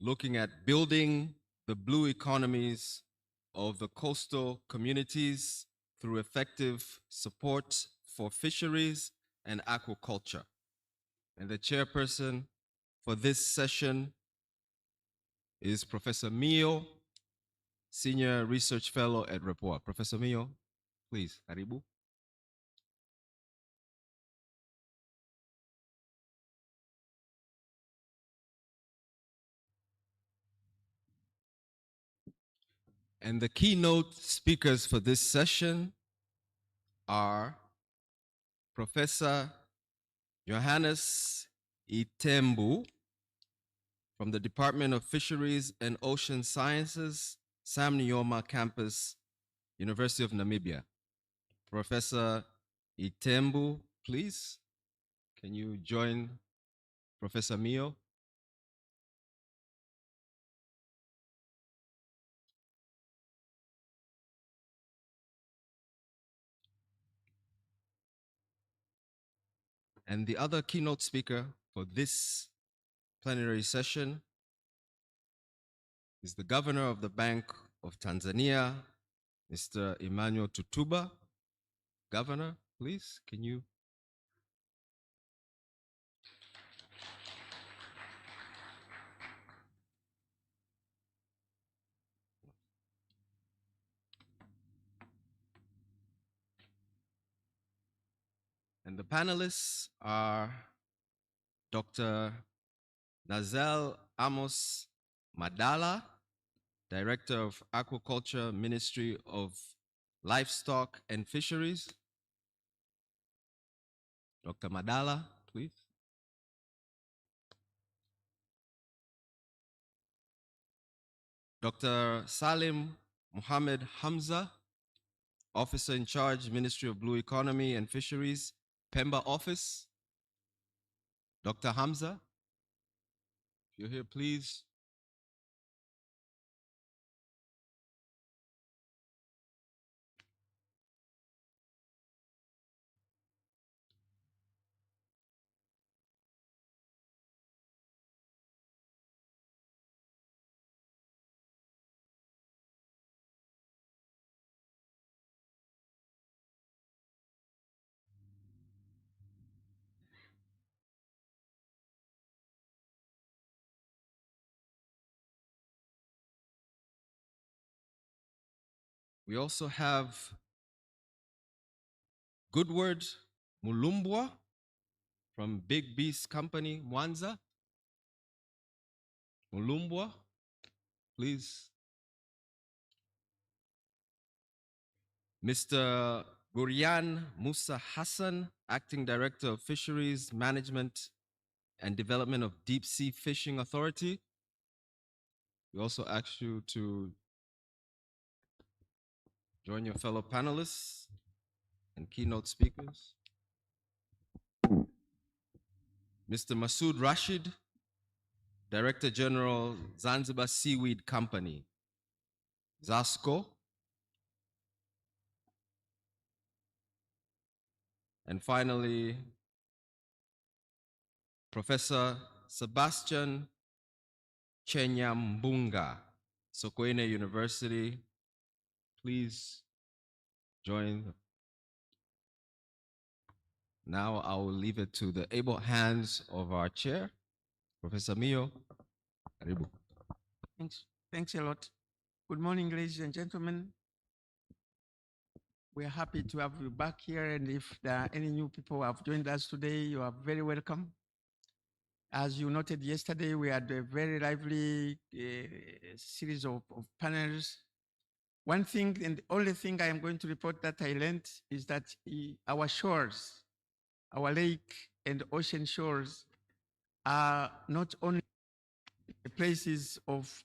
looking at building the blue economies of the coastal communities through effective support for fisheries and aquaculture. And the chairperson for this session is Professor Mio, Senior Research Fellow at REPOA. Professor Mio, please, karibu. And the keynote speakers for this session are Professor Johannes Itembu from the Department of Fisheries and Ocean Sciences, Sam Nujoma Campus, University of Namibia. Professor Itembu, please, can you join Professor Mio? And the other keynote speaker for this plenary session is the Governor of the Bank of Tanzania, Mr. Emmanuel Tutuba. Governor, please, can you? And the panelists are Dr. Nazel Amos Madala, Director of Aquaculture, Ministry of Livestock and Fisheries. Dr. Madala, please. Dr. Salim Mohammed Hamza, Officer in Charge, Ministry of Blue Economy and Fisheries, Pemba Office. Dr. Hamza, if you're here, please. We also have Goodward Mulumbwa from Big Beast Company, Mwanza. Mulumbwa, please. Mr. Gurian Musa Hassan, Acting Director of Fisheries Management and Development of Deep Sea Fishing Authority. We also ask you to join your fellow panelists and keynote speakers. Mr. Masood Rashid, Director General, Zanzibar Seaweed Company, ZASCO. And finally, Professor Sebastian Chenyambunga, Sokoine University. Please join. Now I will leave it to the able hands of our chair, Professor Mio. Karibu. Thanks a lot. Good morning, ladies and gentlemen. We are happy to have you back here, and if there are any new people who have joined us today, you are very welcome. As you noted yesterday, we had a very lively series of panels. One thing, and the only thing I am going to report that I learned is that our shores, our lake and ocean shores are not only places of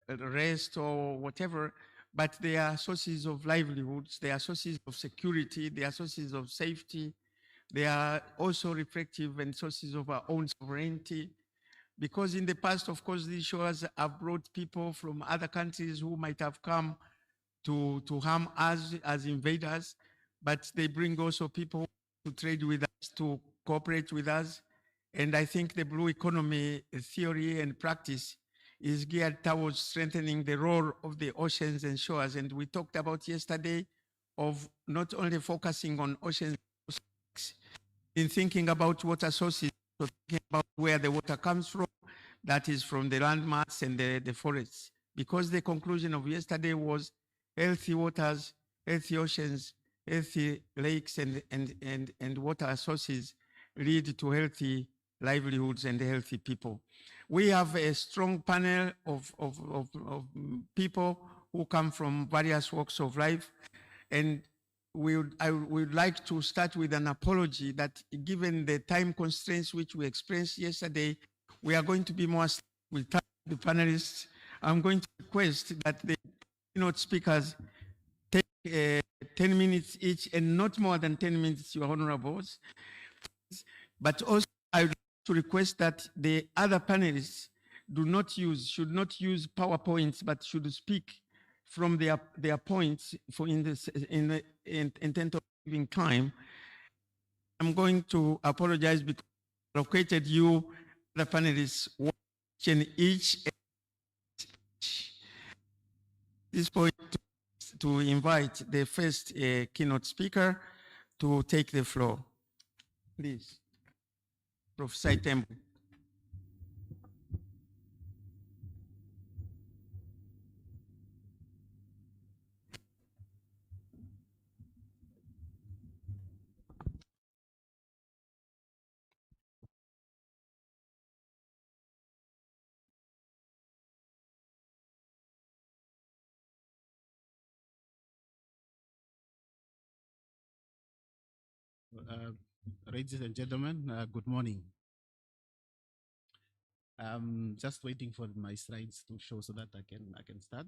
rest or whatever, but they are sources of livelihoods, they are sources of security, they are sources of safety, they are also reflective and sources of our own sovereignty. Because in the past, of course, these shores have brought people from other countries who might have come to harm us as invaders, but they bring also people to trade with us, to cooperate with us. And I think the blue economy theory and practice is geared towards strengthening the role of the oceans and shores. And we talked about yesterday of not only focusing on oceans in thinking about water sources, so thinking about where the water comes from, that is from the land mass and the forests. Because the conclusion of yesterday was healthy waters, healthy oceans, healthy lakes and water sources lead to healthy livelihoods and healthy people. We have a strong panel of people who come from various walks of life, and I would like to start with an apology that given the time constraints which we experienced yesterday, we are going to be more with the panelists. I'm going to request that the keynote speakers take 10 minutes each and not more than 10 minutes, your honorables. But also, I would like to request that the other panelists should not use PowerPoints, but should speak from their points for in the intent of giving time. I'm going to apologize because I located you, the panelists, one question each. This point to invite the first keynote speaker to take the floor. Please, Professor Tembu. Ladies and gentlemen, good morning. I'm just waiting for my slides to show so that I can start.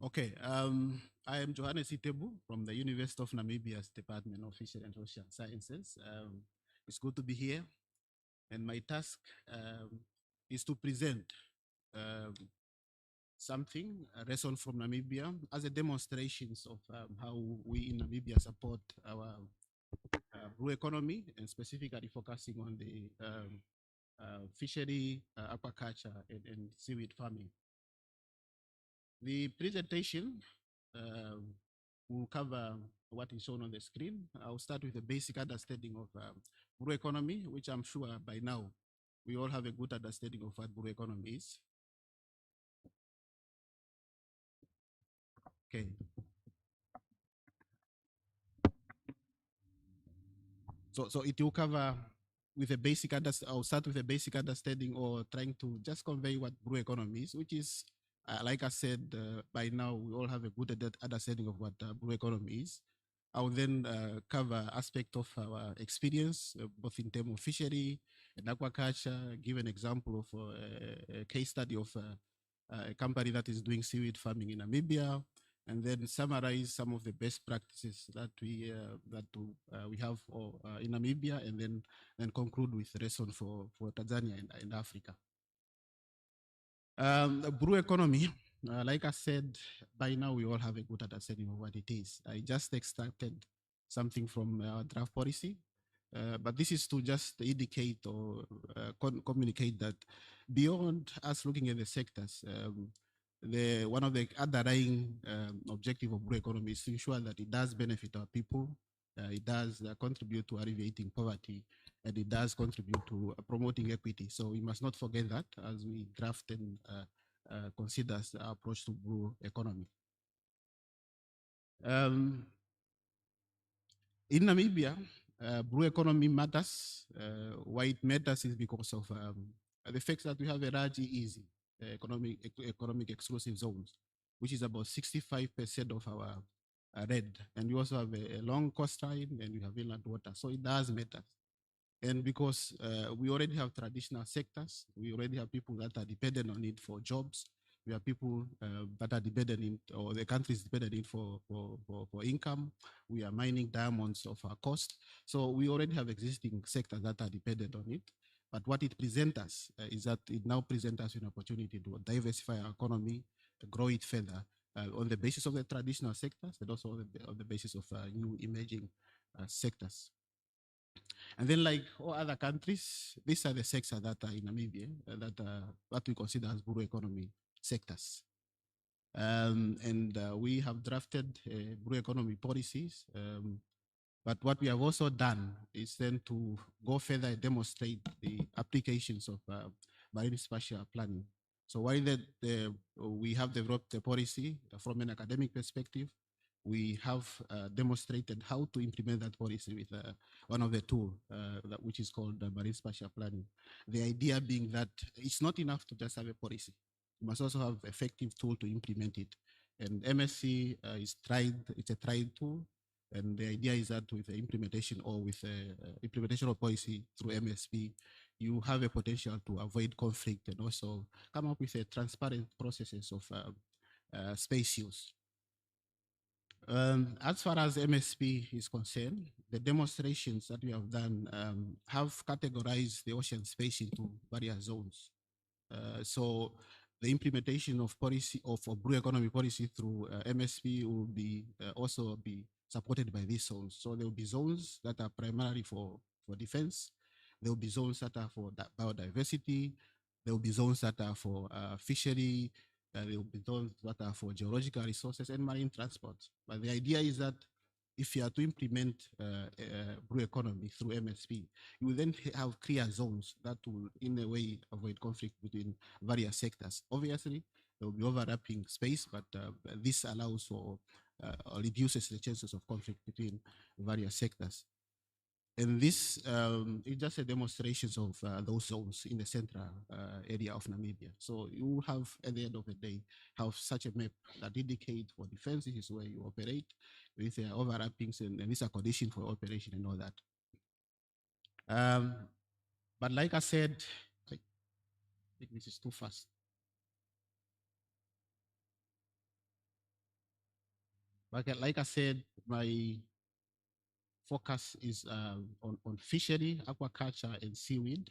Okay, I am Johannes Itebu from the University of Namibia's Department of Fishery and Ocean Sciences. It's good to be here, and my task is to present something, a lesson from Namibia, as a demonstrations of how we in Namibia support our blue economy, and specifically focusing on the fishery, aquaculture, and seaweed farming. The presentation will cover what is shown on the screen. I'll start with a basic understanding of blue economy, which I'm sure by now we all have a good understanding of what blue economy is. Okay. So it will cover with a basic I'll start with a basic understanding or trying to just convey what blue economy is, which is, like I said, by now we all have a good understanding of what blue economy is. I'll then cover aspect of our experience, both in terms of fishery and aquaculture, give an example of a case study of a company that is doing seaweed farming in Namibia, and then summarize some of the best practices that we have in Namibia, and then conclude with the lesson for Tanzania and Africa. The blue economy, like I said, by now we all have a good understanding of what it is. I just extracted something from our draft policy, but this is to just indicate or communicate that beyond us looking at the sectors, one of the underlying objective of blue economy is to ensure that it does benefit our people, it does contribute to alleviating poverty, and it does contribute to promoting equity. So we must not forget that as we draft and consider our approach to blue economy. In Namibia, blue economy matters. Why it matters is because of the fact that we have a large EEZ, economic exclusive zones, which is about 65% of our RED. And we also have a long coastline, and we have inland water. So it does matter. And because we already have traditional sectors, we already have people that are dependent on it for jobs. We have people that are dependent in, or the country is dependent in for income. We are mining diamonds of our cost. So we already have existing sectors that are dependent on it. But what it presents us is that it now presents us an opportunity to diversify our economy, to grow it further on the basis of the traditional sectors, and also on the basis of new emerging sectors. And then, like all other countries, these are the sectors that are in Namibia that what we consider as Buru economy sectors. And we have drafted Buru economy policies. But what we have also done is then to go further and demonstrate the applications of marine spatial planning. So while we have developed the policy from an academic perspective, we have demonstrated how to implement that policy with one of the tools, which is called marine spatial planning. The idea being that it's not enough to just have a policy. You must also have effective tool to implement it. And MSC it's a tried tool. And the idea is that with the implementation or with the implementation of policy through MSP, you have a potential to avoid conflict and also come up with a transparent processes of space use. As far as MSP is concerned, the demonstrations that we have done have categorized the ocean space into various zones. So the implementation of policy of blue economy policy through MSP will be also be supported by these zones. So there will be zones that are primarily for defense. There will be zones that are for biodiversity. There will be zones that are for fishery. There will be zones that are for geological resources and marine transport. But the idea is that if you are to implement blue economy through MSP, you will then have clear zones that will, in a way, avoid conflict between various sectors. Obviously, there will be overlapping space, but this allows for or reduces the chances of conflict between various sectors. And this is just a demonstration of those zones in the central area of Namibia. So you will have, at the end of the day, have such a map that indicates for defense, this is where you operate, with overlappings, and these are conditions for operation and all that. But like I said, I think this is too fast. But like I said, my focus is on fishery, aquaculture, and seaweed.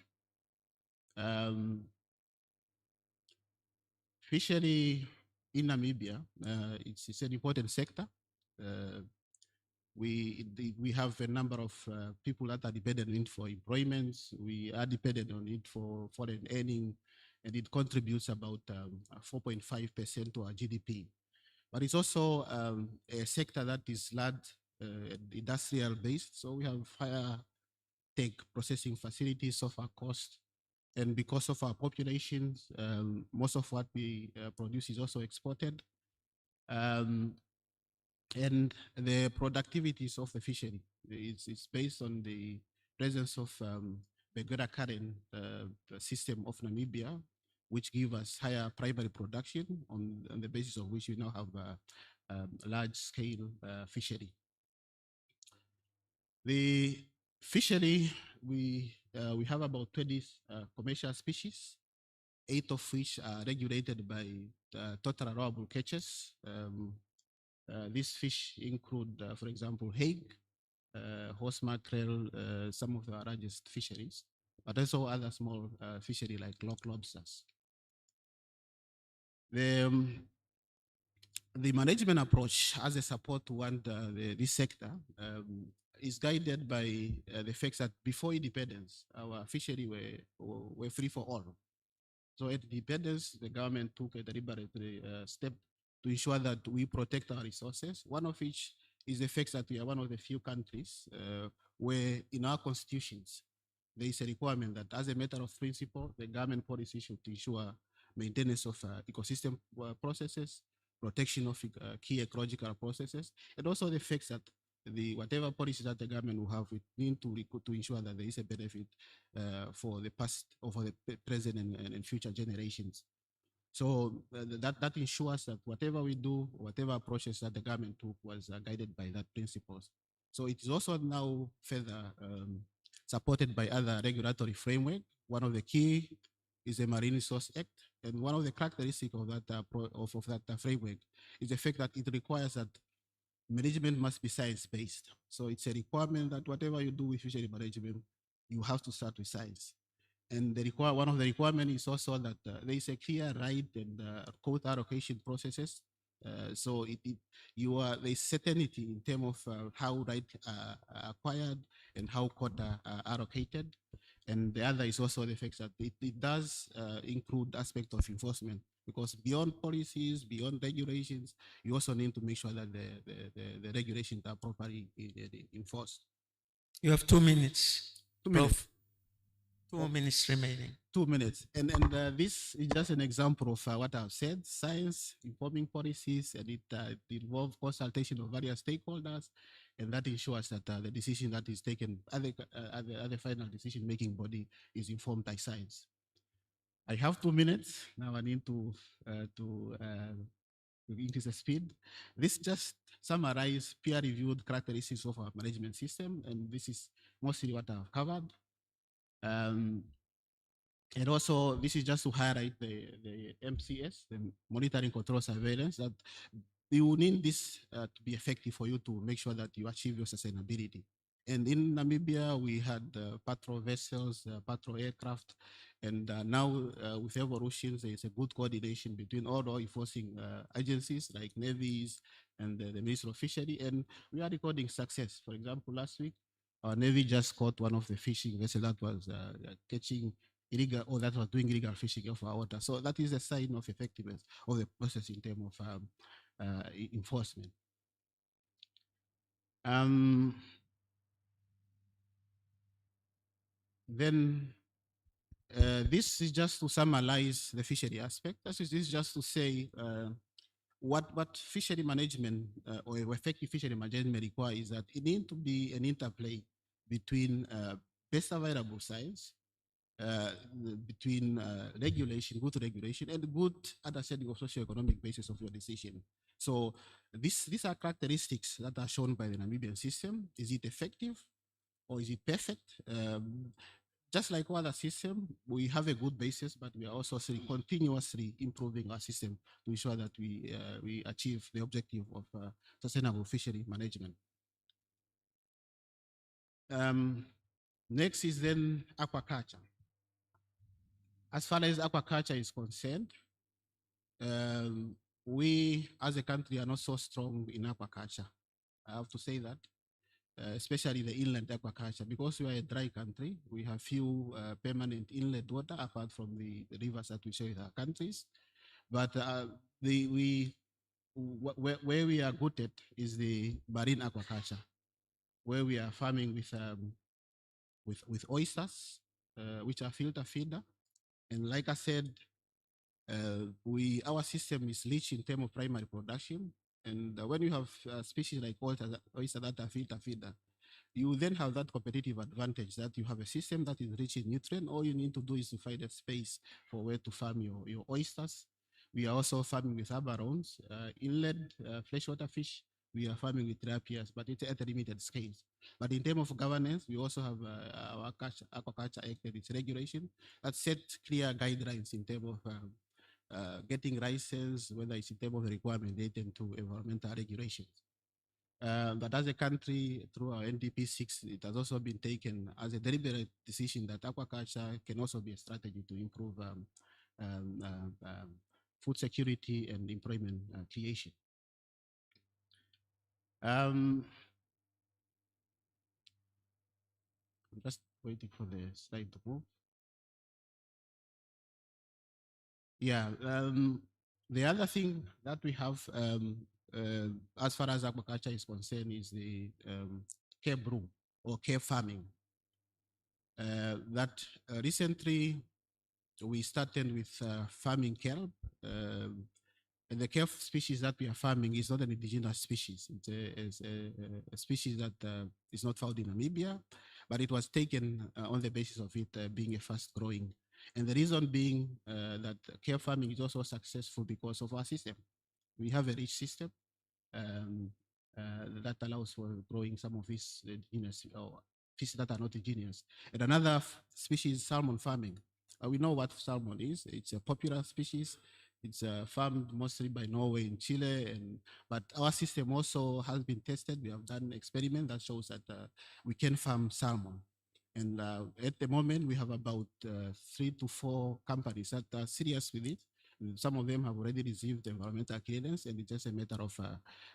Fishery in Namibia, it's an important sector. We have a number of people that are dependent on it for employment. We are dependent on it for foreign earning, and it contributes about 4.5% to our GDP. But it's also a sector that is large industrial based. So we have higher tech processing facilities, software cost, and because of our populations, most of what we produce is also exported. And the productivities of the fishery is based on the presence of the Greater Current system of Namibia, which give us higher primary production on the basis of which we now have a large-scale fishery. The fishery, we have about 20 commercial species, 8 of which are regulated by total allowable catches. These fish include, for example, hake, horse mackerel, some of the largest fisheries, but also other small fishery like loch lobsters. The management approach as a support to this sector is guided by the fact that before independence, our fishery were free for all. So at independence, the government took a deliberate step to ensure that we protect our resources, one of which is the fact that we are one of the few countries where in our constitutions, there is a requirement that as a matter of principle, the government policy should ensure maintenance of ecosystem processes, protection of key ecological processes, and also the fact that whatever policies that the government will have, we need to ensure that there is a benefit for the past or for the present and future generations. So that ensures that whatever we do, whatever approaches that the government took was guided by that principles. So it is also now further supported by other regulatory framework. One of the key is the Marine Resource Act, and one of the characteristics of that framework is the fact that it requires that management must be science-based. So it's a requirement that whatever you do with fishery management, you have to start with science. And one of the requirements is also that there is a clear right and quota allocation processes. So you are there is certainty in terms of how right are acquired and how quota are allocated. And the other is also the fact that it does include aspect of enforcement, because beyond policies, beyond regulations, you also need to make sure that the regulations are properly enforced. You have 2 minutes. 2 Prof. minutes. 2 minutes remaining. 2 minutes. And this is just an example of what I've said: science informing policies, and it involves consultation of various stakeholders, and that ensures that the decision that is taken at the final decision-making body is informed by science. I have 2 minutes now. I need to increase the speed. This just summarize peer-reviewed characteristics of our management system, and this is mostly what I've covered. And also, this is just to highlight the MCS, the monitoring, control, surveillance, that you need this to be effective for you to make sure that you achieve your sustainability. And in Namibia, we had patrol vessels, patrol aircraft, and now with evolutions, there is a good coordination between all law enforcing agencies like navies and the Ministry of Fishery, and we are recording success. For example, last week, our Navy just caught one of the fishing vessels that was catching illegal, or that was doing illegal fishing of our water. So that is a sign of effectiveness of the process in terms of enforcement. Then this is just to summarize the fishery aspect. This is just to say what fishery management or effective fishery management requires is that it needs to be an interplay between best available science, between regulation, good regulation, and good understanding of socio-economic basis of your decision. So these are characteristics that are shown by the Namibian system. Is it effective or is it perfect? Just like other system, we have a good basis, but we are also continuously improving our system to ensure that we achieve the objective of sustainable fishery management. Next is then aquaculture. As far as aquaculture is concerned, we as a country are not so strong in aquaculture. I have to say that, especially the inland aquaculture, because we are a dry country. We have few permanent inlet water apart from the rivers that we share with our countries. But where we are good at is the marine aquaculture, where we are farming with oysters, which are filter feeder. And like I said, our system is rich in terms of primary production. And when you have species like oyster that are filter feeder, you then have that competitive advantage that you have a system that is rich in nutrient. All you need to do is to find a space for where to farm your oysters. We are also farming with abalone, inland freshwater fish. We are farming with rapiers, but it's at a limited scale. But in terms of governance, we also have our Aquaculture Act and its regulation that set clear guidelines in terms of getting license, whether it's in terms of the requirement related to environmental regulations. But as a country, through our NDP6, it has also been taken as a deliberate decision that aquaculture can also be a strategy to improve food security and employment creation. I'm just waiting for the slide to move. Yeah, the other thing that we have as far as aquaculture is concerned is the care brew or care farming. That recently we started with farming kelp. And the kelp species that we are farming is not an indigenous species. It's a species that is not found in Namibia, but it was taken on the basis of it being a fast growing. And the reason being that kelp farming is also successful because of our system. We have a rich system that allows for growing some of these indigenous or fish that are not indigenous. And another species is salmon farming. We know what salmon is. It's a popular species. It's farmed mostly by Norway and Chile, but our system also has been tested. We have done experiment that shows that we can farm salmon. And at the moment, we have about 3 to 4 companies that are serious with it. Some of them have already received environmental clearance, and it's just a matter of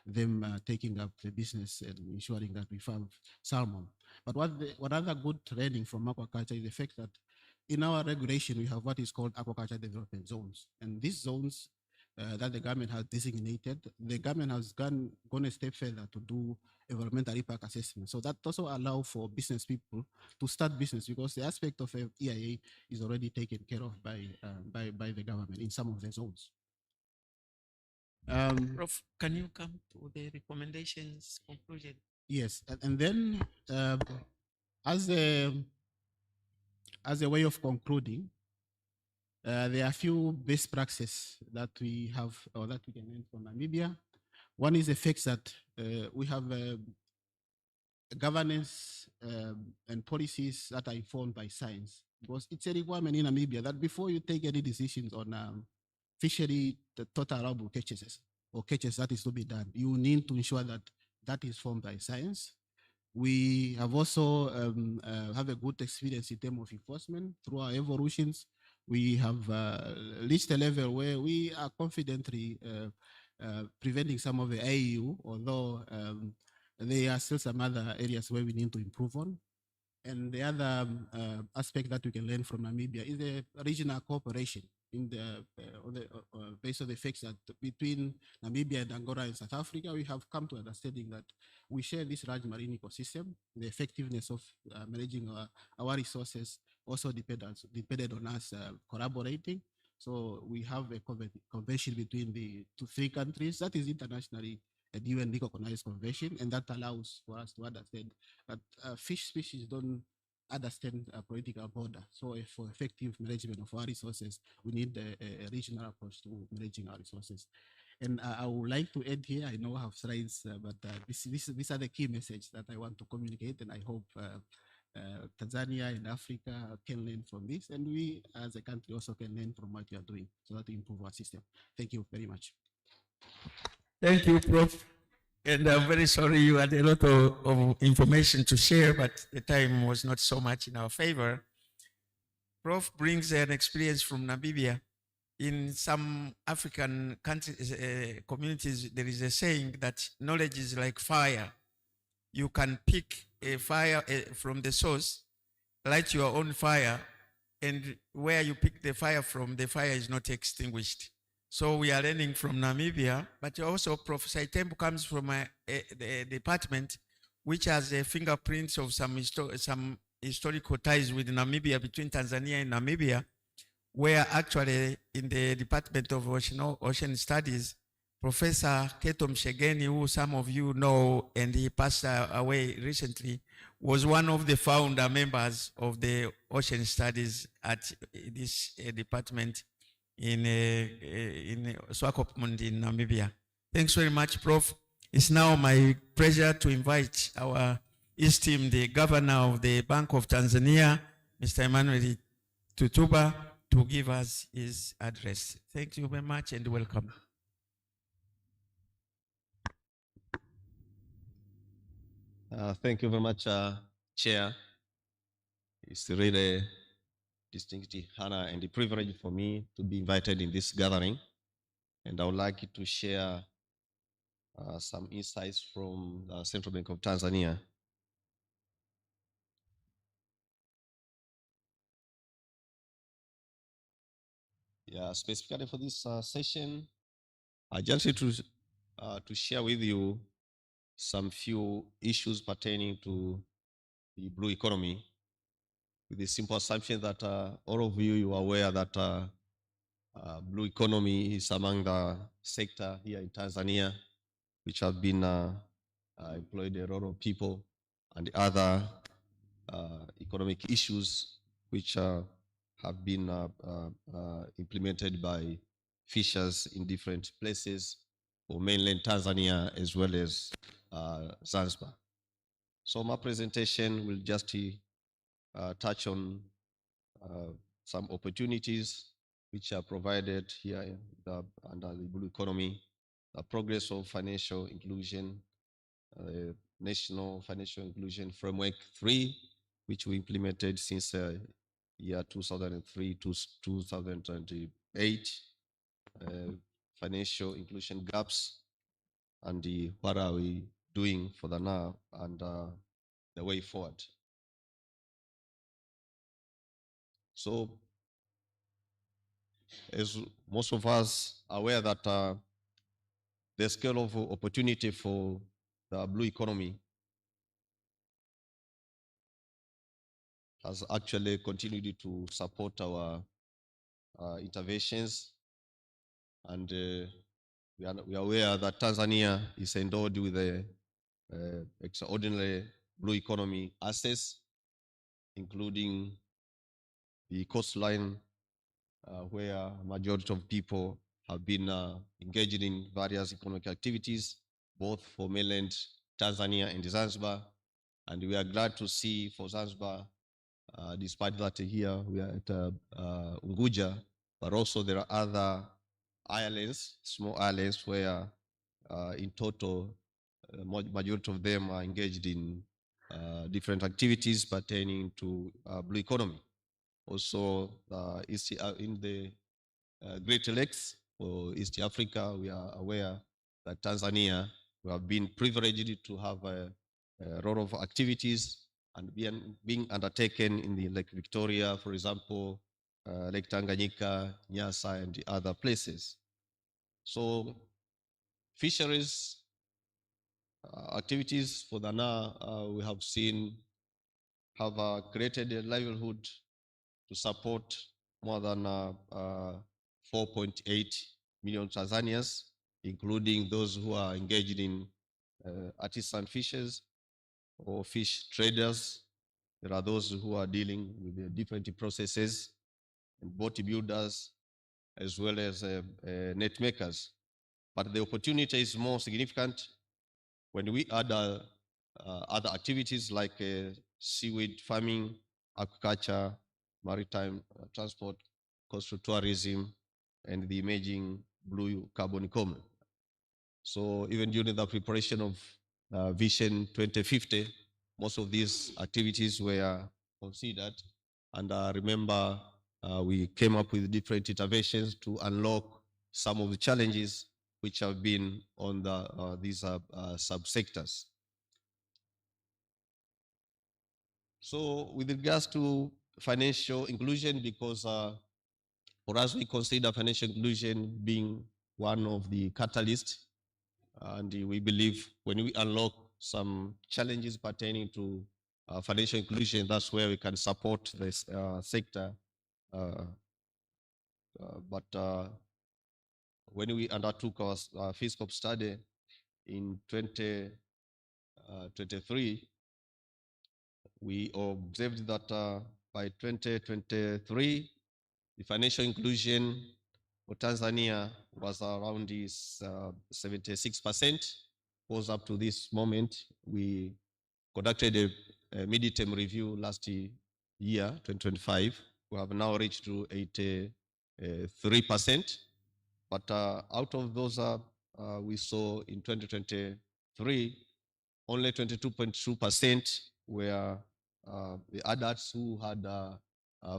them taking up the business and ensuring that we farm salmon. But what other good learning from aquaculture is the fact that in our regulation, we have what is called aquaculture development zones. And these zones that the government has designated, the government has gone a step further to do environmental impact assessment. So that also allows for business people to start business, because the aspect of EIA is already taken care of by the government in some of the zones. Prof, can you come to the recommendations conclusion? Yes, and then as a way of concluding, there are a few best practices that we have or that we can learn from Namibia. One is the fact that we have governance and policies that are informed by science, because it's a requirement in Namibia that before you take any decisions on fishery, the total allowable catches or catches that is to be done, you need to ensure that that is formed by science. We have also have a good experience in terms of enforcement through our evolutions. We have reached a level where we are confidently preventing some of the AEU, although there are still some other areas where we need to improve on. And the other aspect that we can learn from Namibia is the regional cooperation in the, based on the facts that between Namibia and Angola and South Africa, we have come to understanding that we share this large marine ecosystem. The effectiveness of managing our resources also depended on us collaborating. So we have a convention between the three countries that is internationally a UN recognized convention, and that allows for us to understand that fish species don't understand a political border. So for effective management of our resources, we need a regional approach to managing our resources. And I would like to end here. I know I have slides, but these are the key messages that I want to communicate, and I hope Tanzania and Africa can learn from this, and we as a country also can learn from what we are doing so that we improve our system. Thank you very much. Thank you, Prof. And I'm very sorry you had a lot of information to share, but the time was not so much in our favor. Prof brings an experience from Namibia. In some African countries, communities, there is a saying that knowledge is like fire. You can pick a fire from the source, light your own fire, and where you pick the fire from, the fire is not extinguished. So we are learning from Namibia, but also Professor Itembu comes from a department which has a fingerprints of some historical ties with Namibia, between Tanzania and Namibia, where actually in the Department of Ocean Studies, Professor Keto Mshegeni, who some of you know, and he passed away recently, was one of the founder members of the Ocean Studies at this department in Swakopmund in Namibia. Thanks very much, Prof. It's now my pleasure to invite our esteemed governor of the Bank of Tanzania, Mr. Emmanuel Tutuba, to give us his address. Thank you very much and welcome. Thank you very much, Chair. It's really a distinctive honor and a privilege for me to be invited in this gathering. And I would like to share some insights from the Central Bank of Tanzania. Yeah, specifically for this session, I just need to share with you some few issues pertaining to the blue economy, with the simple assumption that all of you are aware that blue economy is among the sector here in Tanzania which have been employed a lot of people, and other economic issues which have been implemented by fishers in different places for mainland Tanzania as well as Zanzibar. So my presentation will just touch on some opportunities which are provided here under the blue economy, the progress of financial inclusion, National Financial Inclusion Framework 3, which we implemented since year 2003 to 2008, financial inclusion gaps, and what are we doing for the now and the way forward. So, as most of us are aware that the scale of opportunity for the blue economy has actually continued to support our interventions, and we are aware that Tanzania is endowed with a extraordinary blue economy assets, including the coastline, where majority of people have been engaged in various economic activities, both for mainland Tanzania and Zanzibar. And we are glad to see for Zanzibar, despite that here we are at Unguja, but also there are other islands, small islands, where in total, majority of them are engaged in different activities pertaining to blue economy. Also, in the Great Lakes for East Africa, we are aware that Tanzania, we have been privileged to have a lot of activities and being undertaken in the Lake Victoria, for example, Lake Tanganyika, Nyasa, and the other places. So fisheries activities for the NA, we have seen have created a livelihood to support more than 4.8 million Tanzanians, including those who are engaged in artisan fishers or fish traders. There are those who are dealing with the different processes, and boat builders, as well as net makers. But the opportunity is more significant when we add other activities like seaweed farming, aquaculture, maritime transport, coastal tourism, and the emerging blue carbon economy. So even during the preparation of Vision 2050, most of these activities were considered. And remember, we came up with different interventions to unlock some of the challenges which have been on these subsectors. So with regards to financial inclusion, because for us, we consider financial inclusion being one of the catalysts, and we believe when we unlock some challenges pertaining to financial inclusion, that's where we can support this sector. But when we undertook our fiscal study in 2023, we observed that by 2023, the financial inclusion for Tanzania was around 76%. Was up to this moment. We conducted a mid-term review last year, 2025. We have now reached to 83%. But out of those, we saw in 2023, only 22.2% were the adults who had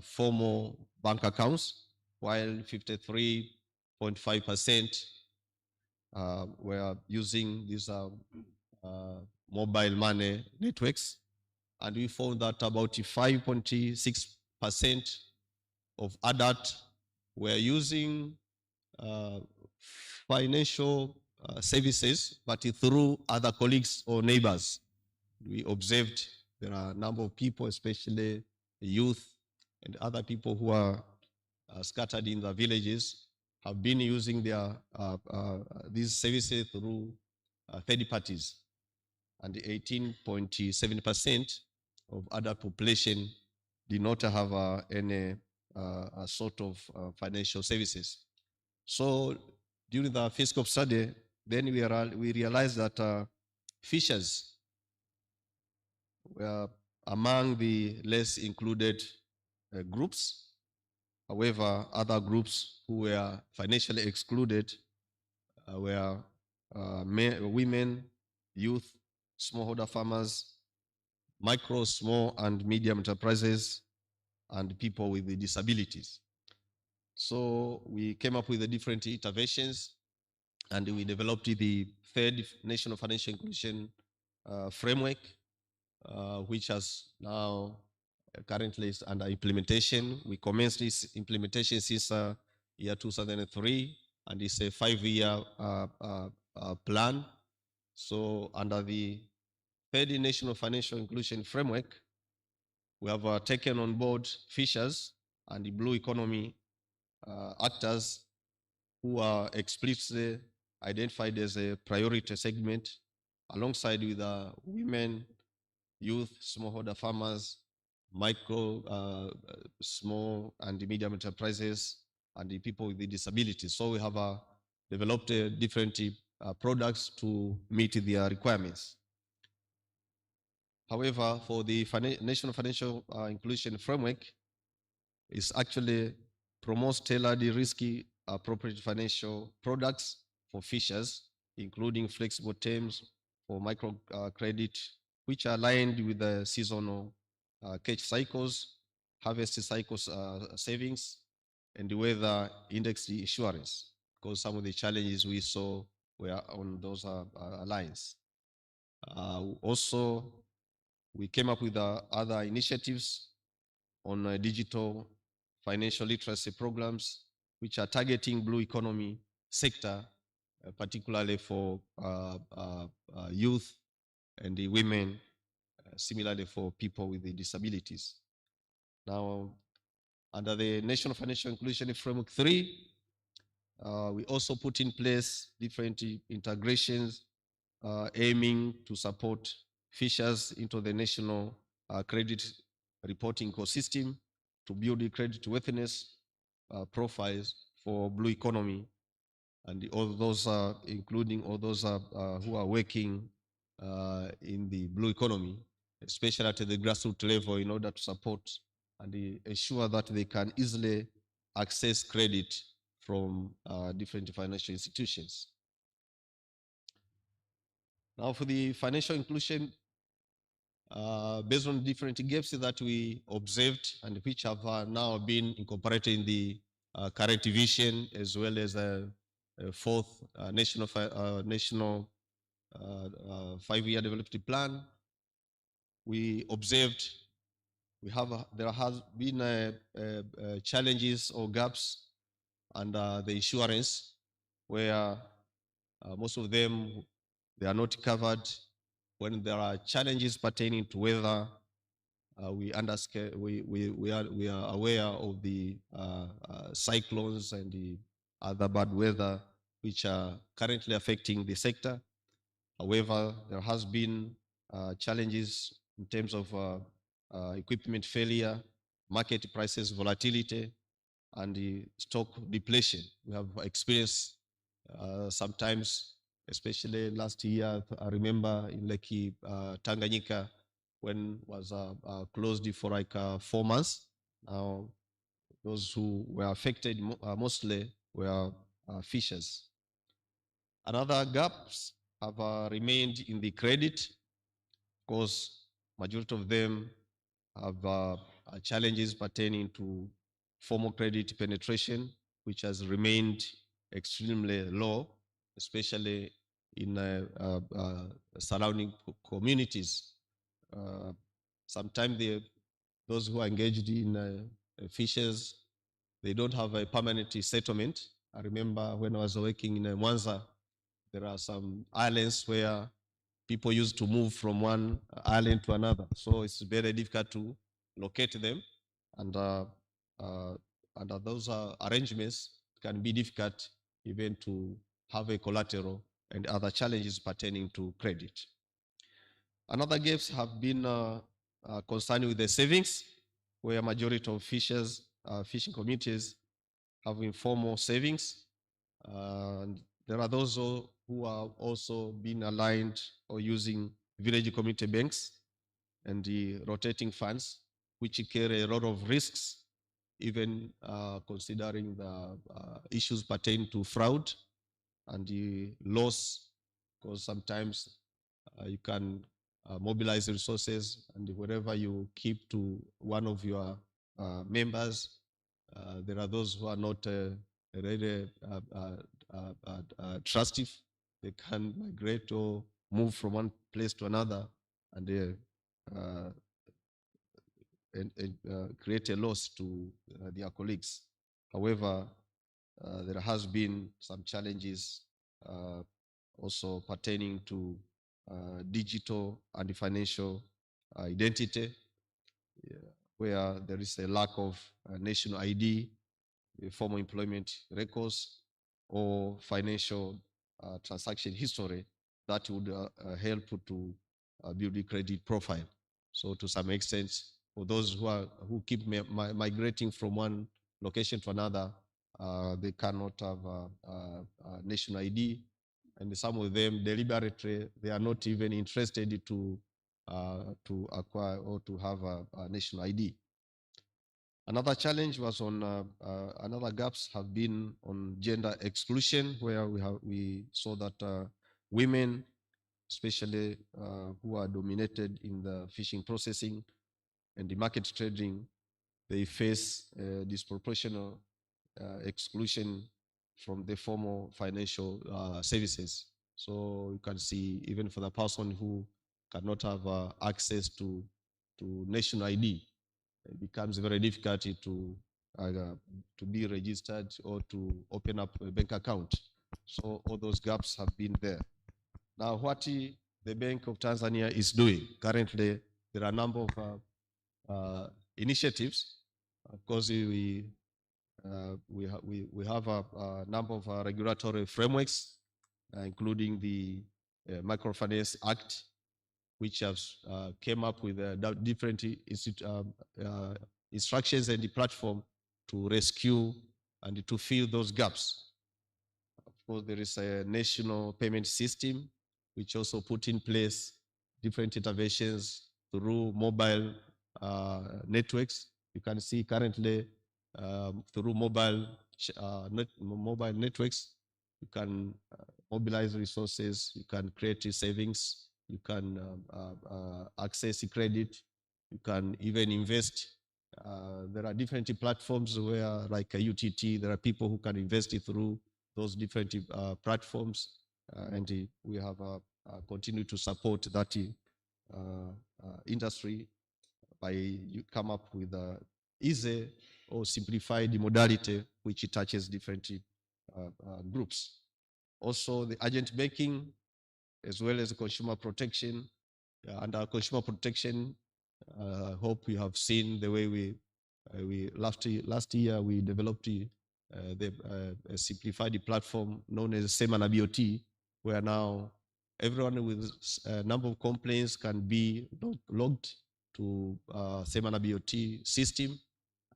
formal bank accounts, while 53.5% were using these mobile money networks. And we found that about 5.6% of adults were using financial services, but through other colleagues or neighbors. We observed there are a number of people, especially youth and other people who are scattered in the villages, have been using their these services through third parties, and 18.7% of adult population did not have any sort of financial services. So during the fiscal study, then we realized that fishers were among the less included groups. However, other groups who were financially excluded were women, youth, smallholder farmers, micro, small, and medium enterprises, and people with disabilities. So we came up with the different interventions, and we developed the third National Financial Inclusion Framework, which has now currently is under implementation. We commenced this implementation since year 2003, and it's a 5-year plan. So under the third National Financial Inclusion Framework, we have taken on board fishers and the blue economy actors who are explicitly identified as a priority segment, alongside with women, youth, smallholder farmers, micro, small and medium enterprises, and the people with the disabilities. So we have developed different products to meet their requirements. However, for the National Financial Inclusion Framework, is actually promotes tailored risky appropriate financial products for fishers, including flexible terms for microcredit, which are aligned with the seasonal catch cycles, harvest cycles savings, and the weather index insurance, because some of the challenges we saw were on those lines. Also, we came up with other initiatives on digital financial literacy programs, which are targeting blue economy sector, particularly for youth and the women, similarly for people with the disabilities. Now, under the National Financial Inclusion Framework 3, we also put in place different integrations aiming to support fishers into the national credit reporting ecosystem to build the credit worthiness profiles for blue economy, and all those including all those who are working in the blue economy, especially at the grassroots level, in order to support and ensure that they can easily access credit from different financial institutions. Now, for the financial inclusion, based on different gaps that we observed and which have now been incorporated in the current vision, as well as a fourth national 5-year development plan, we observed there has been challenges or gaps under the insurance, where most of them they are not covered. When there are challenges pertaining to weather, we are aware of the cyclones and the other bad weather which are currently affecting the sector. However, there has been challenges in terms of equipment failure, market prices volatility, and the stock depletion. We have experienced sometimes, especially last year, I remember in Lake Tanganyika, when was closed for like 4 months. Now, those who were affected mostly were fishers. Another gaps have remained in the credit, because majority of them have challenges pertaining to formal credit penetration, which has remained extremely low, especially in surrounding communities. Sometimes those who are engaged in fishes, they don't have a permanent settlement. I remember when I was working in Mwanza, there are some islands where people used to move from one island to another. So it's very difficult to locate them. And under those arrangements, it can be difficult even to have a collateral and other challenges pertaining to credit. Another gaps have been concerned with the savings, where a majority of fishers, fishing communities have informal savings. And there are those who are also being aligned or using village community banks and the rotating funds, which carry a lot of risks, even considering the issues pertaining to fraud and the loss, because sometimes you can mobilize resources, and wherever you keep to one of your members, there are those who are not really trustive. They can migrate or move from one place to another, and create a loss to their colleagues. However, there has been some challenges also pertaining to digital and financial identity, where there is a lack of national ID, formal employment records, or financial transaction history that would help to build a credit profile. So to some extent, for those who keep migrating from one location to another, they cannot have a national ID, and some of them deliberately they are not even interested to acquire or to have a national ID. Another challenge was on another gaps have been on gender exclusion, where we saw that women, especially who are dominated in the fishing processing and the market trading, they face disproportionate exclusion from the formal financial services. So you can see, even for the person who cannot have access to national ID, it becomes very difficult to be registered or to open up a bank account. So all those gaps have been there. Now, what the Bank of Tanzania is doing currently, there are a number of initiatives. Of course, we have a number of regulatory frameworks, including the Microfinance Act, which has came up with different instructions and the platform to rescue and to fill those gaps. Of course, there is a national payment system, which also put in place different interventions through mobile networks. You can see currently through mobile networks, you can mobilize resources, you can create savings, you can access credit, you can even invest. There are different platforms where, like a UTT, there are people who can invest it through those different platforms, and we have continued to support that industry by you come up with easy or simplified modality which touches different groups. Also, the agent banking, as well as consumer protection. Under consumer protection, hope you have seen the way we last year we developed a simplified platform known as Semana BOT, where now everyone with a number of complaints can be logged to Semana BOT system,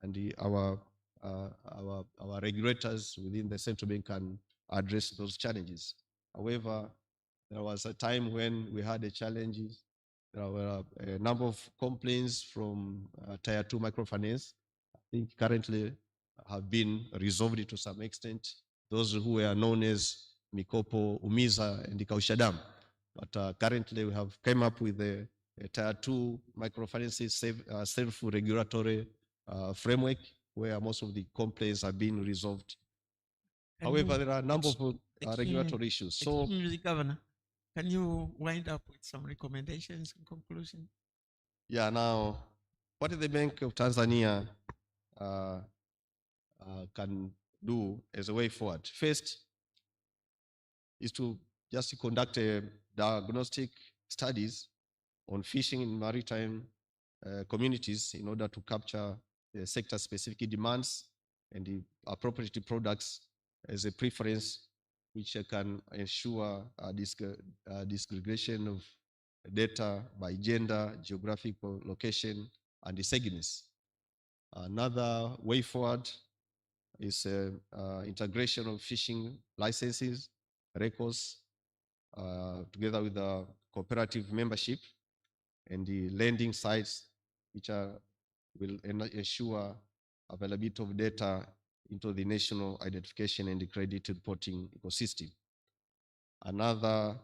and our regulators within the central bank can address those challenges. However, there was a time when we had a challenges. There were a number of complaints from Tier 2 microfinance. I think currently have been resolved to some extent. Those who were known as Mikopo, Umiza, and the Kausha Dam. But currently we have come up with a Tier 2 microfinance self-regulatory framework where most of the complaints have been resolved. However, there are a number of regulatory issues. So, Excuse Governor, can you wind up with some recommendations and conclusion? yeah, now, what the Bank of Tanzania can do as a way forward? First is to just conduct a diagnostic studies on fishing in maritime communities in order to capture the sector-specific demands and the appropriate products as a preference, which can ensure disaggregation of data by gender, geographical location, and the segments. Another way forward is integration of fishing licenses, records, together with the cooperative membership and the lending sites, which will ensure availability of data into the national identification and the credit reporting ecosystem. Another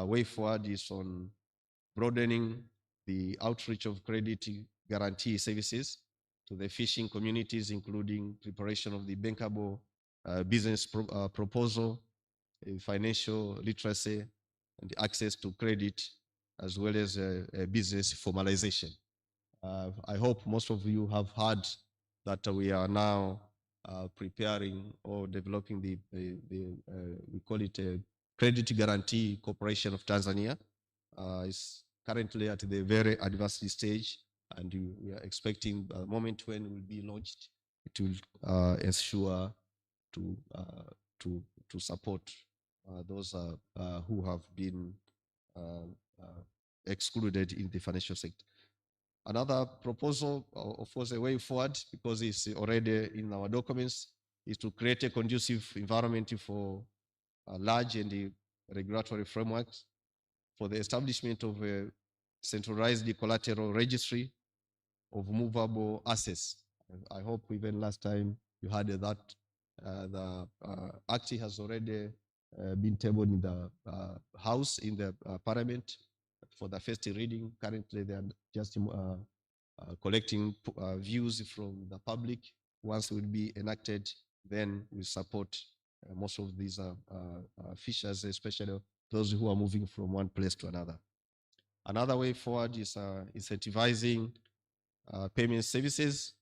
way forward is on broadening the outreach of credit guarantee services to the fishing communities, including preparation of the bankable business proposal, financial literacy, and access to credit, as well as business formalization. I hope most of you have heard that we are now preparing or developing we call it a Credit Guarantee Corporation of Tanzania. It's currently at the very advanced stage, and we are expecting the moment when it will be launched, it will ensure to support those who have been excluded in the financial sector. Another proposal, of course, a way forward, because it's already in our documents, is to create a conducive environment for large and regulatory frameworks for the establishment of a centralized collateral registry of movable assets. I hope even last time you heard that the act has already been tabled in the House, in the Parliament for the first reading. Currently, they are just collecting views from the public. Once it will be enacted, then we support most of these fishers, especially those who are moving from one place to another. Another way forward is incentivizing payment services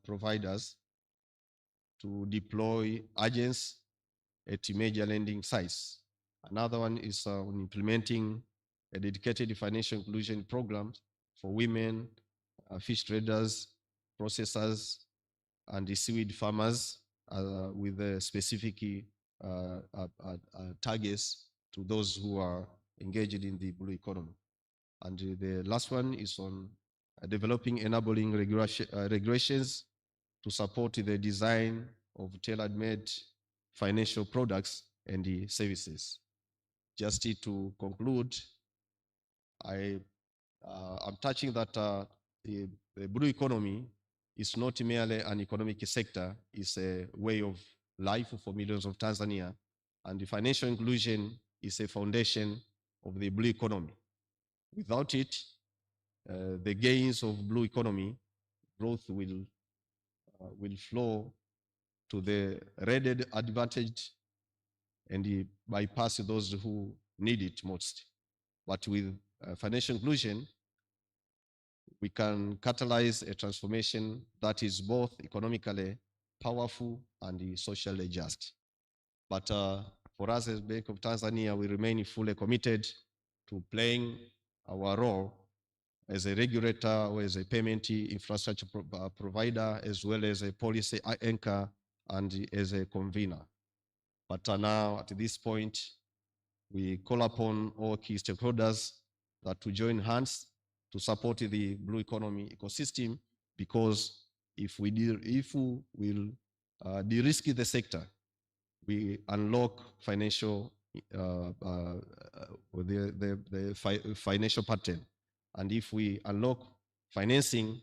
providers to deploy agents at major lending sites. Another one is on implementing a dedicated financial inclusion program for women, fish traders, processors, and the seaweed farmers with specific targets to those who are engaged in the blue economy. And the last one is on developing enabling regulations to support the design of tailor-made financial products and the services. Just to conclude, I'm touching that the blue economy is not merely an economic sector, it's a way of life for millions of Tanzania, and the financial inclusion is a foundation of the blue economy. Without it, the gains of blue economy growth will flow to the red advantaged and bypass those who need it most. But with financial inclusion, we can catalyze a transformation that is both economically powerful and socially just. But for us as Bank of Tanzania, we remain fully committed to playing our role as a regulator or as a payment infrastructure provider, as well as a policy anchor and as a convener. But now, at this point, we call upon all key stakeholders that to join hands to support the blue economy ecosystem, because if we will de-risk the sector, we unlock financial financial pattern, and if we unlock financing,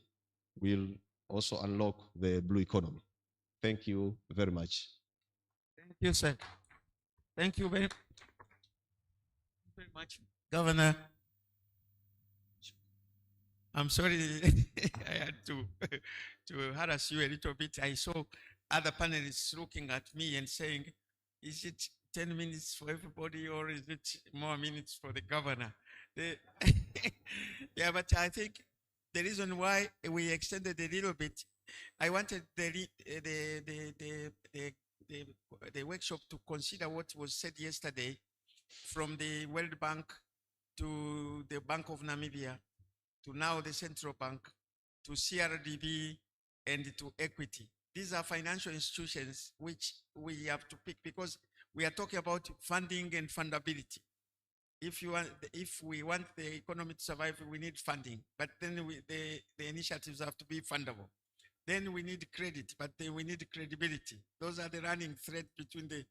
we'll also unlock the blue economy. Thank you very much. Thank you, sir. Thank you very much, Governor. I'm sorry I had to harass you a little bit. I saw other panelists looking at me and saying, is it 10 minutes for everybody or is it more minutes for the governor? Yeah, but I think the reason why we extended a little bit, I wanted the workshop to consider what was said yesterday from the World Bank to the Bank of Namibia, to now the Central Bank, to CRDB, and to Equity. These are financial institutions which we have to pick because we are talking about funding and fundability. If we want the economy to survive, we need funding, but then the initiatives have to be fundable. Then we need credit, but then we need credibility. Those are the running thread between the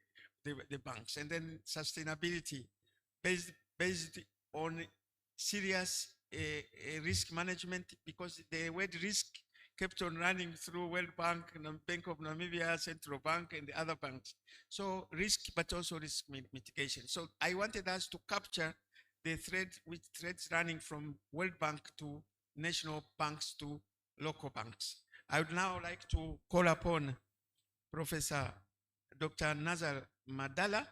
banks. And then sustainability based on serious risk management, because the word risk kept on running through World Bank, Bank of Namibia, Central Bank, and the other banks. So risk, but also risk mitigation. So I wanted us to capture the thread which threads running from World Bank to national banks to local banks. I would now like to call upon Professor Dr. Nazar Madala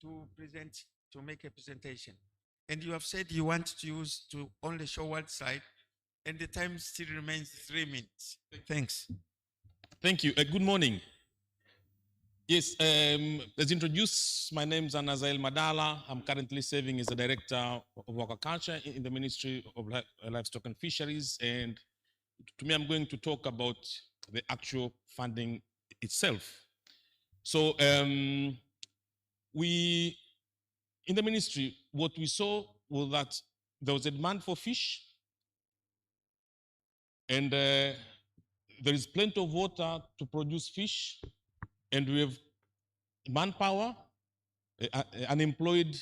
to present, to make a presentation. And you have said you want to use to only show one slide, and the time still remains 3 minutes. Thanks. Thank you. Good morning. Yes, as introduced, my name is Anazael Madala. I'm currently serving as the Director of Aquaculture in the Ministry of Livestock and Fisheries. And to me, I'm going to talk about the actual funding itself. So we, in the ministry, what we saw was that there was a demand for fish, and there is plenty of water to produce fish, and we have manpower, unemployed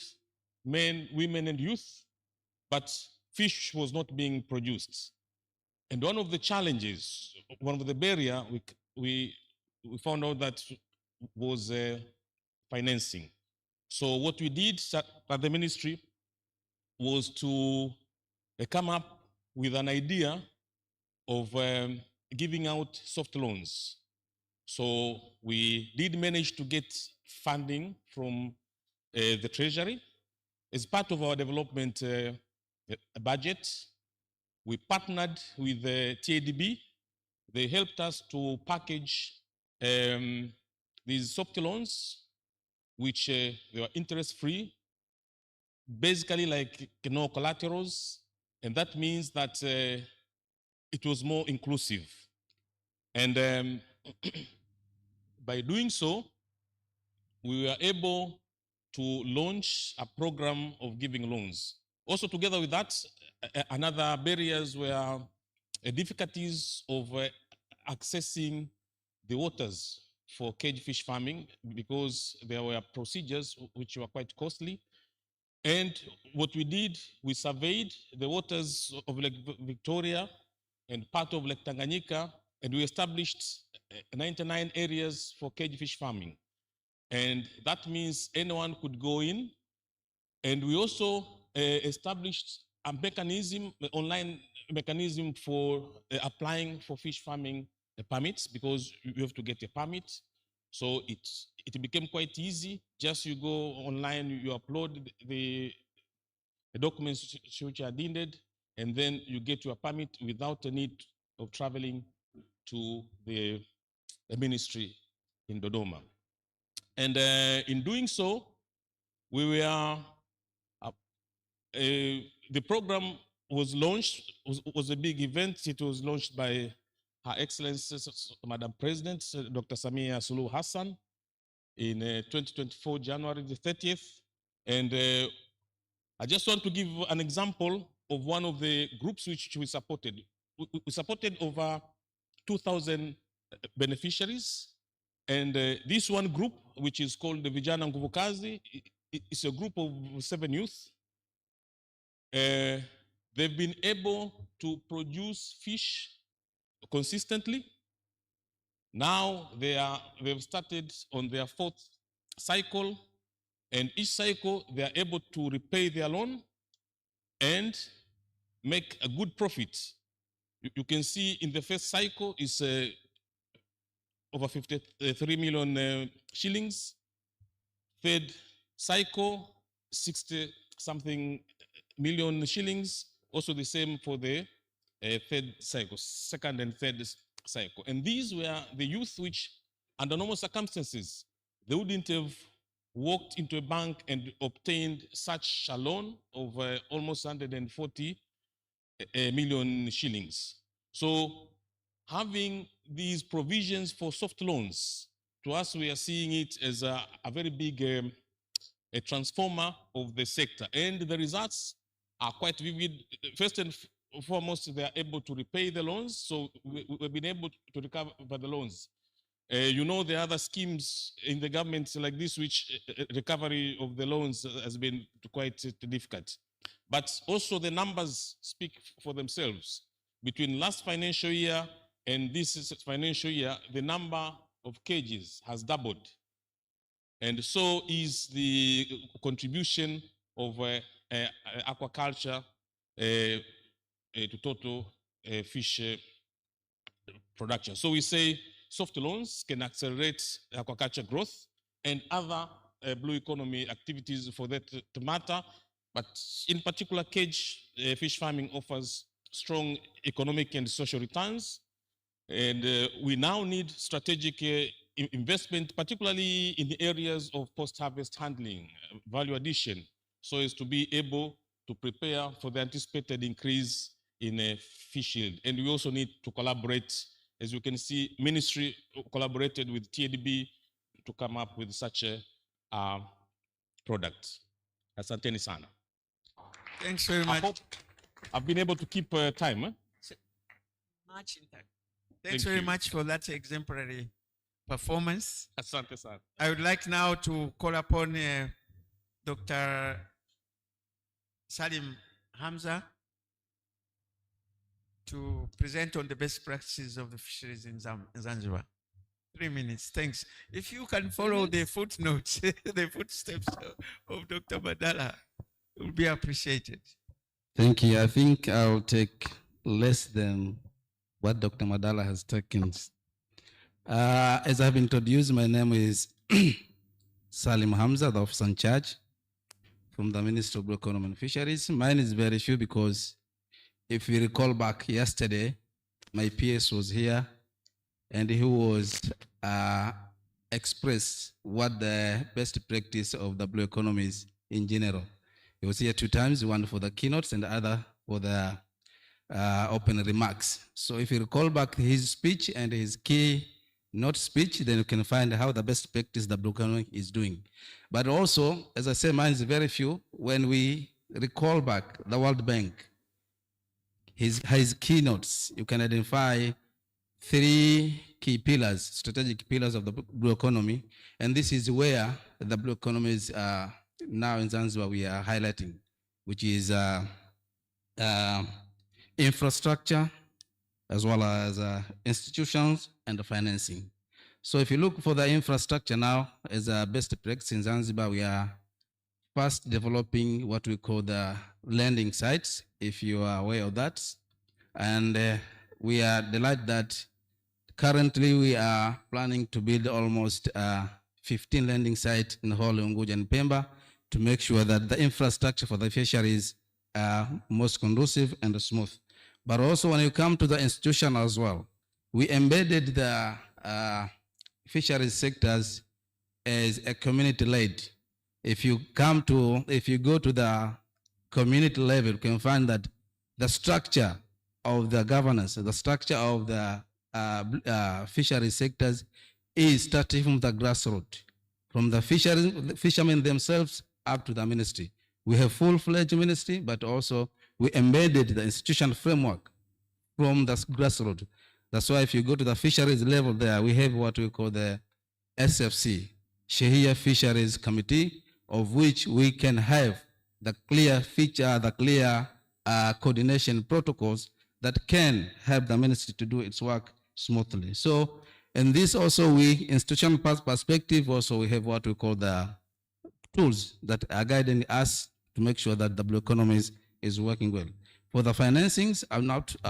men, women, and youth, but fish was not being produced. And one of the challenges, one of the barriers we found out that was financing. So what we did at the ministry was to come up with an idea of giving out soft loans. So we did manage to get funding from the Treasury. As part of our development budget, we partnered with the TADB. They helped us to package these soft loans, which they were interest-free, basically like no collaterals, and that means that it was more inclusive. And by doing so, we were able to launch a program of giving loans. Also, together with that, another barriers were difficulties of accessing the waters for cage fish farming, because there were procedures which were quite costly. And what we did, we surveyed the waters of Lake Victoria and part of Lake Tanganyika, and we established 99 areas for cage fish farming. And that means anyone could go in. And we also established a mechanism, online mechanism for applying for fish farming permits, because you have to get a permit. So it became quite easy. Just you go online, you upload the documents which are needed, and then you get your permit without the need of traveling to the ministry in Dodoma. And in doing so, we were, the program was launched, was a big event. It was launched by Her Excellency, Madam President, Dr. Samia Suluhu Hassan, in 2024, January the 30th. And I just want to give an example of one of the groups which we supported. We supported over 2,000 beneficiaries. And this one group, which is called the Vijana Nguvu Kazi, it's a group of 7 youth. They've been able to produce fish consistently. Now they've started on their 4th cycle, and each cycle they are able to repay their loan and make a good profit. You can see in the first cycle is over 53 million shillings. Third cycle, 60-something million shillings. Also the same for the third cycle, second and third cycle. And these were the youth which, under normal circumstances, they wouldn't have walked into a bank and obtained such a loan of almost 140 million shillings. So having these provisions for soft loans, to us, we are seeing it as a very big a transformer of the sector. And the results are quite vivid. First and foremost, they are able to repay the loans. So we've been able to recover the loans. You know, there are other schemes in the government like this, which recovery of the loans has been quite difficult. But also the numbers speak for themselves. Between last financial year and this financial year, the number of cages has doubled. And so is the contribution of aquaculture to total fish production. So we say soft loans can accelerate aquaculture growth and other blue economy activities for that to matter. But in particular, cage fish farming offers strong economic and social returns. And we now need strategic investment, particularly in the areas of post-harvest handling, value addition, so as to be able to prepare for the anticipated increase in fish yield. And we also need to collaborate. As you can see, ministry collaborated with TADB to come up with such a product. Asanteni sana. Thanks very I much. hope I've been able to keep time. Much in time. Thanks Thank very you. much for that exemplary performance. Asante sana. I would like now to call upon Dr. Salim Hamza to present on the best practices of the fisheries in Zanzibar. 3 minutes, thanks. If you can follow the footnotes, the footsteps of Dr. Badala, it will be appreciated. Thank you. I think I'll take less than what Dr. Madala has taken. As I've introduced, my name is Salim Hamza, the officer in charge from the Ministry of Blue Economy and Fisheries. Mine is very few because if you recall back yesterday, my PS was here and he was expressed what the best practice of the blue economy is in general. He was here 2 times, one for the keynotes and the other for the open remarks. So if you recall back his speech and his keynote speech, then you can find how the best practice the blue economy is doing. But also, as I said, mine is very few. When we recall back the World Bank, his keynotes, you can identify 3 key pillars, strategic pillars of the blue economy. And this is where the blue economy is now in Zanzibar we are highlighting, which is infrastructure, as well as institutions and financing. So if you look for the infrastructure now as a best practice in Zanzibar, we are first developing what we call the landing sites, if you are aware of that. And we are delighted that currently we are planning to build almost 15 landing sites in whole Unguja and Pemba to make sure that the infrastructure for the fisheries are most conducive and smooth. But also when you come to the institution as well, we embedded the fisheries sectors as a community-led. If you go to the community level, you can find that the structure of the governance, the structure of the fisheries sectors is starting from the grassroots, from the fishermen themselves up to the ministry. We have full-fledged ministry, but also we embedded the institutional framework from the grassroots. That's why if you go to the fisheries level there, we have what we call the SFC, Shehia Fisheries Committee, of which we can have the clear feature, the clear coordination protocols that can help the ministry to do its work smoothly. So, and this also institutional perspective, also we have what we call the tools that are guiding us to make sure that the blue economy is working well. For the financings, I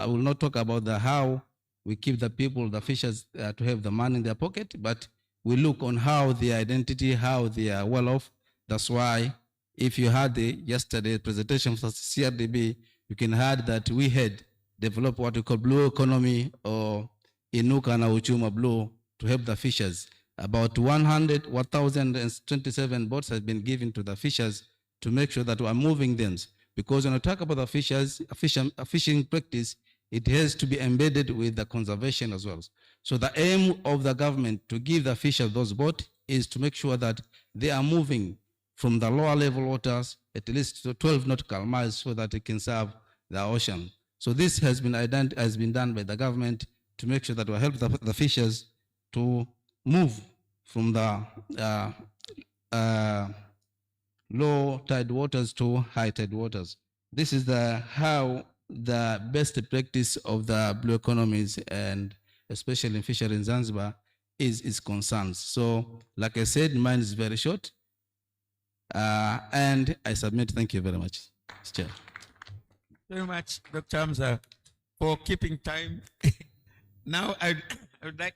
will not talk about how we keep the people, the fishers, to have the money in their pocket, but we look on how their identity, how they are well off. That's why if you had yesterday presentation from CRDB, you can heard that we had developed what we call blue economy or Inuka na Uchuma Blue to help the fishers. About 1,027 boats have been given to the fishers to make sure that we are moving them. Because when we talk about the fishers, fishing practice, it has to be embedded with the conservation as well. So the aim of the government to give the fishers those boats is to make sure that they are moving from the lower level waters at least to 12 nautical miles so that it can serve the ocean. So this has been done by the government to make sure that we help the fishers to move from the low tide waters to high tide waters. This is how the best practice of the blue economies and especially in fishery in Zanzibar is concerned. So like I said, mine is very short. And I submit. Thank you very much, Chair. Very much, Dr. Hamza, for keeping time. Now, I would like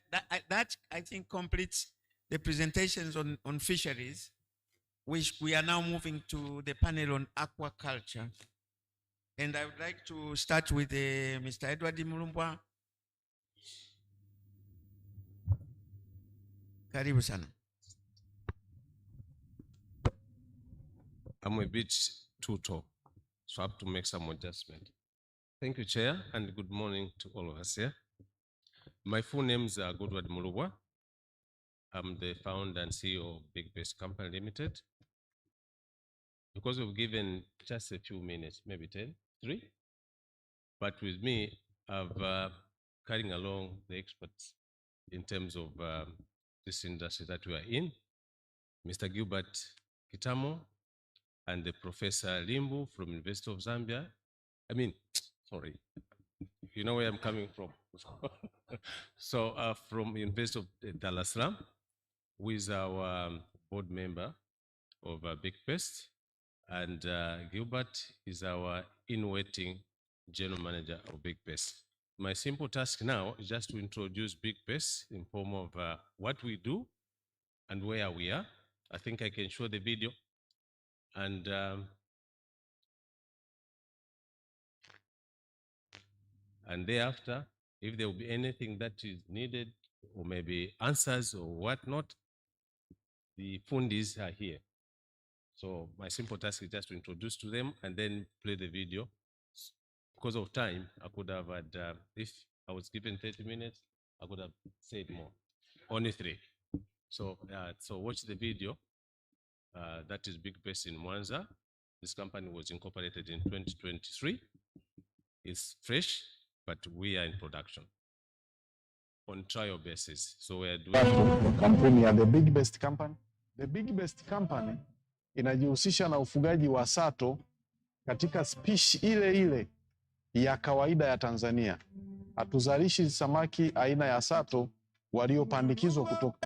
that I think completes the presentations on fisheries, which we are now moving to the panel on aquaculture. And I would like to start with Mr. Edward Mulumbwa. Karibu sana. I'm a bit too tall, so I have to make some adjustment. Thank you, Chair, and good morning to all of us here. My full name is Godward Mulubwa. I'm the founder and CEO of Big Best Company Limited. Because we've given just a few minutes, maybe 10, 3. But with me, I've carrying along the experts in terms of this industry that we are in, Mr. Gilbert Kitamo and the Professor Limbu from University of Zambia. Sorry, you know where I'm coming from. So from University of Dar es Salaam, who is our board member of Big Best, and Gilbert is our in-waiting general manager of Big Best. My simple task now is just to introduce Big Best in form of what we do and where we are. I think I can show the video. And thereafter, if there will be anything that is needed, or maybe answers or whatnot, the fundis are here. So my simple task is just to introduce to them and then play the video. Because of time, I could have had, if I was given 30 minutes, I could have said more. Only 3. So watch the video. That is Big Best in Mwanza. This company was incorporated in 2023. It's fresh, but we are in production on trial basis. So we are doing kampuni ya The Big Best Company. The Big Best Company inajihusisha na ufugaji wa sato katika spishi ile ile ya kawaida ya Tanzania. Hatuzalishi samaki aina ya sato waliopandikizwa kutoka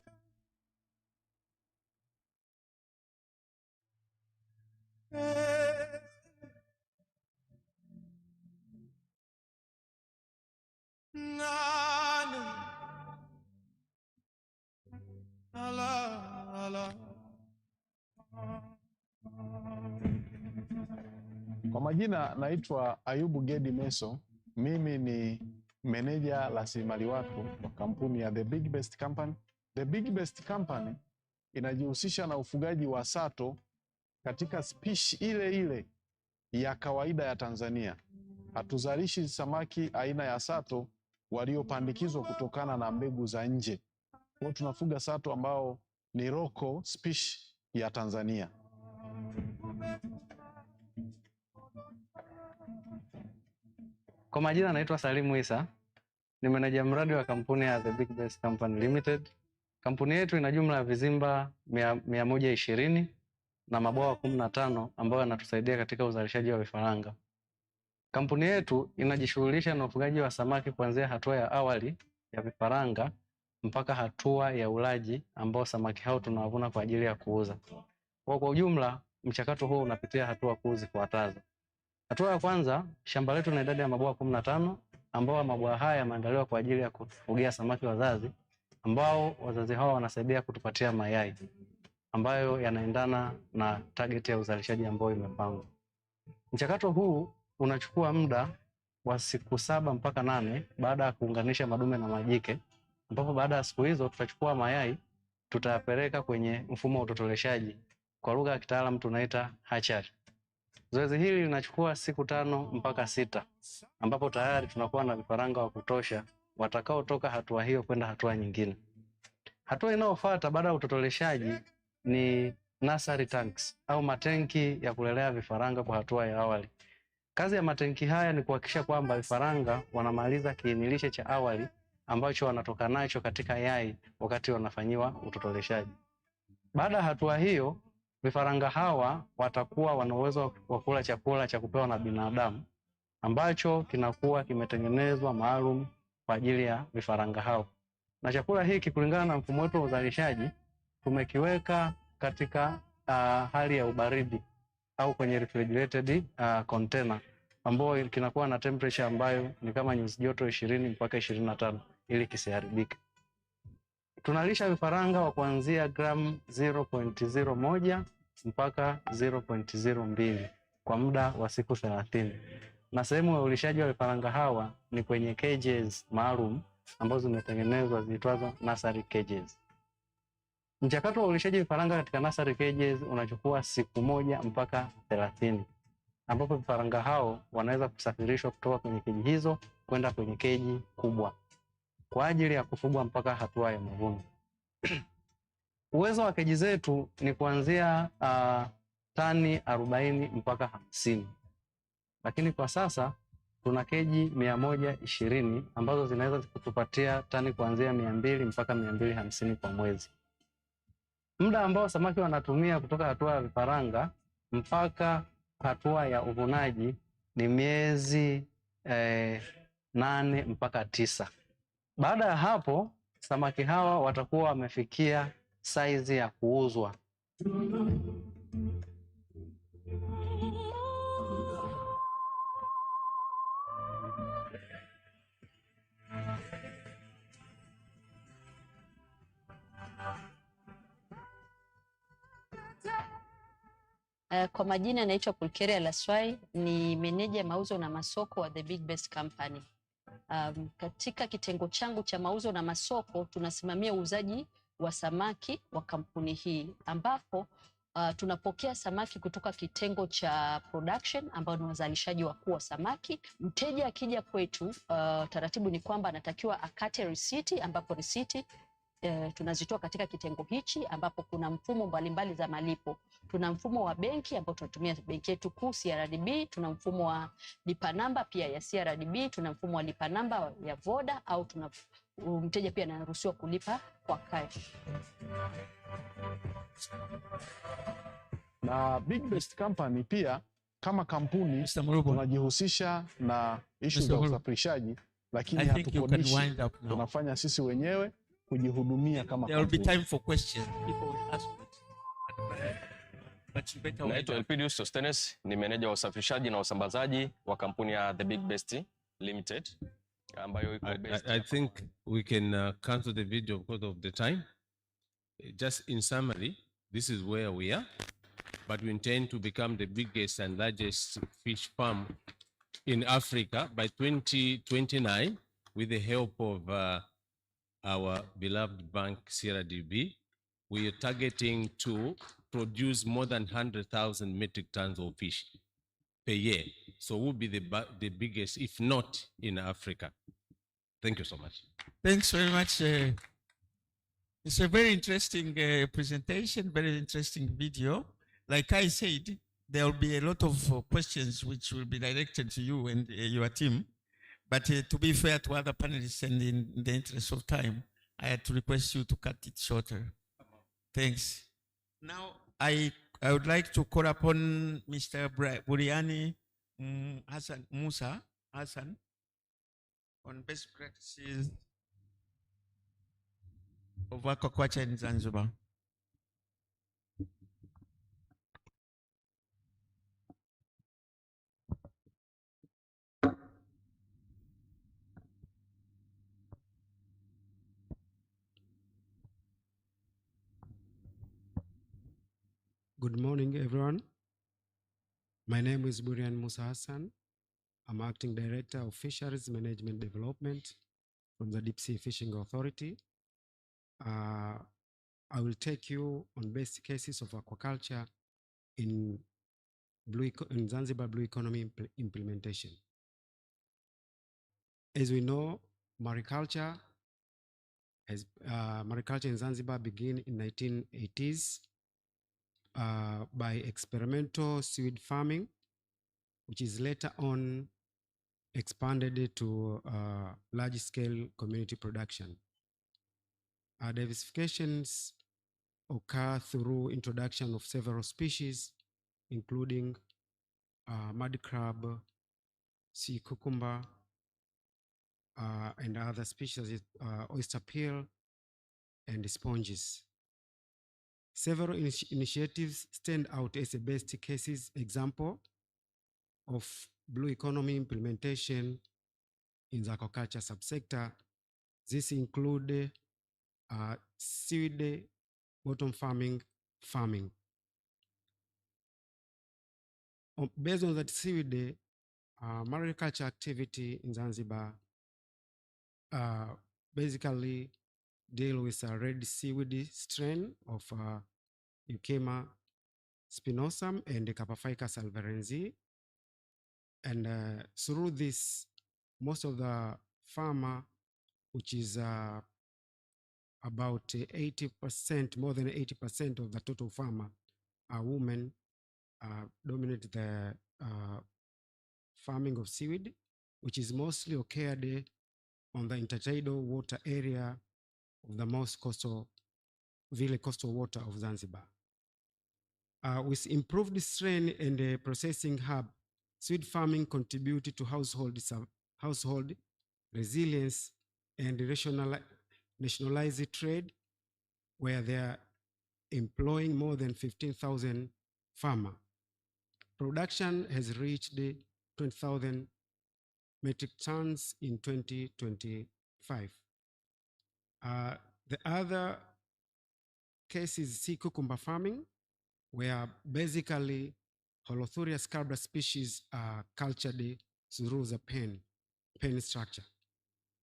Kwa majina naitwa Ayubu Gedi Meso. Mimi ni meneja rasilimali watu wa kampuni ya The Big Best Company. The Big Best Company inajihusisha na ufugaji wa sato katika spishi ile ile ya kawaida ya Tanzania. Hatuzalishi samaki aina ya sato waliopandikizwa kutokana na mbegu za nje. Kwa tunafuga sato ambao ni local species ya Tanzania. Kwa majina naitwa Salimu Isa, ni meneja mradi wa kampuni ya The Big Best Company Limited. Kampuni yetu ina jumla ya vizimba 120 na mabwawa 15 ambayo yanatusaidia katika uzalishaji wa vifaranga. Kampuni yetu inajishughulisha na ufugaji wa samaki kuanzia hatua ya awali ya vifaranga mpaka hatua ya ulaji ambao samaki hao tunawavuna kwa ajili ya kuuza. Kwa ujumla, mchakato huo unapitia hatua kuu zifuatazo. Hatua ya kwanza, shamba letu lina idadi ya mabwawa 15 ambao mabwawa haya yameandaliwa kwa ajili ya kufugia samaki wazazi ambao wazazi hao wanasaidia kutupatia mayai ambayo yanaendana na target ya uzalishaji ambao imepangwa. Mchakato huu unachukua muda wa siku 7 mpaka 8 baada ya kuunganisha madume na majike, ambapo baada ya siku hizo tutachukua mayai tutayapeleka kwenye mfumo wa utotoleshaji, kwa lugha ya kitaalamu tunaita hatchery. Zoezi hili linachukua siku 5 mpaka 6, ambapo tayari tunakuwa na vifaranga wa kutosha watakaotoka hatua hiyo kwenda hatua nyingine. Hatua inayofuata baada ya utotoleshaji ni nursery tanks au matenki ya kulelea vifaranga kwa hatua ya awali. Kazi ya matenki haya ni kuhakikisha kwamba vifaranga wanamaliza kiinilishe cha awali ambacho wanatoka nacho katika yai wakati wanafanyiwa utotoleshaji. Baada ya hatua hiyo, vifaranga hawa watakuwa wana uwezo wa kula chakula cha kupewa na binadamu ambacho kinakuwa kimetengenezwa maalum kwa ajili ya vifaranga hao. Na chakula hiki kulingana na mfumo wetu wa uzalishaji tumekiweka katika hali ya ubaridi au kwenye refrigerated container ambayo kinakuwa na temperature ambayo ni kama nyuzi joto 20 mpaka 25 ili kisiharibike. Tunalisha vifaranga wa kuanzia gramu 0.01 mpaka 0.02 kwa muda wa siku 30. Na sehemu ya ulishaji wa vifaranga hawa ni kwenye cages maalum ambazo zimetengenezwa ziitwazo nursery cages. Mchakato wa ulishaji vifaranga katika nursery cages unachukua siku 1 mpaka 30, ambapo vifaranga hao wanaweza kusafirishwa kutoka kwenye keji hizo kwenda kwenye keji kubwa kwa ajili ya kufugwa mpaka hatua ya mavuno. Uwezo wa keji zetu ni kuanzia tani 40 mpaka 50. Lakini kwa sasa tuna keji 120 ambazo zinaweza kutupatia tani kuanzia 200 mpaka 250 kwa mwezi. Muda ambao samaki wanatumia kutoka hatua ya vifaranga mpaka hatua ya uvunaji ni miezi 8 mpaka 9. Baada ya hapo samaki hawa watakuwa wamefikia saizi ya kuuzwa. Kwa majina naitwa Pulkeria Laswai, ni meneja mauzo na masoko wa The Big Best Company. Katika kitengo changu cha mauzo na masoko tunasimamia uuzaji wa samaki wa kampuni hii, ambapo tunapokea samaki kutoka kitengo cha production ambao ni wazalishaji wakuu wa samaki. Mteja akija kwetu, taratibu ni kwamba anatakiwa akate risiti, ambapo risiti tunazitoa katika kitengo hichi, ambapo kuna mfumo mbalimbali za malipo. Tuna mfumo wa benki ambao tunatumia benki yetu kuu CRDB, tuna mfumo wa lipa namba pia ya CRDB, tuna mfumo wa lipa namba ya Voda, au mteja pia anaruhusiwa kulipa kwa cash. Na Big Best Company pia kama kampuni tunajihusisha na issue za usafirishaji, lakini hatukodishi. Tunafanya sisi wenyewe kujihudumia kama There will be time for questions. People will ask Naitwa Elpidius Sostenes, ni meneja wa usafirishaji na usambazaji wa kampuni ya The Big Best Limited ambayo iko based. I think we can cancel the video because of the time. Just in summary, this is where we are, but we intend to become the biggest and largest fish farm in Africa by 2029 with the help of our beloved bank CRDB. We are targeting to produce more than 100,000 metric tons of fish per year. So we'll be the biggest, if not in Africa. Thank you so much. Thanks very much. It's a very interesting presentation, very interesting video. Like I said, there will be a lot of questions which will be directed to you and your team. But to be fair to other panelists and in the interest of time, I had to request you to cut it shorter. Thanks. Now, I would like to call upon Mr. Buriani Musa Hassan on best practices of aquaculture in Zanzibar. Good morning, everyone. My name is Burian Musa Hassan. I'm Acting Director of Fisheries Management Development from the Deep Sea Fishing Authority. I will take you on best cases of aquaculture in Zanzibar Blue Economy implementation. As we know, mariculture in Zanzibar began in 1980s by experimental seaweed farming, which is later on expanded to large-scale community production. Diversifications occur through introduction of several species, including mud crab, sea cucumber, and other species, oyster peel, and sponges. Several initiatives stand out as a best cases example of blue economy implementation in the aquaculture subsector. This include seaweed bottom farming. Based on that seaweed, mariculture activity in Zanzibar basically deal with a red seaweed strain of Euchema spinosum and Capophycus alvarensis. And through this, most of the farmer, which is about 80%, more than 80% of the total farmer are women, dominate the farming of seaweed, which is mostly occurred on the intertidal water area of the most coastal water of Zanzibar. With improved strain and a processing hub, seaweed farming contributed to household resilience and nationalized trade, where they are employing more than 15,000 farmers. Production has reached 20,000 metric tons in 2025. The other case is sea cucumber farming, where basically Holothurius scabra species are cultured through the pen structure.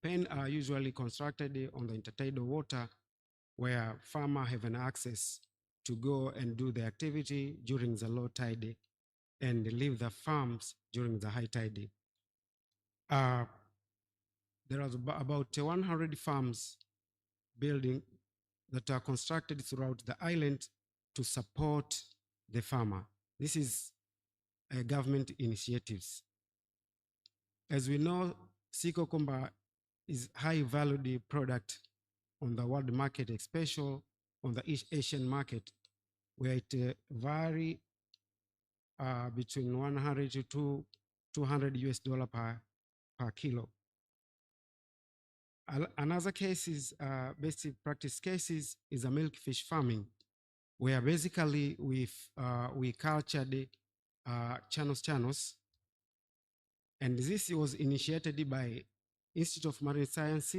Pen are usually constructed on the intertidal water, where farmers have an access to go and do the activity during the low tide and leave the farms during the high tide. There are about 100 farms building that are constructed throughout the island to support the farmer. This is government initiatives. As we know, sea cucumber is high valued product on the world market, especially on the East Asian market, where it vary between 100 to 200 US dollar per kilo. Another case is best practice cases is a milkfish farming, where basically we cultured channels, and this was initiated by Institute of Marine Science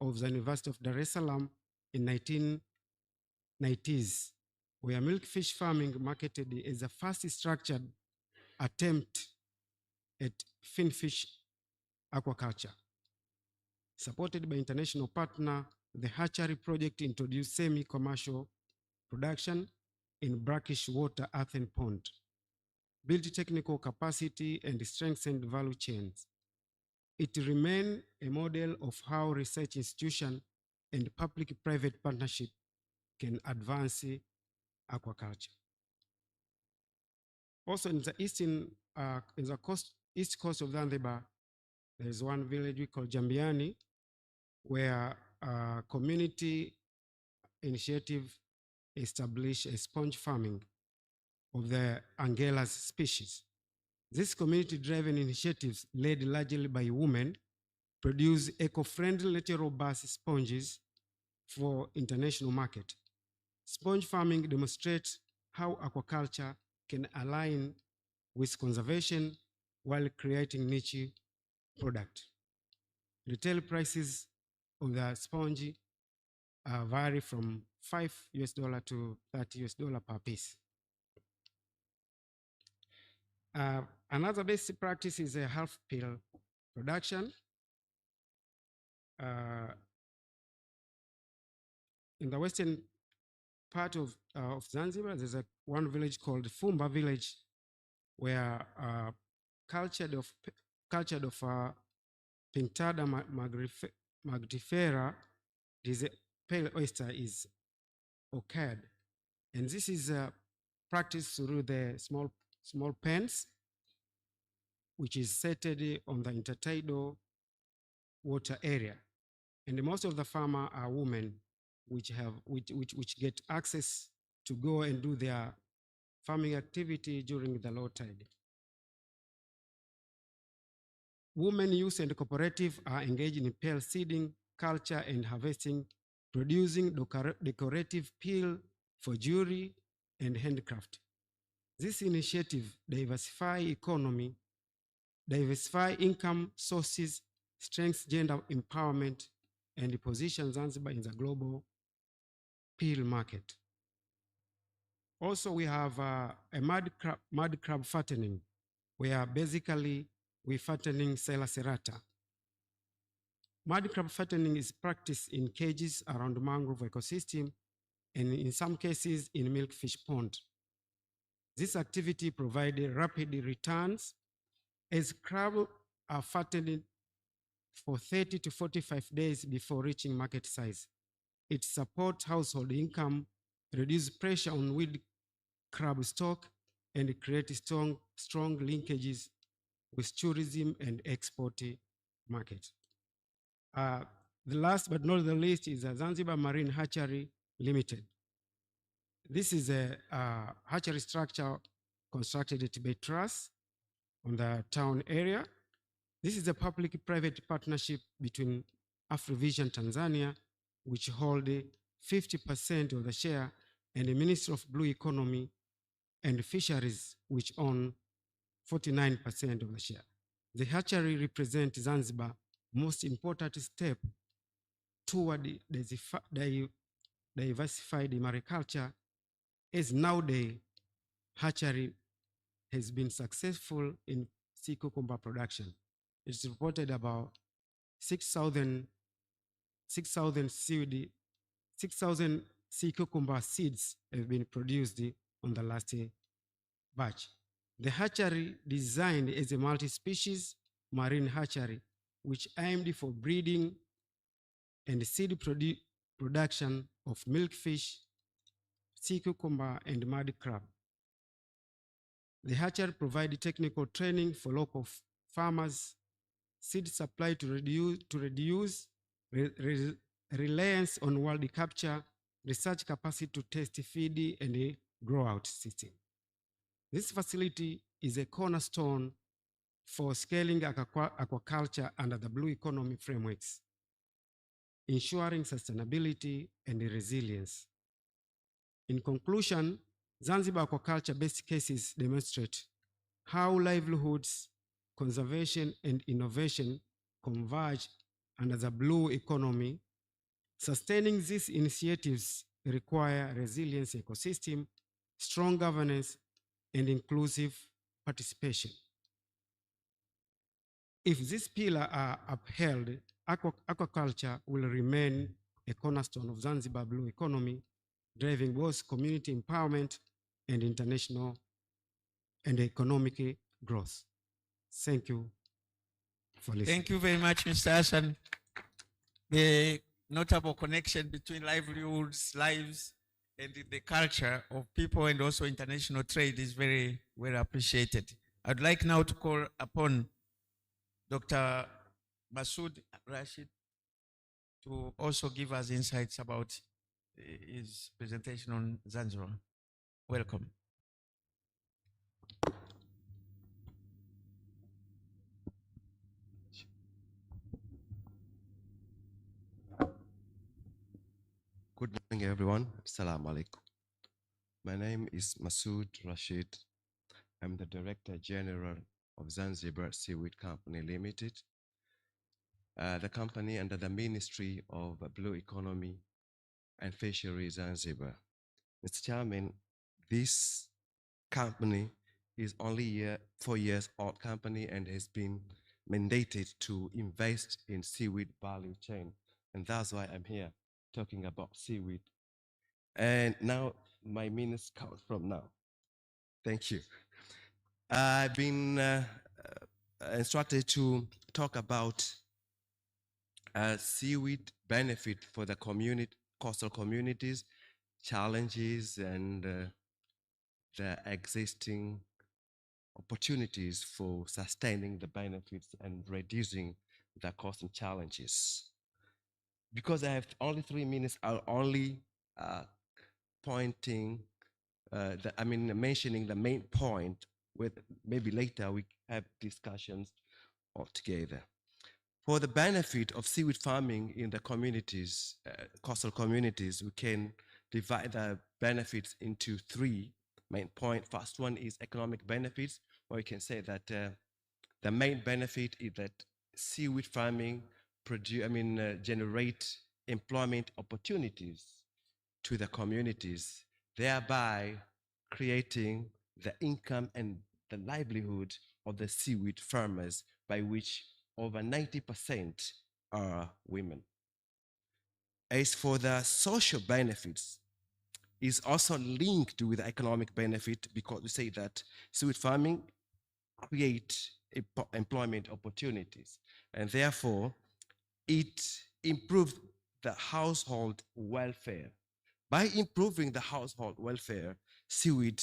of the University of Dar es Salaam in 1990s, where milkfish farming marketed as a first structured attempt at finfish aquaculture. Supported by international partner, the hatchery project introduced semi-commercial production in brackish water earthen pond, built technical capacity and strengthened value chains. It remains a model of how research institution and public-private partnership can advance aquaculture. Also in the east coast of Zanzibar, there is one village we call Jambiani, where community initiative established a sponge farming of the Angelus species. These community-driven initiatives, led largely by women, produce eco-friendly natural base sponges for international market. Sponge farming demonstrates how aquaculture can align with conservation while creating niche product. Retail prices of the sponge vary from $5 to $30 per piece. Another basic practice is a half pill production. In the western part of Zanzibar, there's one village called Fumba village, where cultured of Pinctada magnitifera, is a pale oyster is occurred, and this is practiced through the small pens, which is settled on the intertidal water area, and most of the farmers are women, which get access to go and do their farming activity during the low tide. Women youth and cooperative are engaged in pearl seeding, culture, and harvesting, producing decorative peel for jewelry and handcraft. This initiative diversify economy, diversify income sources, strengthens gender empowerment, and positions Zanzibar in the global peel market. Also, we have a mud crab fattening, where basically we're fattening Sela serrata. Mud crab fattening is practiced in cages around mangrove ecosystem and in some cases in milkfish pond. This activity provided rapid returns as crab are fattened for 30 to 45 days before reaching market size. It supports household income, reduces pressure on wild crab stock, and creates strong linkages with tourism and export market. The last but not the least is Zanzibar Marine Hatchery Limited. This is a hatchery structure constructed at Bay Truss on the town area. This is a public-private partnership between Afrovision Tanzania, which hold 50% of the share, and the Ministry of Blue Economy and Fisheries, which own 49% of the share. The hatchery represents Zanzibar's most important step toward diversified mariculture, as nowadays hatchery has been successful in sea cucumber production. It's reported about 6,000 sea cucumber seeds have been produced on the last batch. The hatchery designed as a multi-species marine hatchery, which aimed for breeding and seed production of milkfish, sea cucumber, and mud crab. The hatchery provided technical training for local farmers, seed supply to reduce reliance on wild capture, research capacity to test feed and a grow-out system. This facility is a cornerstone for scaling aquaculture under the Blue Economy frameworks, ensuring sustainability and resilience. In conclusion, Zanzibar aquaculture best cases demonstrate how livelihoods, conservation, and innovation converge under the Blue Economy. Sustaining these initiatives require resilient ecosystem, strong governance, and inclusive participation. If these pillars are upheld, aquaculture will remain a cornerstone of Zanzibar Blue Economy, driving both community empowerment and international and economic growth. Thank you for listening. Thank you very much, Mr. Hassan. The notable connection between livelihoods, lives, and the culture of people and also international trade is very well appreciated. I'd like now to call upon Dr. Masood Rashid to also give us insights about his presentation on Zanzibar. Welcome. Good morning, everyone. Assalamu alaikum. My name is Masood Rashid. I'm the Director General of Zanzibar Seaweed Company Limited, the company under the Ministry of Blue Economy and Fisheries Zanzibar. Mr. Chairman, this company is only a 4 years old company and has been mandated to invest in seaweed value chain. And that's why I'm here talking about seaweed. And now my minutes count from now. Thank you. I've been instructed to talk about seaweed benefit for the community, coastal communities, challenges, and the existing opportunities for sustaining the benefits and reducing the cost and challenges. Because I have only 3 minutes, I'll only mentioning the main point. With maybe later we have discussions altogether. For the benefit of seaweed farming in the communities, coastal communities, we can divide the benefits into three main points. First one is economic benefits, where you can say that the main benefit is that seaweed farming generate employment opportunities to the communities, thereby creating the income and the livelihood of the seaweed farmers, by which over 90% are women. As for the social benefits, is also linked with economic benefit, because we say that seaweed farming create employment opportunities, and therefore it improves the household welfare. By improving the household welfare, seaweed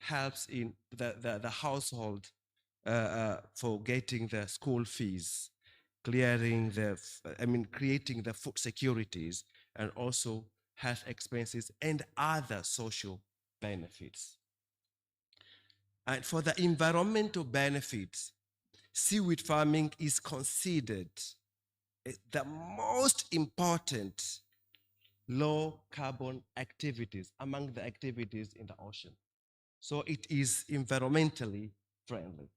helps in the household for getting the school fees, creating the food securities, and also health expenses and other social benefits. And for the environmental benefits, seaweed farming is considered the most important low carbon activities among the activities in the ocean. So it is environmentally friendly.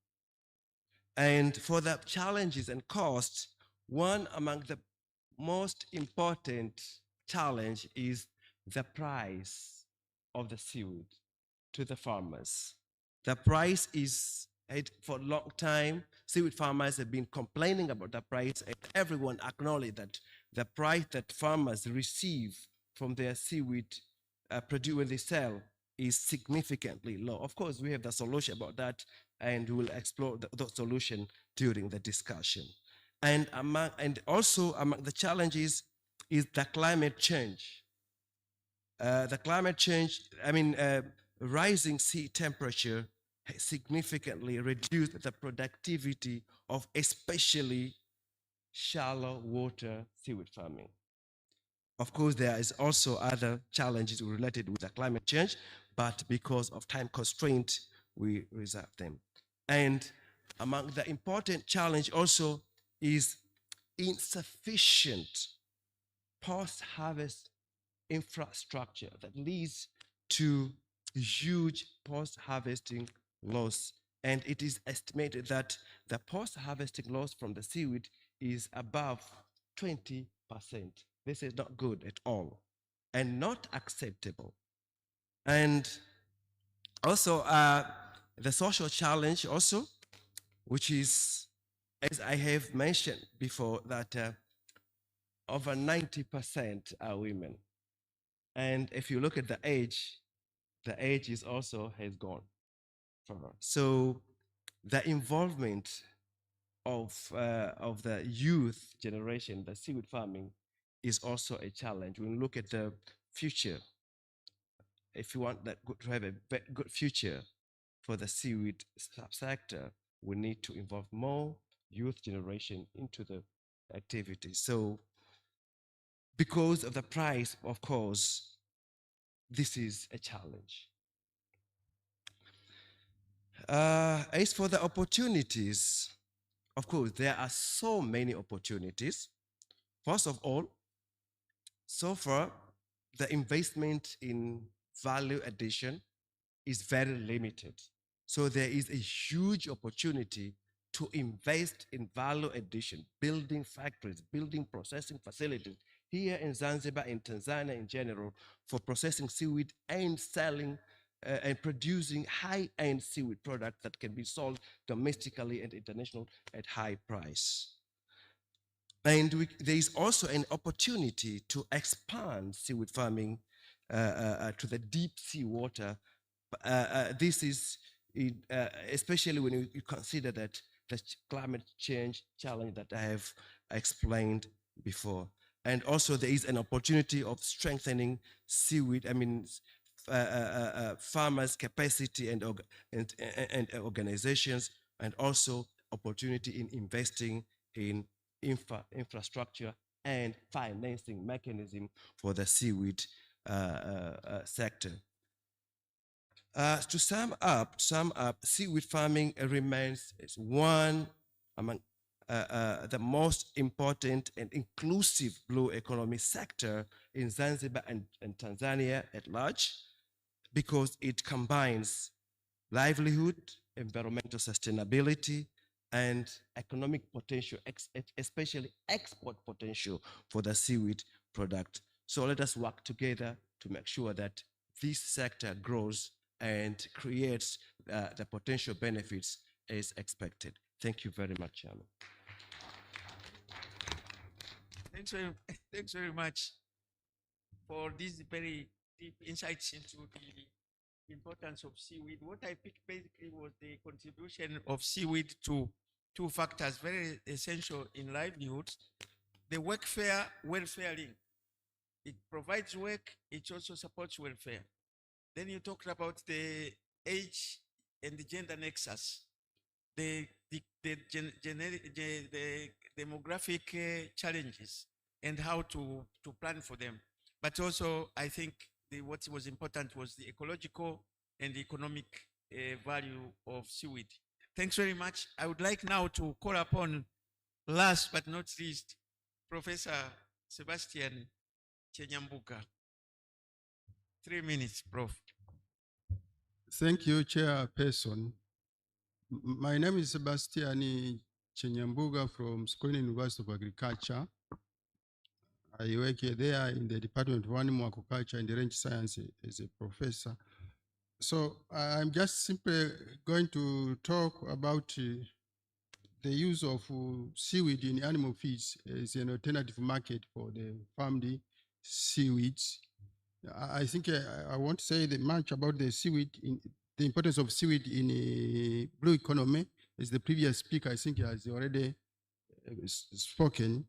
And for the challenges and costs, one among the most important challenge is the price of the seaweed to the farmers. The price is, for a long time, seaweed farmers have been complaining about the price, and everyone acknowledges that the price that farmers receive from their seaweed produced when they sell is significantly low. Of course, we have the solution about that, and we will explore the solution during the discussion. And also among the challenges is the climate change. Rising sea temperature has significantly reduced the productivity of especially shallow water seaweed farming. Of course, there is also other challenges related with the climate change, but because of time constraint, we reserve them. And among the important challenge also is insufficient post-harvest infrastructure that leads to huge post-harvesting loss. And it is estimated that the post-harvesting loss from the seaweed is above 20%. This is not good at all and not acceptable. And also the social challenge also, which is, as I have mentioned before, that over 90% are women. And if you look at the age is also has gone further. So the involvement of the youth generation, the seaweed farming, is also a challenge. When we look at the future, if you want to have a good future for the seaweed sector, we need to involve more youth generation into the activity. So because of the price, of course, this is a challenge. As for the opportunities, of course, there are so many opportunities. First of all, so far, the investment in value addition is very limited. So there is a huge opportunity to invest in value addition, building factories, building processing facilities here in Zanzibar, in Tanzania in general, for processing seaweed and selling and producing high-end seaweed products that can be sold domestically and internationally at high price. And there is also an opportunity to expand seaweed farming to the deep sea water. This is especially when you consider that the climate change challenge that I have explained before. And also there is an opportunity of strengthening seaweed, farmers' capacity and organizations, and also opportunity in investing in infrastructure and financing mechanism for the seaweed sector. To sum up, seaweed farming remains one among the most important and inclusive blue economy sector in Zanzibar and Tanzania at large, because it combines livelihood, environmental sustainability, and economic potential, especially export potential for the seaweed product. So let us work together to make sure that this sector grows and creates the potential benefits as expected. Thank you very much, Chairman. Thanks very much for these very deep insights into the importance of seaweed. What I picked basically was the contribution of seaweed to two factors very essential in livelihoods: the welfare link. It provides work, it also supports welfare. Then you talked about the age and the gender nexus, the demographic challenges and how to plan for them. But also, I think what was important was the ecological and economic value of seaweed. Thanks very much. I would like now to call upon, last but not least, Professor Sebastian Chenyambuka. 3 minutes, Prof. Thank you, Chairperson. My name is Sebastian Chenyambuga from Sokoine University of Agriculture. I work there in the Department of Animal Agriculture and Range Science as a professor. So I'm just simply going to talk about the use of seaweed in animal feeds as an alternative market for the farmed seaweeds. I think I won't say that much about the seaweed, the importance of seaweed in a blue economy, as the previous speaker, I think, has already spoken.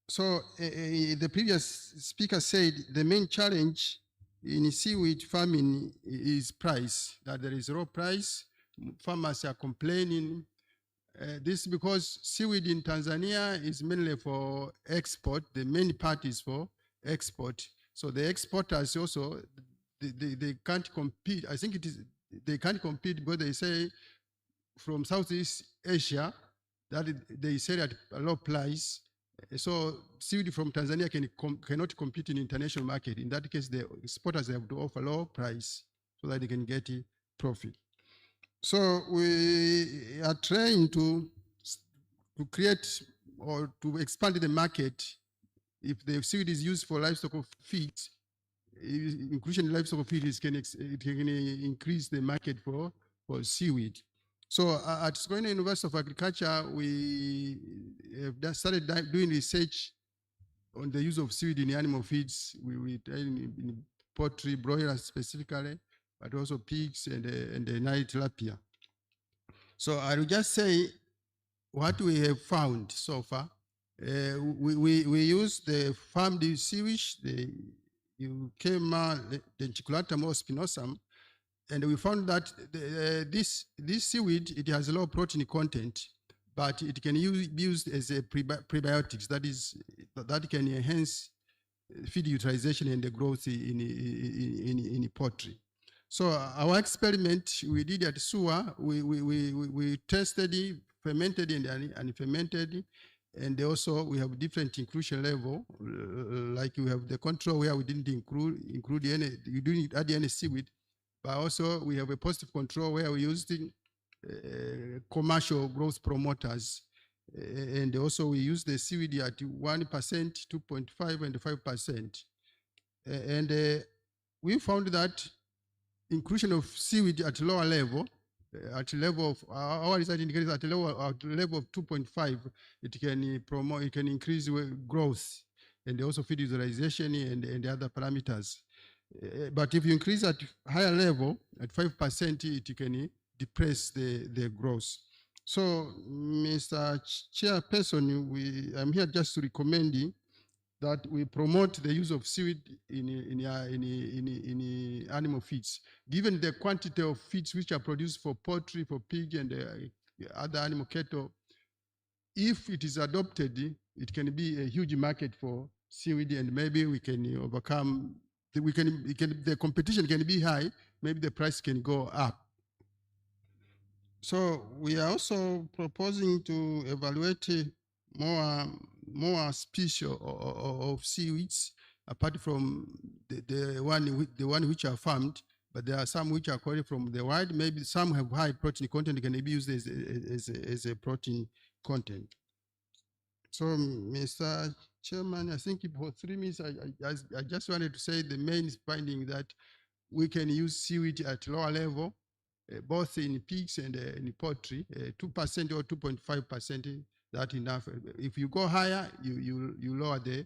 So the previous speaker said the main challenge in seaweed farming is price, that there is low price. Farmers are complaining. This is because seaweed in Tanzania is mainly for export. The main part is for export. So the exporters also, they can't compete. I think they can't compete because they say from Southeast Asia that they sell at a low price. So seaweed from Tanzania cannot compete in international market. In that case, the exporters have to offer low price so that they can get profit. So we are trying to create or to expand the market. If the seaweed is used for livestock feed, inclusion in livestock feed it can increase the market for seaweed. So at Sokoine University of Agriculture, we have started doing research on the use of seaweed in animal feeds. We in poultry, broilers specifically, but also pigs and the Nile tilapia. So I will just say what we have found so far. We use the farmed seaweed, the Euchema denticulatum or spinosum, and we found that this seaweed, it has low protein content, but it can be used as a prebiotics. That can enhance feed utilization and the growth in poultry. So our experiment we did at SUA, we tested fermented and unfermented, and also we have different inclusion level. Like we have the control where we didn't include any, we didn't add any seaweed, but also we have a positive control where we used commercial growth promoters, and also we use the seaweed at 1%, 2.5, and 5%. And we found that inclusion of seaweed at lower level, at level of our research indicates at level of 2.5, it can promote, it can increase growth and also feed utilization and other parameters. But if you increase at higher level, at 5%, it can depress the growth. So, Mr. Chairperson, I'm here just to recommend that we promote the use of seaweed in animal feeds. Given the quantity of feeds which are produced for poultry, for pig, and other animal cattle, if it is adopted, it can be a huge market for seaweed, and maybe we can overcome. The competition can be high. Maybe the price can go up. So we are also proposing to evaluate more species of seaweeds apart from the one which are farmed, but there are some which are collected from the wild. Maybe some have high protein content, can be used as a protein content. So, Mr. Chairman, I think for 3 minutes, I just wanted to say the main finding that we can use seaweed at lower level, both in pigs and in poultry, 2% or 2.5%, that enough. If you go higher, you lower the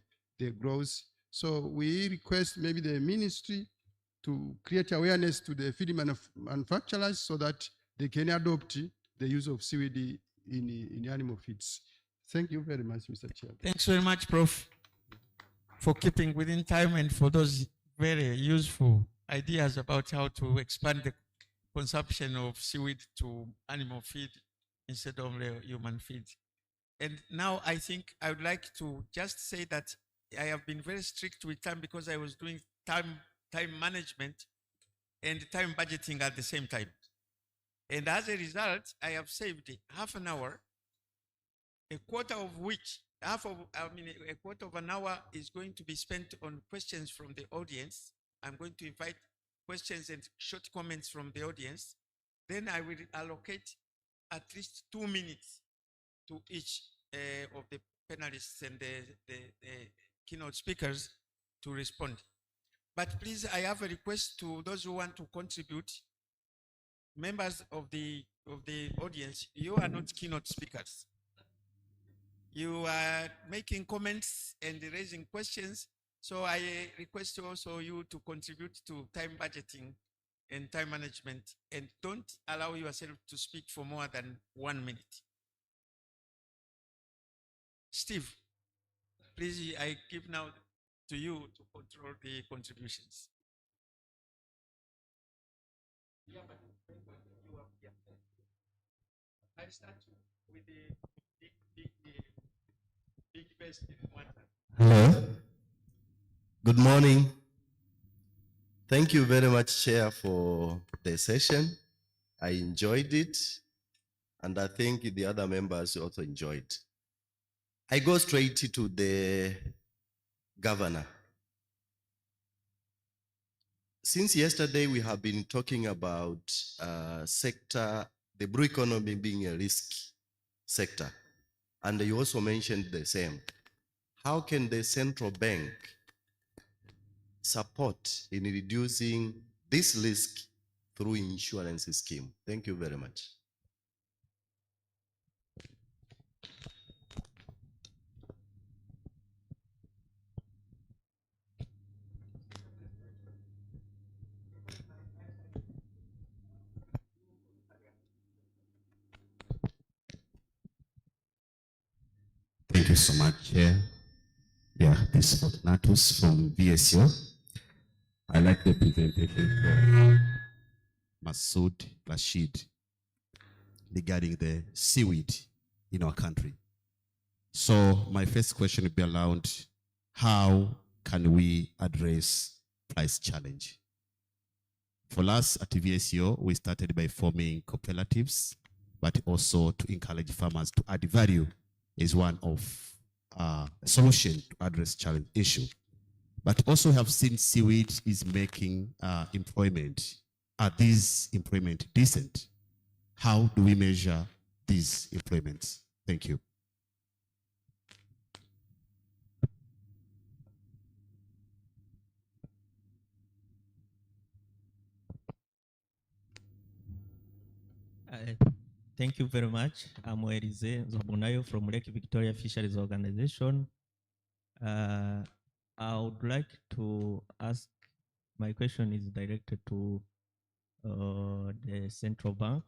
growth. So we request maybe the ministry to create awareness to the feed manufacturers so that they can adopt the use of seaweed in animal feeds. Thank you very much, Mr. Chair. Thanks very much, Prof, for keeping within time and for those very useful ideas about how to expand the consumption of seaweed to animal feed instead of human feed. And now I think I would like to just say that I have been very strict with time because I was doing time management and time budgeting at the same time. And as a result, I have saved half an hour, a quarter of which, a quarter of an hour is going to be spent on questions from the audience. I'm going to invite questions and short comments from the audience. Then I will allocate at least 2 minutes to each of the panelists and the keynote speakers to respond. But please, I have a request to those who want to contribute. Members of the audience, you are not keynote speakers. You are making comments and raising questions. So I request also you to contribute to time budgeting and time management, and don't allow yourself to speak for more than 1 minute. Steve, please, I give now to you to control the contributions. I start with the big best one. Hello. Good morning. Thank you very much, Chair, for the session. I enjoyed it, and I think the other members also enjoyed. I go straight to the governor. Since yesterday, we have been talking about sector, the blue economy being a risk sector, and you also mentioned the same. How can the central bank support in reducing this risk through insurance scheme? Thank you very much. Thank you so much, Chair. Yeah, this is Fortunatus from VSO. I like the presentation from Masood Rashid regarding the seaweed in our country. So my first question would be around how can we address price challenge? For us at VSO, we started by forming cooperatives, but also to encourage farmers to add value is one of a solution to address challenge issue. But also have seen seaweed is making employment. Are these employment decent? How do we measure these employments? Thank you. Thank you very much. I'm Erize Zobunayo from Lake Victoria Fisheries Organization. I would like to ask, my question is directed to the central bank.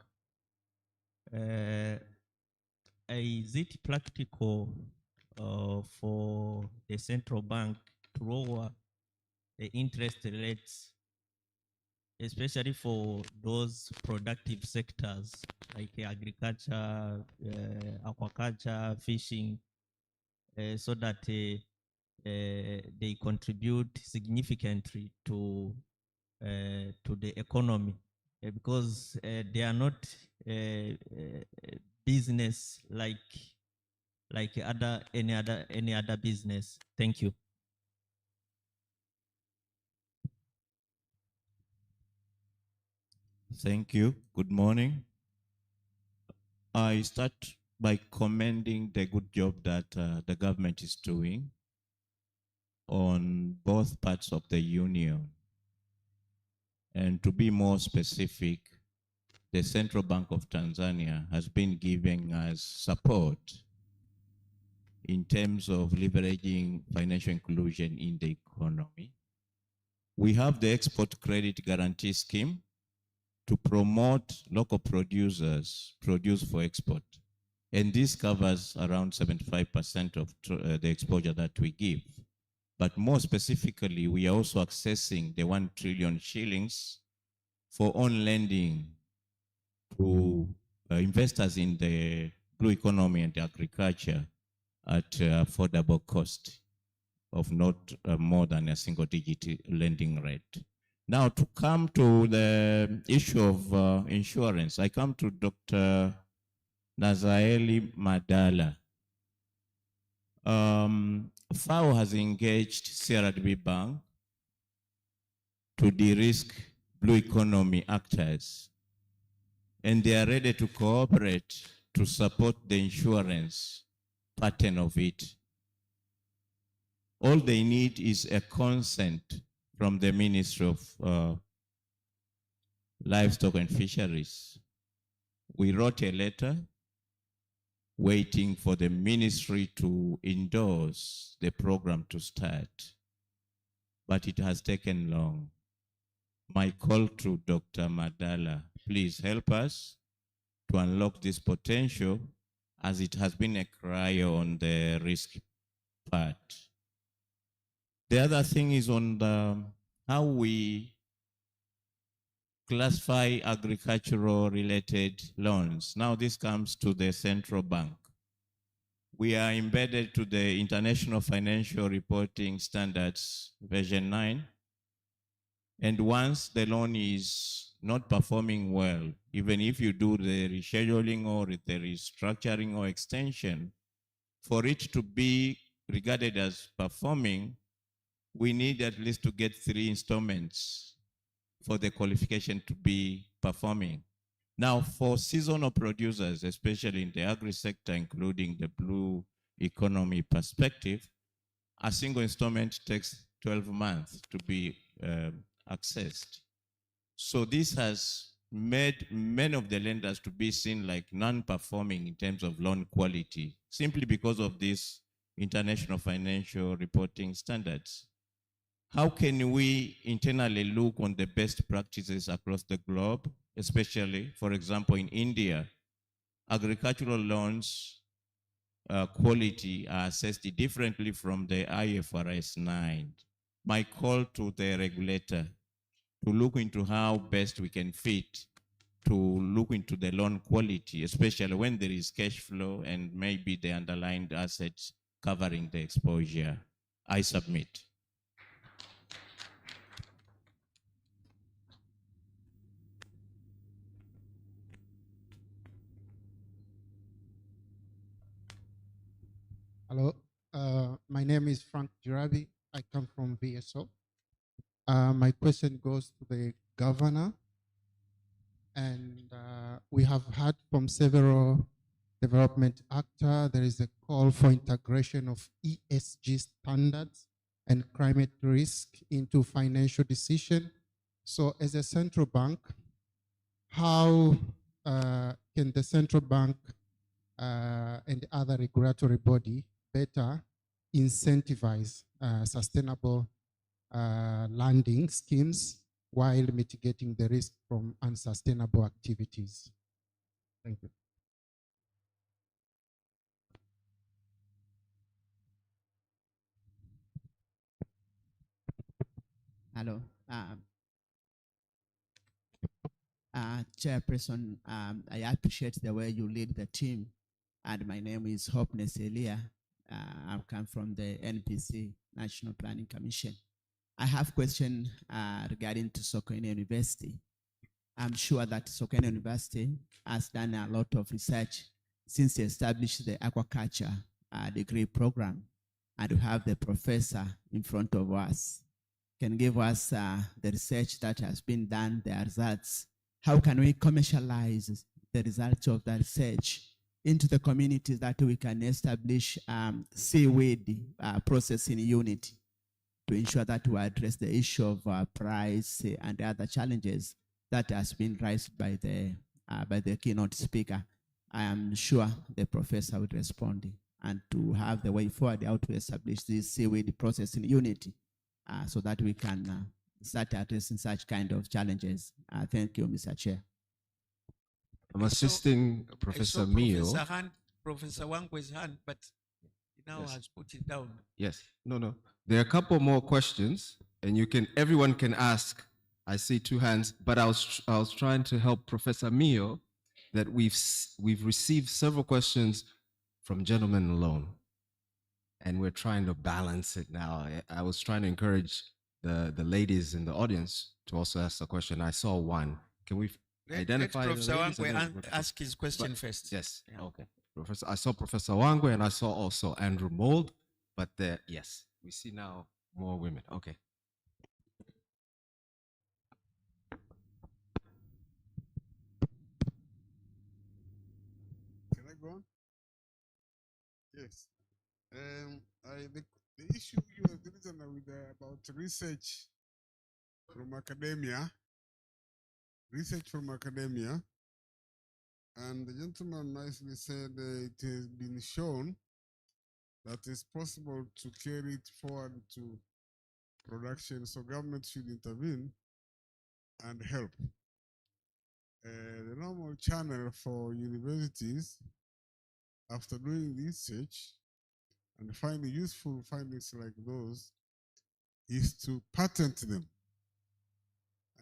Is it practical for the central bank to lower the interest rates, especially for those productive sectors like agriculture, aquaculture, fishing, so that they contribute significantly to the economy because they are not business like any other business. Thank you. Thank you. Good morning. I start by commending the good job that the government is doing on both parts of the union. And to be more specific, the Central Bank of Tanzania has been giving us support in terms of leveraging financial inclusion in the economy. We have the Export Credit Guarantee Scheme to promote local producers produce for export. And this covers around 75% of the exposure that we give. But more specifically, we are also accessing the 1 trillion shillings for on lending to investors in the blue economy and agriculture at affordable cost of not more than a single-digit lending rate. Now, to come to the issue of insurance, I come to Dr. Nazaeli Madala. FAO has engaged CRDB Bank to de-risk blue economy actors, and they are ready to cooperate to support the insurance pattern of it. All they need is a consent from the Ministry of Livestock and Fisheries. We wrote a letter waiting for the ministry to endorse the program to start, but it has taken long. My call to Dr. Madala, please help us to unlock this potential, as it has been a cry on the risk part. The other thing is on how we classify agricultural related loans. Now this comes to the central bank. We are embedded to the International Financial Reporting Standards version 9. And once the loan is not performing well, even if you do the rescheduling or the restructuring or extension, for it to be regarded as performing, we need at least to get 3 installments for the qualification to be performing. Now, for seasonal producers, especially in the agri sector, including the blue economy perspective, a single installment takes 12 months to be accessed. So this has made many of the lenders to be seen like non-performing in terms of loan quality, simply because of these international financial reporting standards. How can we internally look on the best practices across the globe, especially, for example, in India, agricultural loans quality are assessed differently from the IFRS 9. My call to the regulator to look into how best we can fit to look into the loan quality, especially when there is cash flow and maybe the underlying assets covering the exposure. I submit. Hello, my name is Frank Jirabi. I come from VSO. My question goes to the governor. And we have heard from several development actors, there is a call for integration of ESG standards and climate risk into financial decision. So as a central bank, how can the central bank and other regulatory body better incentivize sustainable landing schemes while mitigating the risk from unsustainable activities? Thank you. Hello. Chairperson, I appreciate the way you lead the team. And my name is Hopeness Elia. I come from the NPC, National Planning Commission. I have a question regarding to Sokoine University. I'm sure that Sokoine University has done a lot of research since they established the aquaculture degree program, and we have the professor in front of us. Can give us the research that has been done, the results. How can we commercialize the results of that research into the communities that we can establish seaweed processing unit to ensure that we address the issue of price and other challenges that has been raised by the keynote speaker. I am sure the professor would respond and to have the way forward how to establish this seaweed processing unit so that we can start addressing such kind of challenges. Thank you, Mr. Chair. I'm assisting Professor Mio. Professor Wangwe's hand, but he now has put it down. Yes, no. There are a couple more questions, and everyone can ask. I see two hands, but I was trying to help Professor Mio that we've received several questions from gentlemen alone, and we're trying to balance it now. I was trying to encourage the ladies in the audience to also ask a question. I saw one. Can we identify let Professor the ladies? Wangwe ask his question first. Yes. Yeah. Okay. I saw Professor Wangwe and I saw also Andrew Mold, but yes, we see now more women. Okay. Can I go on? Yes. The issue you have written with about research from academia, and the gentleman nicely said it has been shown that it's possible to carry it forward to production, so government should intervene and help. The normal channel for universities, after doing research and finding useful findings like those, is to patent them.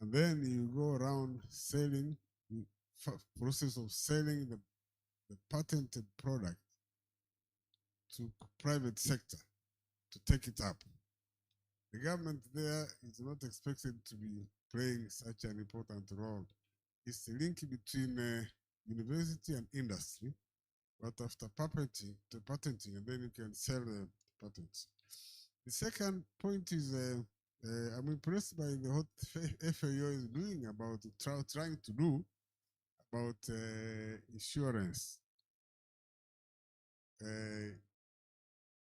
And then you go around selling, process of selling the patented product to private sector to take it up. The government there is not expected to be playing such an important role. It's the link between university and industry, but after patenting, and then you can sell the patents. The second point is I'm impressed by what FAO is doing about trying to do about insurance.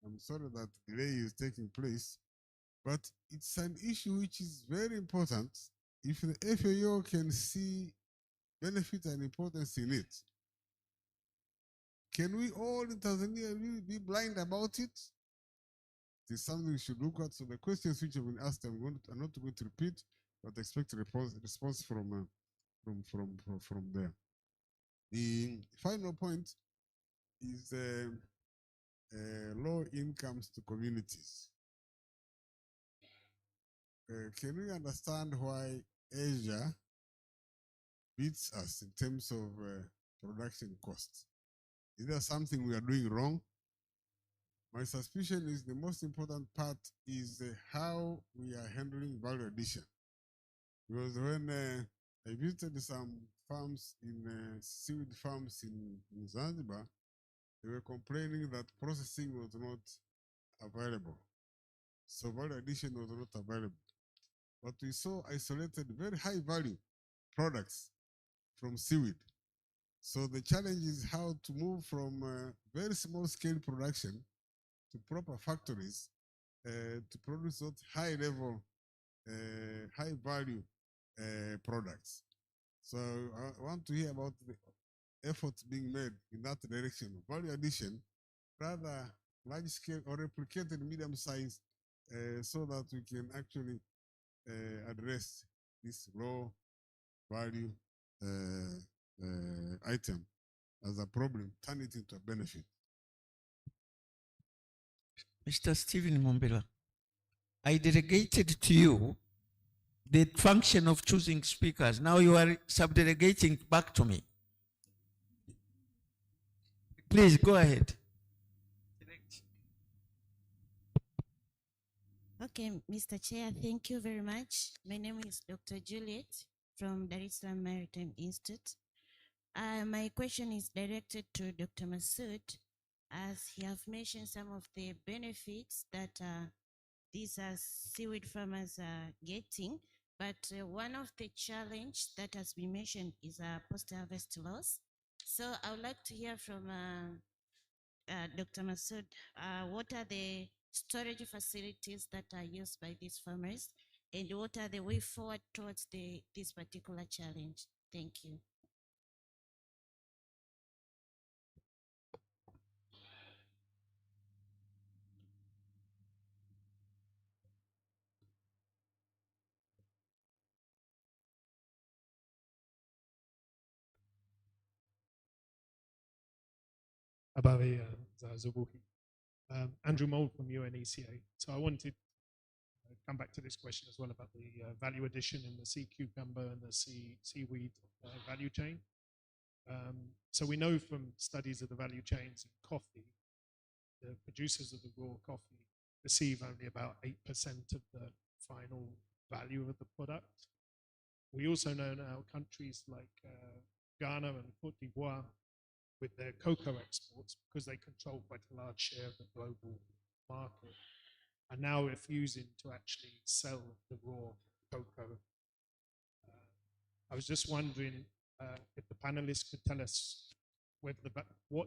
I'm sorry that delay is taking place, but it's an issue which is very important. If the FAO can see benefit and importance in it, can we all in Tanzania really be blind about it? It is something we should look at. So the questions which have been asked, I'm not going to repeat, but expect a response from there. The final point is low incomes to communities. Can we understand why Asia beats us in terms of production costs? Is there something we are doing wrong? My suspicion is the most important part is how we are handling value addition. Because when I visited some farms seaweed farms in Zanzibar, they were complaining that processing was not available. So value addition was not available. But we saw isolated very high value products from seaweed. So the challenge is how to move from very small scale production to proper factories to produce those high level, high value products. So I want to hear about the efforts being made in that direction. Value addition, rather large scale or replicated medium size so that we can actually address this low value item as a problem, turn it into a benefit. Mr. Stephen Mombela, I delegated to you the function of choosing speakers. Now you are subdelegating back to me. Please go ahead. Okay, Mr. Chair, thank you very much. My name is Dr. Juliet from Dar es Salaam Maritime Institute. My question is directed to Dr. Masood, as he have mentioned some of the benefits that these seaweed farmers are getting, but one of the challenge that has been mentioned is post-harvest loss. So I would like to hear from Dr. Masood, what are the storage facilities that are used by these farmers, and what are the way forward towards this particular challenge? Thank you. Abave Zazubuhi. Andrew Mould from UNECA. So I wanted to come back to this question as well about the value addition in the sea cucumber and the seaweed value chain. So we know from studies of the value chains in coffee, the producers of the raw coffee receive only about 8% of the final value of the product. We also know now countries like Ghana and Cote d'Ivoire, with their cocoa exports, because they control quite a large share of the global market, are now refusing to actually sell the raw cocoa. I was just wondering if the panelists could tell us what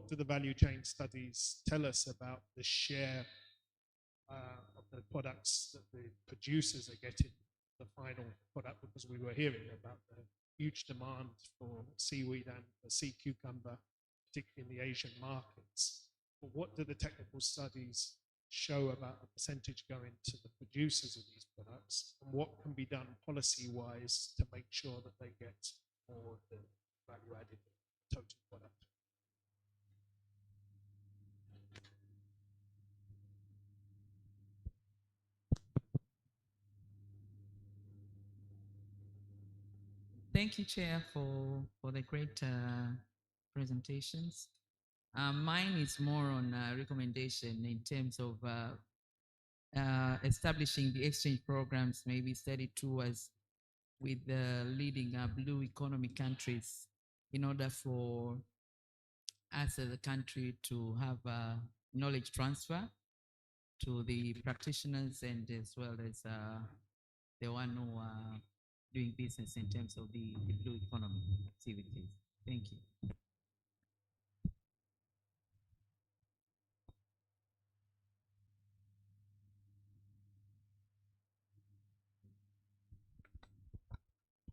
do the value chain studies tell us about the share of the products that the producers are getting, the final product, because we were hearing about the huge demand for seaweed and the sea cucumber, particularly in the Asian markets. But what do the technical studies show about the percentage going to the producers of these products, and what can be done policy-wise to make sure that they get more of the value-added total product? Thank you, Chair, for the great presentations. Mine is more on recommendation in terms of establishing the exchange programs, maybe study tours with the leading blue economy countries in order for us as a country to have knowledge transfer to the practitioners and as well as the one who are doing business in terms of the blue economy activities. Thank you.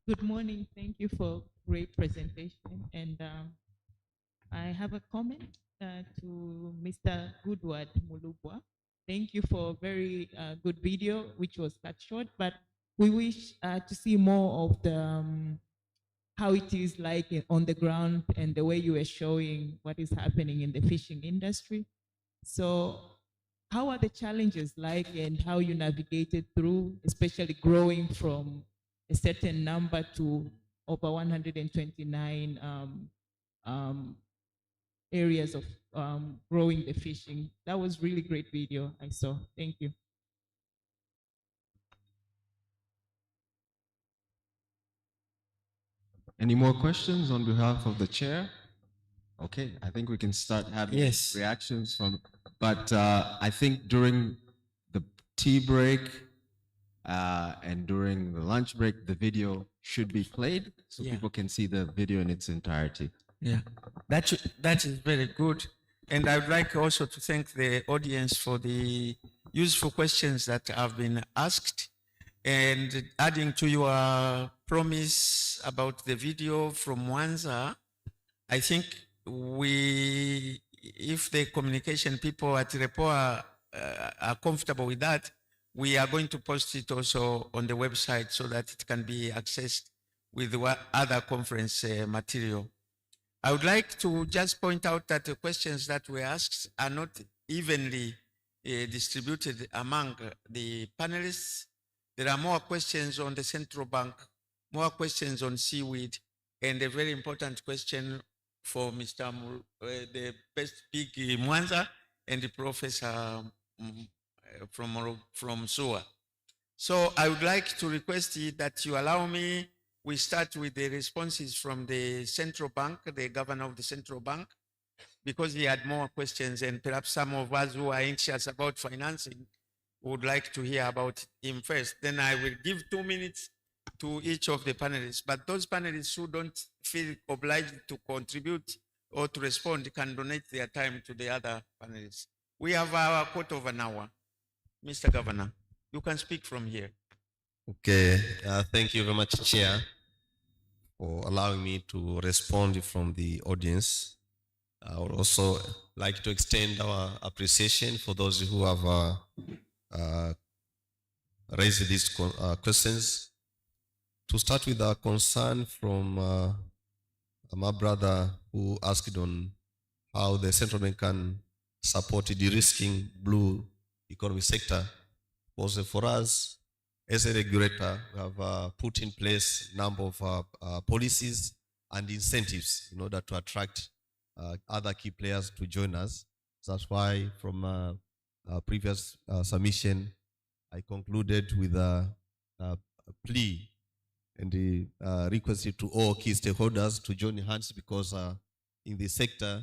Good morning. Thank you for great presentation. And I have a comment to Mr. Goodward Mulubwa. Thank you for a very good video, which was cut short, but we wish to see more of the how it is like on the ground and the way you were showing what is happening in the fishing industry. So how are the challenges like and how you navigated through, especially growing from a certain number to over 129 areas of growing the fishing? That was really great video I saw. Thank you. Any more questions on behalf of the chair? Okay, I think we can start having reactions from, but I think during the tea break and during the lunch break, the video should be played so people can see the video in its entirety. Yeah, that is very good. And I would like also to thank the audience for the useful questions that have been asked. And adding to your promise about the video from Mwanza, I think if the communication people at REPOA are comfortable with that, we are going to post it also on the website so that it can be accessed with other conference material. I would like to just point out that the questions that were asked are not evenly distributed among the panelists. There are more questions on the central bank, more questions on seaweed, and a very important question for Mr. The best big Mwanza and the professor from SUA. So I would like to request that you allow me we start with the responses from the central bank, the governor of the central bank, because he had more questions, and perhaps some of us who are anxious about financing would like to hear about him first. Then I will give 2 minutes to each of the panelists, but those panelists who don't feel obliged to contribute or to respond can donate their time to the other panelists. We have our quarter of an hour. Mr. Governor, you can speak from here. Okay, thank you very much, Chair, for allowing me to respond from the audience. I would also like to extend our appreciation for those who have raised these questions. To start with, a concern from my brother who asked on how the central bank can support de-risking blue economy sector. Was for us, as a regulator, we have put in place a number of policies and incentives in order to attract other key players to join us. That's why from a previous submission, I concluded with a plea and the request to all key stakeholders to join hands, because in the sector,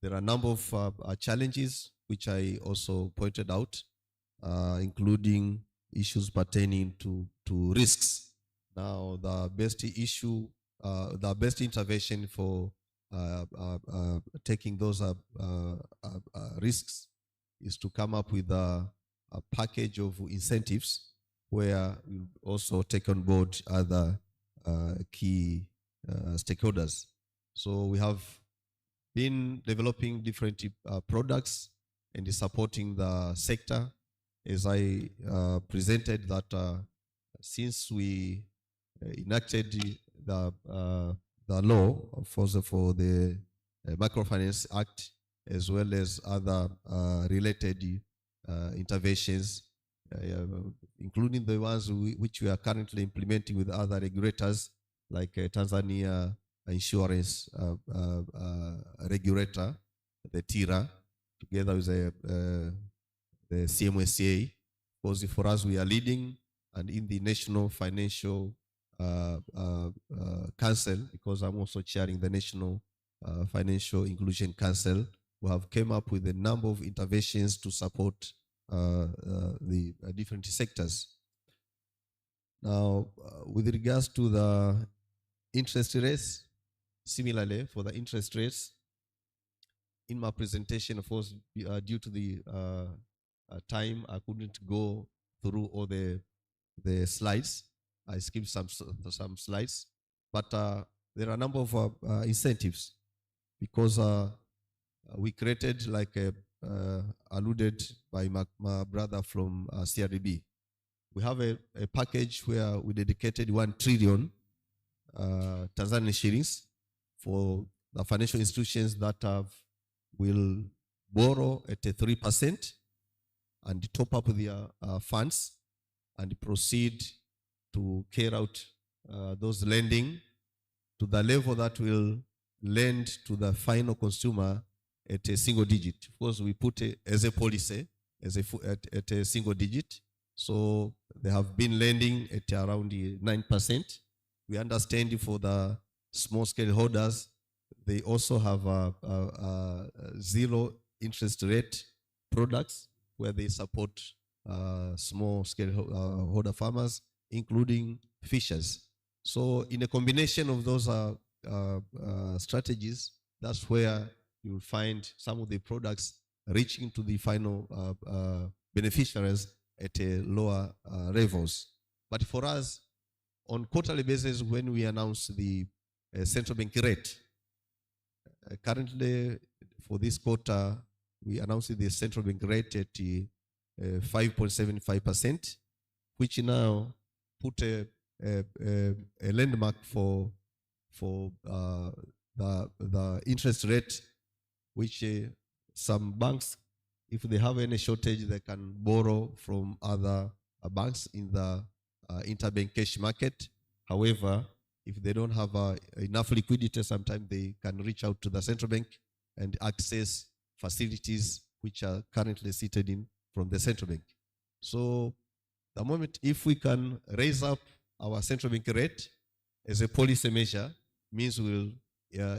there are a number of challenges, which I also pointed out, including issues pertaining to risks. Now, the best issue, the best intervention for taking those risks is to come up with a package of incentives where we also take on board other key stakeholders. So we have been developing different products and supporting the sector. As I presented that since we enacted the law for the Microfinance Act, as well as other related interventions, including the ones which we are currently implementing with other regulators, like Tanzania Insurance Regulator, the TIRA, together with the CMSA, because for us we are leading, and in the National Financial Council, because I'm also chairing the National Financial Inclusion Council, we have came up with a number of interventions to support the different sectors. Now, with regards to the interest rates, similarly for the interest rates, in my presentation, of course, due to the time, I couldn't go through all the slides. I skipped some slides, but there are a number of incentives, because we created, like alluded by my brother from CRDB. We have a package where we dedicated 1 trillion Tanzanian shillings for the financial institutions that will borrow at a 3% and top up their funds and proceed to carry out those lending to the level that will lend to the final consumer at a single digit. Of course, we put it as a policy at a single digit. So they have been lending at around 9%. We understand for the small scale holders, they also have zero interest rate products where they support small scale holder farmers, including fishers. So in a combination of those strategies, that's where you will find some of the products reaching to the final beneficiaries at a lower levels. But for us, on quarterly basis, when we announce the central bank rate, currently for this quarter, we announced the central bank rate at 5.75%, which now put a landmark for the interest rate, which some banks, if they have any shortage, they can borrow from other banks in the interbank cash market. However, if they don't have enough liquidity, sometimes they can reach out to the central bank and access facilities which are currently seated in from the central bank. So the moment, if we can raise up our central bank rate as a policy measure, means we'll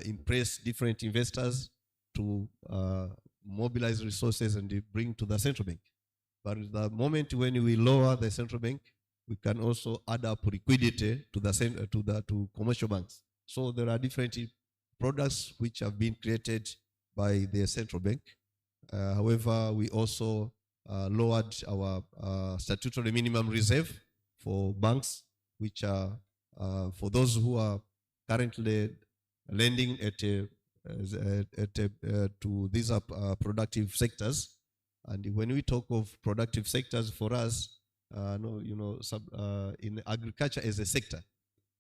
impress different investors to mobilize resources and bring to the central bank. But the moment when we lower the central bank, we can also add up liquidity to to commercial banks. So there are different products which have been created by the central bank. However, we also lowered our statutory minimum reserve for banks, which are for those who are currently lending to these productive sectors. And when we talk of productive sectors, for us, in agriculture as a sector,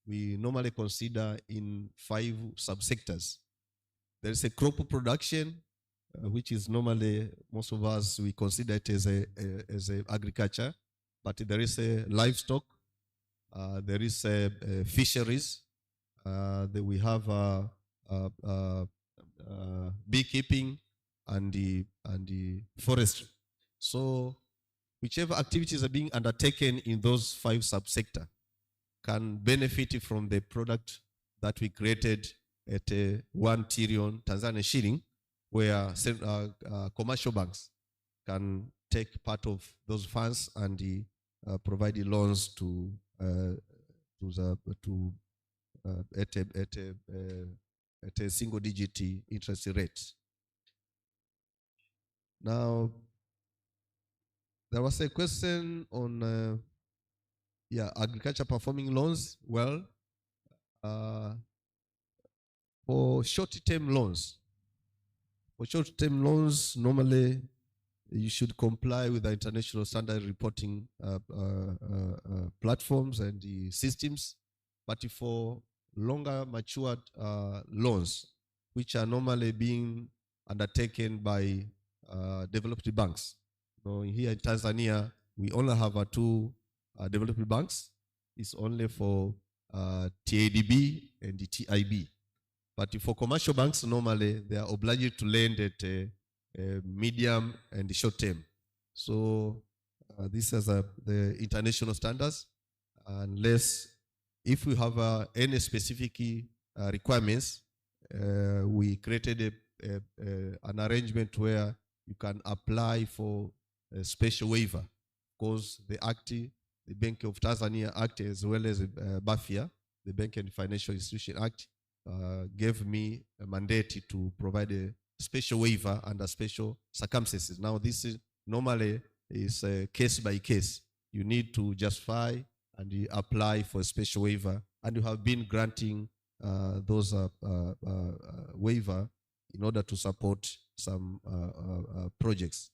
we normally consider in 5 subsectors. There is a crop production, which is normally, most of us, we consider it as a agriculture, but there is a livestock, there is a fisheries, we have beekeeping and the forestry. So whichever activities are being undertaken in those 5 subsectors can benefit from the product that we created at 1 trillion Tanzanian shilling, where commercial banks can take part of those funds and provide the loans to at a single-digit interest rate. Now, there was a question on agriculture performing loans. Well, for short-term loans, normally you should comply with the international standard reporting platforms and the systems. But for longer matured loans, which are normally being undertaken by developed banks. Here in Tanzania, we only have 2 developed banks. It's only for TADB and the TIB. But for commercial banks, normally they are obliged to lend at medium and short term. So this is the international standards. Unless if we have any specific requirements, we created an arrangement where you can apply for a special waiver, because the Bank of Tanzania Act, as well as BAFIA, the Bank and Financial Institution Act, gave me a mandate to provide a special waiver under special circumstances. Now, this is normally is case by case. You need to justify and you apply for a special waiver, and you have been granting those waiver in order to support some projects.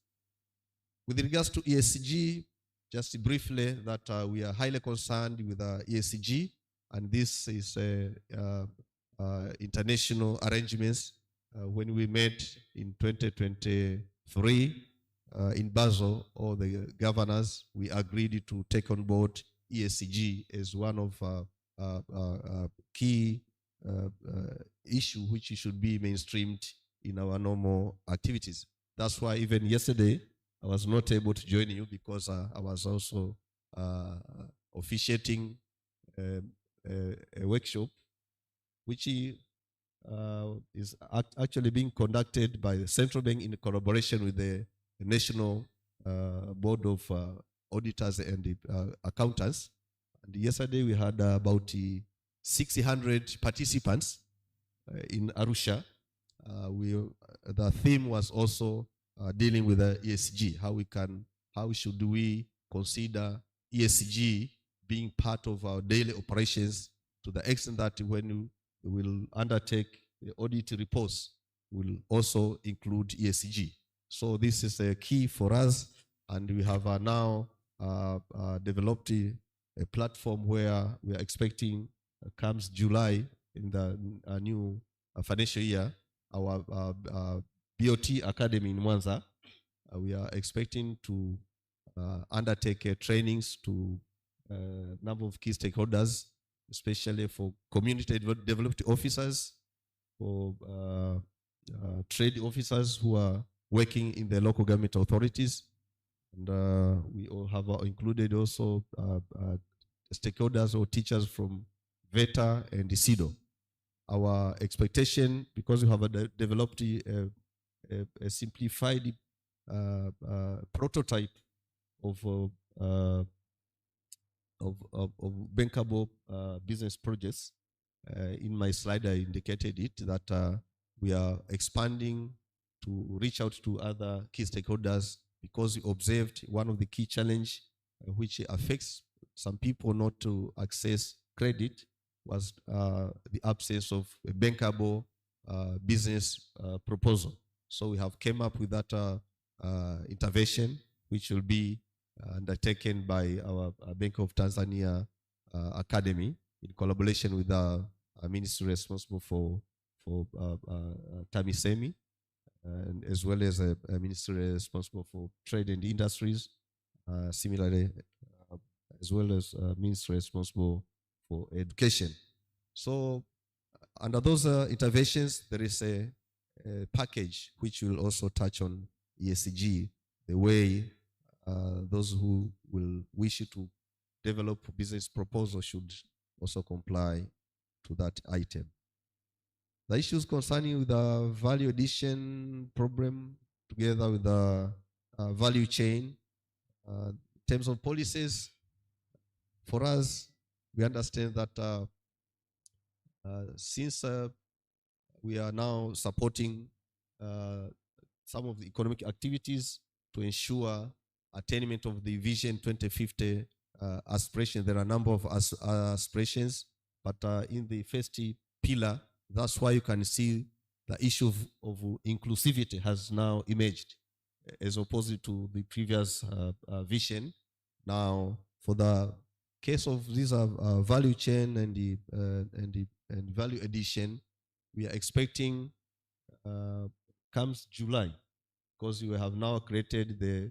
With regards to ESG, just briefly, that we are highly concerned with ESG, and this is international arrangements. When we met in 2023 in Basel, all the governors, we agreed to take on board ESG as one of key issue which should be mainstreamed in our normal activities. That's why even yesterday I was not able to join you, because I was also officiating a workshop which is actually being conducted by the central bank in collaboration with the National Board of Auditors and Accountants. And yesterday we had about 600 participants in Arusha. The theme was also dealing with the ESG. How should we consider ESG being part of our daily operations, to the extent that when we will undertake the audit reports, will also include ESG. So this is a key for us, and we have now developed a platform where we are expecting comes July in the new financial year, our BOT Academy in Mwanza, we are expecting to undertake trainings to a number of key stakeholders, especially for community developed officers, for trade officers who are working in the local government authorities. And we all have included also stakeholders or teachers from VETA, and SIDO. Our expectation, because we have developed a simplified prototype of bankable business projects. In my slide, I indicated it that we are expanding to reach out to other key stakeholders, because we observed one of the key challenge which affects some people not to access credit was the absence of a bankable business proposal. So we have came up with that intervention, which will be undertaken by our Bank of Tanzania Academy in collaboration with our ministry responsible for TAMISEMI, and as well as a ministry responsible for trade and industries, similarly, as well as ministry responsible for education. So under those interventions, there is a package which will also touch on ESG, the way those who will wish to develop business proposal should also comply to that item. The issues concerning with the value addition problem together with the value chain, in terms of policies, for us, we understand that since we are now supporting some of the economic activities to ensure attainment of the Vision 2050 aspiration. There are a number of aspirations, but in the first pillar, that's why you can see the issue of inclusivity has now emerged, as opposed to the previous vision. Now, for the case of this value chain and the value addition, we are expecting comes July, because we have now created the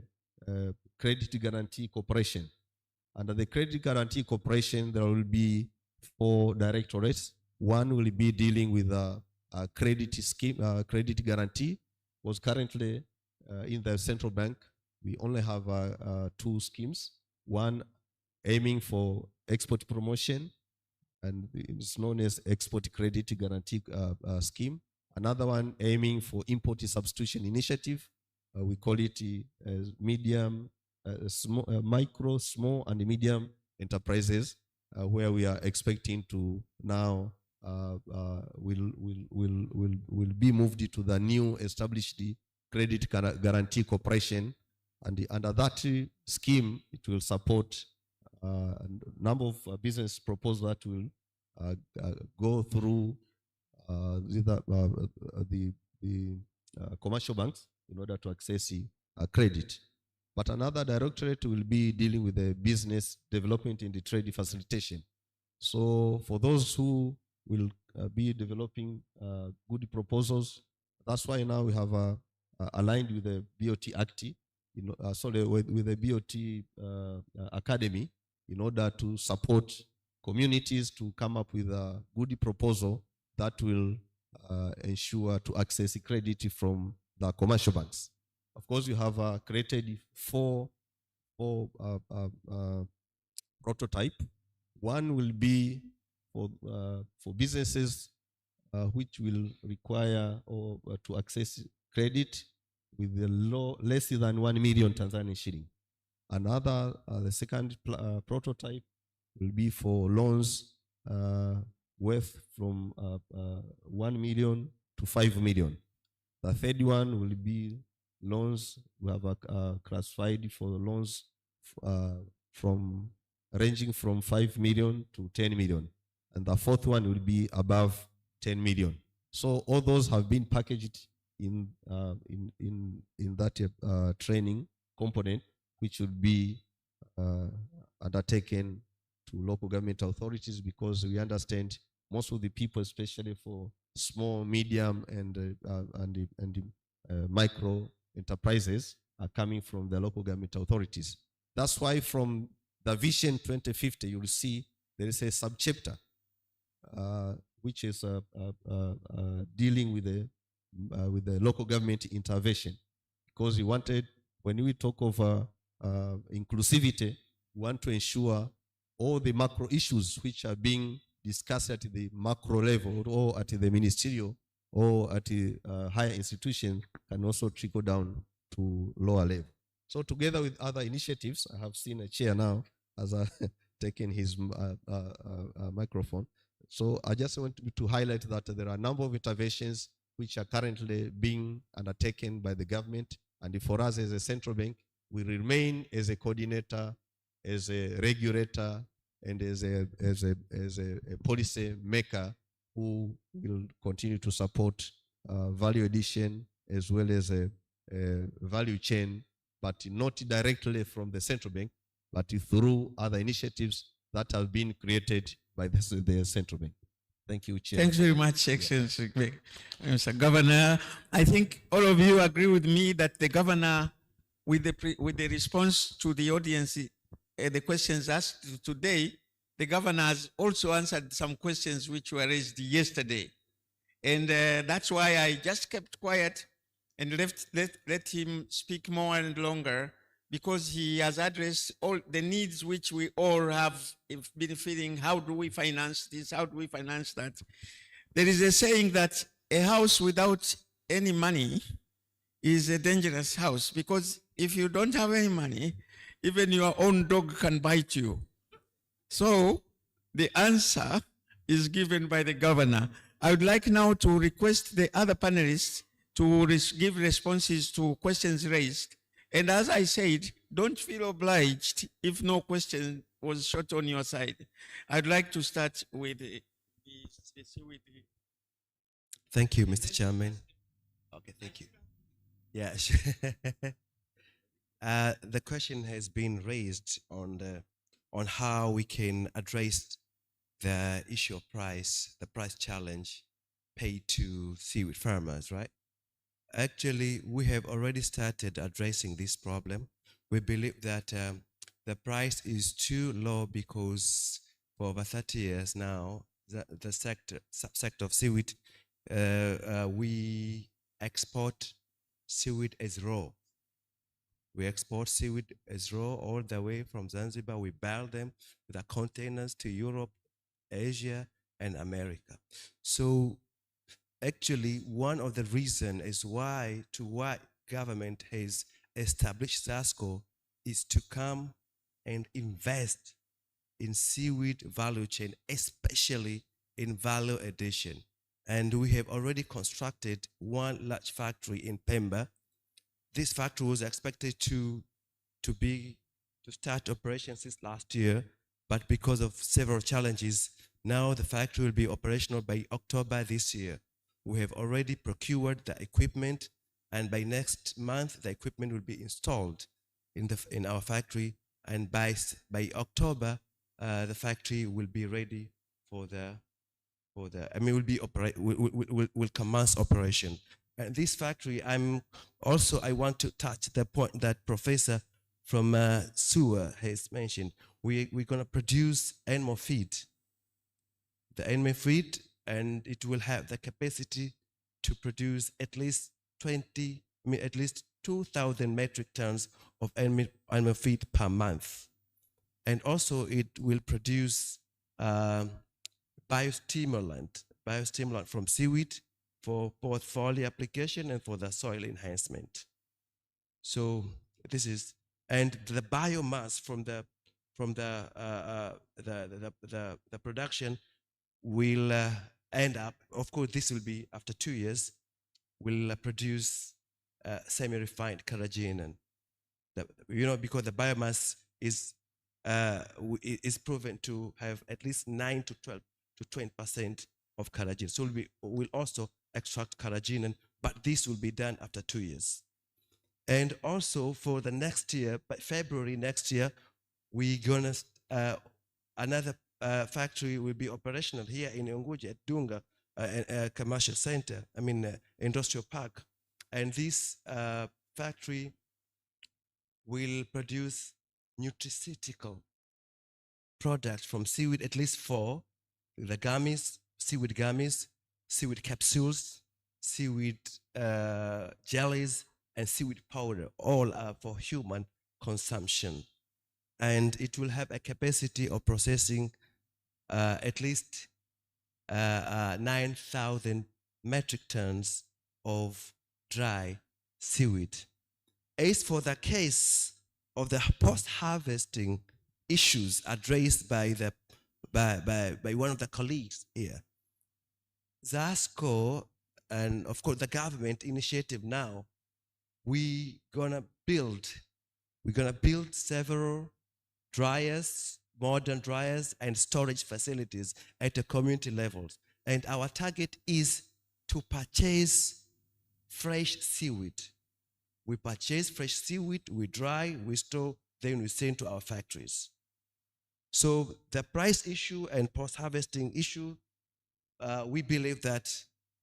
Credit Guarantee Corporation. Under the Credit Guarantee Corporation, there will be 4 directorates. One will be dealing with a credit scheme, credit guarantee. Was currently in the central bank, we only have 2 schemes. One aiming for export promotion, and it's known as Export Credit Guarantee Scheme. Another one aiming for import substitution initiative. We call it medium, micro, small, and medium enterprises, where we are expecting to now will be moved to the new established Credit Guarantee Corporation, and under that scheme, it will support a number of business proposals that will go through the commercial banks in order to access credit. But another directorate will be dealing with the business development and the trade facilitation. So for those who will be developing good proposals, that's why now we have aligned with the BOT Act, with the BOT Academy, in order to support communities to come up with a good proposal that will ensure to access credit from the commercial banks. Of course, you have created 4 prototype. One will be for businesses which will require or to access credit with the less than 1 million Tanzanian shilling. Another, the second prototype will be for loans worth from 1 million to 5 million. The third one will be loans we have classified for loans from ranging from 5 million to 10 million. And the fourth one will be above 10 million. So all those have been packaged in that training component, which will be undertaken to local government authorities, because we understand most of the people, especially for small, medium, and micro enterprises, are coming from the local government authorities. That's why from the Vision 2050, you will see there is a subchapter which is dealing with the local government intervention, because we wanted, when we talk of inclusivity, we want to ensure all the macro issues which are being discussed at the macro level or at the ministerial or at the higher institution can also trickle down to lower level. So together with other initiatives, I have seen a chair now has taken his microphone. So I just want to highlight that there are a number of interventions which are currently being undertaken by the government. And for us as a central bank, we remain as a coordinator, as a regulator, and as a policy maker who will continue to support value addition as well as a value chain, but not directly from the central bank, but through other initiatives that have been created by the central bank. Thank you, Chair. Thanks very much, Excellency Mr. Governor. I think all of you agree with me that the governor, with the response to the audience, the questions asked today, the governor has also answered some questions which were raised yesterday. And that's why I just kept quiet and let him speak more and longer, because he has addressed all the needs which we all have been feeling. How do we finance this? How do we finance that? There is a saying that a house without any money is a dangerous house, because if you don't have any money, even your own dog can bite you. So the answer is given by the governor. I would like now to request the other panelists to give responses to questions raised. And as I said, don't feel obliged if no question was shot on your side. I'd like to start with Thank you, Mr. Chairman. Okay, thank you. Yeah, the question has been raised on how we can address the issue of the price challenge paid to seaweed farmers, right? Actually, we have already started addressing this problem. We believe that the price is too low because for over 30 years now, the subsector of seaweed, we export seaweed as raw. We export seaweed as raw all the way from Zanzibar. We buy them with the containers to Europe, Asia, and America. So actually, one of the reasons is why government has established ZASCO is to come and invest in seaweed value chain, especially in value addition. And we have already constructed one large factory in Pemba. This factory was expected to start operations since last year, but because of several challenges, now the factory will be operational by October this year. We have already procured the equipment, and by next month, the equipment will be installed in our factory. And by October, the factory will be ready will commence operation. And this factory, I want to touch the point that Professor from SUA has mentioned. We're going to produce animal feed. The animal feed, and it will have the capacity to produce at least 2,000 metric tons of animal feed per month. And also it will produce biostimulant from seaweed for both foliar application and for the soil enhancement. So this is, and the biomass from the production will end up, of course, this will be after 2 years, will produce semi-refined carrageenan. Because the biomass is proven to have at least 9 to 12 to 20% of carrageenan. So we'll also extract carrageenan, but this will be done after 2 years. And also for the next year, by February next year, we're gonna another factory will be operational here in Unguja at Dunga, a commercial center, industrial park. And this factory will produce nutraceutical products from seaweed, at least 4, the gummies, seaweed capsules, seaweed jellies, and seaweed powder, all are for human consumption. And it will have a capacity of processing at least 9,000 metric tons of dry seaweed. As for the case of the post-harvesting issues addressed by one of the colleagues here, ZASCO and of course the government initiative now, we're gonna build several dryers, modern dryers and storage facilities at the community levels. And our target is to purchase fresh seaweed. We purchase fresh seaweed, we dry, we store, then we send to our factories. So the price issue and post-harvesting issue, we believe that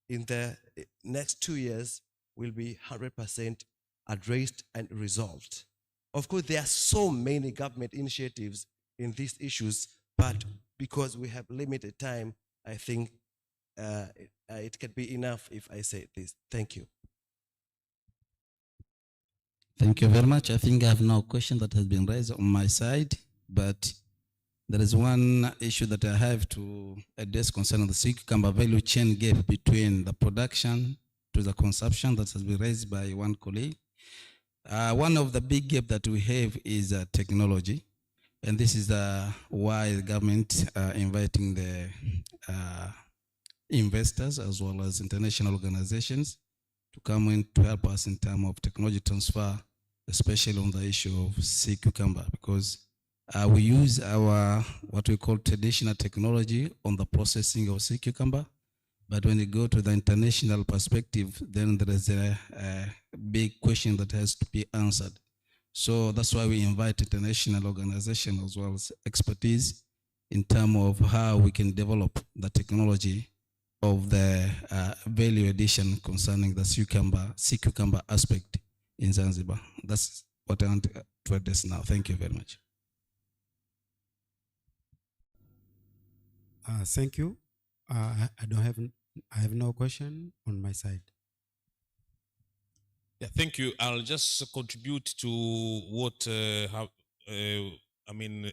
in the next 2 years will be 100% addressed and resolved. Of course, there are so many government initiatives in these issues, but because we have limited time, I think it can be enough if I say this. Thank you. Thank you very much. I think I have no question that has been raised on my side, but there is one issue that I have to address concerning the sea cucumber value chain gap between the production to the consumption that has been raised by one colleague. One of the big gap that we have is technology, and this is why the government inviting the investors as well as international organizations to come in to help us in terms of technology transfer, especially on the issue of sea cucumber, because we use our what we call traditional technology on the processing of sea cucumber, but when you go to the international perspective, then there is a big question that has to be answered. So that's why we invite international organizations as well as expertise in terms of how we can develop the technology of the value addition concerning the sea cucumber aspect in Zanzibar. That's what I want to address now. Thank you very much. Thank you. I have no question on my side. Yeah, thank you. I'll just contribute to what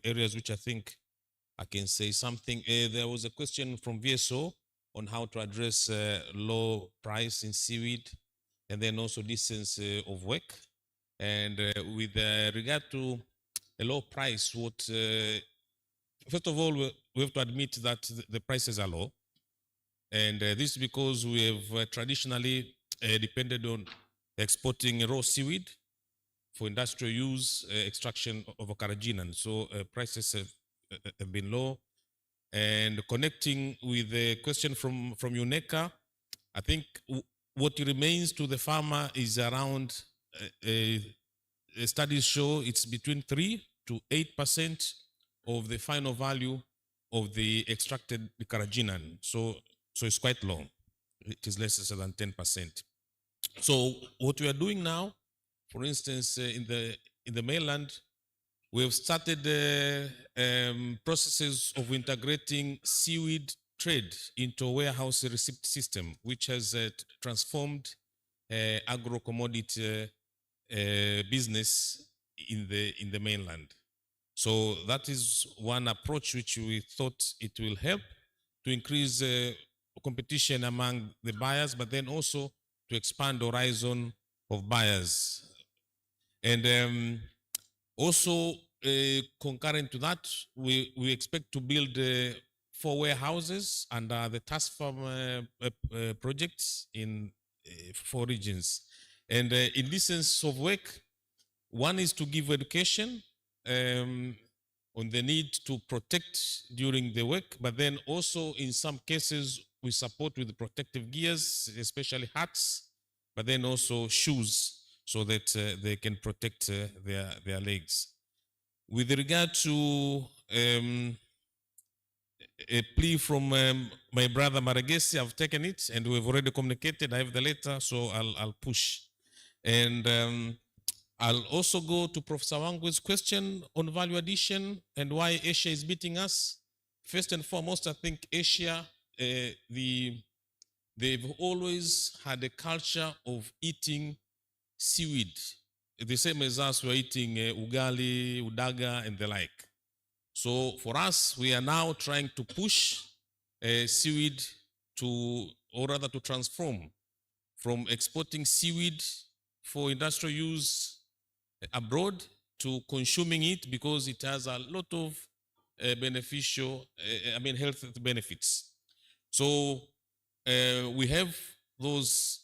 areas which I think I can say something. There was a question from VSO on how to address low price in seaweed and then also distance of work. And with regard to a low price, first of all, we have to admit that the prices are low. And this is because we have traditionally depended on exporting raw seaweed for industrial use, extraction of carrageenan. So prices have been low. And connecting with the question from UNECA, I think what remains to the farmer is around, studies show it's between 3 to 8% of the final value of the extracted carrageenan. So it's quite low. It is less than 10%. So what we are doing now, for instance, in the mainland, we have started processes of integrating seaweed trade into a warehouse receipt system, which has transformed agro-commodity business in the mainland. So that is one approach which we thought it will help to increase competition among the buyers, but then also to expand the horizon of buyers. And also, concurrent to that, we expect to build 4 warehouses under the task farm projects in 4 regions. And in this sense of work, one is to give education on the need to protect during the work, but then also in some cases we support with protective gears, especially hats, but then also shoes, so that they can protect their legs. With regard to a plea from my brother Maragesi, I've taken it and we've already communicated. I have the letter, so I'll push. And I'll also go to Professor Wangwe's question on value addition and why Asia is beating us. First and foremost, I think Asia, they've always had a culture of eating seaweed, the same as us, we're eating ugali, udaga, and the like. So for us, we are now trying to push seaweed to, or rather to transform from exporting seaweed for industrial use abroad to consuming it because it has a lot of health benefits. So we have those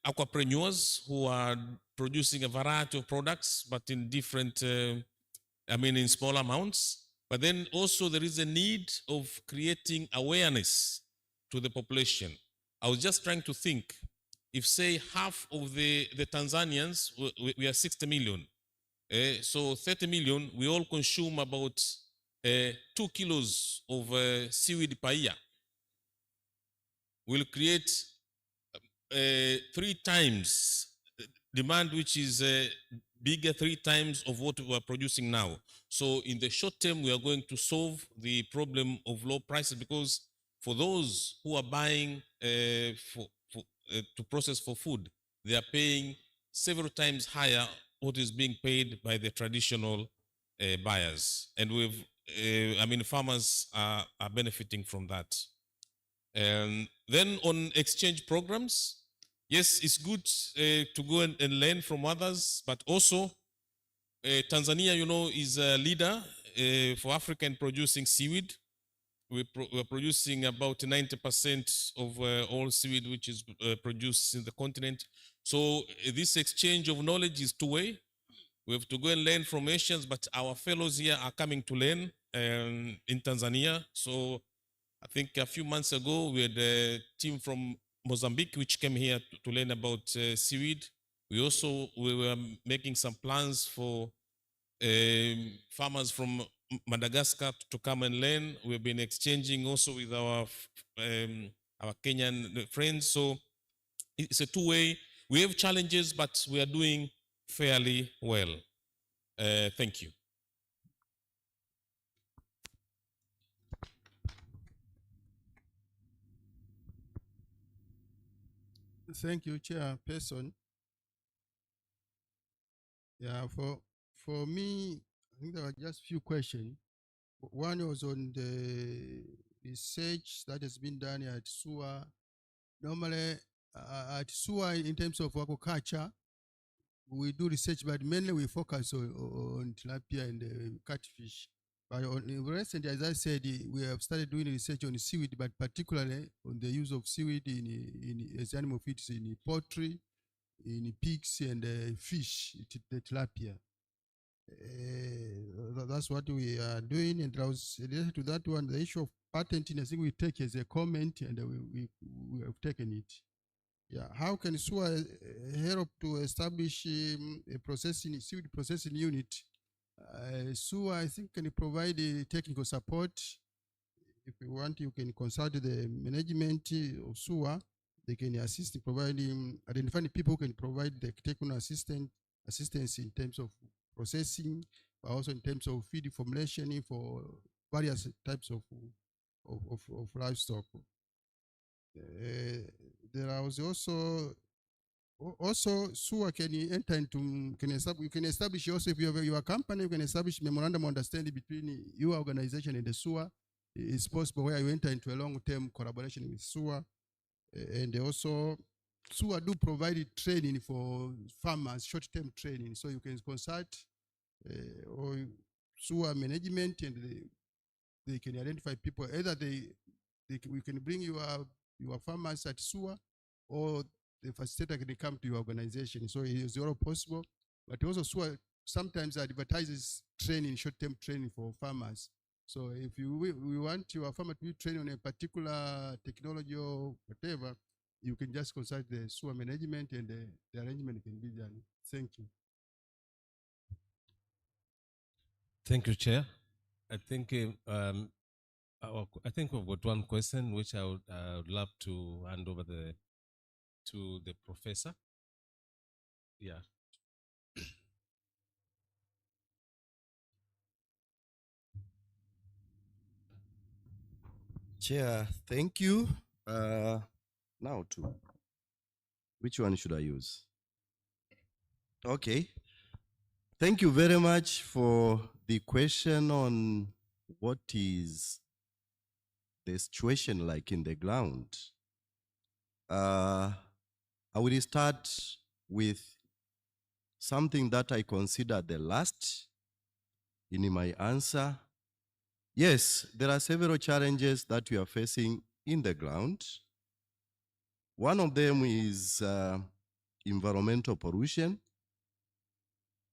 aquapreneurs who are producing a variety of products, but in different, in small amounts. But then also there is a need of creating awareness to the population. I was just trying to think, if say half of the Tanzanians, we are 60 million, so 30 million, we all consume about 2 kilos of seaweed per year. Will create 3 times demand, which is bigger 3 times of what we are producing now. So in the short term, we are going to solve the problem of low prices, because for those who are buying to process for food, they are paying several times higher what is being paid by the traditional buyers. And farmers are benefiting from that. Then on exchange programs, yes, it's good to go and learn from others, but also Tanzania, is a leader for Africa in producing seaweed. We're producing about 90% of all seaweed which is produced in the continent. So this exchange of knowledge is two-way. We have to go and learn from Asians, but our fellows here are coming to learn in Tanzania. So I think a few months ago, we had a team from Mozambique which came here to learn about seaweed. We were making some plans for farmers from Madagascar to come and learn. We've been exchanging also with our Kenyan friends. So it's a two-way. We have challenges, but we are doing fairly well. Thank you. Thank you, Chairperson. Yeah, for me, I think there were just few questions. One was on the research that has been done at SUA. Normally, at SUA, in terms of aquaculture, we do research, but mainly we focus on tilapia and catfish. But recently, as I said, we have started doing research on seaweed, but particularly on the use of seaweed as animal feeds in poultry, in pigs and fish, the tilapia. That's what we are doing. And I was related to that one, the issue of patenting, I think we take as a comment, and we have taken it. Yeah, how can SUA help to establish a seaweed processing unit? SUA, I think, can provide technical support. If you want, you can consult the management of SUA. They can assist in providing, identifying people who can provide the technical assistance in terms of processing, but also in terms of feed formulation for various types of livestock. There was also SUA can enter into, you can establish also, if you have your company, you can establish memorandum of understanding between your organization and the SUA. It's possible where you enter into a long-term collaboration with SUA. And also, SUA do provide training for farmers, short-term training. So you can consult or SUA management, and they can identify people. Either we can bring your farmers at SUA, or the facilitator can come to your organization. So it is all possible. But also SUA sometimes advertises training, short-term training for farmers. So if we want your farmer to be trained on a particular technology or whatever, you can just consult the SUA management, and the arrangement can be done. Thank you. Thank you, Chair. I think we've got one question which I would love to hand over to the professor. Yeah. Chair, thank you. Now which one should I use? Okay. Thank you very much for the question on what is the situation like in the ground. I will start with something that I consider the last in my answer. Yes, there are several challenges that we are facing in the ground. One of them is environmental pollution.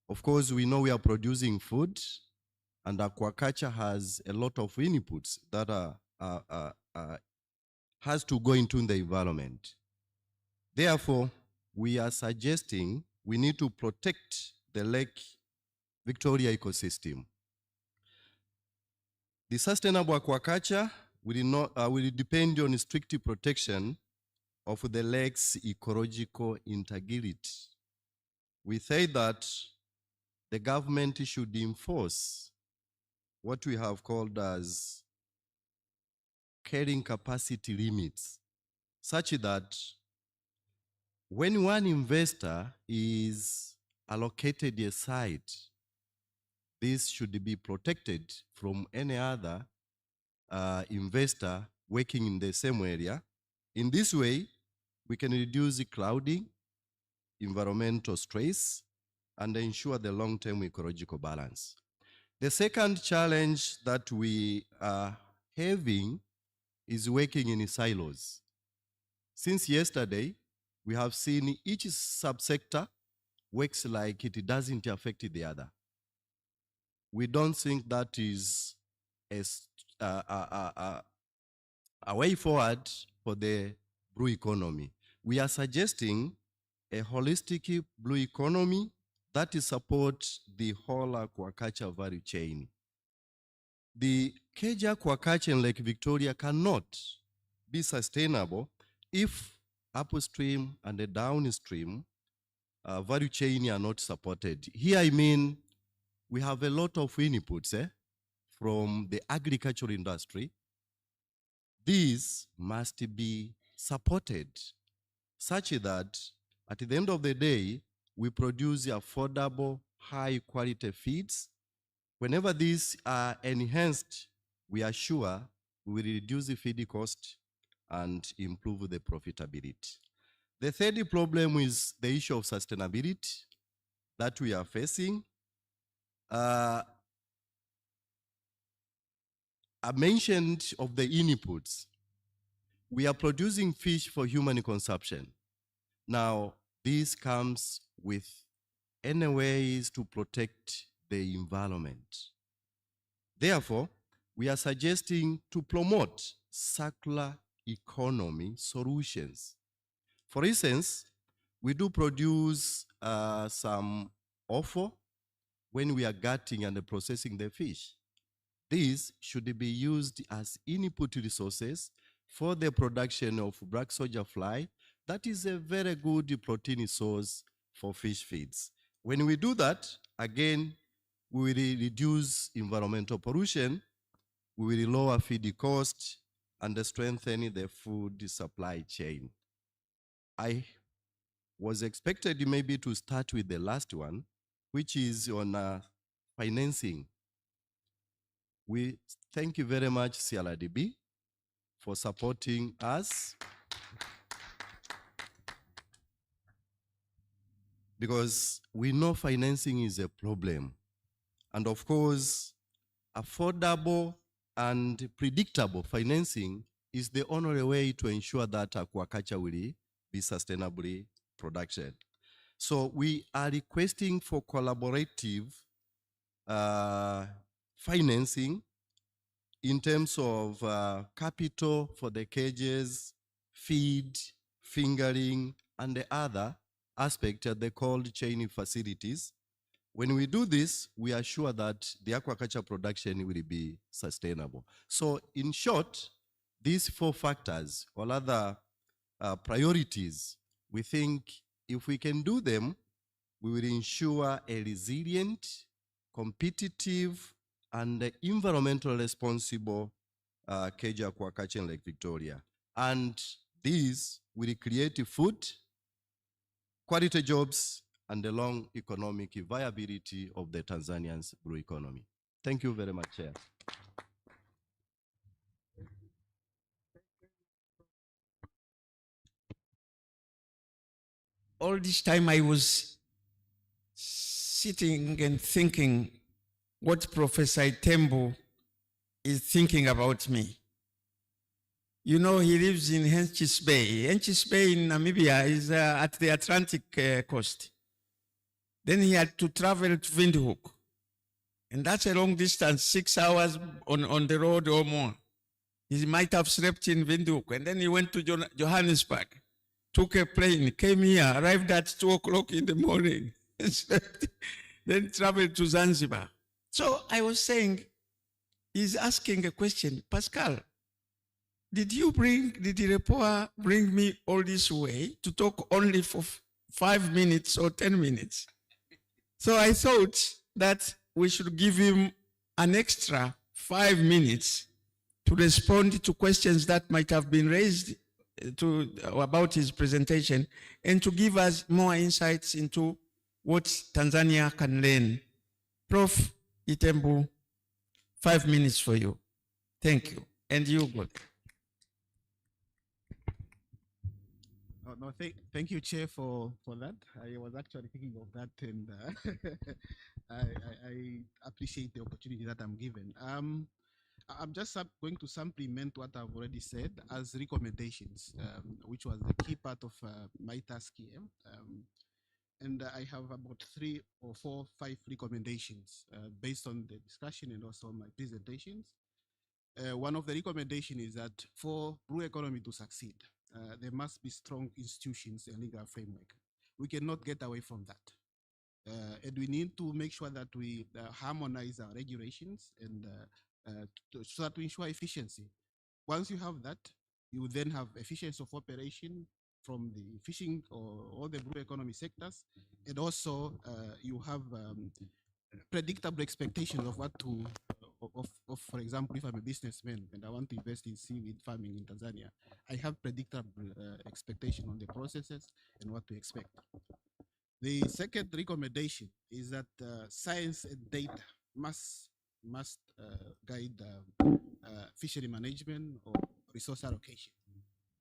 Of course, we know we are producing food, and aquaculture has a lot of inputs that has to go into the environment. Therefore, we are suggesting we need to protect the Lake Victoria ecosystem. The sustainable aquaculture will depend on strict protection of the lake's ecological integrity. We say that the government should enforce what we have called as carrying capacity limits, such that when one investor is allocated a site, this should be protected from any other investor working in the same area. In this way, we can reduce the crowding, environmental stress, and ensure the long-term ecological balance. The second challenge that we are having is working in silos. Since yesterday, we have seen each subsector works like it doesn't affect the other. We don't think that is a way forward for the blue economy. We are suggesting a holistic blue economy that supports the whole aquaculture value chain. The cage aquaculture in Lake Victoria cannot be sustainable if upstream and the downstream value chain are not supported. Here I mean we have a lot of inputs from the agricultural industry. These must be supported such that at the end of the day, we produce affordable, high quality feeds. Whenever these are enhanced, we are sure we will reduce the feed cost and improve the profitability. The third problem is the issue of sustainability that we are facing. I mentioned of the inputs. We are producing fish for human consumption. Now, this comes with any ways to protect the environment. Therefore, we are suggesting to promote circular economy solutions. For instance, we do produce some offal when we are gutting and processing the fish. These should be used as input resources for the production of black soldier fly. That is a very good protein source for fish feeds. When we do that, again, we will reduce environmental pollution, we will lower feed cost, and strengthen the food supply chain. I was expected maybe to start with the last one, which is on financing. We thank you very much, CLRDB, for supporting us. Because we know financing is a problem. And of course, affordable and predictable financing is the only way to ensure that aquaculture will be sustainably production. So we are requesting for collaborative financing in terms of capital for the cages, feed, fingering, and the other aspect of the cold chain facilities. When we do this, we are sure that the aquaculture production will be sustainable. So in short, these four factors, or other priorities, we think if we can do them, we will ensure a resilient, competitive, and environmentally responsible cage aquaculture in Lake Victoria. And these will create food, quality jobs, and the long economic viability of the Tanzanian's blue economy. Thank you very much, Chair. all this time I was sitting and thinking what Professor Itembo is thinking about me. You know, he lives in Henches Bay. Henches Bay in Namibia is at the Atlantic coast. Then he had to travel to Windhoek. And that's a long distance, 6 hours on the road or more. He might have slept in Windhoek. And then he went to Johannesburg, took a plane, came here, arrived at 2 o'clock in the morning, then traveled to Zanzibar. So I was saying, he's asking a question, Pascal, did the REPOA bring me all this way to talk only for 5 minutes or 10 minutes? So I thought that we should give him an extra 5 minutes to respond to questions that might have been raised about his presentation and to give us more insights into what Tanzania can learn. Prof. Itembu, 5 minutes for you. Thank you. And you, God. No, thank you, Chair, for that. I was actually thinking of that, and I appreciate the opportunity that I'm given. I'm just going to supplement what I've already said as recommendations, which was the key part of my task here. And I have about 3 or 4, 5 recommendations based on the discussion and also my presentations. One of the recommendations is that for blue economy to succeed, there must be strong institutions and legal framework. We cannot get away from that. And we need to make sure that we harmonize our regulations and so that we ensure efficiency. Once you have that, you then have efficiency of operation from the fishing or all the blue economy sectors, and also you have predictable expectations of what to, for example, if I'm a businessman and I want to invest in seaweed farming in Tanzania, I have predictable expectation on the processes and what to expect. The second recommendation is that science and data must guide fishery management or resource allocation.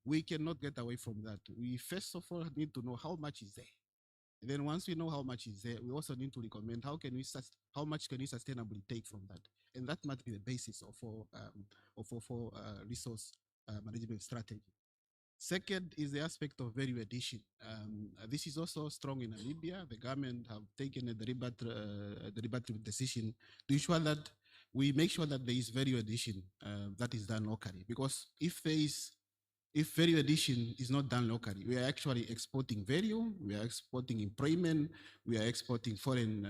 We cannot get away from that. We first of all need to know how much is there. And then once we know how much is there, we also need to recommend how much can we sustainably take from that. And that must be the basis of resource management strategy. Second is the aspect of value addition. This is also strong in Namibia. The government have taken a deliberate decision to ensure that we make sure that there is value addition that is done locally. Because if value addition is not done locally, we are actually exporting value, we are exporting employment, we are exporting foreign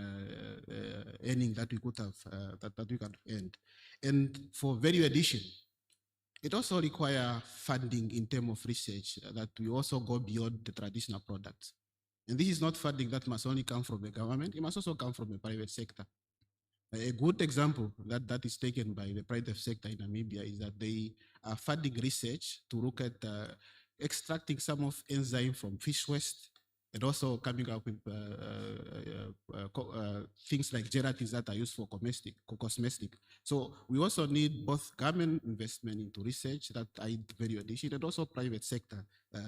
earning that we could have, that we can earn. And for value addition, it also requires funding in terms of research that we also go beyond the traditional products. And this is not funding that must only come from the government, it must also come from the private sector. A good example that is taken by the private sector in Namibia is that they are funding research to look at extracting some of enzyme from fish waste and also coming up with things like gelatins that are used for cosmetic. So we also need both government investment into research that aid value addition and also private sector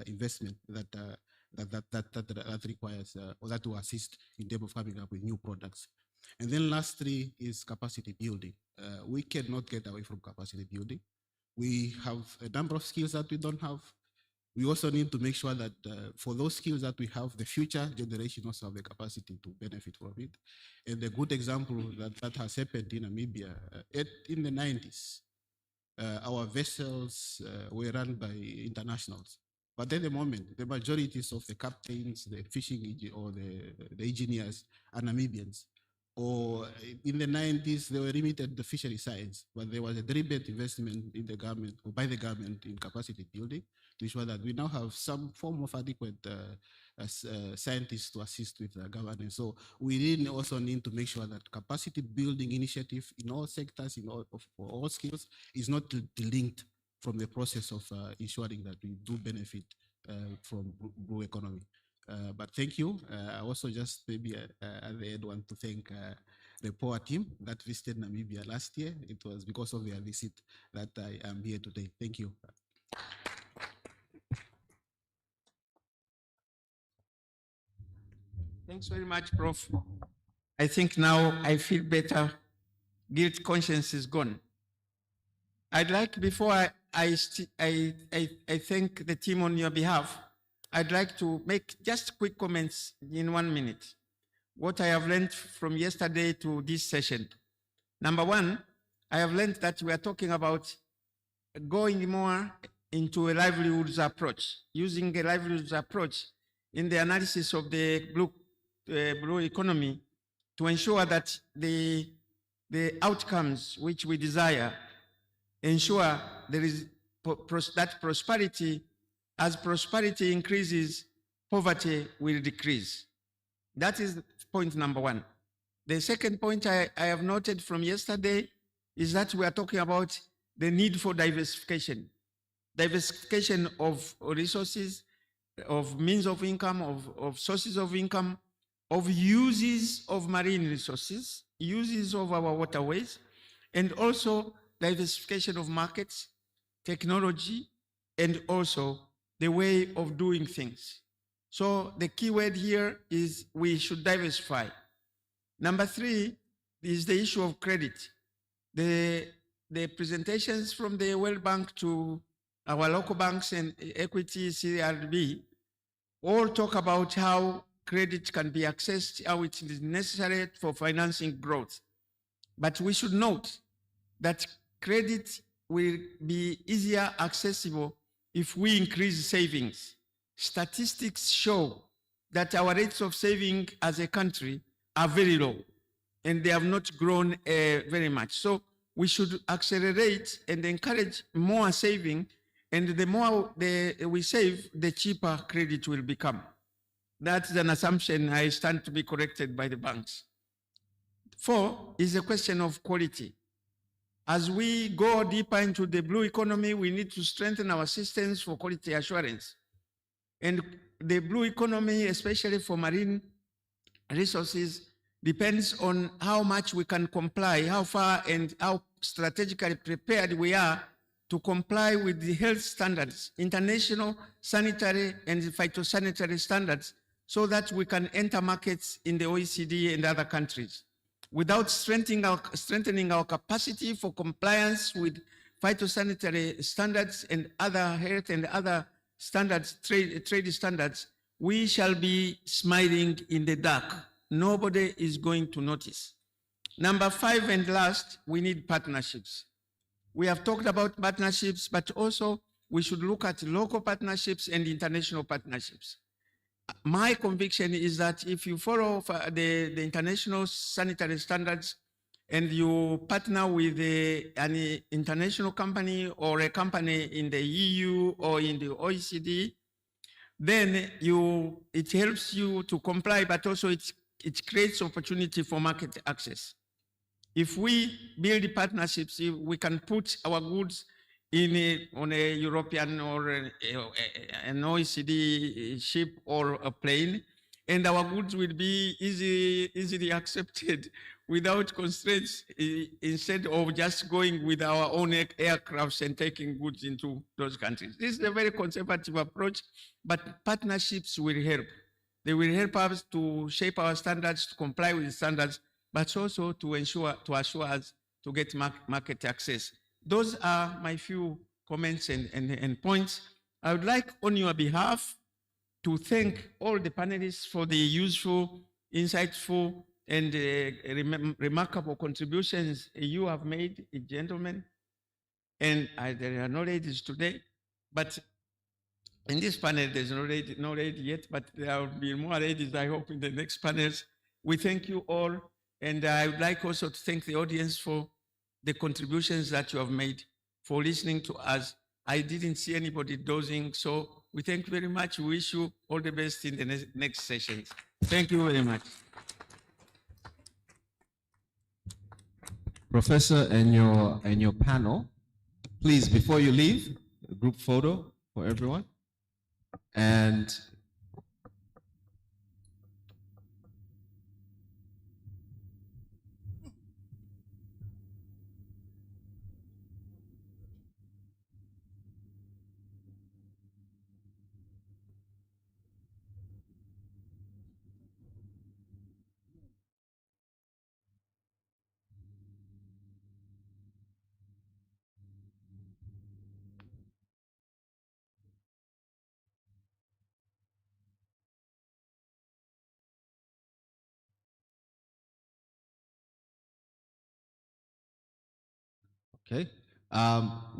investment that requires or that will assist in terms of coming up with new products. And then lastly is capacity building. We cannot get away from capacity building. We have a number of skills that we don't have. We also need to make sure that for those skills that we have, the future generation also have the capacity to benefit from it. And a good example that has happened in Namibia, in the 90s, our vessels were run by internationals. But at the moment, the majorities of the captains, the fishing or the engineers are Namibians. Or in the 90s, they were limited to fishery science, but there was a deliberate investment in the government or by the government in capacity building to ensure that we now have some form of adequate scientists to assist with governance. So we really also need to make sure that capacity building initiative in all sectors, for all skills, is not linked from the process of ensuring that we do benefit from blue economy. But thank you. I also just maybe at the end want to thank the REPOA team that visited Namibia last year. It was because of their visit that I am here today. Thank you. Thanks very much, Prof. I think now I feel better. Guilt conscience is gone. I'd like, before I thank the team on your behalf, I'd like to make just quick comments in 1 minute. What I have learned from yesterday to this session. Number one, I have learned that we are talking about going more into a livelihoods approach, using a livelihoods approach in the analysis of the blue economy to ensure that the outcomes which we desire ensure there is that prosperity, as prosperity increases, poverty will decrease. That is point number one. The second point I have noted from yesterday is that we are talking about the need for diversification. Diversification of resources, of means of income, of sources of income, of uses of marine resources, uses of our waterways, and also diversification of markets, technology, and also the way of doing things. So the key word here is we should diversify. Number three is the issue of credit. The presentations from the World Bank to our local banks and equity CRB all talk about how credit can be accessed, how it is necessary for financing growth. But we should note that credit will be easier accessible if we increase savings. Statistics show that our rates of saving as a country are very low, and they have not grown very much. So we should accelerate and encourage more saving, and the more we save, the cheaper credit will become. That's an assumption I stand to be corrected by the banks. Four is a question of quality. As we go deeper into the blue economy, we need to strengthen our systems for quality assurance. And the blue economy, especially for marine resources, depends on how much we can comply, how far and how strategically prepared we are to comply with the health standards, international sanitary and phytosanitary standards, so that we can enter markets in the OECD and other countries. Without strengthening our capacity for compliance with phytosanitary standards and other health and other standards, trade standards, we shall be smiling in the dark. Nobody is going to notice. Number five and last, we need partnerships. We have talked about partnerships, but also we should look at local partnerships and international partnerships. My conviction is that if you follow the international sanitary standards and you partner with an international company or a company in the EU or in the OECD, then it helps you to comply, but also it creates opportunity for market access. If we build partnerships, if we can put our goods on a European or an OECD ship or a plane, and our goods will be easily accepted without constraints, instead of just going with our own aircrafts and taking goods into those countries. This is a very conservative approach, but partnerships will help. They will help us to shape our standards, to comply with the standards, but also to assure us to get market access. Those are my few comments and points. I would like, on your behalf, to thank all the panelists for the useful, insightful, and remarkable contributions you have made, gentlemen. And there are no ladies today, but in this panel, there's no lady yet, but there will be more ladies, I hope, in the next panels. We thank you all, and I would like also to thank the audience for the contributions that you have made, for listening to us. I didn't see anybody dozing, so we thank you very much. We wish you all the best in the next sessions. Thank you very much. Professor and your panel, please, before you leave, a group photo for everyone. And Okay.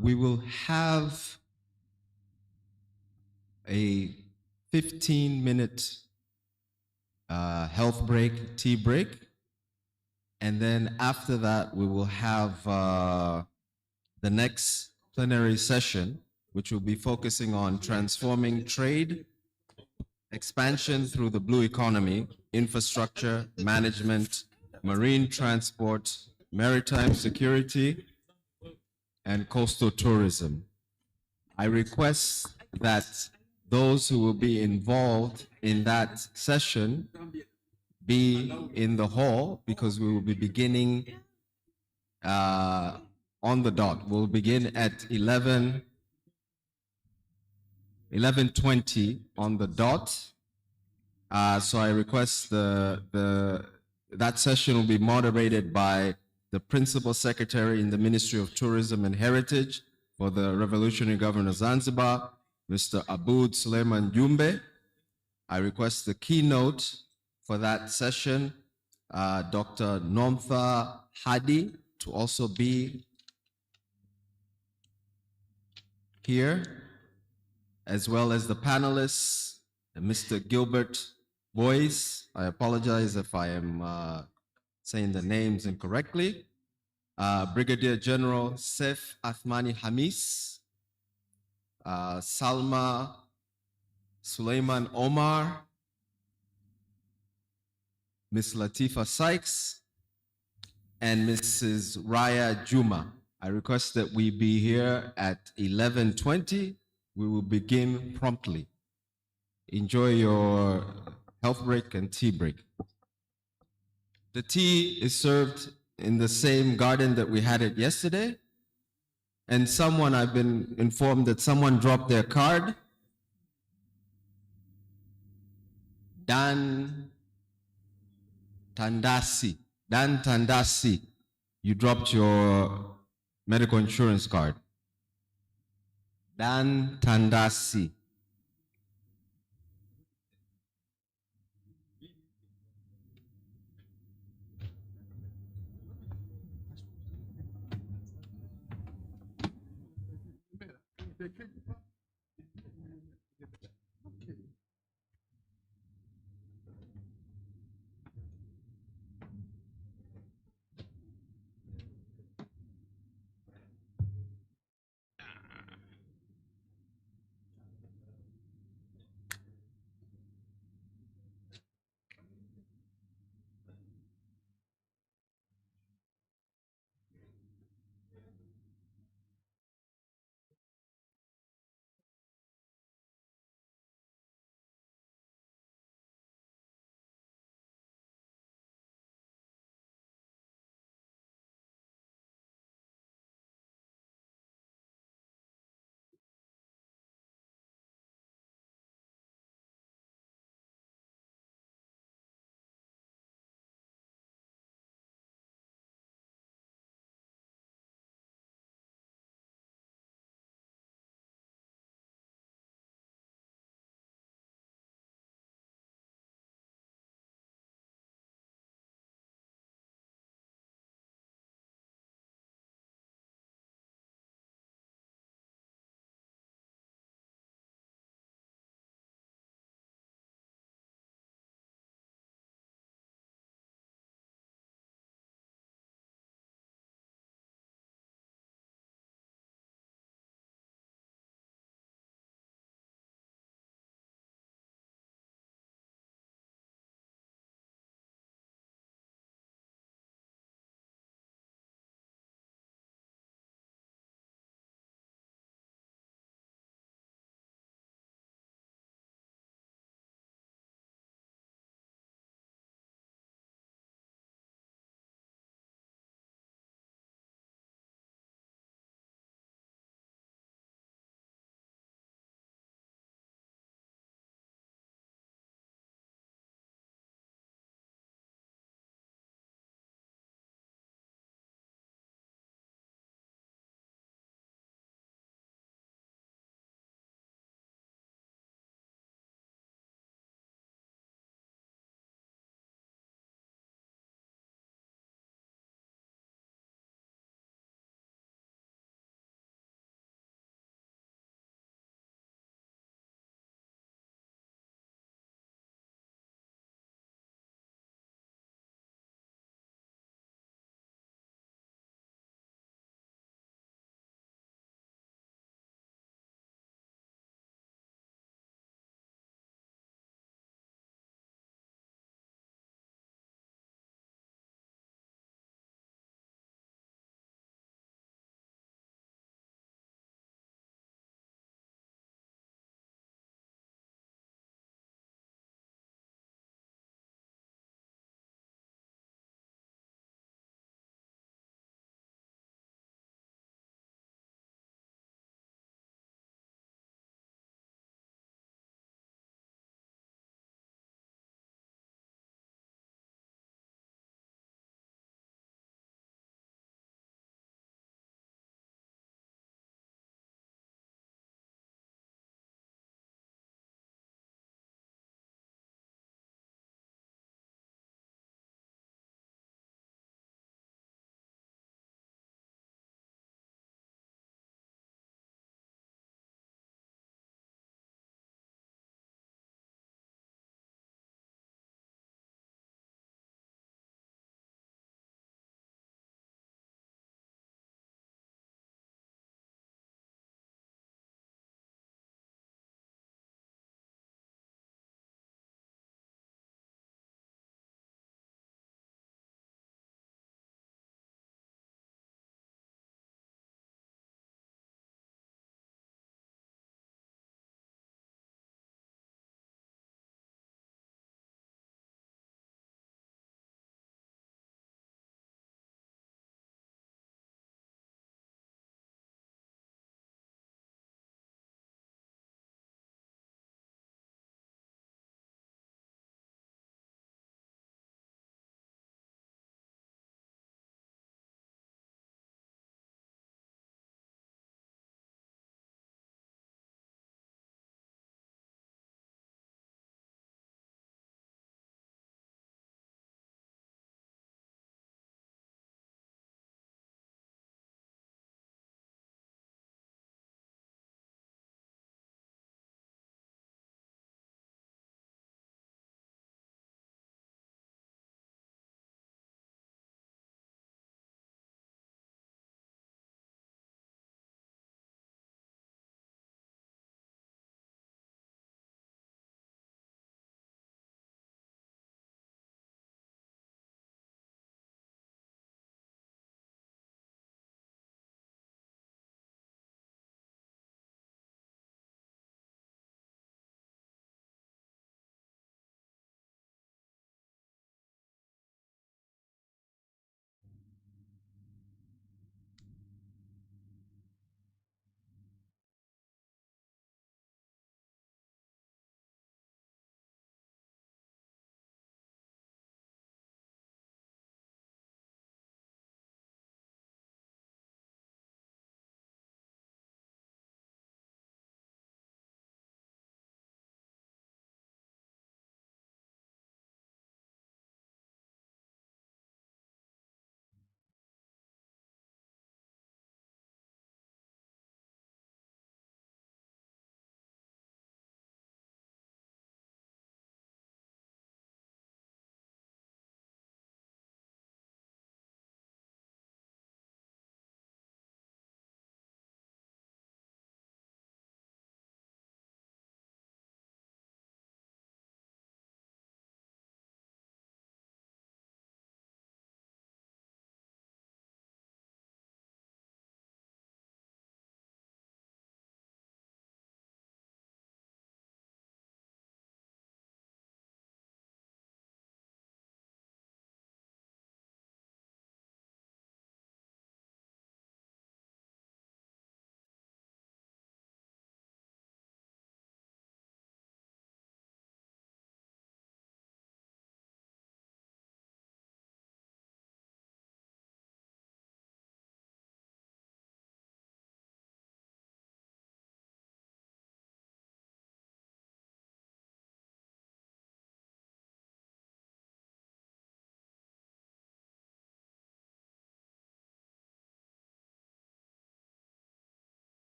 We will have a 15-minute health break, tea break. And then after that, we will have the next plenary session, which will be focusing on transforming trade, expansion through the blue economy, infrastructure, management, marine transport, maritime security, and coastal tourism. I request that those who will be involved in that session be in the hall, because we will be beginning on the dot. We'll begin at 11:20 on the dot. So I request that session will be moderated by the Principal Secretary in the Ministry of Tourism and Heritage for the Revolutionary Governor of Zanzibar, Mr. Aboud Suleiman Jumbe. I request the keynote for that session, Dr. Nomtha Hadi, to also be here, as well as the panelists, Mr. Gilbert Boyce. I apologize if I am saying the names incorrectly. Brigadier General Sef Athmani Hamis, Salma Suleiman Omar, Ms. Latifa Sykes, and Mrs. Raya Juma. I request that we be here at 11:20. We will begin promptly. Enjoy your health break and tea break. The tea is served in the same garden that we had it yesterday. And I've been informed that someone dropped their card. Dan Tandasi. Dan Tandasi. You dropped your medical insurance card. Dan Tandasi.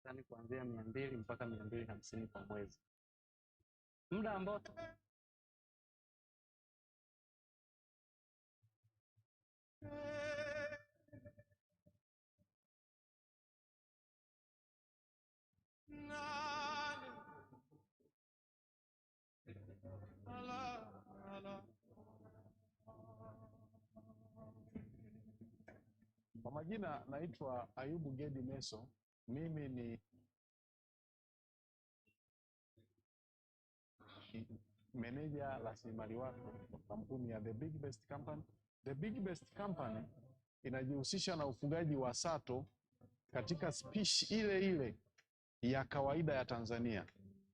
tani kuanzia 200 mpaka 250 kwa mwezi. Muda ambao Kwa majina naitwa Ayubu Gedi Meso. Mimi ni meneja rasilimali watu wa kampuni ya The Big Best Company. The Big Best Company inajihusisha na ufugaji wa sato katika spishi ile ile ya kawaida ya Tanzania.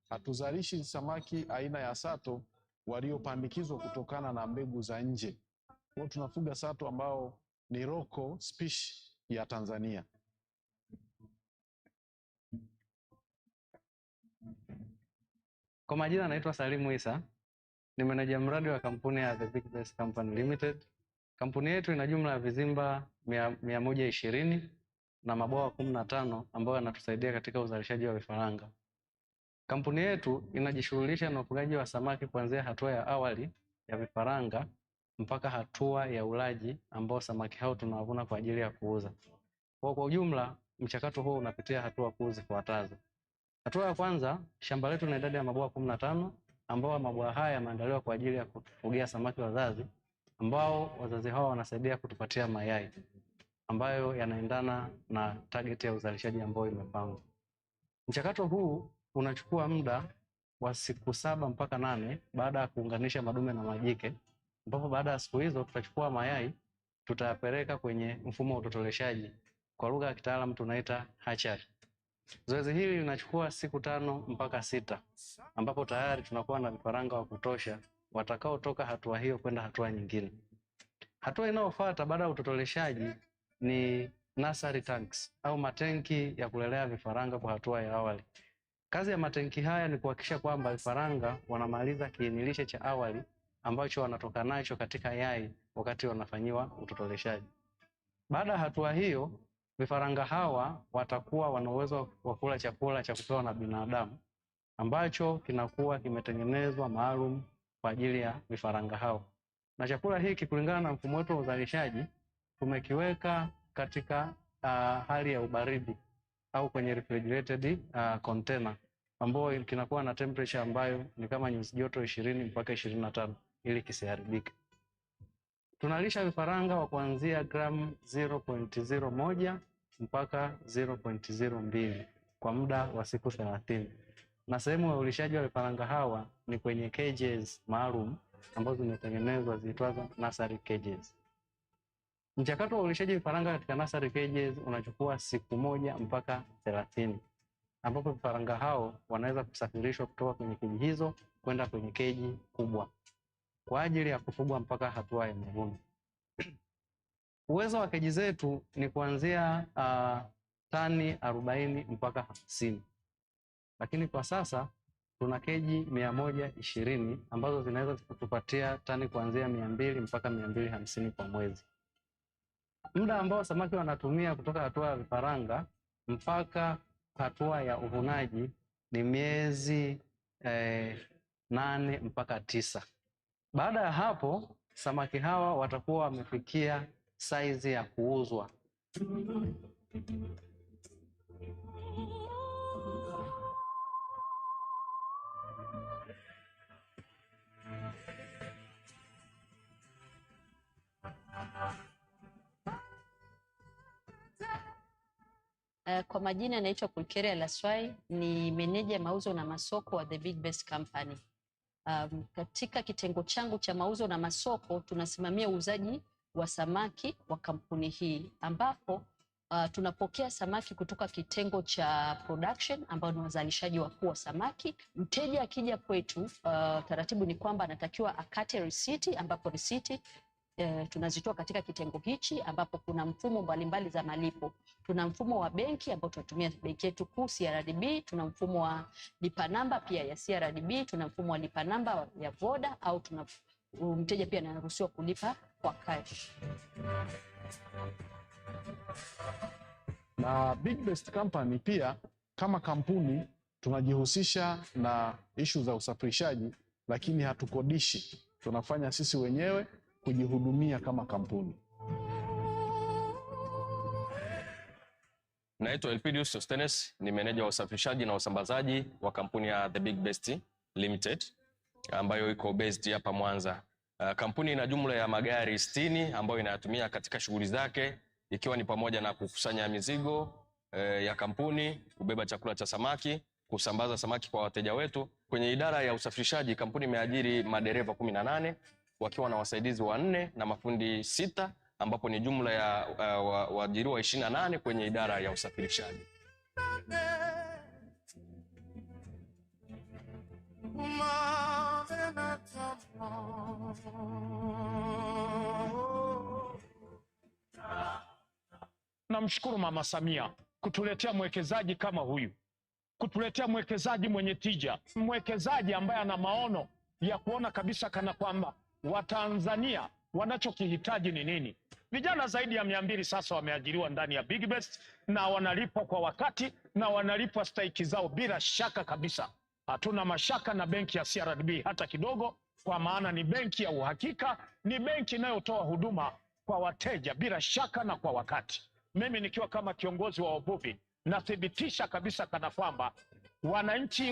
Hatuzalishi samaki aina ya sato waliopandikizwa kutokana na mbegu za nje. Kwa tunafuga sato ambao ni local species ya Tanzania. Kwa majina naitwa Salimu Isa, ni meneja mradi wa kampuni ya The Big Best Company Limited. Kampuni yetu ina jumla ya vizimba 120 na mabwawa 15 ambayo yanatusaidia katika uzalishaji wa vifaranga. Kampuni yetu inajishughulisha na ufugaji wa samaki kuanzia hatua ya awali ya vifaranga mpaka hatua ya ulaji ambao samaki hao tunawavuna kwa ajili ya kuuza. Kwa ujumla, mchakato huu unapitia hatua kuu zifuatazo. Hatua ya kwanza, shamba letu lina idadi ya mabwawa 15 ambao mabwawa haya yameandaliwa kwa ajili ya kufugia samaki wazazi ambao wazazi hao wanasaidia kutupatia mayai ambayo yanaendana na target ya uzalishaji ambao imepangwa. Mchakato huu unachukua muda wa siku 7 mpaka 8 baada ya kuunganisha madume na majike, ambapo baada ya siku hizo tutachukua mayai tutayapeleka kwenye mfumo wa utotoleshaji, kwa lugha ya kitaalamu tunaita hatchery. Zoezi hili linachukua siku 5 mpaka 6, ambapo tayari tunakuwa na vifaranga wa kutosha watakaotoka hatua hiyo kwenda hatua nyingine. Hatua inayofuata baada ya utotoleshaji ni nursery tanks au matenki ya kulelea vifaranga kwa hatua ya awali. Kazi ya matenki haya ni kuhakikisha kwamba vifaranga wanamaliza kiinilishe cha awali ambacho wanatoka nacho katika yai wakati wanafanyiwa utotoleshaji. Baada ya hatua hiyo, vifaranga hawa watakuwa wana uwezo wa kula chakula cha kupewa na binadamu ambacho kinakuwa kimetengenezwa maalum kwa ajili ya vifaranga hao. Na chakula hiki kulingana na mfumo wetu wa uzalishaji tumekiweka katika hali ya ubaridi au kwenye refrigerated container ambayo kinakuwa na temperature ambayo ni kama nyuzi joto 20 mpaka 25 ili kisiharibike. Tunalisha vifaranga wa kuanzia gramu 0.01 mpaka 0.02 kwa muda wa siku 30. Na sehemu ya ulishaji wa vifaranga hawa ni kwenye cages maalum ambazo zimetengenezwa ziitwazo nursery cages. Mchakato wa ulishaji vifaranga katika nursery cages unachukua siku 1 mpaka 30, ambapo vifaranga hao wanaweza kusafirishwa kutoka kwenye keji hizo kwenda kwenye keji kubwa kwa ajili ya kufugwa mpaka hatua ya mavuno. Uwezo wa keji zetu ni kuanzia tani 40 mpaka 50. Lakini kwa sasa tuna keji 120 ambazo zinaweza kutupatia tani kuanzia 200 mpaka 250 kwa mwezi. Muda ambao samaki wanatumia kutoka hatua ya vifaranga mpaka hatua ya uvunaji ni miezi 8 mpaka 9. Baada ya hapo samaki hawa watakuwa wamefikia saizi ya kuuzwa. Kwa majina naitwa Pulkeria Laswai, ni meneja mauzo na masoko wa The Big Best Company. Katika kitengo changu cha mauzo na masoko tunasimamia uuzaji wa samaki wa kampuni hii, ambapo tunapokea samaki kutoka kitengo cha production ambao ni wazalishaji wakuu wa samaki. Mteja akija kwetu, taratibu ni kwamba anatakiwa akate risiti, ambapo risiti tunazitoa katika kitengo hichi, ambapo kuna mfumo mbalimbali za malipo. Tuna mfumo wa benki ambao tunatumia benki yetu kuu CRDB, tuna mfumo wa lipa namba pia ya CRDB, tuna mfumo wa lipa namba ya Voda, au mteja pia anaruhusiwa kulipa kwa cash. Na Big Best Company pia kama kampuni tunajihusisha na ishu za usafirishaji, lakini hatukodishi. Tunafanya sisi wenyewe kujihudumia kama kampuni. Naitwa Elpidius Sostenes, ni meneja wa usafirishaji na usambazaji wa kampuni ya The Big Best Limited ambayo iko based hapa Mwanza. Kampuni ina jumla ya magari 60 ambayo inayatumia katika shughuli zake, ikiwa ni pamoja na kukusanya mizigo ya kampuni, kubeba chakula cha samaki, kusambaza samaki kwa wateja wetu. Kwenye idara ya usafirishaji, kampuni imeajiri madereva 18 wakiwa na wasaidizi 4 na mafundi 6, ambapo ni jumla ya waajiriwa 28 kwenye idara ya usafirishaji. Namshukuru Mama Samia kutuletea mwekezaji kama huyu, kutuletea mwekezaji mwenye tija, mwekezaji ambaye ana maono ya kuona kabisa kana kwamba Watanzania wanachokihitaji ni nini. Vijana zaidi ya 200 sasa wameajiriwa ndani ya Big Best na wanalipwa kwa wakati na wanalipwa stahiki zao bila shaka kabisa. Hatuna mashaka na benki ya CRDB hata kidogo, kwa maana ni benki ya uhakika, ni benki inayotoa huduma kwa wateja bila shaka na kwa wakati. Mimi nikiwa kama kiongozi wa wavuvi nathibitisha kabisa kana kwamba wananchi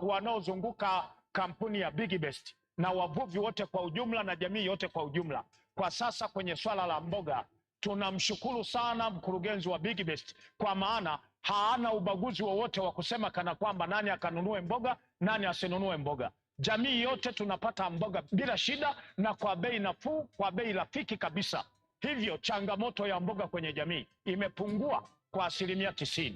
wanaozunguka kampuni ya Big Best na wavuvi wote kwa ujumla na jamii yote kwa ujumla, kwa sasa kwenye swala la mboga tunamshukuru sana mkurugenzi wa Big Best, kwa maana haana ubaguzi wowote wa kusema kana kwamba nani akanunue mboga nani asinunue mboga. Jamii yote tunapata mboga bila shida na kwa bei nafuu, kwa bei rafiki kabisa. Hivyo changamoto ya mboga kwenye jamii imepungua kwa 90%.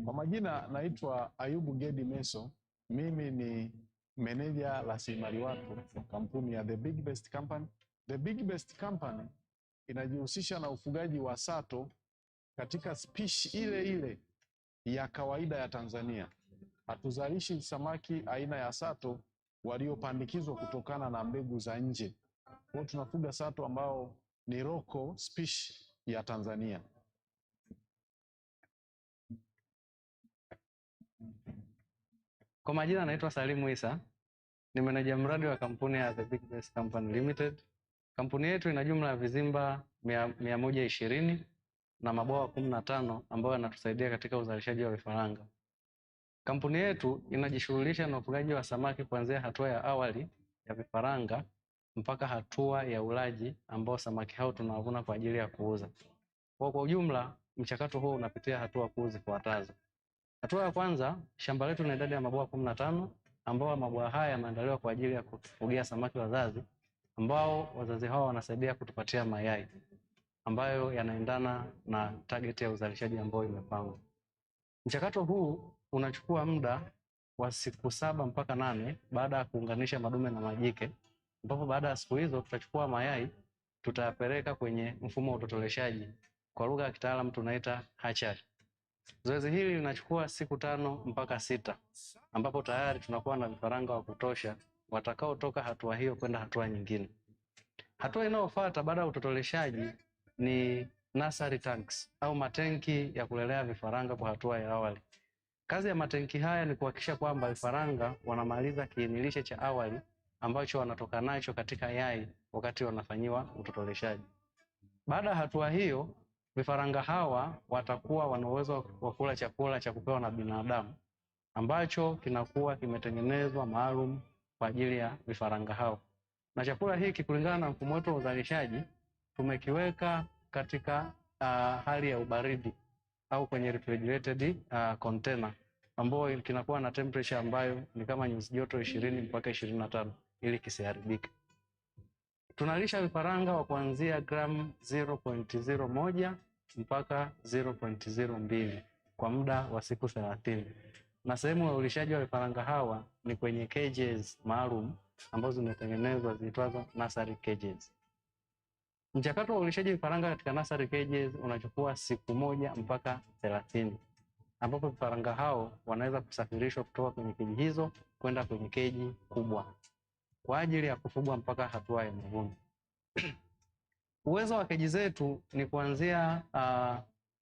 Kwa majina naitwa Ayubu Gedi Meso. Mimi ni meneja rasilimali watu wa kampuni ya The Big Best Company. The Big Best Company inajihusisha na ufugaji wa sato katika spishi ile ile ya kawaida ya Tanzania. Hatuzalishi samaki aina ya sato waliopandikizwa kutokana na mbegu za nje. Kwa tunafuga sato ambao ni local spishi ya Tanzania. Kwa majina naitwa Salimu Isa, ni meneja mradi wa kampuni ya The Big Best Company Limited. Kampuni yetu ina jumla ya vizimba 120 na mabwawa 15 ambayo yanatusaidia katika uzalishaji wa vifaranga. Kampuni yetu inajishughulisha na ufugaji wa samaki kuanzia hatua ya awali ya vifaranga mpaka hatua ya ulaji ambao samaki hao tunawavuna kwa ajili ya kuuza. Kwa ujumla, mchakato huo unapitia hatua kuu zifuatazo. Hatua ya kwanza, shamba letu lina idadi ya mabwawa 15 ambao mabwawa haya yameandaliwa kwa ajili ya kufugia samaki wazazi ambao wazazi hao wanasaidia kutupatia mayai ambayo yanaendana na target ya uzalishaji ambao imepangwa. Mchakato huu unachukua muda wa siku 7 mpaka 8 baada ya kuunganisha madume na majike, ambapo baada ya siku hizo tutachukua mayai tutayapeleka kwenye mfumo wa utotoleshaji, kwa lugha ya kitaalamu tunaita hatchery. Zoezi hili linachukua siku 5 mpaka 6, ambapo tayari tunakuwa na vifaranga wa kutosha watakaotoka hatua hiyo kwenda hatua nyingine. Hatua inayofuata baada ya utotoleshaji ni nursery tanks au matenki ya kulelea vifaranga kwa hatua ya awali. Kazi ya matenki haya ni kuhakikisha kwamba vifaranga wanamaliza kiinilishe cha awali ambacho wanatoka nacho katika yai wakati wanafanyiwa utotoleshaji. Baada ya hatua hiyo, vifaranga hawa watakuwa wana uwezo wa kula chakula cha kupewa na binadamu ambacho kinakuwa kimetengenezwa maalum kwa ajili ya vifaranga hao. Na chakula hiki kulingana na mfumo wetu wa uzalishaji tumekiweka katika hali ya ubaridi au kwenye refrigerated container ambayo kinakuwa na temperature ambayo ni kama nyuzi joto 20 mpaka 25 ili kisiharibike. Tunalisha vifaranga wa kuanzia gramu 0.01 mpaka 0.02 kwa muda wa siku 30. Na sehemu ya ulishaji wa vifaranga hawa ni kwenye cages maalum ambazo zimetengenezwa ziitwazo nursery cages. Mchakato wa ulishaji vifaranga katika nursery cages unachukua siku 1 mpaka 30, ambapo vifaranga hao wanaweza kusafirishwa kutoka kwenye keji hizo kwenda kwenye keji kubwa kwa ajili ya kufugwa mpaka hatua ya mavuno. Uwezo wa keji zetu ni kuanzia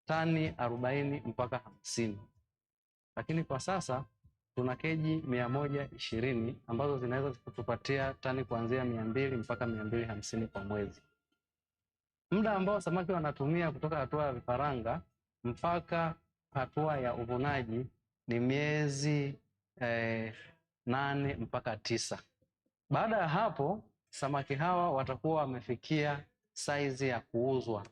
tani 40 mpaka 50. Lakini kwa sasa tuna keji 120 ambazo zinaweza kutupatia tani kuanzia 200 mpaka 250 kwa mwezi. Muda ambao samaki wanatumia kutoka hatua ya vifaranga mpaka hatua ya uvunaji ni miezi 8 mpaka 9. Baada ya hapo samaki hawa watakuwa wamefikia saizi ya kuuzwa.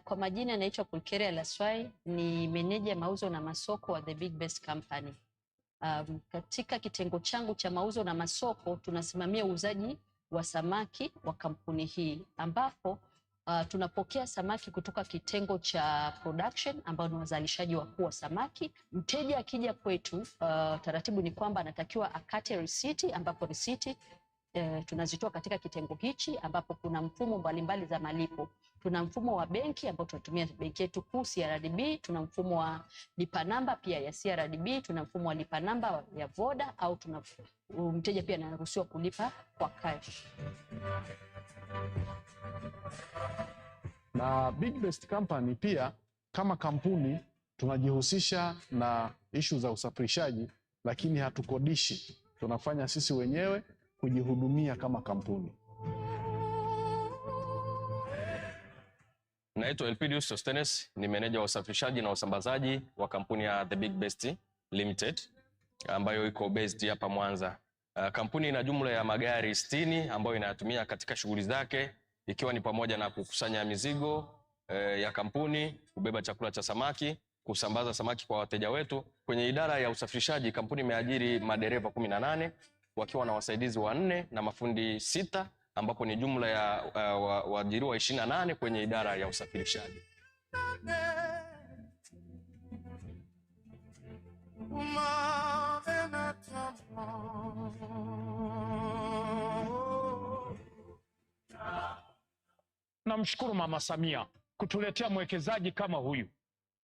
Kwa majina naitwa Pulkeria Laswai, ni meneja mauzo na masoko wa The Big Best Company. Katika kitengo changu cha mauzo na masoko tunasimamia uuzaji wa samaki wa kampuni hii, ambapo tunapokea samaki kutoka kitengo cha production ambao ni wazalishaji wakuu wa samaki. Mteja akija kwetu, taratibu ni kwamba anatakiwa akate risiti, ambapo risiti tunazitoa katika kitengo hichi, ambapo kuna mfumo mbalimbali za malipo. Tuna mfumo wa benki ambao tunatumia benki yetu kuu CRDB, tuna mfumo wa lipa namba pia ya CRDB, tuna mfumo wa lipa namba ya Voda, au mteja pia anaruhusiwa kulipa kwa cash. Na Big Best Company pia kama kampuni tunajihusisha na issue za usafirishaji, lakini hatukodishi. Tunafanya sisi wenyewe kujihudumia kama kampuni. Naitwa Elpidius Sostenes, ni meneja wa usafirishaji na usambazaji wa kampuni ya The Big Best Limited ambayo iko based hapa Mwanza. Kampuni ina jumla ya magari 60 ambayo inayatumia katika shughuli zake, ikiwa ni pamoja na kukusanya mizigo ya kampuni, kubeba chakula cha samaki, kusambaza samaki kwa wateja wetu. Kwenye idara ya usafirishaji kampuni imeajiri madereva 18 wakiwa na wasaidizi 4 na mafundi 6, ambapo ni jumla ya waajiriwa 28 kwenye idara ya usafirishaji. Namshukuru Mama Samia kutuletea mwekezaji kama huyu,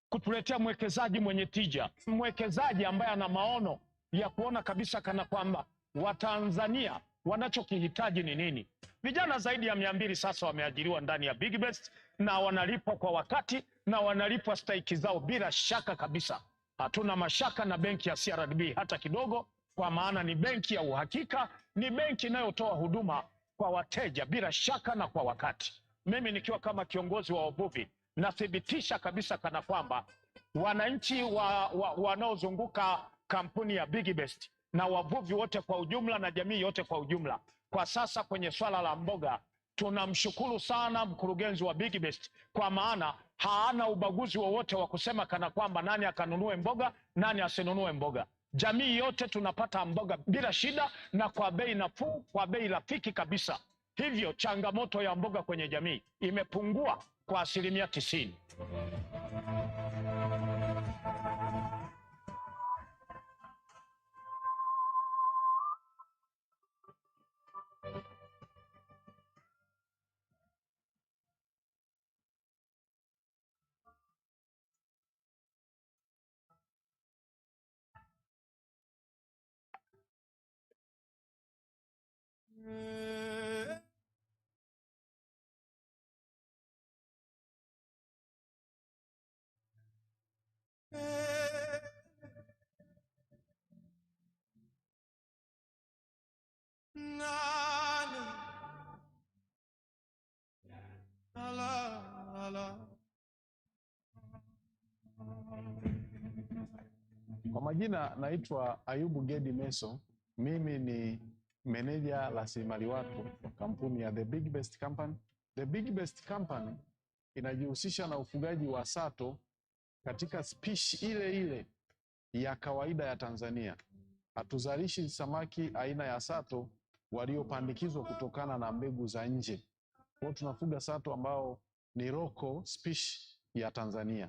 kutuletea mwekezaji mwenye tija, mwekezaji ambaye ana maono ya kuona kabisa kana kwamba Watanzania wanachokihitaji ni nini. Vijana zaidi ya 200 sasa wameajiriwa ndani ya Big Best na wanalipwa kwa wakati na wanalipwa stahiki zao bila shaka kabisa. Hatuna mashaka na benki ya CRDB hata kidogo, kwa maana ni benki ya uhakika, ni benki inayotoa huduma kwa wateja bila shaka na kwa wakati. Mimi nikiwa kama kiongozi wa wavuvi nathibitisha kabisa kana kwamba wananchi wanaozunguka kampuni ya Big Best na wavuvi wote kwa ujumla na jamii yote kwa ujumla, kwa sasa kwenye swala la mboga tunamshukuru sana mkurugenzi wa Big Best, kwa maana haana ubaguzi wowote wa kusema kana kwamba nani akanunue mboga nani asinunue mboga. Jamii yote tunapata mboga bila shida na kwa bei nafuu, kwa bei rafiki kabisa. Hivyo changamoto ya mboga kwenye jamii imepungua kwa 90%. Kwa majina naitwa Ayubu Gedi Meso. Mimi ni meneja rasilimali watu wa kampuni ya The Big Best Company. The Big Best Company inajihusisha na ufugaji wa sato katika spishi ile ile ya kawaida ya Tanzania. Hatuzalishi samaki aina ya sato waliopandikizwa kutokana na mbegu za nje. Kwa tunafuga sato ambao ni local species ya Tanzania.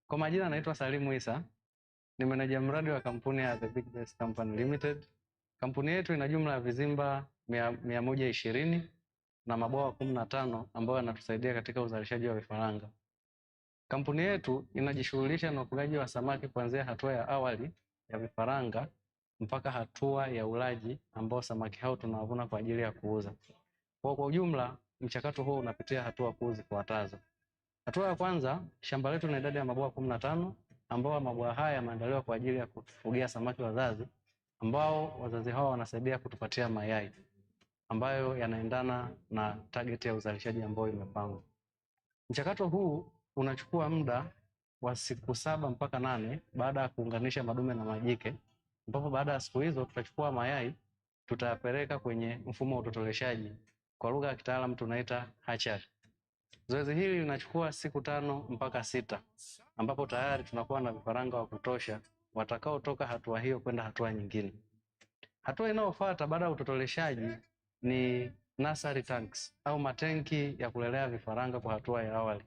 Kwa majina naitwa Salimu Isa, ni meneja mradi wa kampuni ya The Big Best Company Limited. Kampuni yetu ina jumla ya vizimba 120 na mabwawa 15 ambayo yanatusaidia katika uzalishaji wa vifaranga. Kampuni yetu inajishughulisha na ufugaji wa samaki kuanzia hatua ya awali ya vifaranga mpaka hatua ya ulaji ambao samaki hao tunawavuna kwa ajili ya kuuza. Kwa ujumla, mchakato huu unapitia hatua kuu zifuatazo. Hatua ya kwanza, shamba letu lina idadi ya mabwawa 15 ambao mabwawa haya yameandaliwa kwa ajili ya kufugia samaki wazazi ambao wazazi hao wanasaidia kutupatia mayai ambayo yanaendana na target ya uzalishaji ambao imepangwa. Mchakato huu unachukua muda wa siku 7 mpaka 8 baada ya kuunganisha madume na majike, ambapo baada ya siku hizo tutachukua mayai tutayapeleka kwenye mfumo wa utotoleshaji, kwa lugha ya kitaalamu tunaita hatchery. Zoezi hili linachukua siku 5 mpaka 6, ambapo tayari tunakuwa na vifaranga wa kutosha watakaotoka hatua hiyo kwenda hatua nyingine. Hatua inayofuata baada ya utotoleshaji ni nursery tanks au matenki ya kulelea vifaranga kwa hatua ya awali.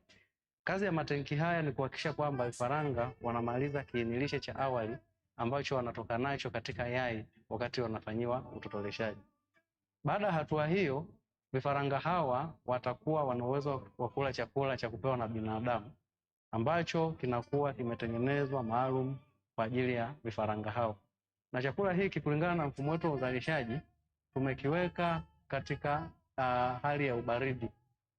Kazi ya matenki haya ni kuhakikisha kwamba vifaranga wanamaliza kiinilishe cha awali ambacho wanatoka nacho katika yai wakati wanafanyiwa utotoleshaji. Baada ya hatua hiyo, vifaranga hawa watakuwa wana uwezo wa kula chakula cha kupewa na binadamu ambacho kinakuwa kimetengenezwa maalum kwa ajili ya vifaranga hao. Na chakula hiki kulingana na mfumo wetu wa uzalishaji tumekiweka katika hali ya ubaridi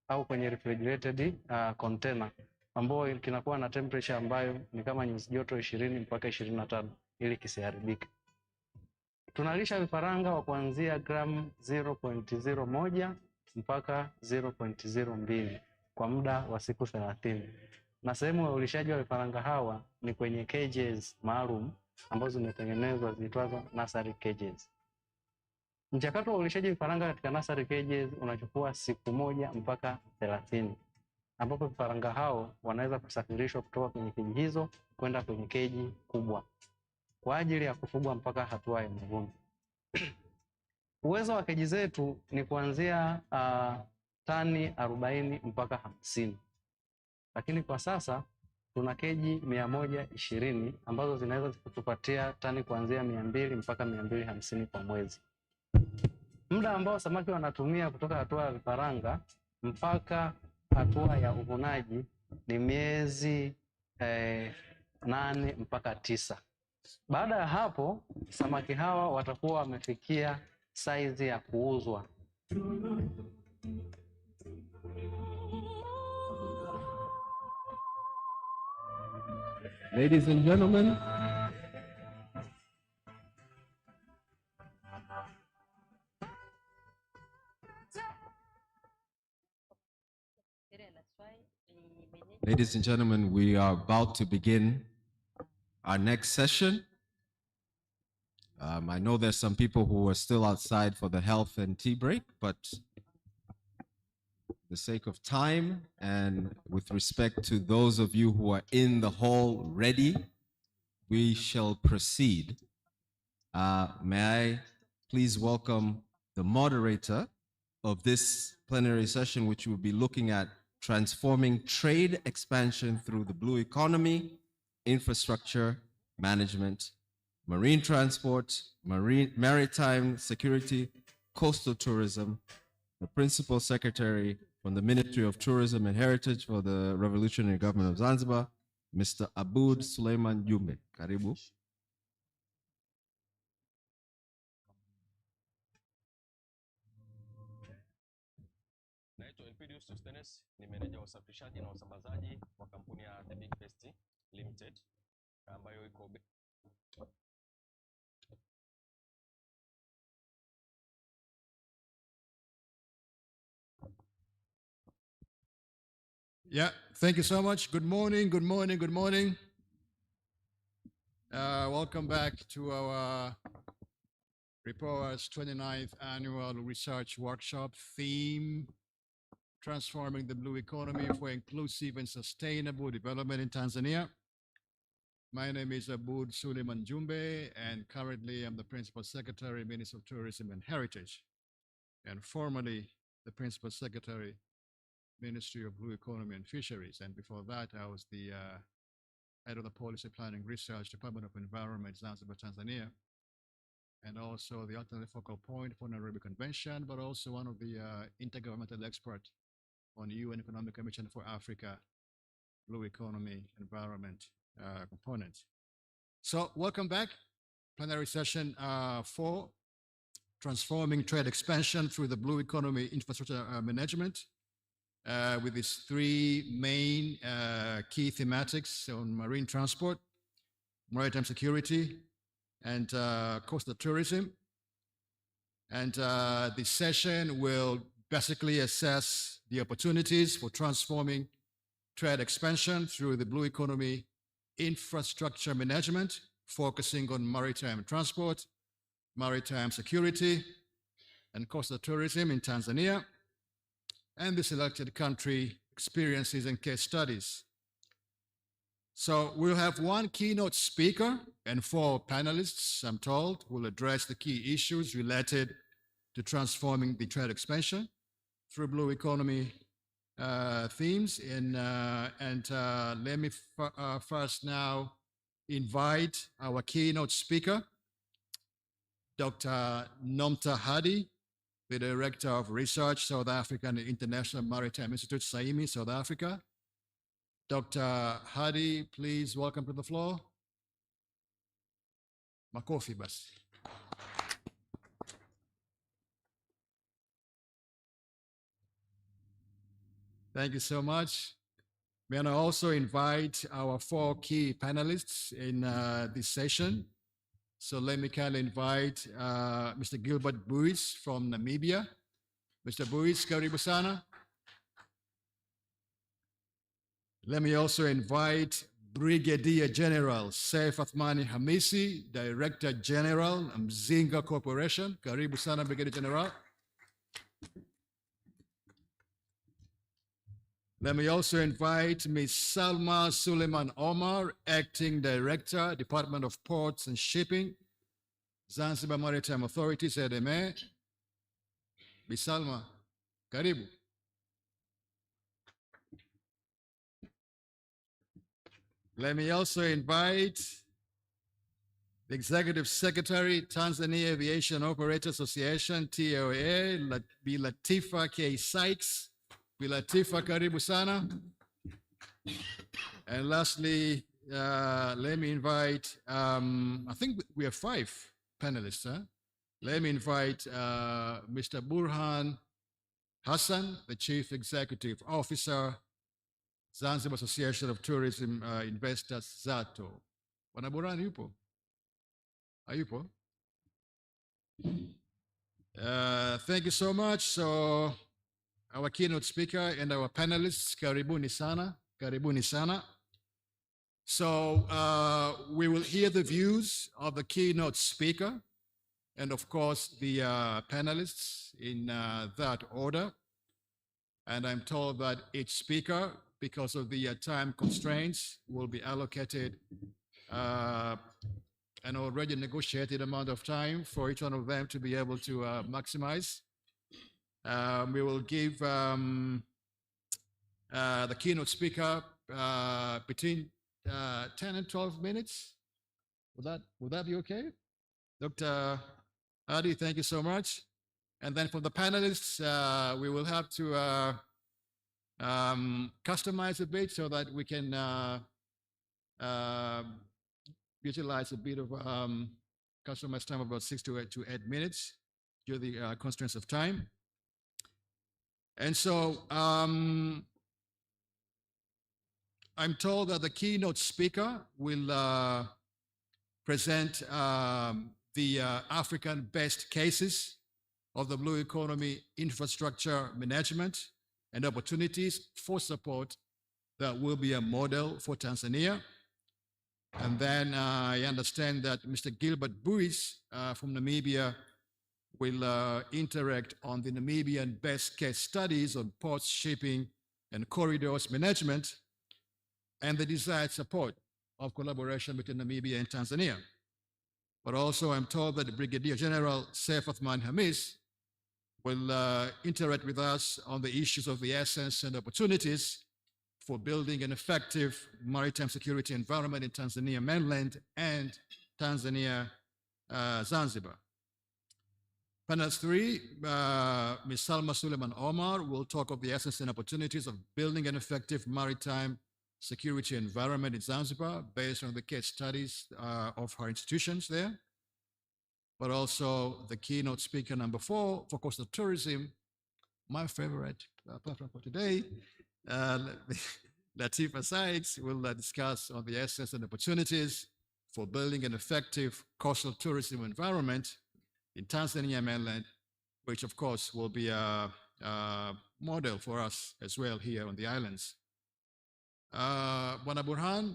au kwenye refrigerated container ambayo kinakuwa na temperature ambayo ni kama nyuzi joto 20 mpaka 25 ili kisiharibike. Tunalisha vifaranga wa kuanzia gramu 0.01 mpaka 0.02 kwa muda wa siku 30. Na sehemu ya ulishaji wa vifaranga hawa ni kwenye cages maalum ambazo zimetengenezwa ziitwazo nursery cages. Mchakato wa ulishaji vifaranga katika nursery cages unachukua siku 1 mpaka 30, ambapo vifaranga hao wanaweza kusafirishwa kutoka kwenye keji hizo kwenda kwenye keji kubwa kwa ajili ya kufugwa mpaka hatua ya mavuno. Uwezo wa keji zetu ni kuanzia tani 40 mpaka 50. Lakini kwa sasa tuna keji 120 ambazo zinaweza kutupatia tani kuanzia 200 mpaka 250 kwa mwezi. Muda ambao samaki wanatumia kutoka hatua ya vifaranga mpaka hatua ya uvunaji ni miezi 8 mpaka 9. Baada ya hapo, samaki hawa watakuwa wamefikia saizi ya kuuzwa. Ladies and gentlemen, ladies and gentlemen, we are about to begin our next session. I know there's some people who are still outside for the health and tea break, but for the sake of time and with respect to those of you who are in the hall ready, we shall proceed. May I please welcome the moderator of this plenary session, which will be looking at transforming trade expansion through the blue economy, infrastructure management, marine transport, maritime security, coastal tourism, the Principal Secretary from the Ministry of Tourism and Heritage for the Revolutionary Government of Zanzibar, Mr. Aboud Suleiman Jumbe. Karibu. Naitwa Elpidius Sostenes, ni meneja wa usafirishaji na usambazaji wa kampuni ya The Big Best Limited ambayo iko Yeah, thank you so much. Good morning, good morning, good morning. Welcome back to our REPOA's 29th Annual Research Workshop theme, Transforming the Blue Economy for Inclusive and Sustainable Development in Tanzania. My name is Abud Suleiman Jumbe, and currently I'm the Principal Secretary, Minister of Tourism and Heritage, and formerly the Principal Secretary, Ministry of Blue Economy and Fisheries. And before that, I was the head of the Policy Planning Research, Department of Environment, Zanzibar, Tanzania, and also the alternate focal point for Nairobi Convention, but also one of the intergovernmental experts on UN Economic Commission for Africa, Blue Economy, Environment component. So welcome back. Plenary session 4, Transforming Trade Expansion through the Blue Economy Infrastructure Management, with these 3 main key thematics on marine transport, maritime security, and coastal tourism. And this session will basically assess the opportunities for transforming trade expansion through the Blue Economy Infrastructure Management, focusing on maritime transport, maritime security, and coastal tourism in Tanzania, and the selected country experiences and case studies. So we'll have 1 keynote speaker and 4 panelists, I'm told, will address the key issues related to transforming the trade expansion through Blue Economy themes. And let me first now invite our keynote speaker, Dr. Nomta Hadi, the Director of Research, South African International Maritime Institute, SAIMI, South Africa. Dr. Hadi, please welcome to the floor. Makofi basi. Thank you so much. May I also invite our 4 key panelists in this session. So let me kindly invite Mr. Gilbert Buis from Namibia. Mr. Buis, karibu sana. Let me also invite Brigadier General Saif Athmani Hamisi, Director General, Mzinga Corporation. Karibu sana, Brigadier General. Let me also invite Ms. Salma Suleiman Omar, Acting Director, Department of Ports and Shipping, Zanzibar Maritime Authority, ZMA. Ms. Salma, karibu. Let me also invite the Executive Secretary, Tanzania Aviation Operator Association, TOA, Bi Latifa K. Sykes. Bi Latifa, karibu sana. And lastly, let me invite, I think we have 5 panelists. Huh? Let me invite Mr. Burhan Hassan, the Chief Executive Officer, Zanzibar Association of Tourism Investors, ZATO. Bwana Burhan yupo? Hayupo? Thank you so much. So our keynote speaker and our panelists, karibuni sana, karibuni sana. So we will hear the views of the keynote speaker and of course the panelists in that order. And I'm told that each speaker, because of the time constraints, will be allocated an already negotiated amount of time for each one of them to be able to maximize. We will give the keynote speaker between 10 and 12 minutes. Would that be okay? Dr. Hadi, thank you so much. And then for the panelists, we will have to customize a bit so that we can utilize a bit of customized time, about 6 to 8 minutes due to the constraints of time. And so I'm told that the keynote speaker will present the African best cases of the Blue Economy Infrastructure Management and opportunities for support that will be a model for Tanzania. And then I understand that Mr. Gilbert Buis from Namibia will interact on the Namibian best case studies on ports, shipping, and corridors management, and the desired support of collaboration between Namibia and Tanzania. But also I'm told that Brigadier General Saif Othman Hamis will interact with us on the issues of the essence and opportunities for building an effective maritime security environment in Tanzania mainland and Tanzania Zanzibar. Panel 3, Ms. Salma Suleiman Omar will talk of the essence and opportunities of building an effective maritime security environment in Zanzibar based on the case studies of her institutions there. But also the keynote speaker number 4 for coastal tourism, my favorite platform for today, Latifa Sykes will discuss on the essence and opportunities for building an effective coastal tourism environment in Tanzania mainland, which of course will be a model for us as well here on the islands. Bwana Burhan,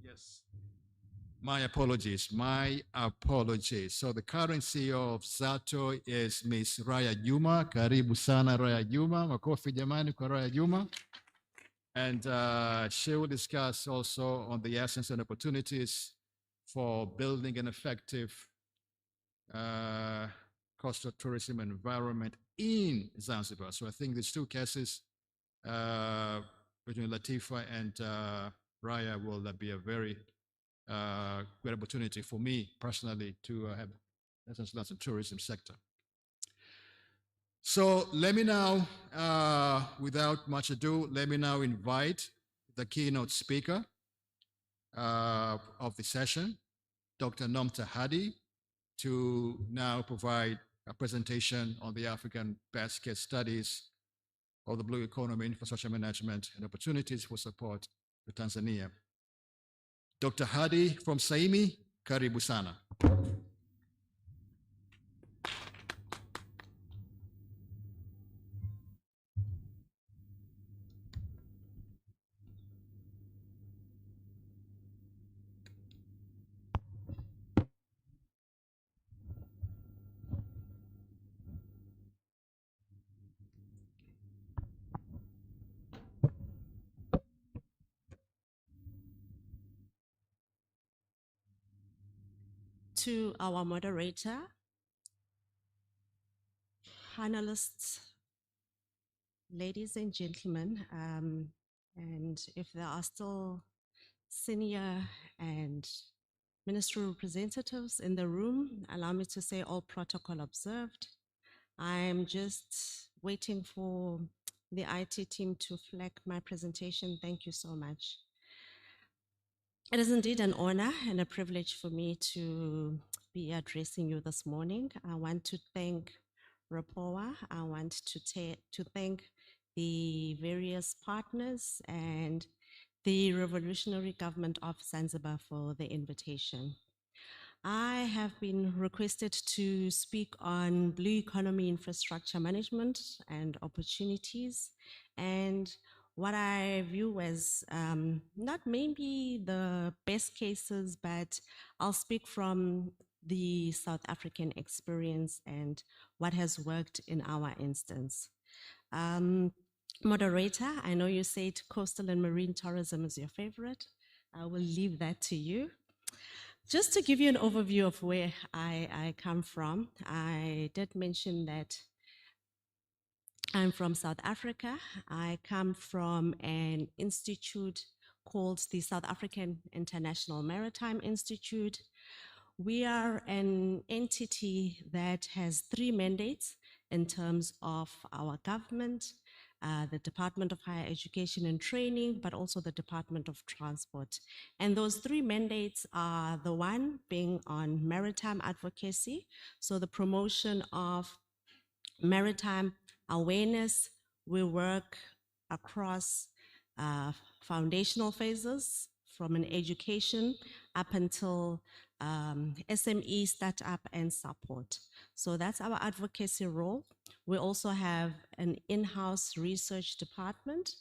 yes. My apologies. So the current CEO of Zato is Ms. Raya Juma. Karibu sana Raya Juma. Makofi jamani kwa Raya Juma. And she will discuss also on the essence and opportunities for building an effective coastal tourism environment in Zanzibar. So I think these two cases between Latifa and Raya will be a very great opportunity for me personally to have lessons learned in tourism sector. So let me now, without much ado, let me now invite the keynote speaker of the session, Dr. Nomta Hadi, to now provide a presentation on the African best case studies of the blue economy, infrastructure management, and opportunities for support for Tanzania. Dr. Hadi from Saimi, karibu sana. To our moderator, panelists, ladies and gentlemen, and if there are still senior and ministry representatives in the room, allow me to say all protocol observed. I'm just waiting for the IT team to flag my presentation. Thank you so much. It is indeed an honor and a privilege for me to be addressing you this morning. I want to thank REPOA. I want to thank the various partners and the Revolutionary Government of Zanzibar for the invitation. I have been requested to speak on blue economy infrastructure management and opportunities, and what I view as not maybe the best cases, but I'll speak from the South African experience and what has worked in our instance. Moderator, I know you said coastal and marine tourism is your favorite. I will leave that to you. Just to give you an overview of where I come from, I did mention that I'm from South Africa. I come from an institute called the South African International Maritime Institute. We are an entity that has 3 mandates in terms of our government, the Department of Higher Education and Training, but also the Department of Transport. And those 3 mandates are the one being on maritime advocacy, so the promotion of maritime awareness. We work across foundational phases from an education up until SME startup and support. So that's our advocacy role. We also have an in-house research department,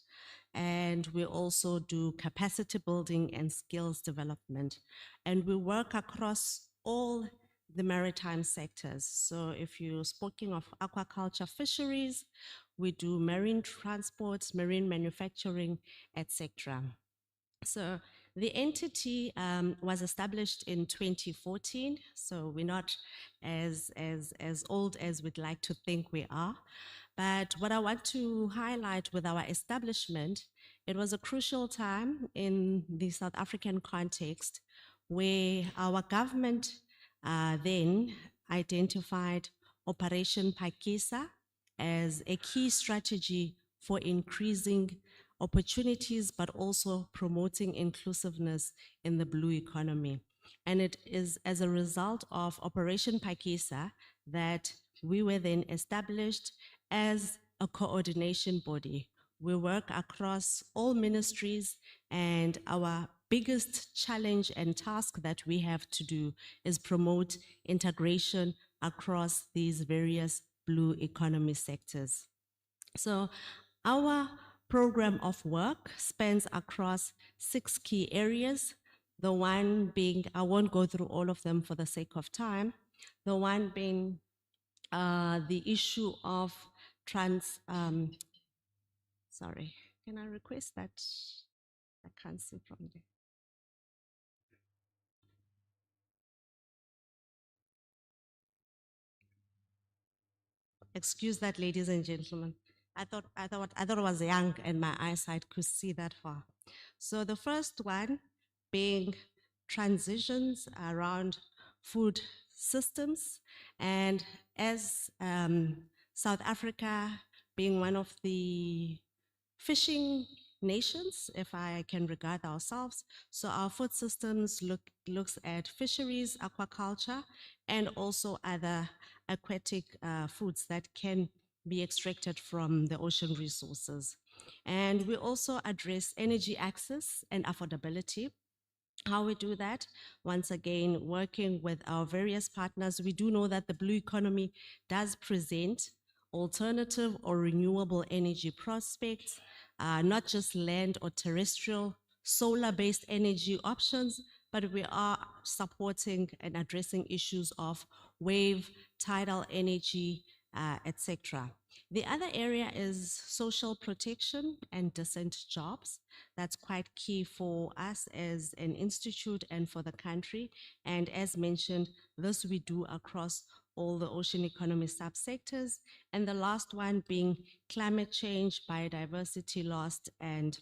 and we also do capacity building and skills development. And we work across all the maritime sectors. So if you're speaking of aquaculture, fisheries, we do marine transport, marine manufacturing, etc. So the entity was established in 2014, so we're not as old as we'd like to think we are. But what I want to highlight with our establishment, it was a crucial time in the South African context where our government then identified Operation Phakisa as a key strategy for increasing opportunities, but also promoting inclusiveness in the blue economy. And it is as a result of Operation Phakisa that we were then established as a coordination body. We work across all ministries, and our biggest challenge and task that we have to do is promote integration across these various blue economy sectors. So our program of work spans across 6 key areas. The one being, I won't go through all of them for the sake of time, the one being the issue of sorry, can I request that? I can't see from there. Excuse that, ladies and gentlemen. I thought I was young and my eyesight could see that far. So the first one being transitions around food systems, and as South Africa being one of the fishing nations, if I can regard ourselves. So our food systems looks at fisheries, aquaculture, and also other aquatic foods that can be extracted from the ocean resources. And we also address energy access and affordability. How we do that, once again, working with our various partners. We do know that the blue economy does present alternative or renewable energy prospects, not just land or terrestrial, solar-based energy options, but we are supporting and addressing issues of wave, tidal energy, etc. The other area is social protection and decent jobs. That's quite key for us as an institute and for the country. And as mentioned, this we do across all the ocean economy subsectors. And the last one being climate change, biodiversity loss, and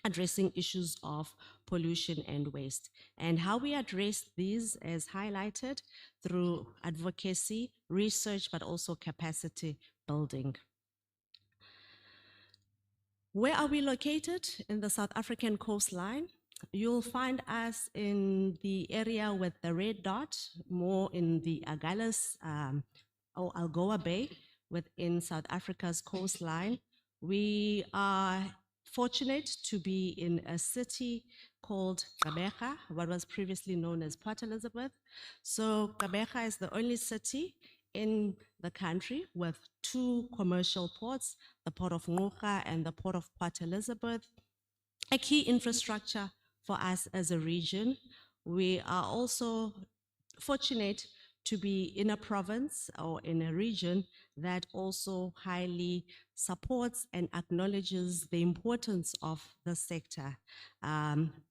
addressing issues of pollution and waste. And how we address these is highlighted through advocacy, research, but also capacity building. Where are we located? In the South African coastline. You'll find us in the area with the red dot, more in the Agulhas or Algoa Bay within South Africa's coastline. We are fortunate to be in a city called Gqeberha, what was previously known as Port Elizabeth. So Gqeberha is the only city in the country with 2 commercial ports, the Port of Ngqura and the Port of Port Elizabeth, a key infrastructure for us as a region. We are also fortunate to be in a province or in a region that also highly supports and acknowledges the importance of the sector.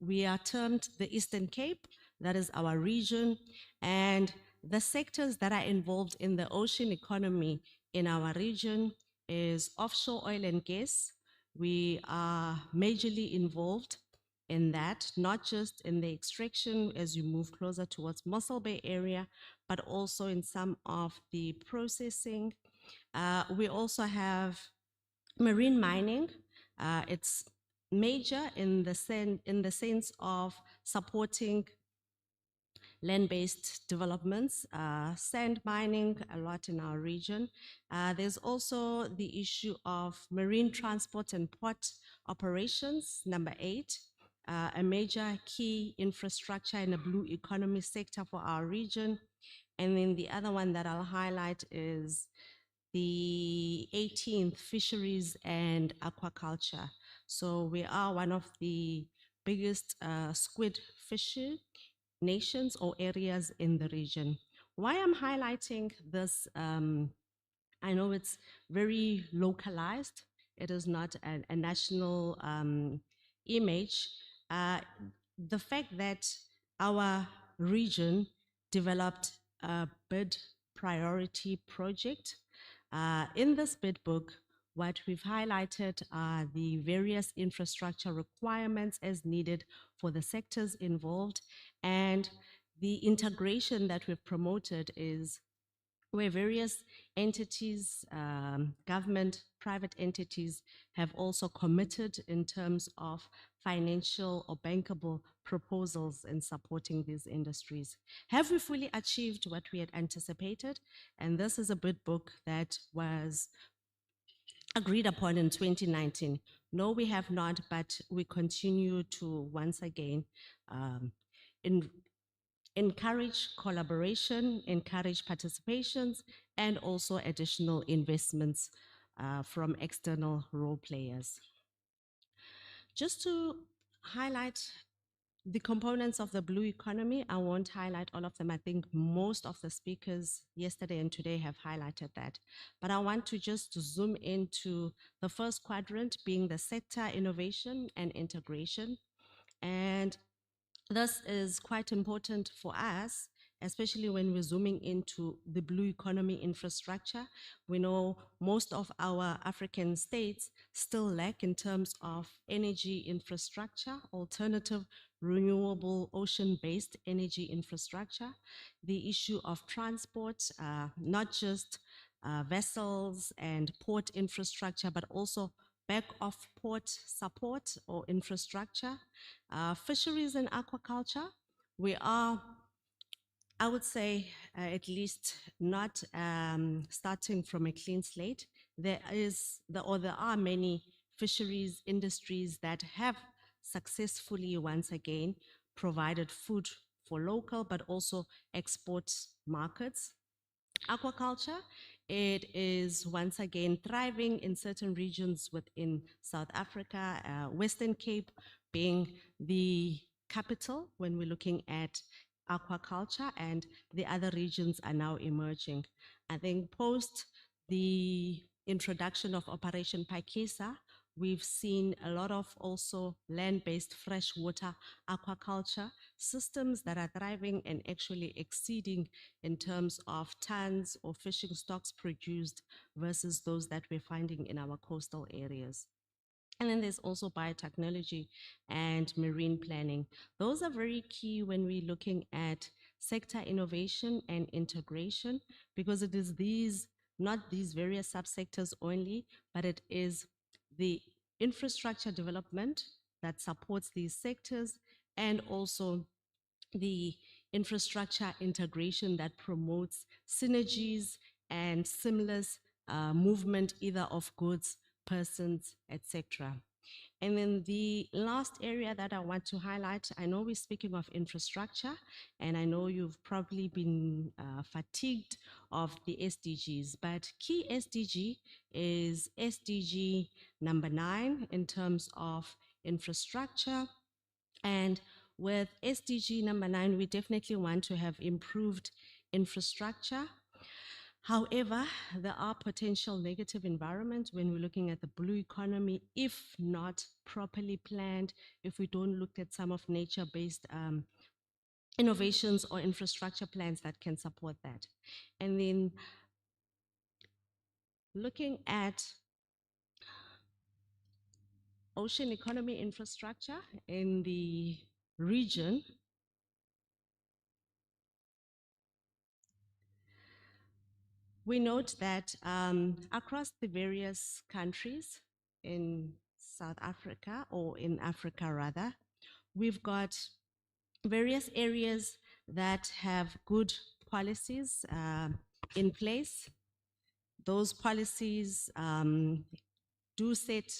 We are termed the Eastern Cape, that is our region, and the sectors that are involved in the ocean economy in our region is offshore oil and gas. We are majorly involved in that, not just in the extraction as you move closer towards Mossel Bay area, but also in some of the processing. We also have marine mining. It's major in the sense of supporting land-based developments, sand mining a lot in our region. There's also the issue of marine transport and port operations, number 8. a major key infrastructure in the blue economy sector for our region. And then the other one that I'll highlight is the 18th fisheries and aquaculture. So we are one of the biggest squid fishing nations or areas in the region. Why I'm highlighting this, I know it's very localized. It is not a national image. The fact that our region developed a bid priority project. In this bid book, what we've highlighted are the various infrastructure requirements as needed for the sectors involved, and the integration that we've promoted is where various entities, government, private entities have also committed in terms of financial or bankable proposals in supporting these industries. Have we fully achieved what we had anticipated? And this is a bid book that was agreed upon in 2019. No, we have not, but we continue to once again encourage collaboration, encourage participations, and also additional investments from external role players. Just to highlight the components of the blue economy, I won't highlight all of them. I think most of the speakers yesterday and today have highlighted that. But I want to just zoom into the first quadrant, being the sector innovation and integration. And this is quite important for us, especially when we're zooming into the blue economy infrastructure. We know most of our African states still lack in terms of energy infrastructure, alternative, renewable, ocean-based energy infrastructure. The issue of transport, not just vessels and port infrastructure, but also back of port support or infrastructure. Fisheries and aquaculture, we are, I would say, at least not starting from a clean slate. There are many fisheries industries that have successfully, once again, provided food for local but also export markets. Aquaculture, it is once again thriving in certain regions within South Africa, Western Cape being the capital when we're looking at aquaculture, and the other regions are now emerging. I think post the introduction of Operation Pakisa, we've seen a lot of also land-based freshwater aquaculture systems that are thriving and actually exceeding in terms of tons or fishing stocks produced versus those that we're finding in our coastal areas. And then there's also biotechnology and marine planning. Those are very key when we're looking at sector innovation and integration, because it is these, not these various subsectors only, but it is the infrastructure development that supports these sectors, and also the infrastructure integration that promotes synergies and seamless movement either of goods, persons, etc. And then the last area that I want to highlight, I know we're speaking of infrastructure, and I know you've probably been fatigued of the SDGs, but key SDG is SDG number 9 in terms of infrastructure. And with SDG number 9, we definitely want to have improved infrastructure. However, there are potential negative environments when we're looking at the blue economy if not properly planned, if we don't look at some of nature-based innovations or infrastructure plans that can support that. And then looking at ocean economy infrastructure in the region, we note that across the various countries in South Africa, or in Africa rather, we've got various areas that have good policies in place. Those policies do set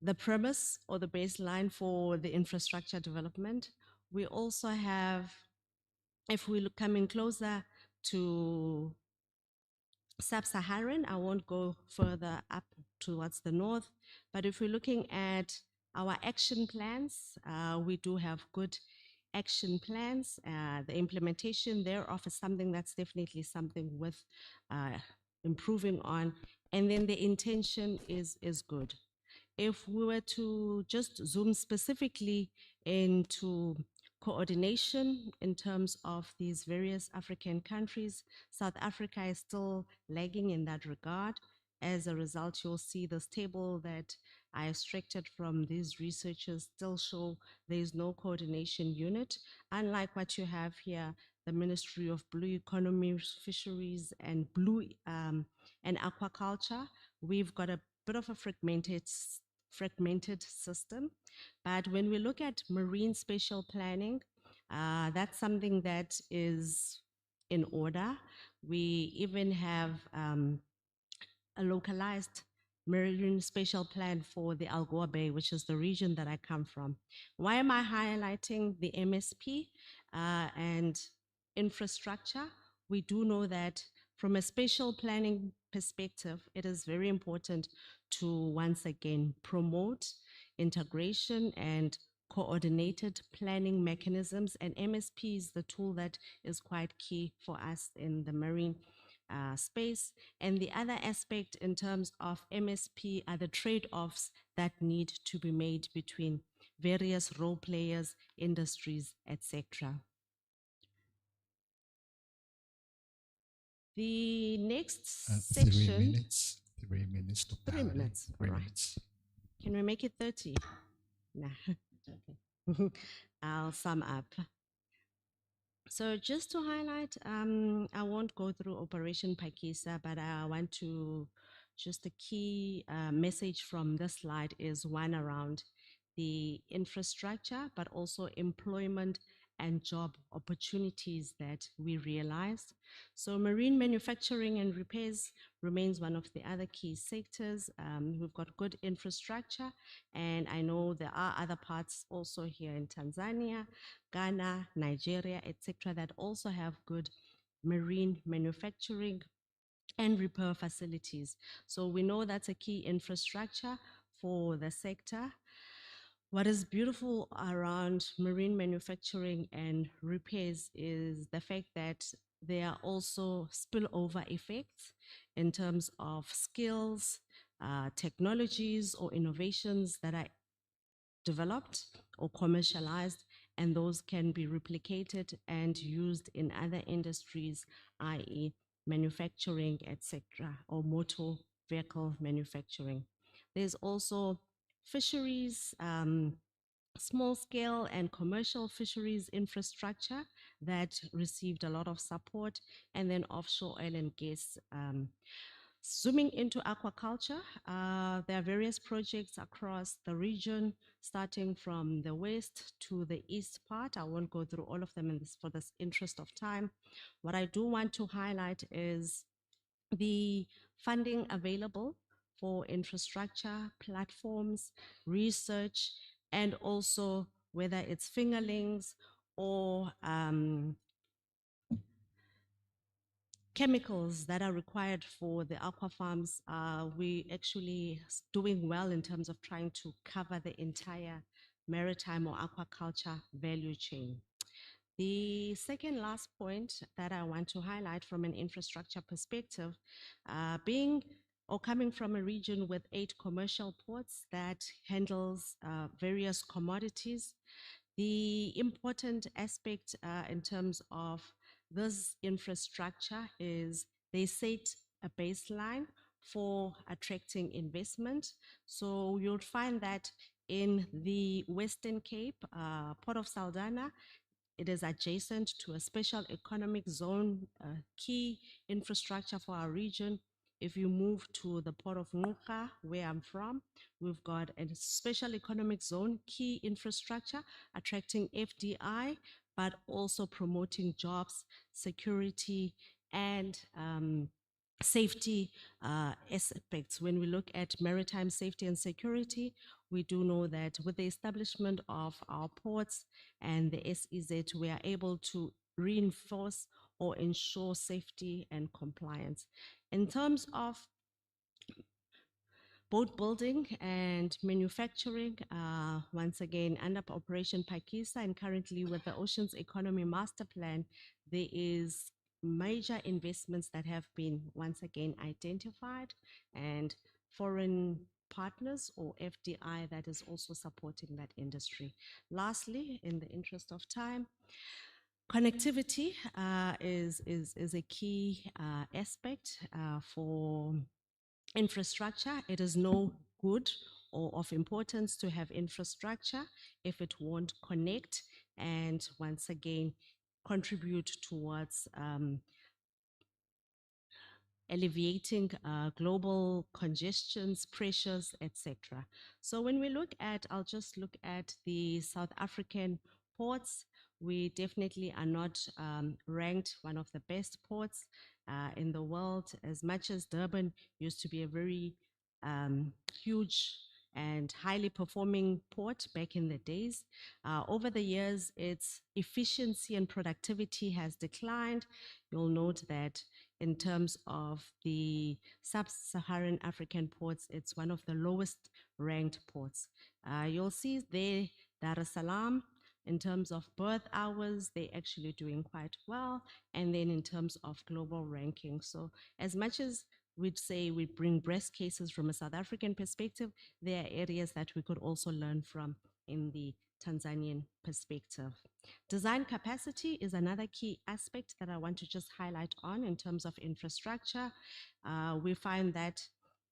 the premise or the baseline for the infrastructure development. We also have, if we look coming closer to Sub-Saharan, I won't go further up towards the north, but if we're looking at our action plans, we do have good action plans. The implementation thereof is something that's definitely something worth improving on, and then the intention is good. If we were to just zoom specifically into coordination in terms of these various African countries, South Africa is still lagging in that regard. As a result, you'll see this table that I extracted from these researchers still show there is no coordination unit. Unlike what you have here, the Ministry of Blue Economy, Fisheries, and and Aquaculture, we've got a bit of a fragmented system. But when we look at marine spatial planning, that's something that is in order. We even have a localized marine spatial plan for the Algoa Bay, which is the region that I come from. Why am I highlighting the MSP and infrastructure? We do know that from a spatial planning perspective, it is very important to once again promote integration and coordinated planning mechanisms, and MSP is the tool that is quite key for us in the marine space. And the other aspect in terms of MSP are the trade-offs that need to be made between various role players, industries, etc. The next section. 3 minutes. 3 minutes to 3 minutes. 3 all right. minutes. Can we make it 30? Nah. Okay. I'll sum up. So just to highlight, I won't go through Operation Pakisa, but I want to, just the key message from this slide is one around the infrastructure, but also employment and job opportunities that we realized. So marine manufacturing and repairs remains one of the other key sectors. We've got good infrastructure, and I know there are other parts also here in Tanzania, Ghana, Nigeria, etc., that also have good marine manufacturing and repair facilities. So we know that's a key infrastructure for the sector. What is beautiful around marine manufacturing and repairs is the fact that there are also spillover effects in terms of skills, technologies, or innovations that are developed or commercialized, and those can be replicated and used in other industries, i.e. manufacturing, etc., or motor vehicle manufacturing. There's also fisheries, small scale and commercial fisheries infrastructure that received a lot of support, and then offshore oil and gas. Zooming into aquaculture, there are various projects across the region, starting from the west to the east part. I won't go through all of them in this, for the interest of time. What I do want to highlight is the funding available for infrastructure, platforms, research, and also whether it's fingerlings or chemicals that are required for the aqua farms. We actually doing well in terms of trying to cover the entire maritime or aquaculture value chain. The second last point that I want to highlight from an infrastructure perspective, being or coming from a region with 8 commercial ports that handles various commodities, the important aspect in terms of this infrastructure is they set a baseline for attracting investment. So you'll find that in the Western Cape, Port of Saldanha, it is adjacent to a special economic zone, key infrastructure for our region. If you move to the Port of Ngqura, where I'm from, we've got a special economic zone, key infrastructure, attracting FDI, but also promoting jobs, security, and safety aspects. When we look at maritime safety and security, we do know that with the establishment of our ports and the SEZ, we are able to reinforce or ensure safety and compliance. In terms of boat building and manufacturing, once again, under Operation Pakisa and currently with the Oceans Economy Master Plan, there is major investments that have been once again identified and foreign partners or FDI that is also supporting that industry. Lastly, in the interest of time, connectivity is a key aspect for infrastructure. It is no good or of importance to have infrastructure if it won't connect and once again contribute towards alleviating global congestions, pressures, etc. So when we look at, I'll just look at the South African ports. We definitely are not ranked one of the best ports in the world, as much as Durban used to be a very huge and highly performing port back in the days. Over the years, its efficiency and productivity has declined. You'll note that in terms of the sub-Saharan African ports, it's one of the lowest ranked ports. You'll see there Dar es Salaam, in terms of berth hours, they're actually doing quite well. And then in terms of global ranking. So as much as we'd say we bring breast cases from a South African perspective, there are areas that we could also learn from in the Tanzanian perspective. Design capacity is another key aspect that I want to just highlight on in terms of infrastructure. We find that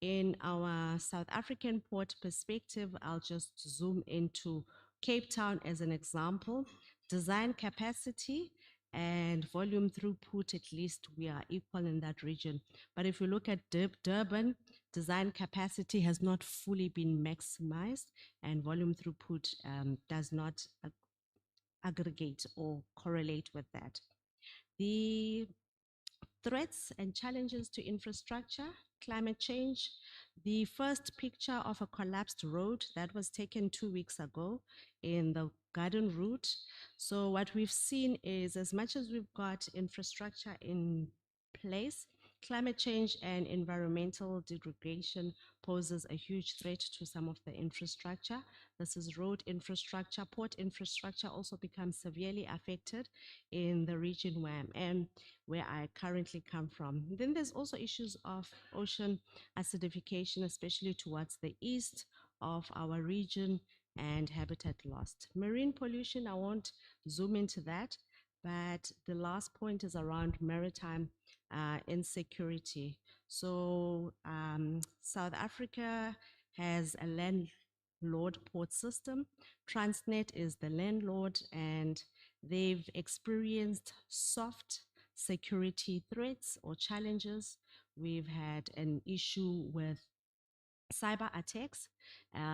in our South African port perspective, I'll just zoom into Cape Town as an example. Design capacity and volume throughput, at least we are equal in that region. But if you look at Durban, design capacity has not fully been maximized and volume throughput does not aggregate or correlate with that. The threats and challenges to infrastructure, climate change. The first picture of a collapsed road that was taken 2 weeks ago in the Garden Route. So what we've seen is, as much as we've got infrastructure in place, climate change and environmental degradation poses a huge threat to some of the infrastructure. This is road infrastructure. Port infrastructure also becomes severely affected in the region where I currently come from. Then there's also issues of ocean acidification, especially towards the east of our region, and habitat loss. Marine pollution, I won't zoom into that, but the last point is around maritime insecurity. So South Africa has a landlord port system. Transnet is the landlord, and they've experienced soft security threats or challenges. We've had an issue with cyber attacks.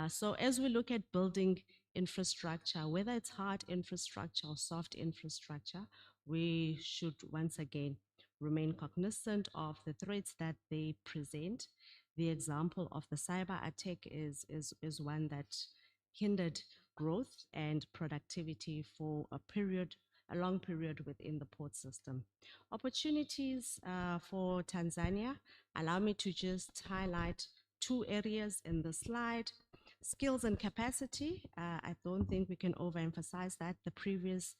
So as we look at building infrastructure, whether it's hard infrastructure or soft infrastructure, we should once again remain cognizant of the threats that they present. The example of the cyber attack is one that hindered growth and productivity for a long period within the port system. Opportunities for Tanzania, allow me to just highlight 2 areas in the slide. Skills and capacity, I don't think we can overemphasize that. The previous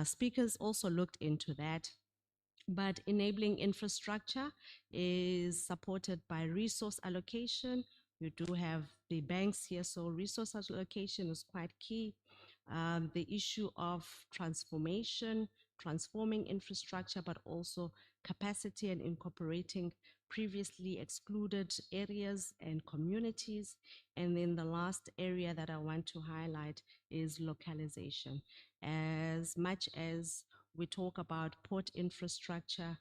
speakers also looked into that. But enabling infrastructure is supported by resource allocation. You do have the banks here, so resource allocation is quite key. The issue of transforming infrastructure, but also capacity and incorporating previously excluded areas and communities. And then the last area that I want to highlight is localization. As much as we talk about port infrastructure,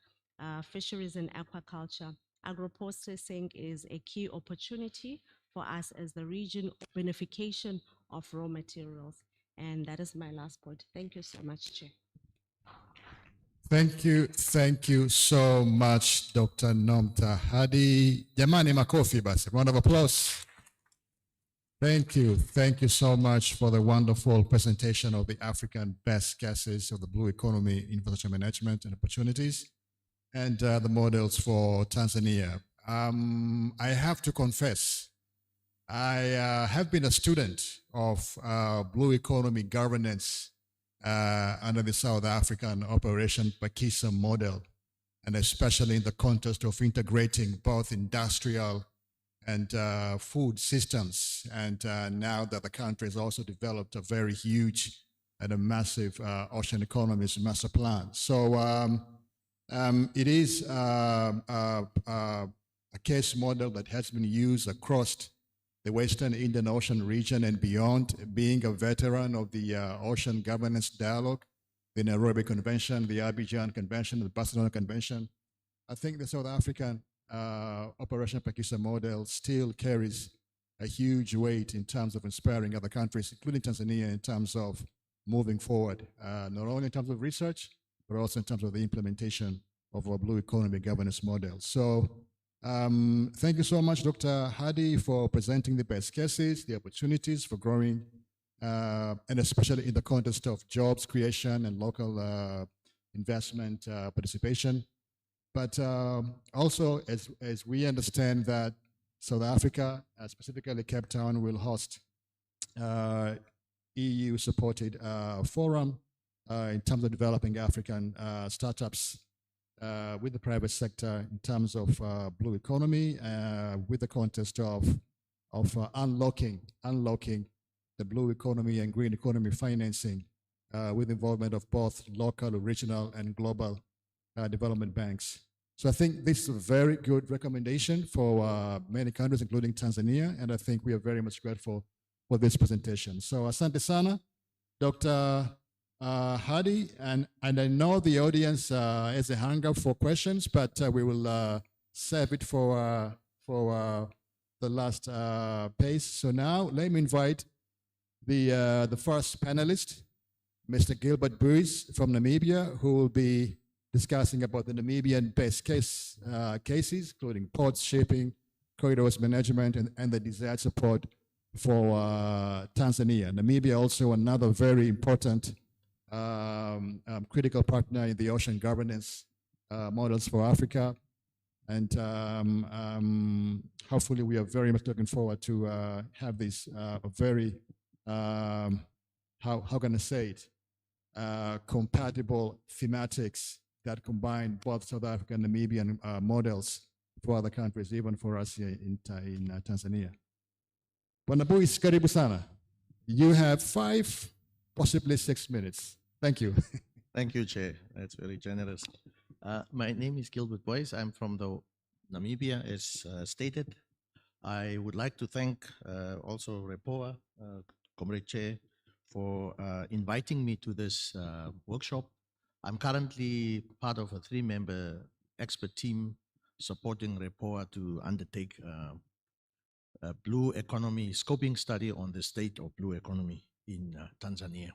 fisheries and aquaculture, agro-processing is a key opportunity for us as the region, beneficiation of raw materials. And that is my last point. Thank you so much, Chair. Thank you so much, Dr. Nomta Hadi. Jamani makofi basi, round of applause. Thank you so much for the wonderful presentation of the African best cases of the blue economy, infrastructure management and opportunities, and the models for Tanzania. I have to confess, I have been a student of blue economy governance under the South African Operation Pakisa model, and especially in the context of integrating both industrial and food systems. And now that the country has also developed a very huge and a massive ocean economies master plan. So it is a case model that has been used across the Western Indian Ocean region and beyond. Being a veteran of the Ocean Governance Dialogue, the Nairobi Convention, the Abidjan Convention, the Barcelona Convention, I think the South African Operation Pakisa model still carries a huge weight in terms of inspiring other countries, including Tanzania, in terms of moving forward, not only in terms of research, but also in terms of the implementation of our blue economy governance model. So thank you so much, Dr. Hadi, for presenting the best cases, the opportunities for growing, and especially in the context of jobs creation and local investment participation. But also, as we understand that South Africa, specifically Cape Town, will host EU-supported forum in terms of developing African startups with the private sector in terms of blue economy, with the context of unlocking the blue economy and green economy financing with involvement of both local, regional, and global development banks. So I think this is a very good recommendation for many countries, including Tanzania, and I think we are very much grateful for this presentation. So asante sana, Dr. Hadi, and I know the audience has a hunger for questions, but we will save it for the last pace. So now let me invite the first panelist, Mr. Gilbert Buys from Namibia, who will be discussing about the Namibian best cases, including ports, shipping, corridors management, and the desired support for Tanzania. Namibia also another very important critical partner in the ocean governance models for Africa. And hopefully we are very much looking forward to have this very, how can I say it, compatible thematics that combine both South African and Namibian models for other countries, even for us here in Tanzania. Bwana Buys, karibu sana. You have 5, possibly 6 minutes. Thank you. Thank you, Chair. That's very generous. My name is Gilbert Buys. I'm from the Namibia, as stated. I would like to thank also REPOA, Comrade Chair, for inviting me to this workshop. I'm currently part of a 3-member expert team supporting REPOA to undertake a blue economy scoping study on the state of blue economy in Tanzania.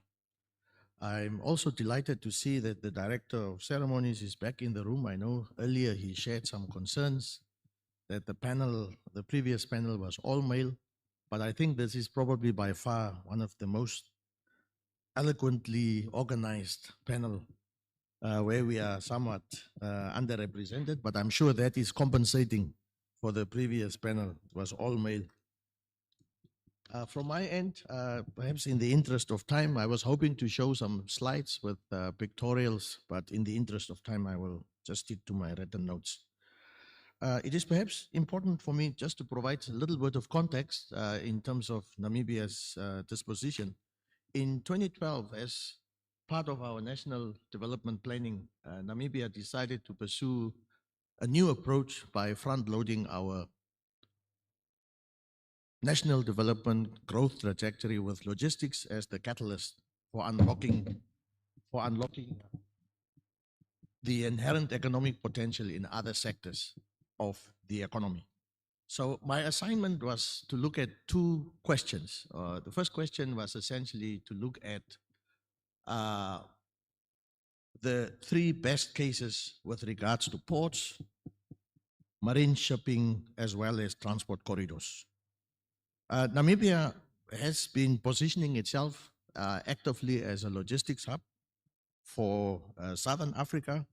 I'm also delighted to see that the Director of Ceremonies is back in the room. I know earlier he shared some concerns that the previous panel was all male, but I think this is probably by far one of the most eloquently organized panel where we are somewhat underrepresented, but I'm sure that is compensating for the previous panel. It was all male. From my end, perhaps in the interest of time, I was hoping to show some slides with pictorials, but in the interest of time, I will just stick to my written notes. It is perhaps important for me just to provide a little bit of context in terms of Namibia's disposition. In 2012, as part of our national development planning, Namibia decided to pursue a new approach by front-loading our national development growth trajectory with logistics as the catalyst for unlocking the inherent economic potential in other sectors of the economy. So my assignment was to look at 2 questions. The first question was essentially to look at the three best cases with regards to ports, marine shipping, as well as transport corridors. Namibia has been positioning itself actively as a logistics hub for Southern Africa,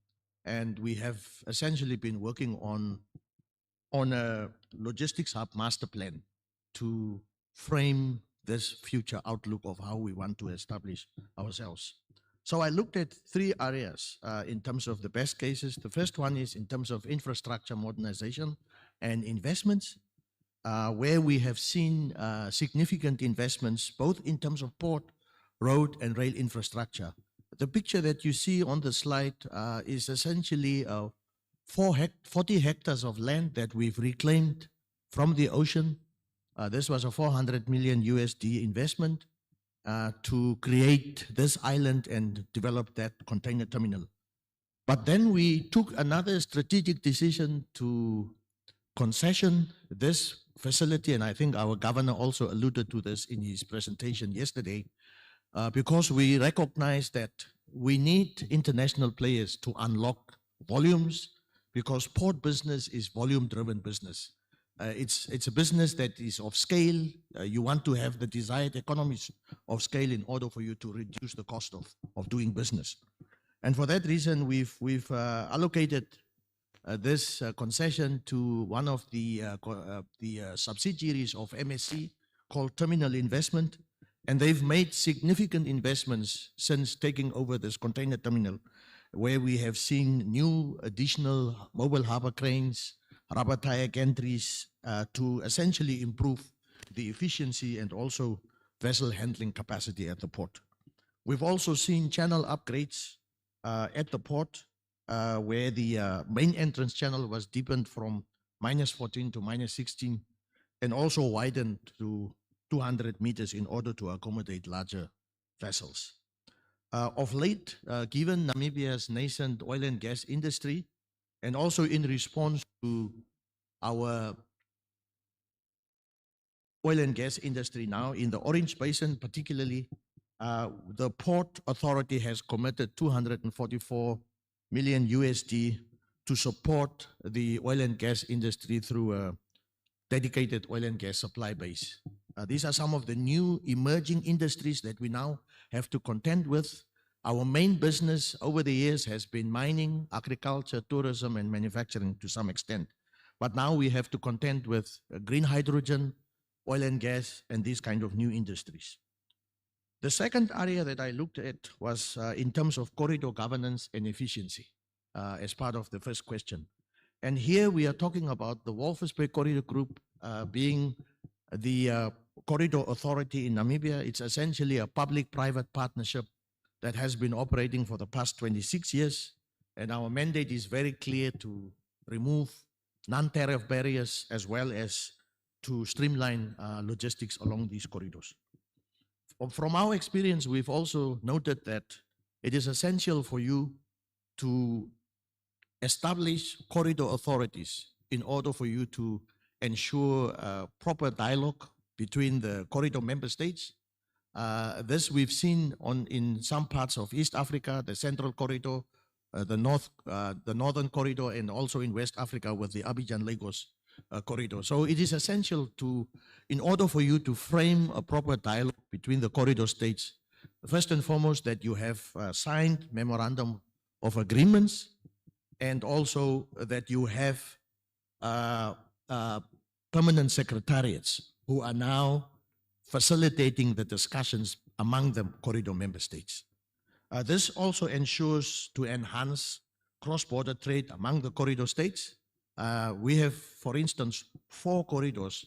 and we have essentially been working on a logistics hub master plan to frame this future outlook of how we want to establish ourselves. So I looked at three areas in terms of the best cases. The first one is in terms of infrastructure modernization and investments, where we have seen significant investments, both in terms of port, road, and rail infrastructure. The picture that you see on the slide is essentially 40 hectares of land that we've reclaimed from the ocean. This was a 400 million USD investment to create this island and develop that container terminal. But then we took another strategic decision to concession this facility, and I think our governor also alluded to this in his presentation yesterday, because we recognize that we need international players to unlock volumes, because port business is volume-driven business. It's a business that is of scale. You want to have the desired economies of scale in order for you to reduce the cost of doing business. And for that reason, we've allocated this concession to one of the subsidiaries of MSC called Terminal Investment, and they've made significant investments since taking over this container terminal, where we have seen new additional mobile harbor cranes, rubber tire gantries to essentially improve the efficiency and also vessel handling capacity at the port. We've also seen channel upgrades at the port, where the main entrance channel was deepened from -14 to -16 and also widened to 200 meters in order to accommodate larger vessels. Of late, given Namibia's nascent oil and gas industry, and also in response to our oil and gas industry now in the Orange Basin particularly, the Port Authority has committed 244 million USD to support the oil and gas industry through a dedicated oil and gas supply base. These are some of the new emerging industries that we now have to contend with. Our main business over the years has been mining, agriculture, tourism, and manufacturing to some extent. But now we have to contend with green hydrogen, oil and gas, and these kind of new industries. The second area that I looked at was in terms of corridor governance and efficiency, as part of the first question. And here we are talking about the Walvis Bay Corridor Group being the corridor authority in Namibia. It's essentially a public-private partnership that has been operating for the past 26 years. And our mandate is very clear to remove non-tariff barriers as well as to streamline logistics along these corridors. From our experience, we've also noted that it is essential for you to establish corridor authorities in order for you to ensure proper dialogue between the corridor member states. This we've seen in some parts of East Africa, the Central Corridor, the Northern Corridor, and also in West Africa with the Abidjan-Lagos corridor. So it is essential in order for you to frame a proper dialogue between the corridor states, first and foremost, that you have signed memorandum of agreements, and also that you have permanent secretariats who are now facilitating the discussions among the corridor member states. This also ensures to enhance cross-border trade among the corridor states. We have, for instance, 4 corridors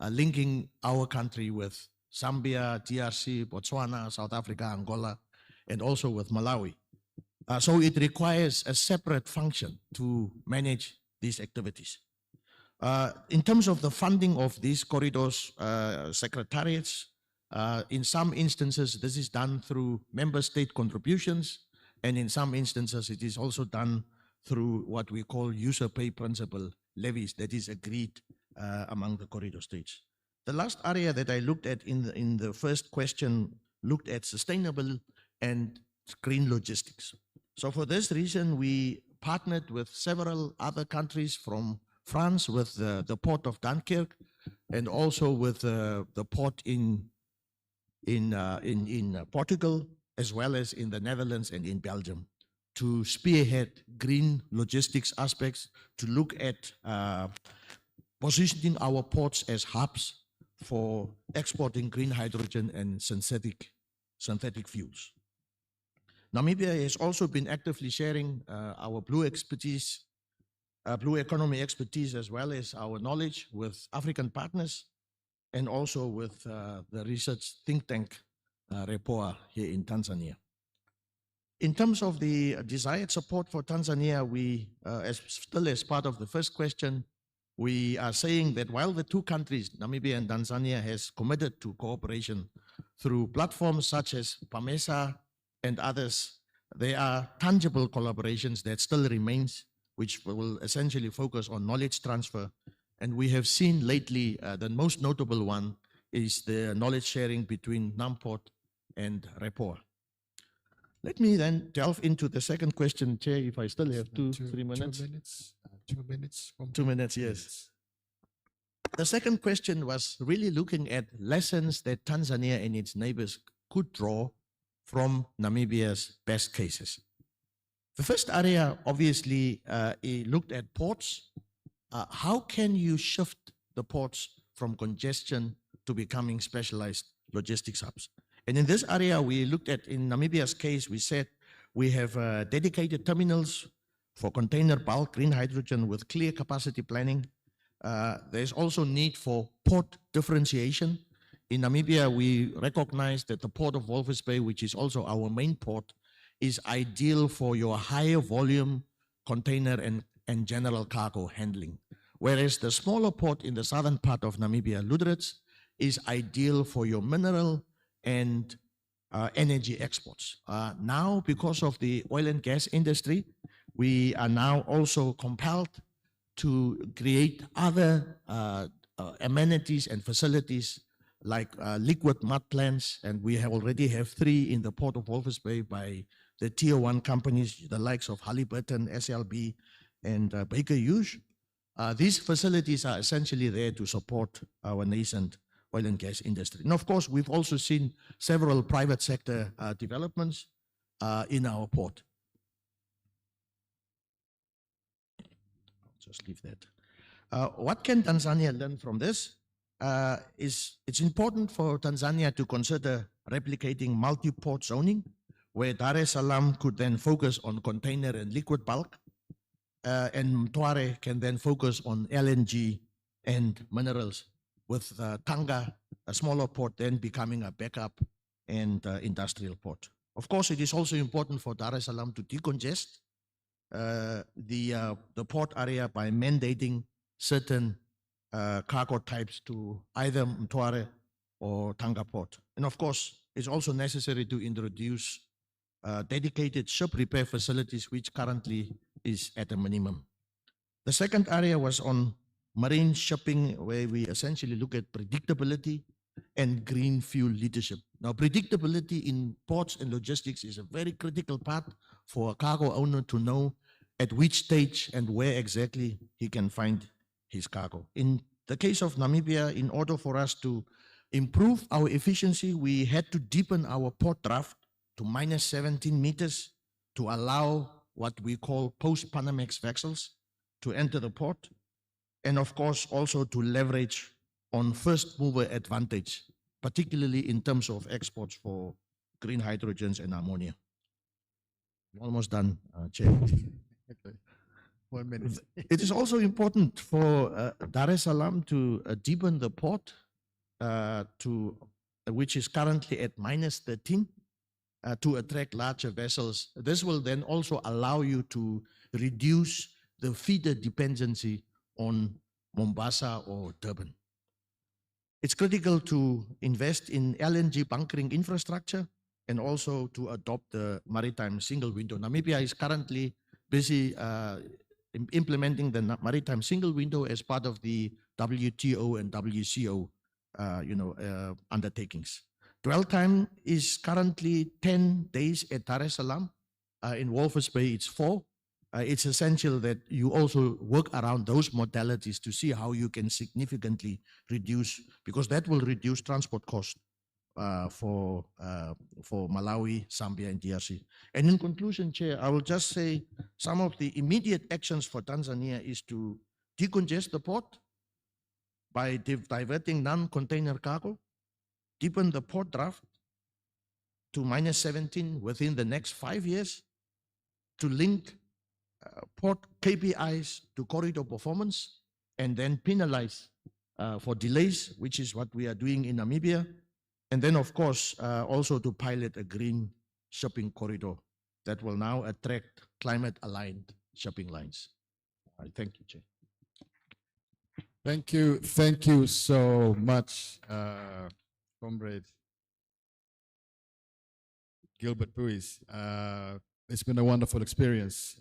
linking our country with Zambia, DRC, Botswana, South Africa, Angola, and also with Malawi. So it requires a separate function to manage these activities. In terms of the funding of these corridors, secretariats, in some instances, this is done through member state contributions, and in some instances, it is also done through what we call user pay principle levies that is agreed among the corridor states. The last area that I looked at in the first question looked at sustainable and green logistics. So for this reason, we partnered with several other countries from France with the port of Dunkirk and also with the port in Portugal, as well as in the Netherlands and in Belgium, to spearhead green logistics aspects, to look at positioning our ports as hubs for exporting green hydrogen and synthetic fuels. Namibia has also been actively sharing our blue expertise, blue economy expertise, as well as our knowledge with African partners and also with the research think tank, REPOA, here in Tanzania. In terms of the desired support for Tanzania, we, still as part of the first question, we are saying that while the two countries, Namibia and Tanzania, has committed to cooperation through platforms such as PAMESA and others, there are tangible collaborations that still remains, which will essentially focus on knowledge transfer. And we have seen lately, the most notable one is the knowledge sharing between NAMPORT and REPOA. Let me then delve into the second question, Chair, if I still have 3 minutes. 2 minutes. 2 minutes. 2 minutes, yes. The second question was really looking at lessons that Tanzania and its neighbors could draw from Namibia's best cases. The first area, obviously, it looked at ports. How can you shift the ports from congestion to becoming specialized logistics hubs? And in this area, we looked at, in Namibia's case, we said we have dedicated terminals for container bulk green hydrogen with clear capacity planning. There's also need for port differentiation. In Namibia, we recognize that the port of Walvis Bay, which is also our main port, is ideal for your higher volume container and general cargo handling. Whereas the smaller port in the southern part of Namibia, Lüderitz, is ideal for your mineral and energy exports. Now, because of the oil and gas industry, we are now also compelled to create other amenities and facilities like liquid mud plants, and we already have 3 in the port of Walvis Bay by the tier 1 companies, the likes of Halliburton, SLB, and Baker Hughes. These facilities are essentially there to support our nascent oil and gas industry. And of course, we've also seen several private sector developments in our port. I'll just leave that. What can Tanzania learn from this? It's important for Tanzania to consider replicating multi-port zoning, where Dar es Salaam could then focus on container and liquid bulk, and Mtware can then focus on LNG and minerals, with Tanga, a smaller port, then becoming a backup and industrial port. Of course, it is also important for Dar es Salaam to decongest the port area by mandating certain cargo types to either Mtware or Tanga port. And of course, it's also necessary to introduce dedicated ship repair facilities, which currently is at a minimum. The second area was on marine shipping, where we essentially look at predictability and green fuel leadership. Now, predictability in ports and logistics is a very critical part for a cargo owner to know at which stage and where exactly he can find his cargo. In the case of Namibia, in order for us to improve our efficiency, we had to deepen our port draft to minus 17 meters to allow what we call post-Panamax vessels to enter the port, and of course also to leverage on first mover advantage, particularly in terms of exports for green hydrogens and ammonia. Almost done, Chair. Okay. 1 minute. It is also important for Dar es Salaam to deepen the port, which is currently at minus 13, to attract larger vessels. This will then also allow you to reduce the feeder dependency on Mombasa or Durban. It's critical to invest in LNG bunkering infrastructure and also to adopt the maritime single window. Namibia is currently busy implementing the maritime single window as part of the WTO and WCO undertakings. Dwell time is currently 10 days at Dar es Salaam, In Walvis Bay, it's 4. It's essential that you also work around those modalities to see how you can significantly reduce, because that will reduce transport costs for Malawi, Zambia, and DRC. And in conclusion, Chair, I will just say some of the immediate actions for Tanzania is to decongest the port by diverting non-container cargo, deepen the port draft to -17 within the next 5 years, to link port KPIs to corridor performance, and then penalize for delays, which is what we are doing in Namibia. And then, of course, also to pilot a green shipping corridor that will now attract climate-aligned shipping lines. All right, thank you, Chair. Thank you so much, Comrade Gilbert Buis. It's been a wonderful experience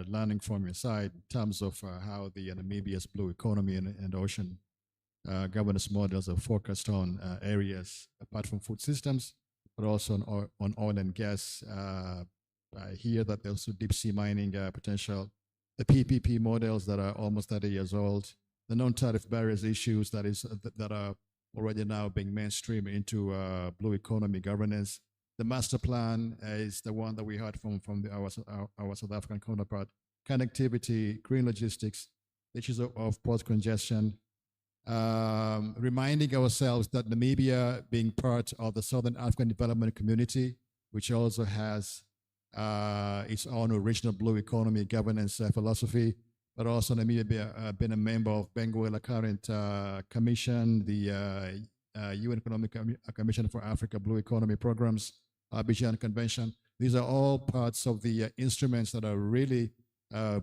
learning from your side in terms of how the Namibia's blue economy and ocean governance models are focused on areas apart from food systems, but also on oil and gas. I hear that there's also deep sea mining potential, the PPP models that are almost 30 years old, the non-tariff barriers issues that are already now being mainstream into blue economy governance. The master plan is the one that we heard from our South African counterpart. Connectivity, green logistics, issues of port congestion, reminding ourselves that Namibia, being part of the Southern African Development Community, which also has its own original blue economy governance philosophy, but also Namibia been a member of Benguela Current Commission, the UN Economic Commission for Africa Blue Economy Programs, Abidjan Convention. These are all parts of the instruments that are really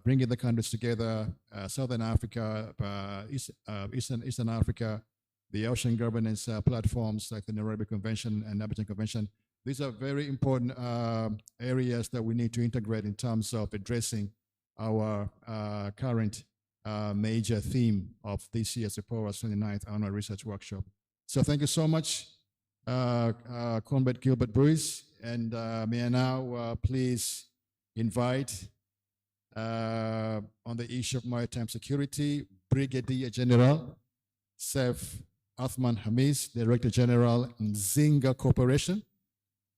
bringing the countries together, Southern Africa, Eastern Africa, the ocean governance platforms like the Nairobi Convention and Abidjan Convention. These are very important areas that we need to integrate in terms of addressing our current major theme of this year's REPOA's 29th Annual Research Workshop. So thank you so much, Comrade Gilbert Buis, and may I now please invite on the issue of maritime security, Brigadier General Saif Athman Hamis, Director General, Mzinga Corporation,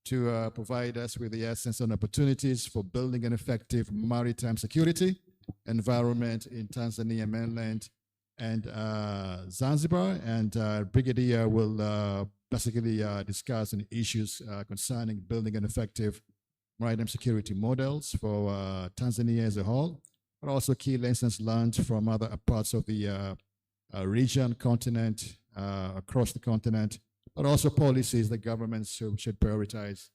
to provide us with the essence and opportunities for building an effective maritime security environment in Tanzania mainland and Zanzibar. And Brigadier will basically discuss any issues concerning building an effective maritime security models for Tanzania as a whole, but also key lessons learned from other parts of the region, continent, across the continent, but also policies that governments should prioritize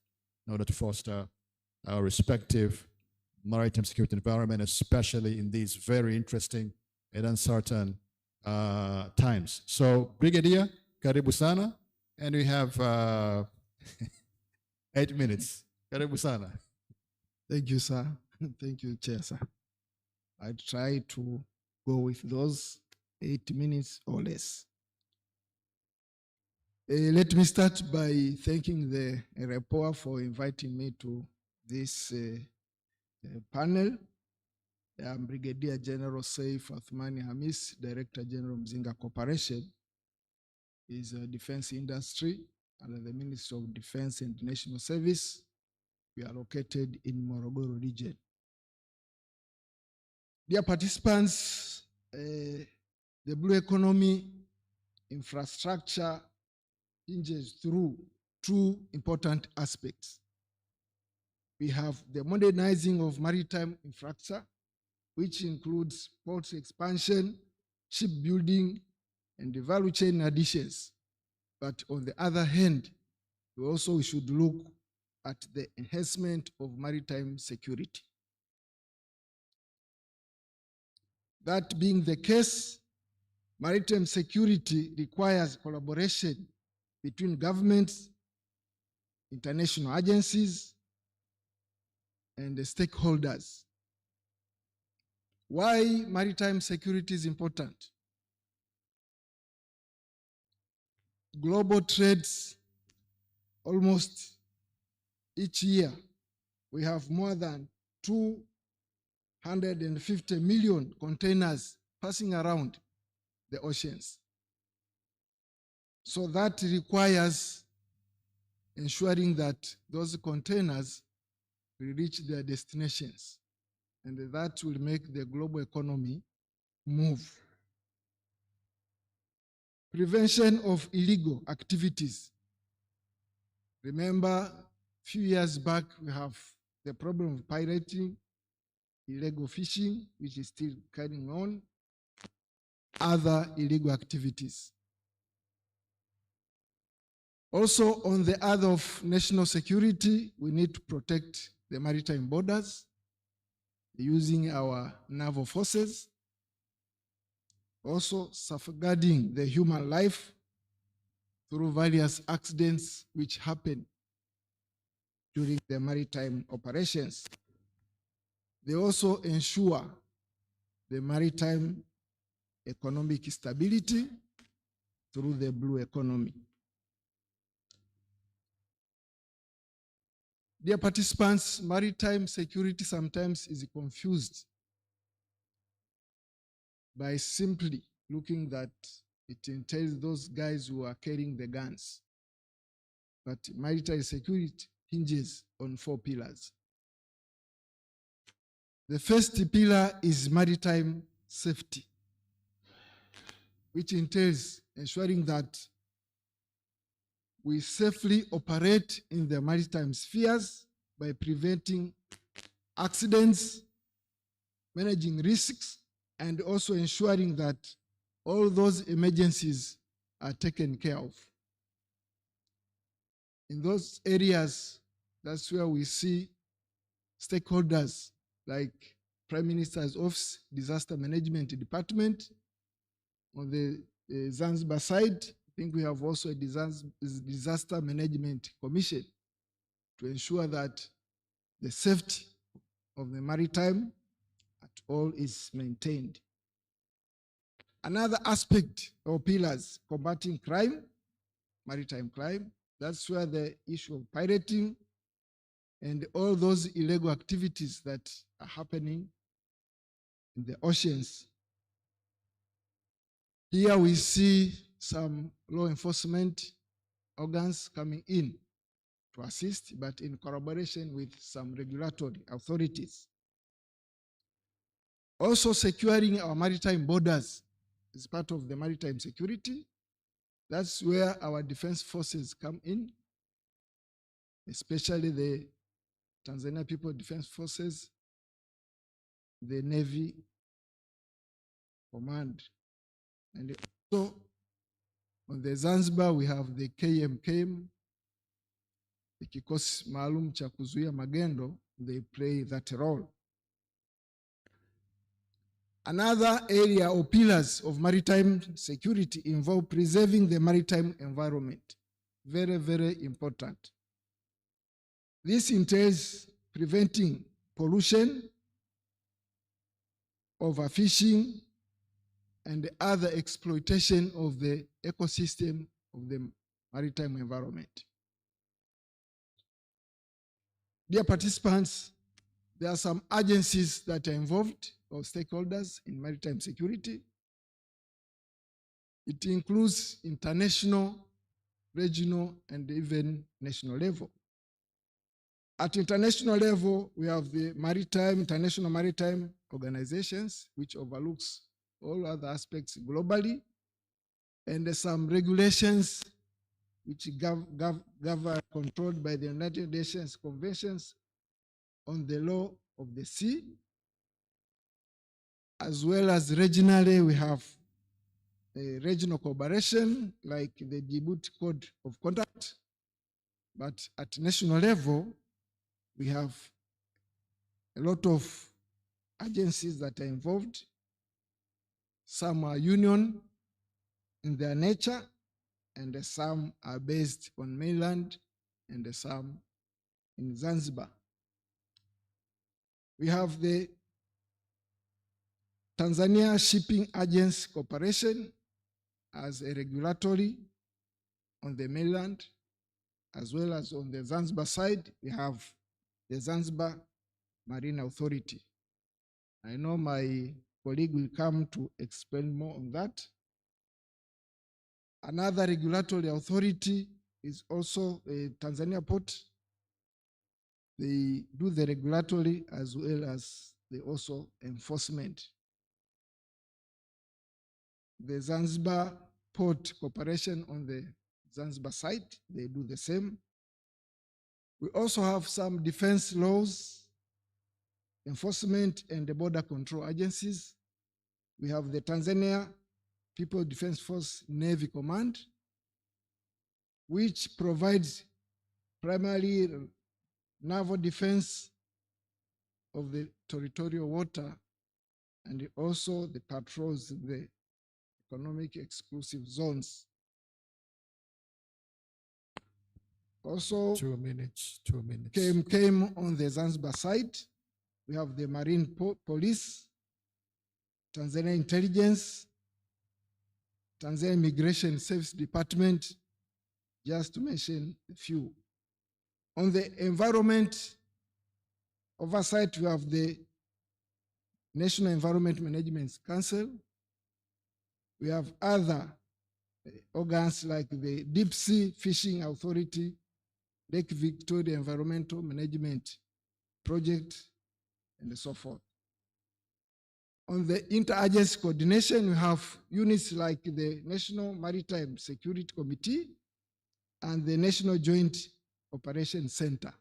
in order to foster our respective maritime security environment, especially in these very interesting and uncertain times. So, Brigadier, karibu sana, and we have 8 minutes. Karibu sana. Thank you, sir. Thank you, Chair, sir. I try to go with those 8 minutes or less. Let me start by thanking the REPOA for inviting me to this panel. I'm Brigadier General Saif Athmani Hamis, Director General Mzinga Corporation, is a defense industry under the Ministry of Defense and National Service. We are located in Morogoro region. Dear participants, the blue economy infrastructure hinges through 2 important aspects. We have the modernizing of maritime infrastructure, which includes port expansion, shipbuilding, and the value chain additions. But on the other hand, we also should look at the enhancement of maritime security. That being the case, maritime security requires collaboration between governments, international agencies, and the stakeholders. Why maritime security is important? Global trades almost each year we have more than 250 million containers passing around the oceans. So that requires ensuring that those containers will reach their destinations, and that will make the global economy move. Prevention of illegal activities. Remember, a few years back, we have the problem of pirating, illegal fishing, which is still carrying on, other illegal activities. Also, on the other of national security, we need to protect the maritime borders using our naval forces. Also, safeguarding the human life through various accidents which happen during the maritime operations. They also ensure the maritime economic stability through the blue economy. Dear participants, maritime security sometimes is confused by simply looking that it entails those guys who are carrying the guns. But maritime security hinges on 4 pillars. The first pillar is maritime safety, which entails ensuring that we safely operate in the maritime spheres by preventing accidents, managing risks, and also ensuring that all those emergencies are taken care of. In those areas, that's where we see stakeholders like Prime Minister's Office, Disaster Management Department. On the Zanzibar side, I think we have also a Disaster Management Commission to ensure that the safety of the maritime at all is maintained. Another aspect or pillars, combating crime, maritime crime. That's where the issue of pirating and all those illegal activities that are happening in the oceans. Here we see some law enforcement organs coming in to assist, but in collaboration with some regulatory authorities. Also, securing our maritime borders is part of the maritime security. That's where our defense forces come in, especially the Tanzania People Defense Forces, the Navy Command. And also on the Zanzibar, we have the KMKM, the Kikosi Maalum cha Kuzuia Magendo. They play that role. Another area or pillars of maritime security involve preserving the maritime environment. Very, very important. This entails preventing pollution, overfishing, and other exploitation of the ecosystem of the maritime environment. Dear participants, there are some agencies that are involved or stakeholders in maritime security. It includes international, regional, and even national level. At international level, we have the International Maritime Organizations, which overlooks all other aspects globally, and some regulations which govern controlled by the United Nations Conventions on the Law of the Sea. As well as regionally, we have a regional cooperation like the Djibouti Code of Conduct. But at national level, we have a lot of agencies that are involved. Some are union in their nature, and some are based on mainland, and some in Zanzibar. We have the Tanzania Shipping Agents Corporation as a regulatory on the mainland, as well as on the Zanzibar side, we have the Zanzibar Marine Authority. I know my colleague will come to explain more on that. Another regulatory authority is also Tanzania Port. They do the regulatory as well as the also enforcement. The Zanzibar Port Corporation on the Zanzibar side, they do the same. We also have some defense laws, enforcement and the border control agencies. We have the Tanzania People Defense Force Navy Command, which provides primarily naval defense of the territorial water and also the patrols in the economic exclusive zones. Also, 2 minutes, 2 minutes. came on the Zanzibar side. We have the Marine Police, Tanzania Intelligence, Tanzania Immigration Service Department, just to mention a few. On the environment oversight, we have the National Environment Management Council. We have other organs like the Deep Sea Fishing Authority, Lake Victoria Environmental Management Project, and so forth. On the interagency coordination, we have units like the National Maritime Security Committee and the National Joint Operations Center.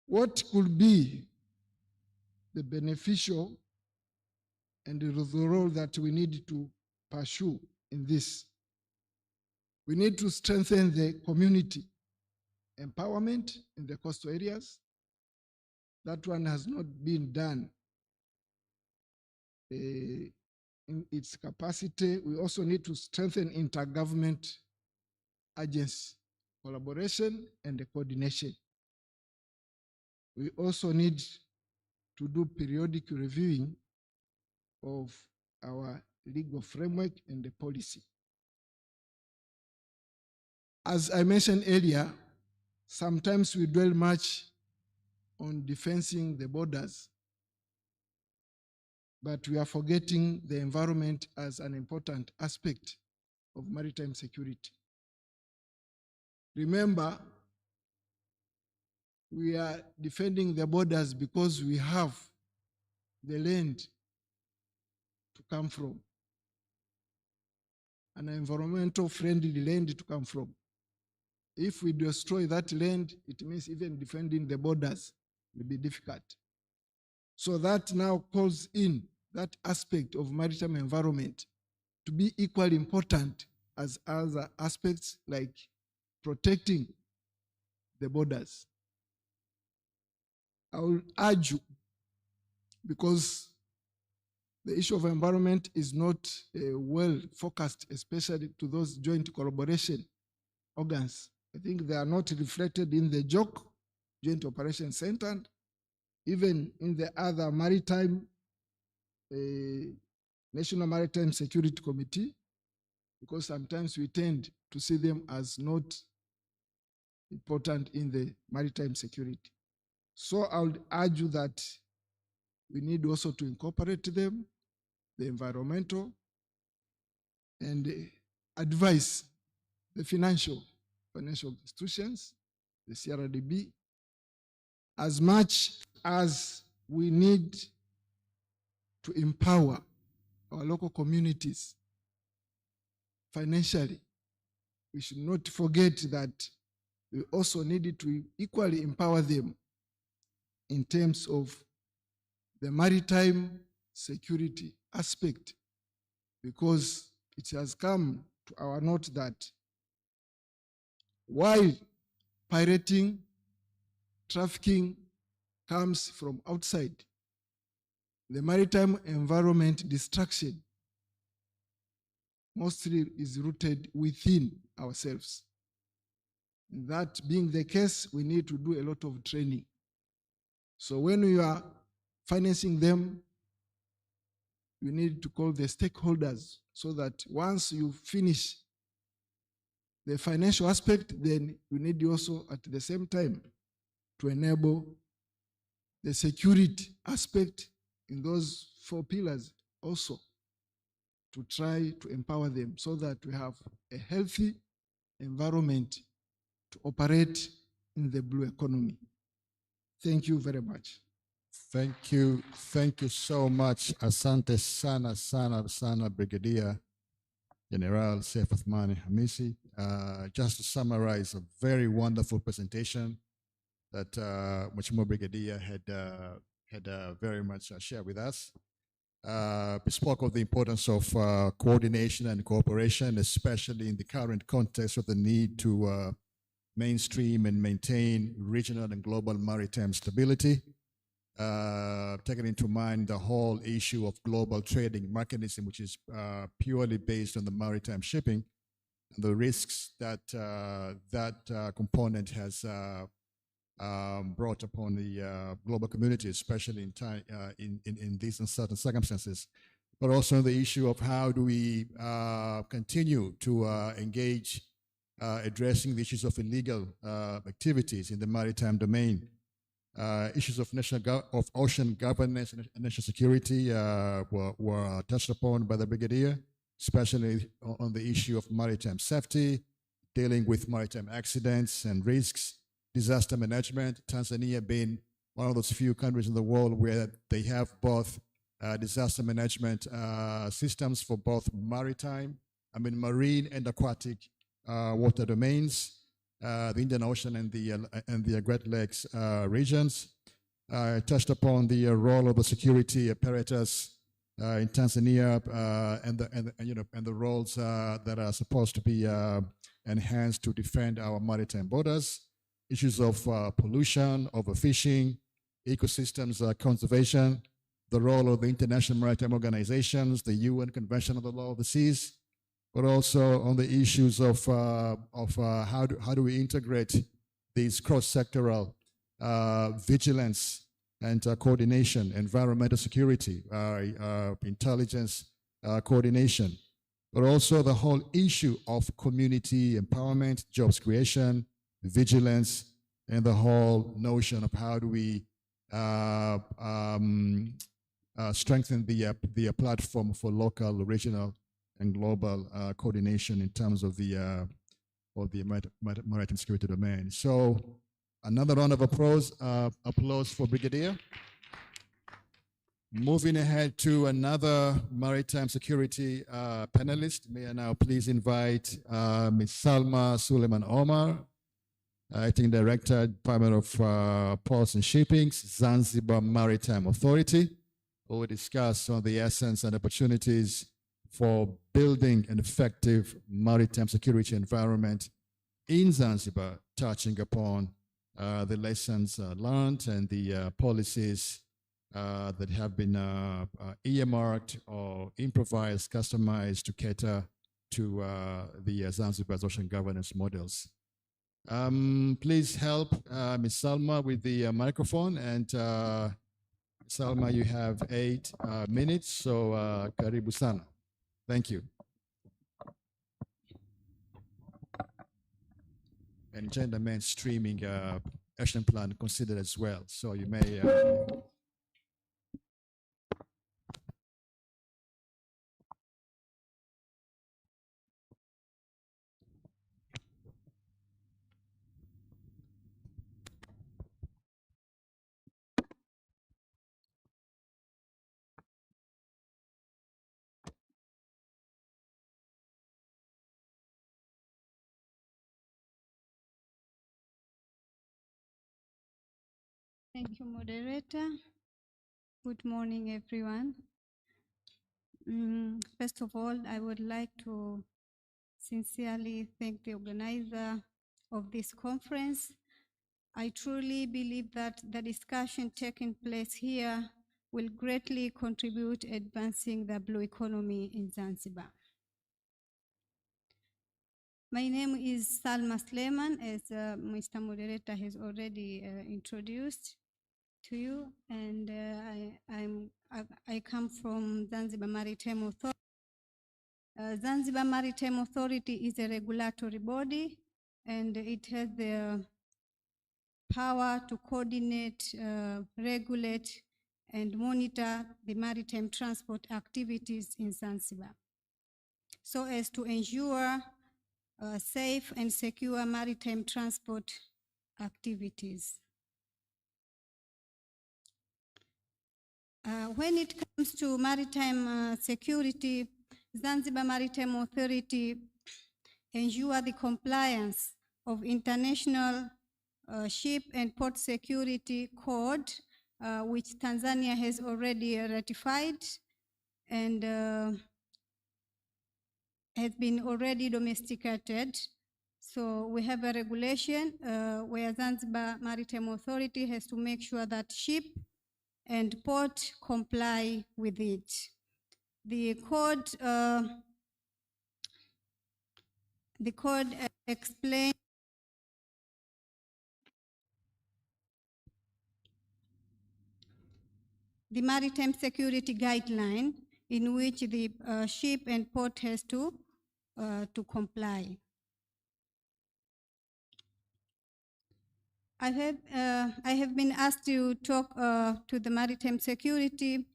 What could be the beneficial and the role that we need to pursue in this? We need to strengthen the community empowerment in the coastal areas. That one has not been done in its capacity. We also need to strengthen intergovernment agency collaboration and the coordination. We also need to do periodic reviewing of our legal framework and the policy. As I mentioned earlier, sometimes we dwell much on defending the borders, but we are forgetting the environment as an important aspect of maritime security. Remember, we are defending the borders because we have the land to come from, an environmental friendly land to come from. If we destroy that land, it means even defending the borders will be difficult. So that now calls in that aspect of maritime environment to be equally important as other aspects like protecting the borders. I will urge you, because the issue of environment is not well focused, especially to those joint collaboration organs. I think they are not reflected in the JOC, Joint Operations Center, even in the other maritime, National Maritime Security Committee, because sometimes we tend to see them as not important in the maritime security. So I would urge you that we need also to incorporate them, the environmental, and advise the financial institutions, the CRDB, as much as we need to empower our local communities financially. We should not forget that we also need to equally empower them in terms of the maritime security aspect, because it has come to our note that while pirating, trafficking comes from outside, the maritime environment destruction mostly is rooted within ourselves. That being the case, we need to do a lot of training. So when we are financing them, we need to call the stakeholders so that once you finish the financial aspect, then we need also at the same time to enable the security aspect in those 4 pillars also, to try to empower them so that we have a healthy environment to operate in the blue economy. Thank you very much. Thank you so much. Asante sana sana sana, Brigadier General Seif Athmani Hamisi. Just to summarize, a very wonderful presentation that Mheshimiwa Brigadier had very much shared with us. We spoke of the importance of coordination and cooperation, especially in the current context of the need to mainstream and maintain regional and global maritime stability. Taking into mind the whole issue of global trading mechanism, which is purely based on the maritime shipping, and the risks that that component has brought upon the global community, especially in these uncertain circumstances. But also the issue of how do we continue to engage addressing the issues of illegal activities in the maritime domain. Issues of ocean governance and national security were touched upon by the Brigadier, especially on the issue of maritime safety, dealing with maritime accidents and risks, disaster management. Tanzania being one of those few countries in the world where they have both disaster management systems for both marine and aquatic water domains. The Indian Ocean and the Great Lakes regions. Touched upon the role of the security apparatus in Tanzania and the roles that are supposed to be enhanced to defend our maritime borders. Issues of pollution, overfishing, ecosystems conservation, the role of the international maritime organizations, the UN Convention on the Law of the Seas, but also on the issues of how do we integrate these cross-sectoral vigilance and coordination, environmental security, intelligence coordination, but also the whole issue of community empowerment, jobs creation, vigilance, and the whole notion of how do we strengthen the platform for local, regional, and global coordination in terms of the maritime security domain. So another round of applause for Brigadier. Moving ahead to another maritime security panelist, may I now please invite Ms. Salma Suleiman Omar, Acting Director, Department of Ports and Shipping, Zanzibar Maritime Authority, who will discuss on the essence and opportunities for building an effective maritime security environment in Zanzibar, touching upon the lessons learned and the policies that have been earmarked or improvised, customized to cater to the Zanzibar's ocean governance models. Please help Ms. Salma with the microphone, and Salma, you have 8 minutes, so karibu sana. Thank you. And gender mainstreaming action plan considered as well. So you may. Thank you, moderator. Good morning, everyone. First of all, I would like to sincerely thank the organizer of this conference. I truly believe that the discussion taking place here will greatly contribute advancing the blue economy in Zanzibar. My name is Salma Suleiman, as Mr. Moderator has already introduced to you, and I come from Zanzibar Maritime Authority. Zanzibar Maritime Authority is a regulatory body, and it has the power to coordinate, regulate, and monitor the maritime transport activities in Zanzibar, so as to ensure safe and secure maritime transport activities. When it comes to maritime security, Zanzibar Maritime Authority ensure the compliance of International Ship and Port Security Code, which Tanzania has already ratified and has been already domesticated. So we have a regulation where Zanzibar Maritime Authority has to make sure that ship and port comply with it. The code explains the maritime security guideline in which the ship and port has to comply. I have been asked to talk to the maritime security,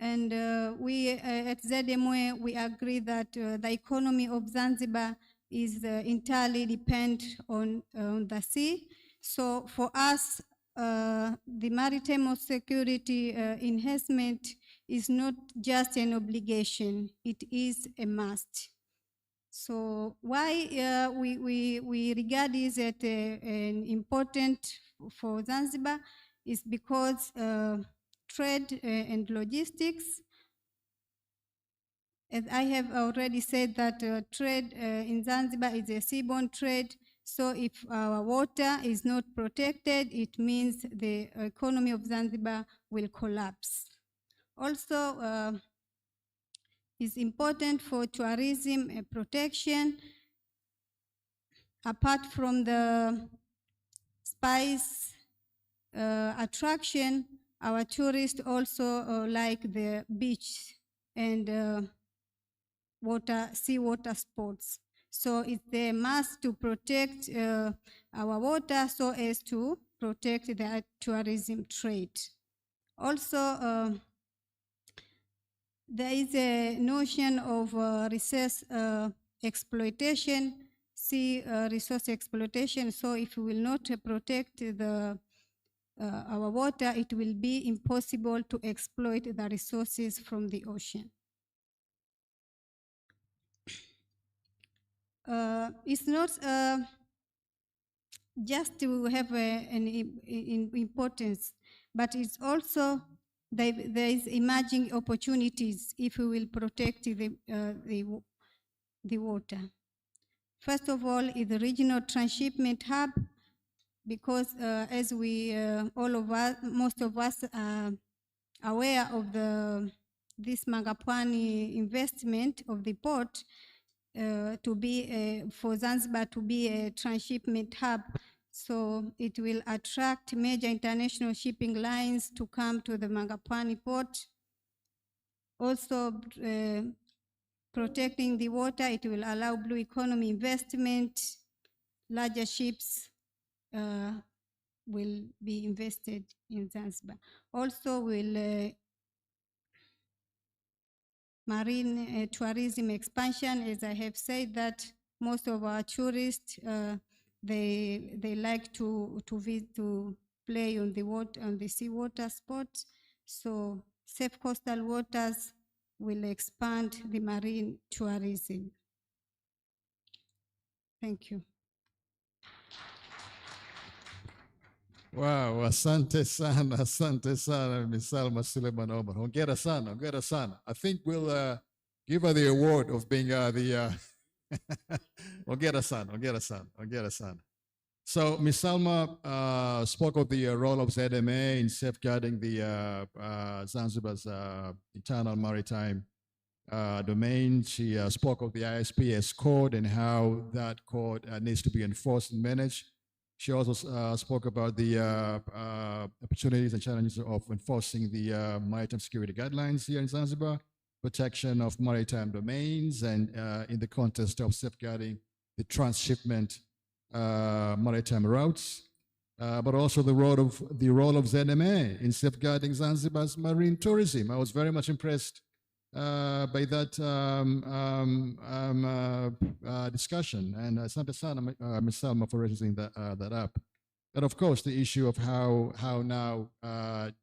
and we at ZMWA, we agree that the economy of Zanzibar is entirely dependent on the sea. So for us, the maritime security enhancement is not just an obligation, it is a must. So why we regard this as an important for Zanzibar is because trade and logistics, as I have already said, that trade in Zanzibar is a seaborne trade. So if our water is not protected, it means the economy of Zanzibar will collapse. Also, it's important for tourism protection. Apart from the spice attraction, our tourists also like the beach and seawater sports. So it's a must to protect our water so as to protect the tourism trade. Also, there is a notion of resource exploitation, sea resource exploitation. So if we will not protect our water, it will be impossible to exploit the resources from the ocean. It's not just to have an importance, but it's also there is emerging opportunities if we will protect the water. First of all, is the regional transshipment hub, because as we most of us are aware of this Mangapwani investment of the port to be for Zanzibar to be a transshipment hub. So it will attract major international shipping lines to come to the Mangapwani port. Also, protecting the water, it will allow blue economy investment. Larger ships will be invested in Zanzibar. Also, will marine tourism expansion, as I have said, that most of our tourists they like to play on the water, on the seawater sports. So safe coastal waters will expand the marine tourism. Thank you. Wow, asante sana, Ms. Salma Suleiman Omar. Hongera sana, hongera sana. I think we'll give her the award of being the hongera sana, hongera sana, hongera sana. So Ms. Salma spoke of the role of ZMA in safeguarding the Zanzibar's internal maritime domain. She spoke of the ISPS code and how that code needs to be enforced and managed. She also spoke about the opportunities and challenges of enforcing the maritime security guidelines here in Zanzibar. protection of maritime domains and in the context of safeguarding the transshipment maritime routes, but also the role of ZMA in safeguarding Zanzibar's marine tourism. I was very much impressed by that discussion, and asante sana Ms. Salma for raising that up. And of course, the issue of how now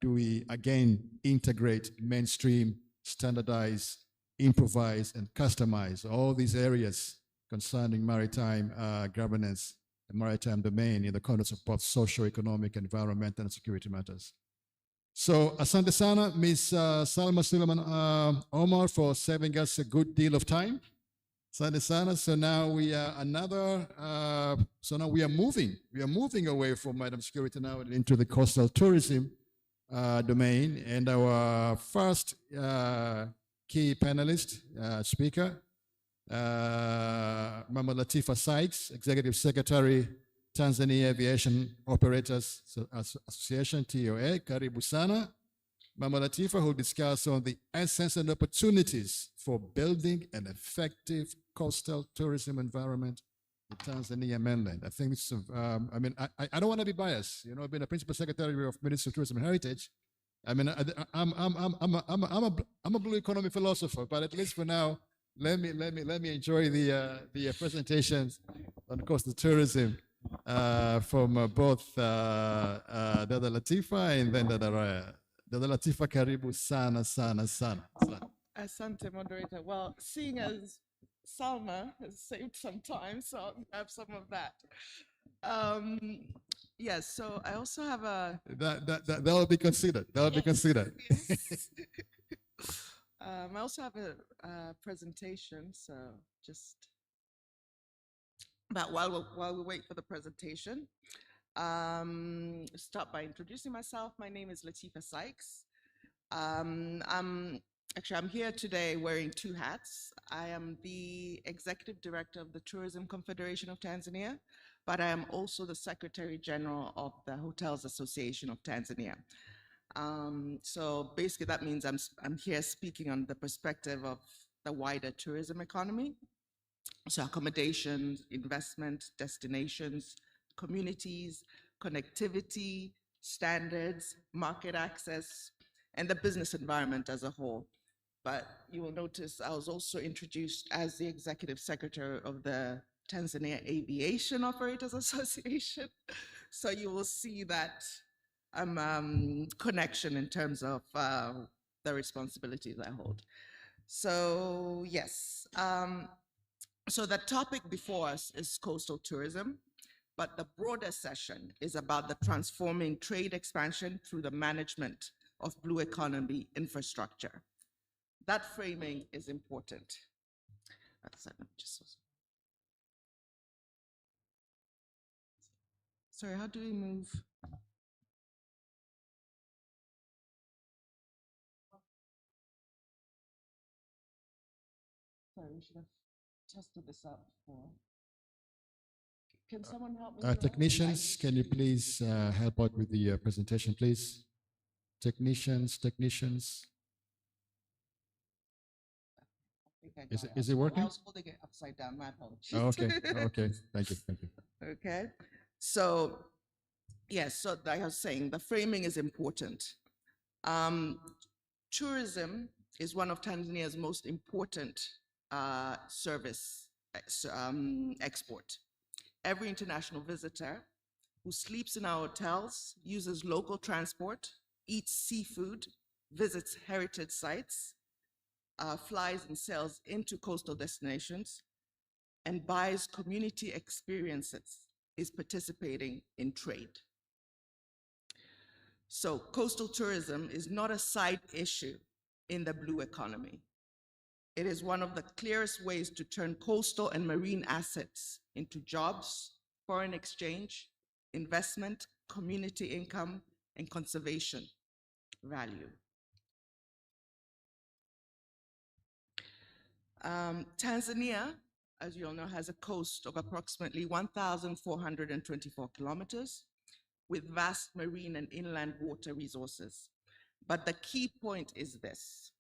do we again integrate, mainstream, standardize, improvise, and customize all these areas concerning maritime governance and maritime domain in the context of both socio-economic, environmental, and security matters. So, asante sana, Ms. Salma Suleiman Omar, for saving us a good deal of time. Asante sana. So now we are moving away from Madam Security now into the coastal tourism domain. And our first key panelist, speaker, Mama Latifa Sykes, Executive Secretary, Tanzania Aviation Operators Association, TOA. Karibu sana. Mama Latifa, who will discuss on the essence and opportunities for building an effective coastal tourism environment in Tanzania mainland. I think this is, I don't want to be biased. You know, I've been a principal secretary of Ministry of Tourism and Heritage. I mean, I'm a blue economy philosopher, but at least for now, let me enjoy the presentations on coastal tourism from both Dada Latifa and then Dada Raya. Dada Latifa, karibu sana. Asante, moderator. Well, seeing as Salma has saved some time, so I'll have some of that. Yes, so I also have a... That will be considered. That will be considered. Yes. I also have a presentation, so just... But while we wait for the presentation, start by introducing myself. My name is Latifa Sykes. I'm here today wearing two hats. I am the Executive Director of the Tourism Confederation of Tanzania, but I am also the Secretary General of the Hotels Association of Tanzania. So basically that means I'm here speaking on the perspective of the wider tourism economy. So accommodations, investment, destinations, communities, connectivity, standards, market access, and the business environment as a whole. But you will notice I was also introduced as the Executive Secretary of the Tanzania Aviation Operators Association. So you will see that connection in terms of the responsibilities I hold. So yes. So the topic before us is coastal tourism, but the broader session is about the transforming trade expansion through the management of blue economy infrastructure. That framing is important. Sorry, how do we move? Sorry, we should have tested this out before. Can someone help me? Technicians, can you please help out with the presentation, please? Technicians. Is it working? I was holding it upside down, my apologies. Oh, okay, thank you. Okay, so yes, so like I was saying, the framing is important. Tourism is one of Tanzania's most important service export. Every international visitor who sleeps in our hotels, uses local transport, eats seafood, visits heritage sites, flies and sails into coastal destinations, and buys community experiences is participating in trade. So coastal tourism is not a side issue in the blue economy. It is one of the clearest ways to turn coastal and marine assets into jobs, foreign exchange, investment, community income, and conservation value. Tanzania, as you all know, has a coast of approximately 1,424 kilometers with vast marine and inland water resources. But the key point is this.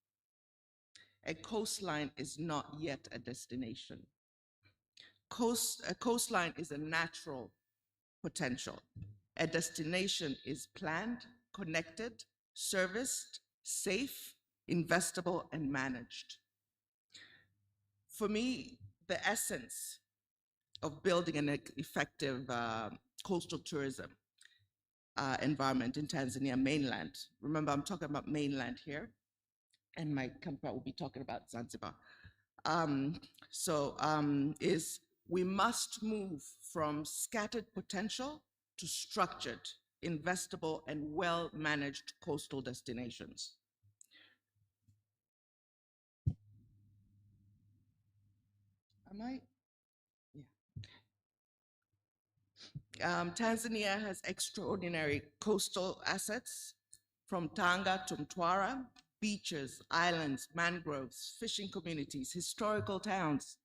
a coastline is not yet a destination. A coastline is a natural potential. A destination is planned, connected, serviced, safe, investable, and managed. For me, the essence of building an effective coastal tourism environment in Tanzania mainland, remember I'm talking about mainland here, and my counterpart will be talking about Zanzibar, is we must move from scattered potential to structured, investable, and well-managed coastal destinations. Tanzania has extraordinary coastal assets from Tanga to Mtwara, beaches, islands, mangroves, fishing communities, historical towns,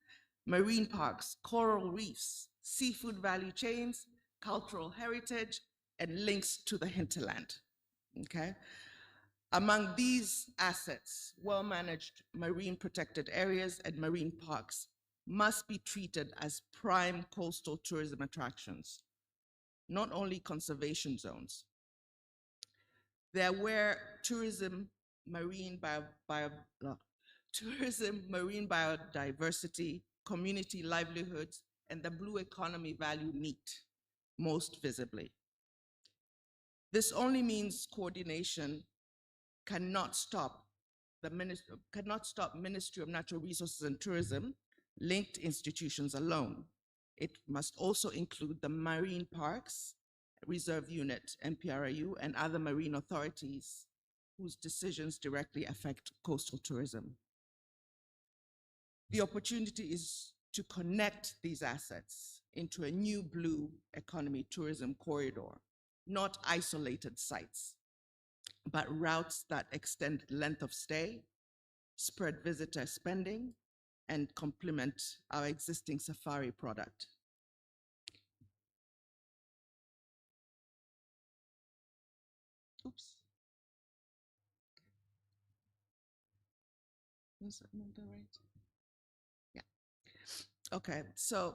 marine parks, coral reefs, seafood value chains, cultural heritage, and links to the hinterland, okay? Among these assets, well-managed marine protected areas and marine parks must be treated as prime coastal tourism attractions, not only conservation zones. They're where tourism, marine biodiversity, community livelihoods, and the blue economy value meet most visibly. This only means coordination cannot stop Ministry of Natural Resources and Tourism linked institutions alone. It must also include the marine parks, reserve unit, MPRU, and other marine authorities whose decisions directly affect coastal tourism. The opportunity is to connect these assets into a new blue economy tourism corridor, not isolated sites, but routes that extend length of stay, spread visitor spending, and complement our existing safari product. Oops. Was that not the right? Yeah. Okay, so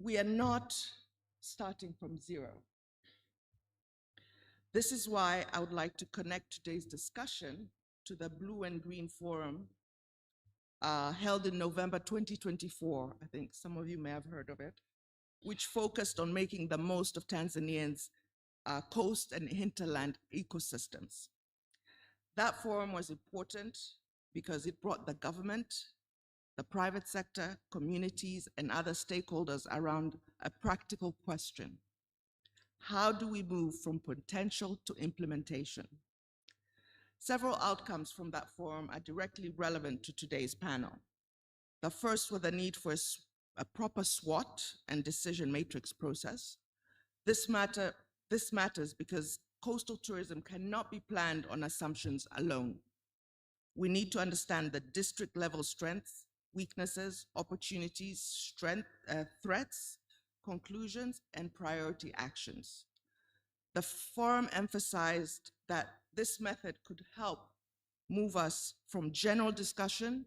we are not starting from zero. This is why I would like to connect today's discussion to the Blue and Green Forum held in November 2024. I think some of you may have heard of it, which focused on making the most of Tanzanians' coast and hinterland ecosystems. That forum was important because it brought the government, the private sector, communities, and other stakeholders around a practical question. How do we move from potential to implementation? Several outcomes from that forum are directly relevant to today's panel. The first was the need for a proper SWOT and decision matrix process. This matters because coastal tourism cannot be planned on assumptions alone. We need to understand the district level strengths, weaknesses, opportunities, threats, conclusions, and priority actions. The forum emphasized that this method could help move us from general discussion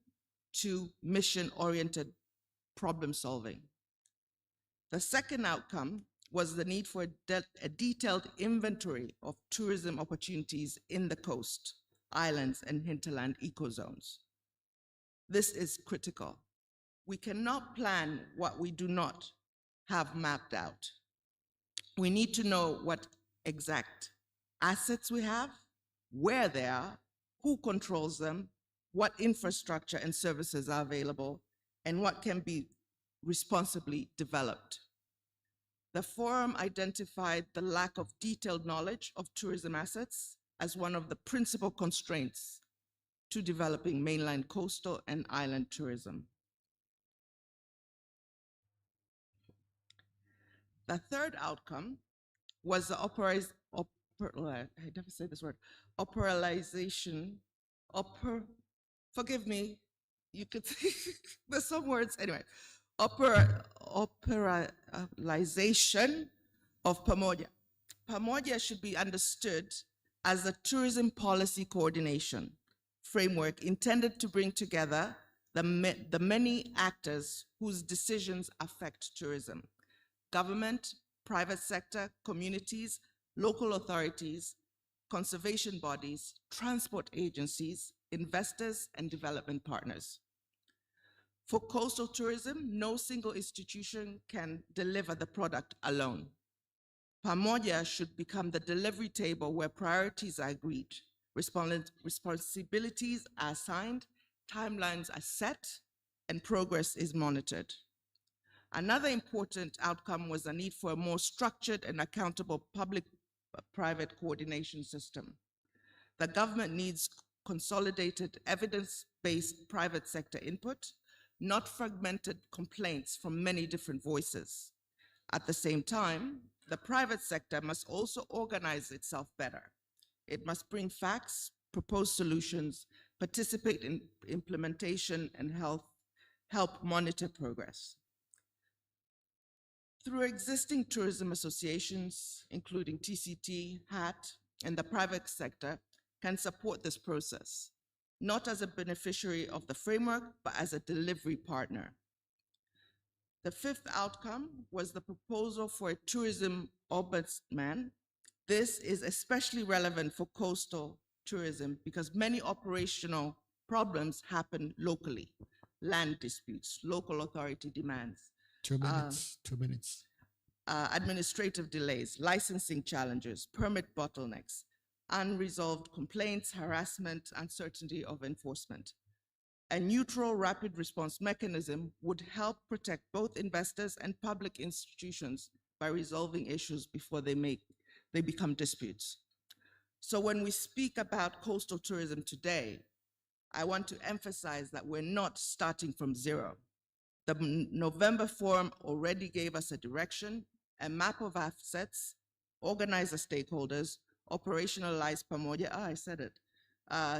to mission-oriented problem solving. The second outcome was the need for a detailed inventory of tourism opportunities in the coast, islands, and hinterland ecozones. This is critical. We cannot plan what we do not have mapped out. We need to know what exact assets we have, where they are, who controls them, what infrastructure and services are available, and what can be responsibly developed. The forum identified the lack of detailed knowledge of tourism assets as one of the principal constraints to developing mainland coastal and island tourism. The third outcome was the forgive me, you could, there's some words, anyway, operationalization of Pamoja. Pamoja should be understood as a tourism policy coordination, framework intended to bring together the many actors whose decisions affect tourism: government, private sector, communities, local authorities, conservation bodies, transport agencies, investors, and development partners. For coastal tourism, no single institution can deliver the product alone. Pamoja should become the delivery table where priorities are agreed, responsibilities are assigned, timelines are set, and progress is monitored. Another important outcome was the need for a more structured and accountable public-private coordination system. The government needs consolidated, evidence-based private sector input, not fragmented complaints from many different voices. At the same time, the private sector must also organize itself better. It must bring facts, propose solutions, participate in implementation, and help monitor progress. Through existing tourism associations, including TCT, HAT, and the private sector, can support this process, not as a beneficiary of the framework, but as a delivery partner. The fifth outcome was the proposal for a tourism ombudsman. This is especially relevant for coastal tourism because many operational problems happen locally: land disputes, local authority demands, 2 minutes, 2 minutes. administrative delays, licensing challenges, permit bottlenecks, unresolved complaints, harassment, uncertainty of enforcement. A neutral rapid response mechanism would help protect both investors and public institutions by resolving issues before they become disputes. So when we speak about coastal tourism today, I want to emphasize that we're not starting from zero. The November Forum already gave us a direction, a map of assets, organize the stakeholders, operationalize Pamoja, I said it,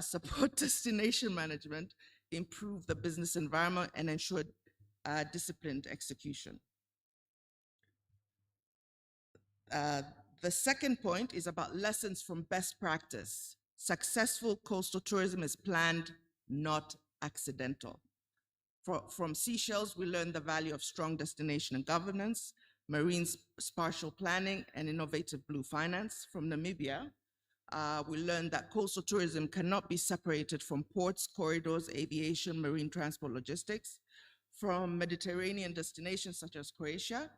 support destination management, improve the business environment, and ensure disciplined execution. The second point is about lessons from best practice. Successful coastal tourism is planned, not accidental. From Seychelles, we learned the value of strong destination and governance, marine spatial planning, and innovative blue finance. From Namibia, we learned that coastal tourism cannot be separated from ports, corridors, aviation, marine transport, logistics. From Mediterranean destinations such as Croatia,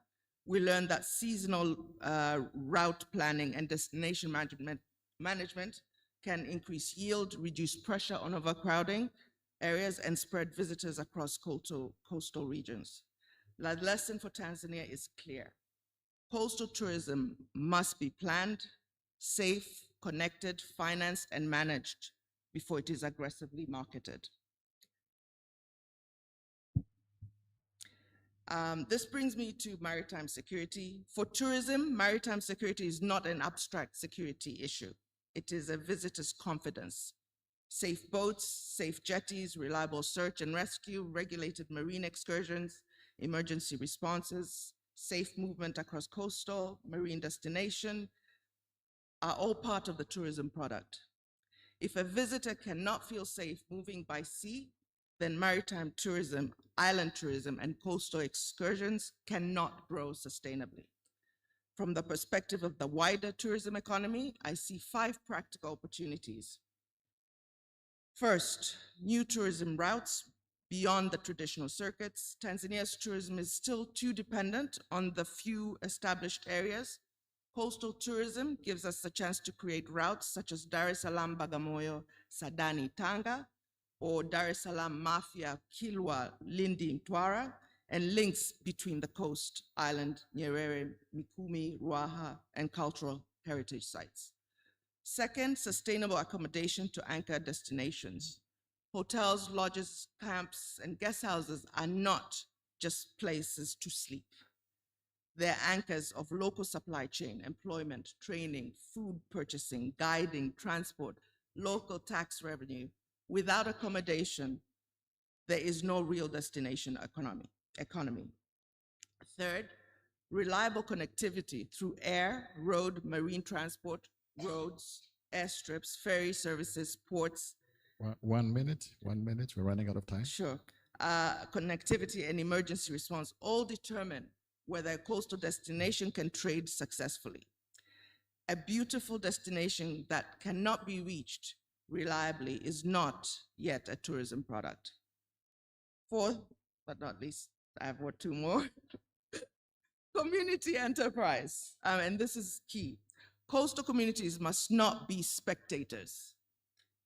we learned that seasonal route planning and destination management can increase yield, reduce pressure on overcrowding areas, and spread visitors across coastal regions. The lesson for Tanzania is clear. Coastal tourism must be planned, safe, connected, financed, and managed before it is aggressively marketed. This brings me to maritime security. For tourism, maritime security is not an abstract security issue. It is a visitor's confidence. Safe boats, safe jetties, reliable search and rescue, regulated marine excursions, emergency responses, safe movement across coastal, marine destination are all part of the tourism product. If a visitor cannot feel safe moving by sea, then maritime tourism, island tourism, and coastal excursions cannot grow sustainably. From the perspective of the wider tourism economy, I see 5 practical opportunities. First, new tourism routes beyond the traditional circuits. Tanzania's tourism is still too dependent on the few established areas. Coastal tourism gives us the chance to create routes such as Dar es Salaam, Bagamoyo, Sadani, Tanga, or Dar es Salaam, Mafia, Kilwa, Lindi, Mtwara, and links between the coast, island, Nyerere, Mikumi, Ruaha, and cultural heritage sites. Second, sustainable accommodation to anchor destinations. Hotels, lodges, camps, and guest houses are not just places to sleep. They're anchors of local supply chain, employment, training, food purchasing, guiding, transport, local tax revenue. Without accommodation, there is no real destination economy. Third, reliable connectivity through air, road, marine transport, roads, airstrips, ferry services, ports, 1 minute, 1 minute. We're running out of time. Sure. Connectivity and emergency response all determine whether a coastal destination can trade successfully. A beautiful destination that cannot be reached reliably is not yet a tourism product. Fourth, but not least, I have two more. Community enterprise, and this is key. Coastal communities must not be spectators.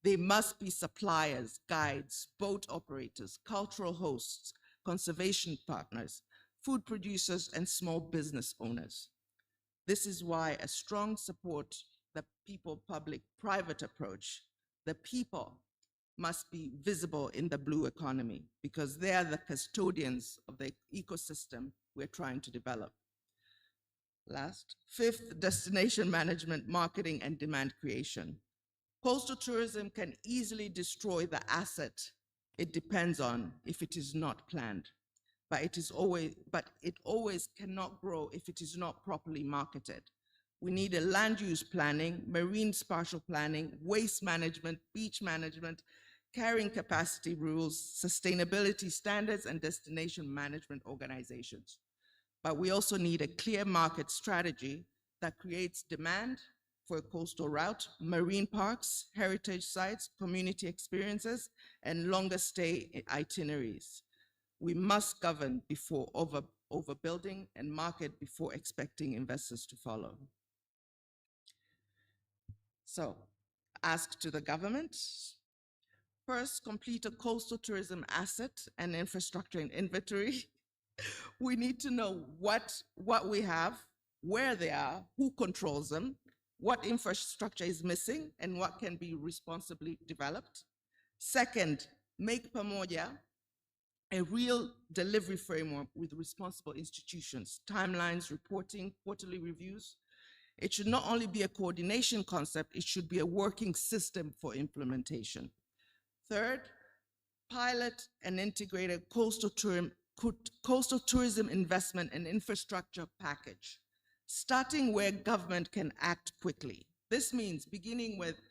They must be suppliers, guides, boat operators, cultural hosts, conservation partners, food producers, and small business owners. This is why a strong support the people-public-private approach. The people must be visible in the blue economy because they are the custodians of the ecosystem we're trying to develop. Last, fifth, destination management, marketing, and demand creation. Coastal tourism can easily destroy the asset it depends on if it is not planned, but it always cannot grow if it is not properly marketed. We need a land use planning, marine spatial planning, waste management, beach management, carrying capacity rules, sustainability standards, and destination management organizations. But we also need a clear market strategy that creates demand for a coastal route, marine parks, heritage sites, community experiences, and longer stay itineraries. We must govern before overbuilding and market before expecting investors to follow. So, ask to the government. First, complete a coastal tourism asset and infrastructure and inventory. We need to know what we have, where they are, who controls them, what infrastructure is missing, and what can be responsibly developed. Second, make Pamoja a real delivery framework with responsible institutions, timelines, reporting, quarterly reviews. It should not only be a coordination concept, it should be a working system for implementation. Third, pilot an integrated coastal tourism investment and infrastructure package, starting where government can act quickly. This means beginning with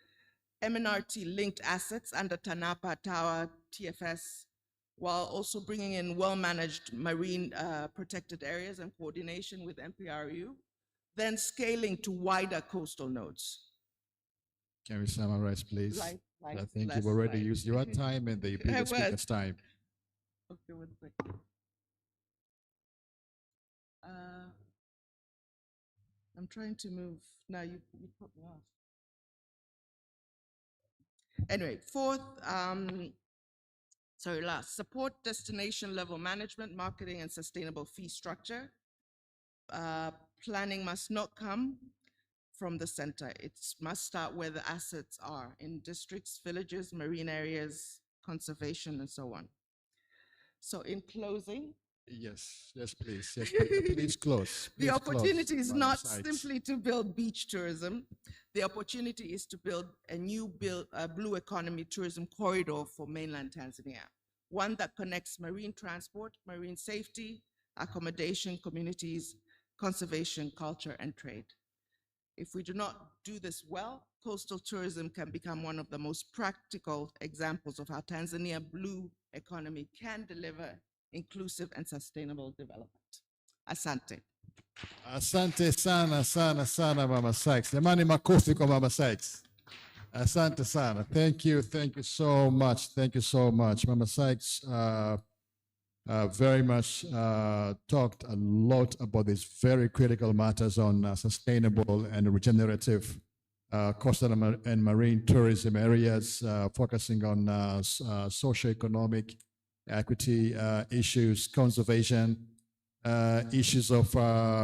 MNRT-linked assets under TANAPA, TAWA, TFS, while also bringing in well-managed marine protected areas and coordination with MPRU, then scaling to wider coastal nodes. Can we summarize, please? I think you've already used your time and the previous speaker's time. Okay, 1 second. I'm trying to move. Now you put me off. Anyway, fourth, last, support destination level management, marketing, and sustainable fee structure. Planning must not come from the center. It must start where the assets are, in districts, villages, marine areas, conservation, and so on. So in closing, Yes, please. Yes, please close. The opportunity is not Sites. simply to build beach tourism. The opportunity is to build a new blue economy tourism corridor for mainland Tanzania, one that connects marine transport, marine safety, accommodation, communities, conservation, culture, and trade. If we do not do this well, coastal tourism can become one of the most practical examples of how Tanzania blue economy can deliver inclusive and sustainable development. Asante. Asante sana, sana, sana, Mama Sykes. Jamani, makofi kwa Mama Sykes. Asante sana. Thank you so much. Thank you so much. Mama Sykes very much talked a lot about these very critical matters on sustainable and regenerative coastal and marine tourism areas, focusing on socioeconomic equity issues, conservation, issues of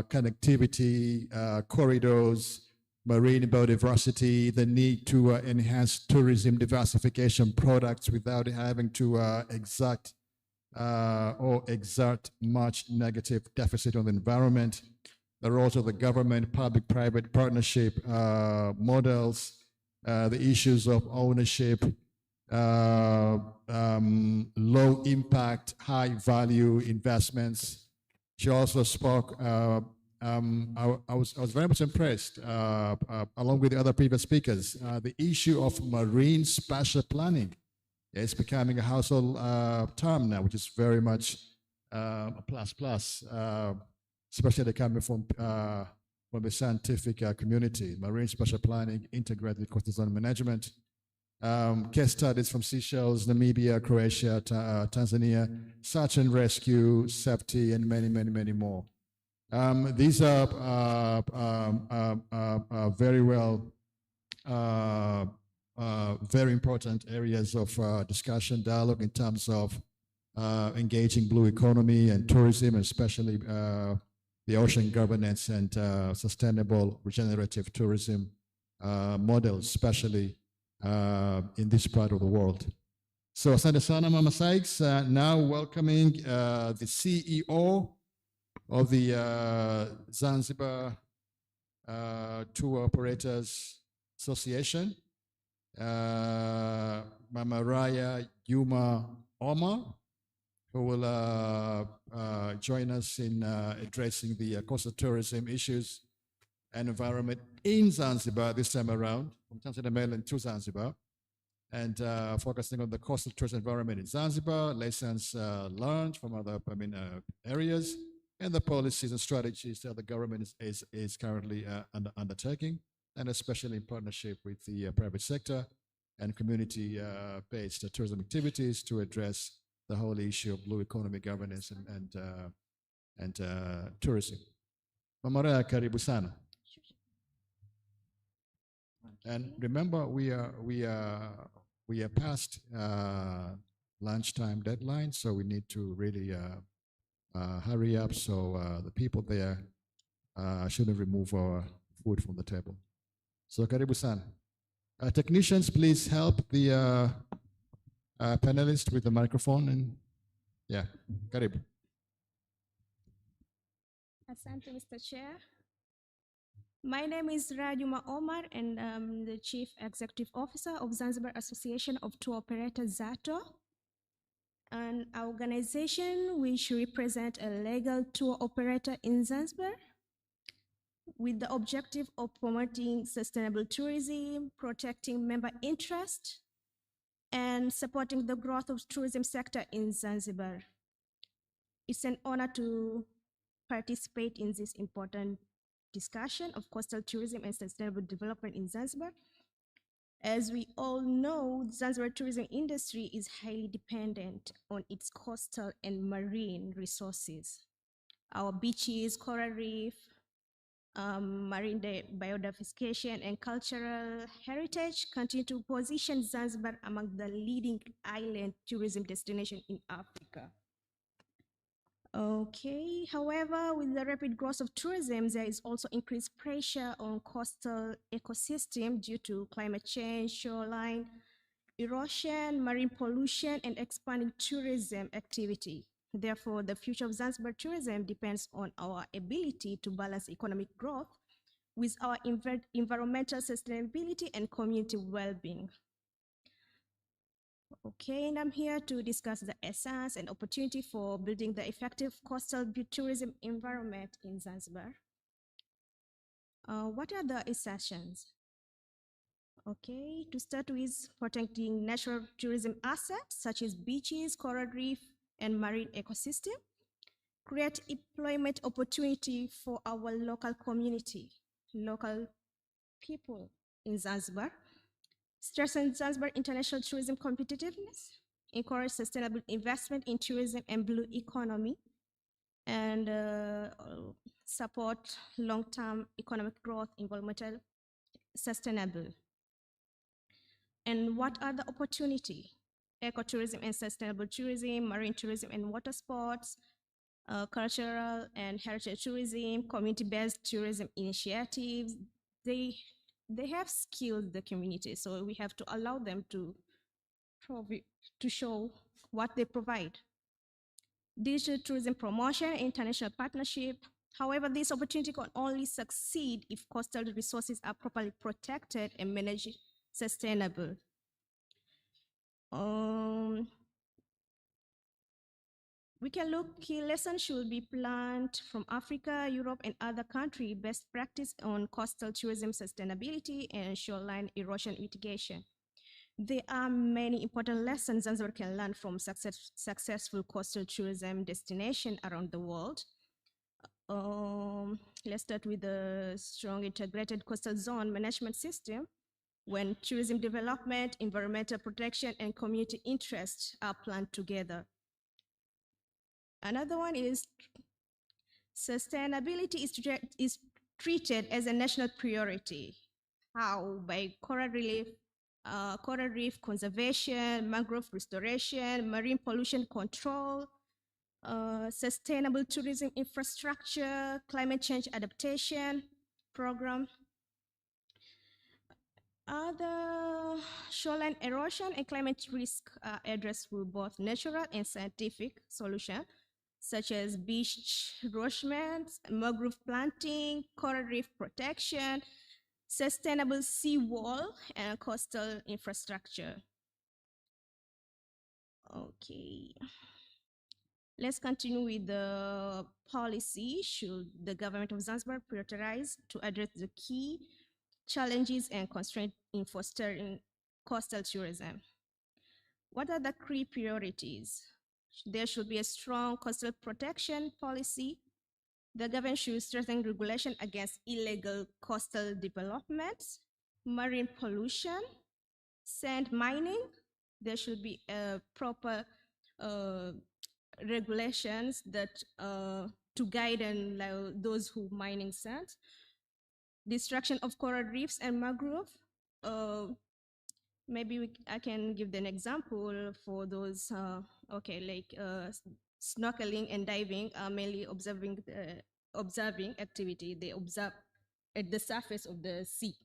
connectivity, corridors, marine biodiversity, the need to enhance tourism diversification products without having to exert much negative deficit on the environment. The roles of the government, public-private partnership models, the issues of ownership, low impact, high value investments. She also spoke, I was very much impressed, along with the other previous speakers, the issue of marine spatial planning. It's becoming a household term now, which is very much a plus plus, especially coming from the scientific community, marine spatial planning, integrated coastal zone management. Case studies from Seychelles, Namibia, Croatia, Tanzania, search and rescue, safety, and many, many, many more. These are very well, very important areas of discussion, dialogue in terms of engaging blue economy and tourism, especially the ocean governance and sustainable regenerative tourism models, especially in this part of the world. So asante sana Mama Sykes. Now welcoming the CEO of the Zanzibar Tour Operators Association, Mama Raya Yuma Omar, who will join us in addressing the coastal tourism issues and environment in Zanzibar this time around, from Tanzania mainland to Zanzibar, and focusing on the coastal tourism environment in Zanzibar, lessons learned from other areas, and the policies and strategies that the government is currently undertaking, and especially in partnership with the private sector and community-based tourism activities to address the whole issue of blue economy governance and tourism. Mama Raya, karibu sana. And remember, we are past lunchtime deadline, so we need to really hurry up so the people there shouldn't remove our food from the table. So karibu sana. Technicians, please help the panelists with the microphone and yeah, karibu. Asante, Mr. Chair. My name is Rajuma Omar, and I'm the Chief Executive Officer of Zanzibar Association of Tour Operators, ZATO, an organization which represents a legal tour operator in Zanzibar with the objective of promoting sustainable tourism, protecting member interest, and supporting the growth of tourism sector in Zanzibar. It's an honor to participate in this important discussion of coastal tourism and sustainable development in Zanzibar. As we all know, the Zanzibar tourism industry is highly dependent on its coastal and marine resources. Our beaches, coral reef, marine biodiversification and cultural heritage continue to position Zanzibar among the leading island tourism destinations in Africa. Okay, however, with the rapid growth of tourism, there is also increased pressure on coastal ecosystem due to climate change, shoreline erosion, marine pollution, and expanding tourism activity. Therefore, the future of Zanzibar tourism depends on our ability to balance economic growth with our environmental sustainability and community well-being. Okay, and I'm here to discuss the essence and opportunity for building the effective coastal tourism environment in Zanzibar. What are the essentials? Okay, to start with, protecting natural tourism assets such as beaches, coral reef, and marine ecosystem. Create employment opportunity for our local community, local people in Zanzibar. Strengthen Zanzibar international tourism competitiveness, encourage sustainable investment in tourism and blue economy, and support long-term economic growth, environmental sustainable. And what are the opportunity? Ecotourism and sustainable tourism, marine tourism and water sports, cultural and heritage tourism, community-based tourism initiatives. They have skilled the community, so we have to allow them to show what they provide. Digital tourism promotion, international partnership. However, this opportunity can only succeed if coastal resources are properly protected and managed sustainable. We can look, key lessons should be planned from Africa, Europe, and other countries, best practice on coastal tourism sustainability and shoreline erosion mitigation. There are many important lessons Zanzibar can learn from successful coastal tourism destination around the world. Let's start with the strong integrated coastal zone management system, when tourism development, environmental protection, and community interests are planned together. Another one is sustainability is treated as a national priority. How? By coral reef conservation, mangrove restoration, marine pollution control, sustainable tourism infrastructure, climate change adaptation program. Other shoreline erosion and climate risk are addressed through both natural and scientific solutions, such as beach nourishment, mangrove planting, coral reef protection, sustainable seawall, and coastal infrastructure. Okay. Let's continue with the policy. Should the government of Zanzibar prioritize to address the key challenges and constraints in fostering coastal tourism? What are the key priorities? There should be a strong coastal protection policy. The government should strengthen regulation against illegal coastal development, marine pollution, sand mining. There should be a proper regulations that to guide and those who mining sand. Destruction of coral reefs and mangrove. Maybe I can give an example for those, snorkeling and diving are mainly observing activity. They observe at the surface of the sea.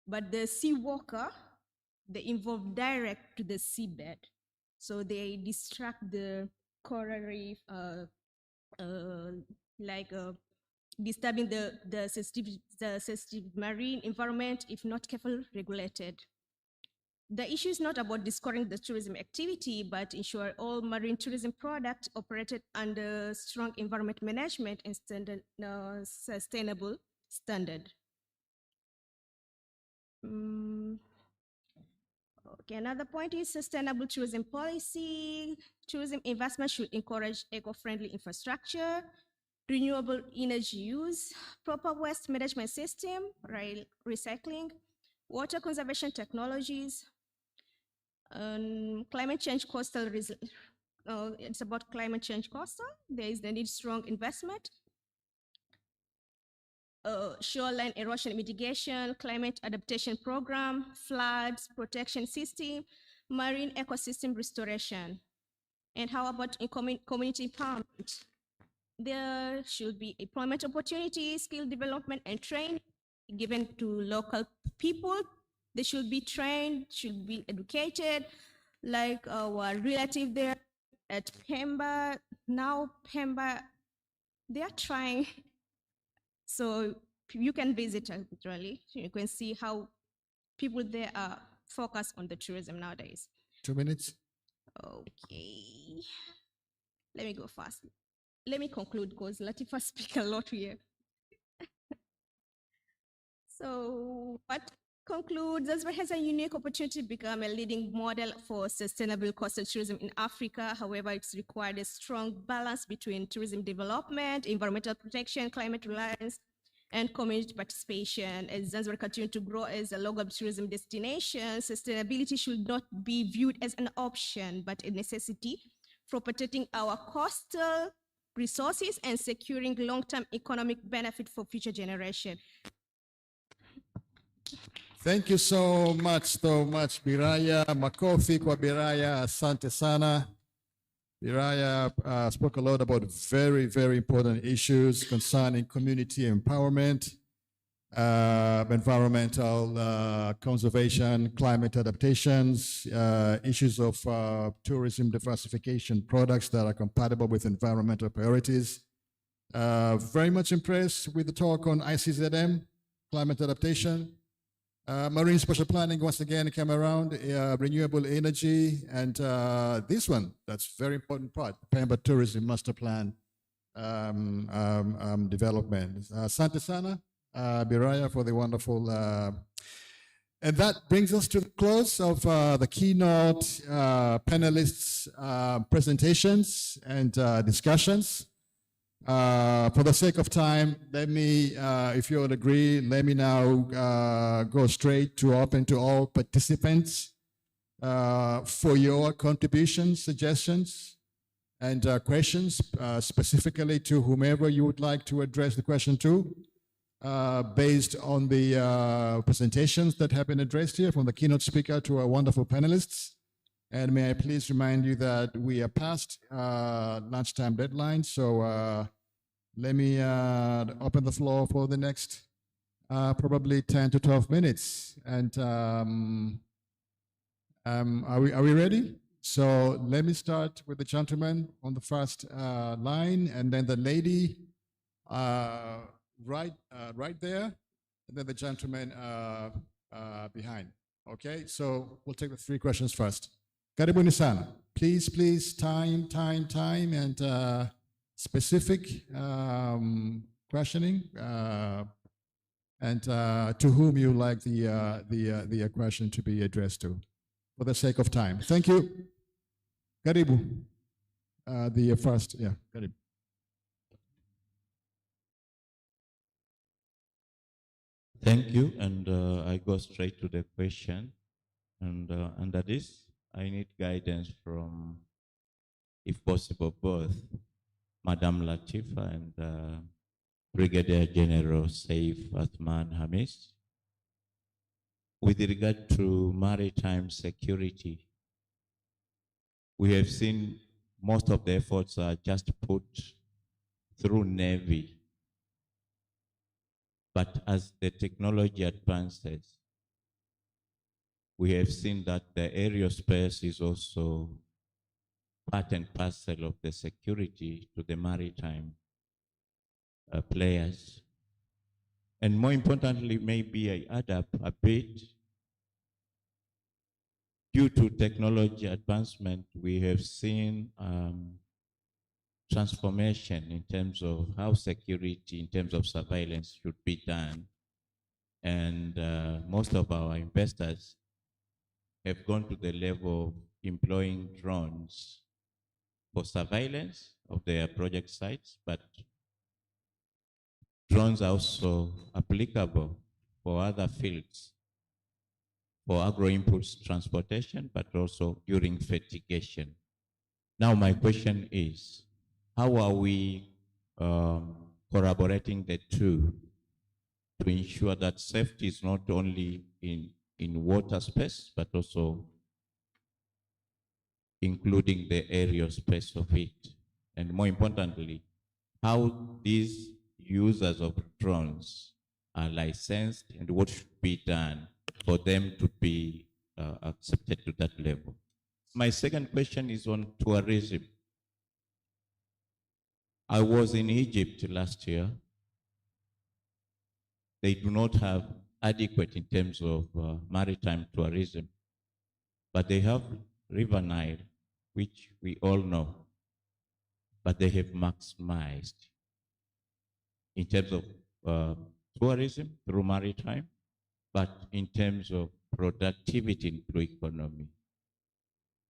But the sea walker, they involve direct to the seabed. So they distract the coral reef, disturbing the sensitive marine environment if not carefully regulated. The issue is not about discouraging the tourism activity, but ensure all marine tourism products operated under strong environment management and sustainable standard. Okay, another point is sustainable tourism policy. Tourism investment should encourage eco-friendly infrastructure, renewable energy use, proper waste management system, recycling, water conservation technologies, climate change coastal. It's about climate change coastal. There is the need strong investment. Shoreline erosion mitigation, climate adaptation program, floods protection system, marine ecosystem restoration. And how about community empowerment? There should be employment opportunities, skill development, and training given to local people. They should be trained, should be educated, like our relative there at Pemba. Now Pemba, they are trying. So you can visit literally. You can see how people there are focused on the tourism nowadays. 2 minutes. Okay. Let me go fast. Let me conclude because Latifa speaks a lot here. So what concludes, Zanzibar has a unique opportunity to become a leading model for sustainable coastal tourism in Africa. However, it's required a strong balance between tourism development, environmental protection, climate reliance, and community participation. As Zanzibar continues to grow as a local tourism destination, sustainability should not be viewed as an option, but a necessity for protecting our coastal resources and securing long-term economic benefit for future generations. Thank you so much, Biraya. Makofi kwa Biraya. Asante sana. Biraya spoke a lot about very, very important issues concerning community empowerment, environmental conservation, climate adaptations, issues of tourism diversification products that are compatible with environmental priorities. Very much impressed with the talk on ICZM, climate adaptation. Marine spatial planning, once again, came around, renewable energy, and this one, that's very important part, Pemba Tourism Master Plan development. Asante sana, Biraya, for the wonderful And that brings us to the close of the keynote panelists' presentations and discussions. For the sake of time, let me, if you would agree, let me now go straight to open to all participants for your contributions, suggestions, and questions, specifically to whomever you would like to address the question to. Based on the presentations that have been addressed here from the keynote speaker to our wonderful panelists. And may I please remind you that we are past lunchtime deadline. So let me open the floor for the next probably 10 to 12 minutes. And are we ready? So let me start with the gentleman on the first line, and then the lady right there, and then the gentleman behind. Okay, so we'll take the three questions first. Karibuni sana. Please, time, and specific questioning, and to whom you like the question to be addressed to, for the sake of time. Thank you. Karibu. The first, yeah, Karibu. Thank you, and I go straight to the question. And under this, I need guidance from, if possible, both Madam Latifa and Brigadier General Saif Athman Hamis. With regard to maritime security, we have seen most of the efforts are just put through Navy. But as the technology advances, we have seen that the aerospace is also part and parcel of the security to the maritime players. And more importantly, maybe I add up a bit, due to technology advancement, we have seen transformation in terms of how security, in terms of surveillance should be done. And most of our investors have gone to the level of employing drones for surveillance of their project sites, but drones are also applicable for other fields, for agro-inputs transportation, but also during fertigation. Now my question is, how are we corroborating the two to ensure that safety is not only in water space, but also including the aerial space of it? And more importantly, how these users of drones are licensed and what should be done for them to be accepted to that level. My second question is on tourism. I was in Egypt last year. They do not have adequate in terms of maritime tourism, but they have River Nile, which we all know, but they have maximized in terms of tourism through maritime, but in terms of productivity in blue economy.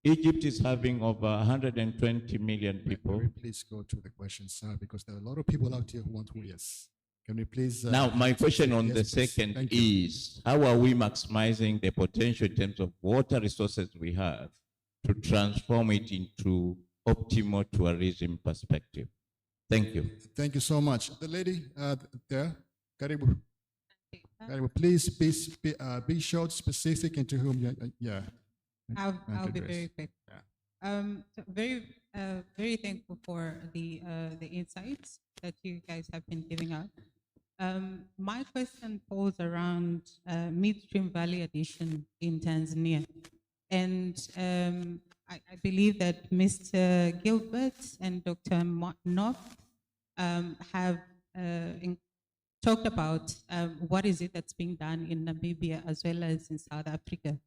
Egypt is having over 120 million people. Can we please go to the question, sir, because there are a lot of people out here who want to, yes. Can we please? Now, my question on yes, the please. second is, how are we maximizing the potential in terms of water resources we have to transform it into optimal tourism perspective? Thank you. Thank you so much. The lady there, Karibu. Karibu. Please be short, specific, and to whom you, I'll be very quick. So very thankful for the insights that you guys have been giving out. My question falls around midstream value addition in Tanzania, and I believe that Mr. Gilbert and Dr. Knopf have talked about what is it that's being done in Namibia as well as in South Africa.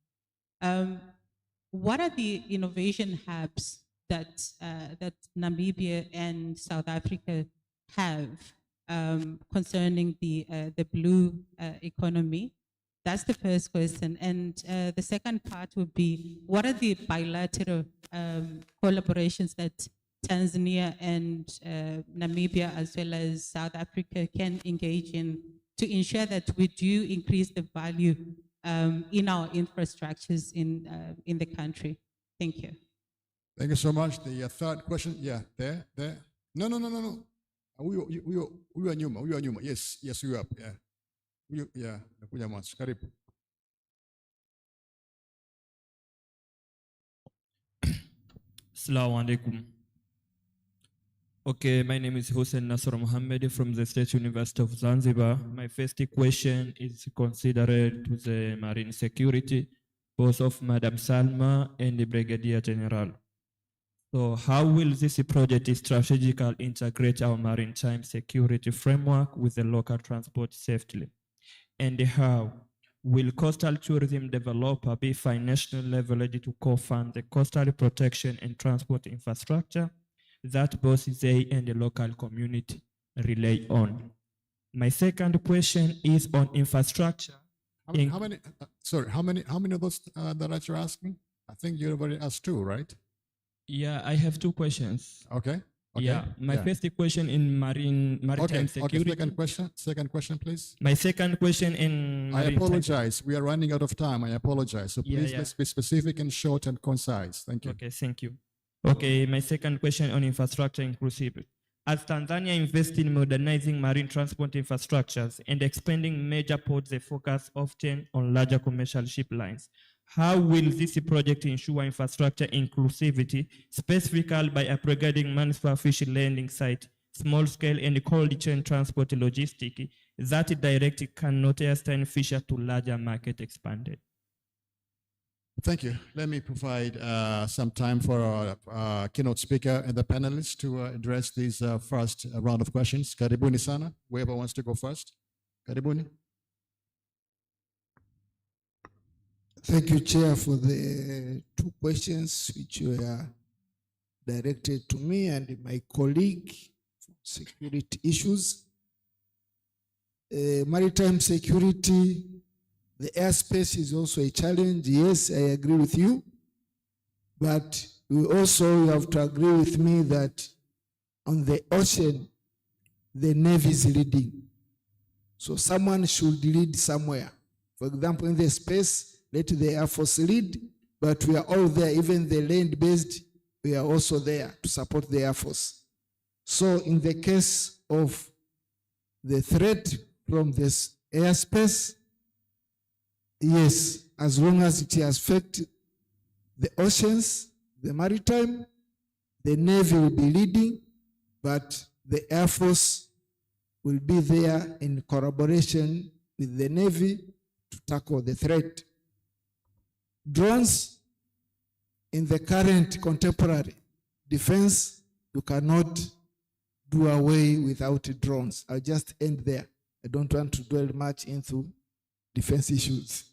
What are the innovation hubs that that Namibia and South Africa have concerning the blue economy? That's the first question. And the second part would be, what are the bilateral collaborations that Tanzania and Namibia, as well as South Africa, can engage in to ensure that we do increase the value in our infrastructures in the country? Thank you. Thank you so much. The third question, yeah, there. No. We are Numa. Yes, we are up. Yeah. Yeah, nakuja mwanzo. Karibu. Assalamu alaikum. Okay, my name is Hussein Nasr Mohammed from the State University of Zanzibar. My first question is considered to the marine security, both of Madam Salma and the Brigadier General. So how will this project strategically integrate our maritime security framework with the local transport safely? And how will coastal tourism developer be financially leveraged to co-fund the coastal protection and transport infrastructure that both they and the local community rely on? My second question is on infrastructure. How many of those that you're asking? I think you already asked two, right? Yeah, I have two questions. Okay. Yeah, my first question in maritime security. Second question, please. My second question in I maritime. apologize. We are running out of time. I apologize. So please, Yeah. let's be specific and short and concise. Thank you. Okay, thank you. Okay, my second question on infrastructure inclusivity. As Tanzania invests in modernizing marine transport infrastructures and expanding major ports, they focus often on larger commercial ship lines. How will this project ensure infrastructure inclusivity, specifically by upgrading municipal fish landing site, small scale and cold chain transport logistics that directly cannot sustain fisher to larger market expanded? Thank you. Let me provide some time for our keynote speaker and the panelists to address these first round of questions. Karibuni sana. Whoever wants to go first. Karibuni. Thank you, Chair, for the two questions which were directed to me and my colleague for security issues. Maritime security, the airspace is also a challenge. Yes, I agree with you. But we also have to agree with me that on the ocean, the Navy is leading. So someone should lead somewhere. For example, in the space, let the Air Force lead, but we are all there, even the land-based, we are also there to support the Air Force. So in the case of the threat from this airspace, yes, as long as it has affected the oceans, the maritime, the Navy will be leading, but the Air Force will be there in collaboration with the Navy to tackle the threat. Drones, in the current contemporary defense, you cannot do away without drones. I'll just end there. I don't want to dwell much into defense issues.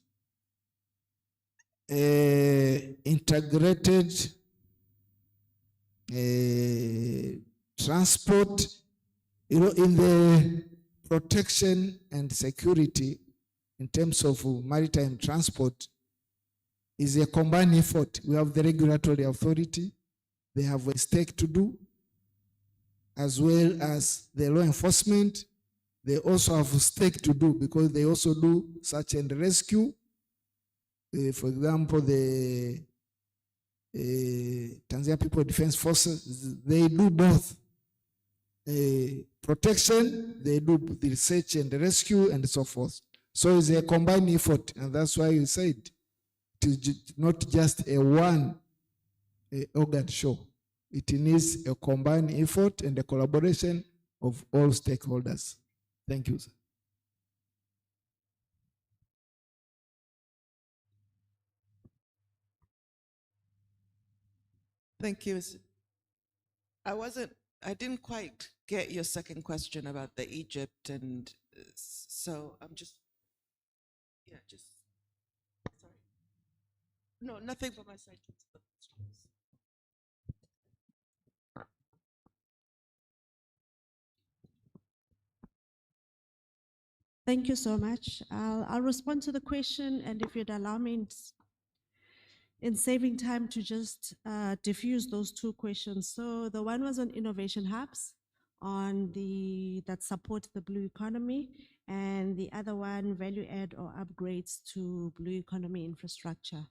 Integrated transport, in the protection and security in terms of maritime transport is a combined effort. We have the regulatory authority, they have a stake to do, as well as the law enforcement. They also have a stake to do because they also do search and rescue. For example, the Tanzania People Defense Forces, they do both protection, they do the research and the rescue and so forth. So it's a combined effort, and that's why you said it is not just a one organ show. It needs a combined effort and the collaboration of all stakeholders. Thank you, sir. Thank you. I didn't quite get your second question about the Egypt, and so I'm just, sorry. No, nothing from my side. Thank you so much. I'll respond to the question, and if you'd allow me, in saving time, to just diffuse those two questions. So the one was on innovation hubs that support the blue economy, and the other one, value add or upgrades to blue economy infrastructure.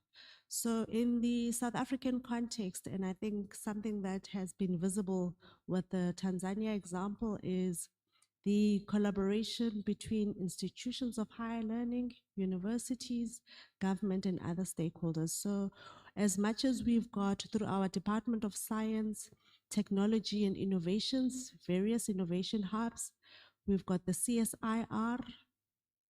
So in the South African context, and I think something that has been visible with the Tanzania example is the collaboration between institutions of higher learning, universities, government, and other stakeholders. So as much as we've got through our Department of Science, Technology and Innovations, various innovation hubs, we've got the CSIR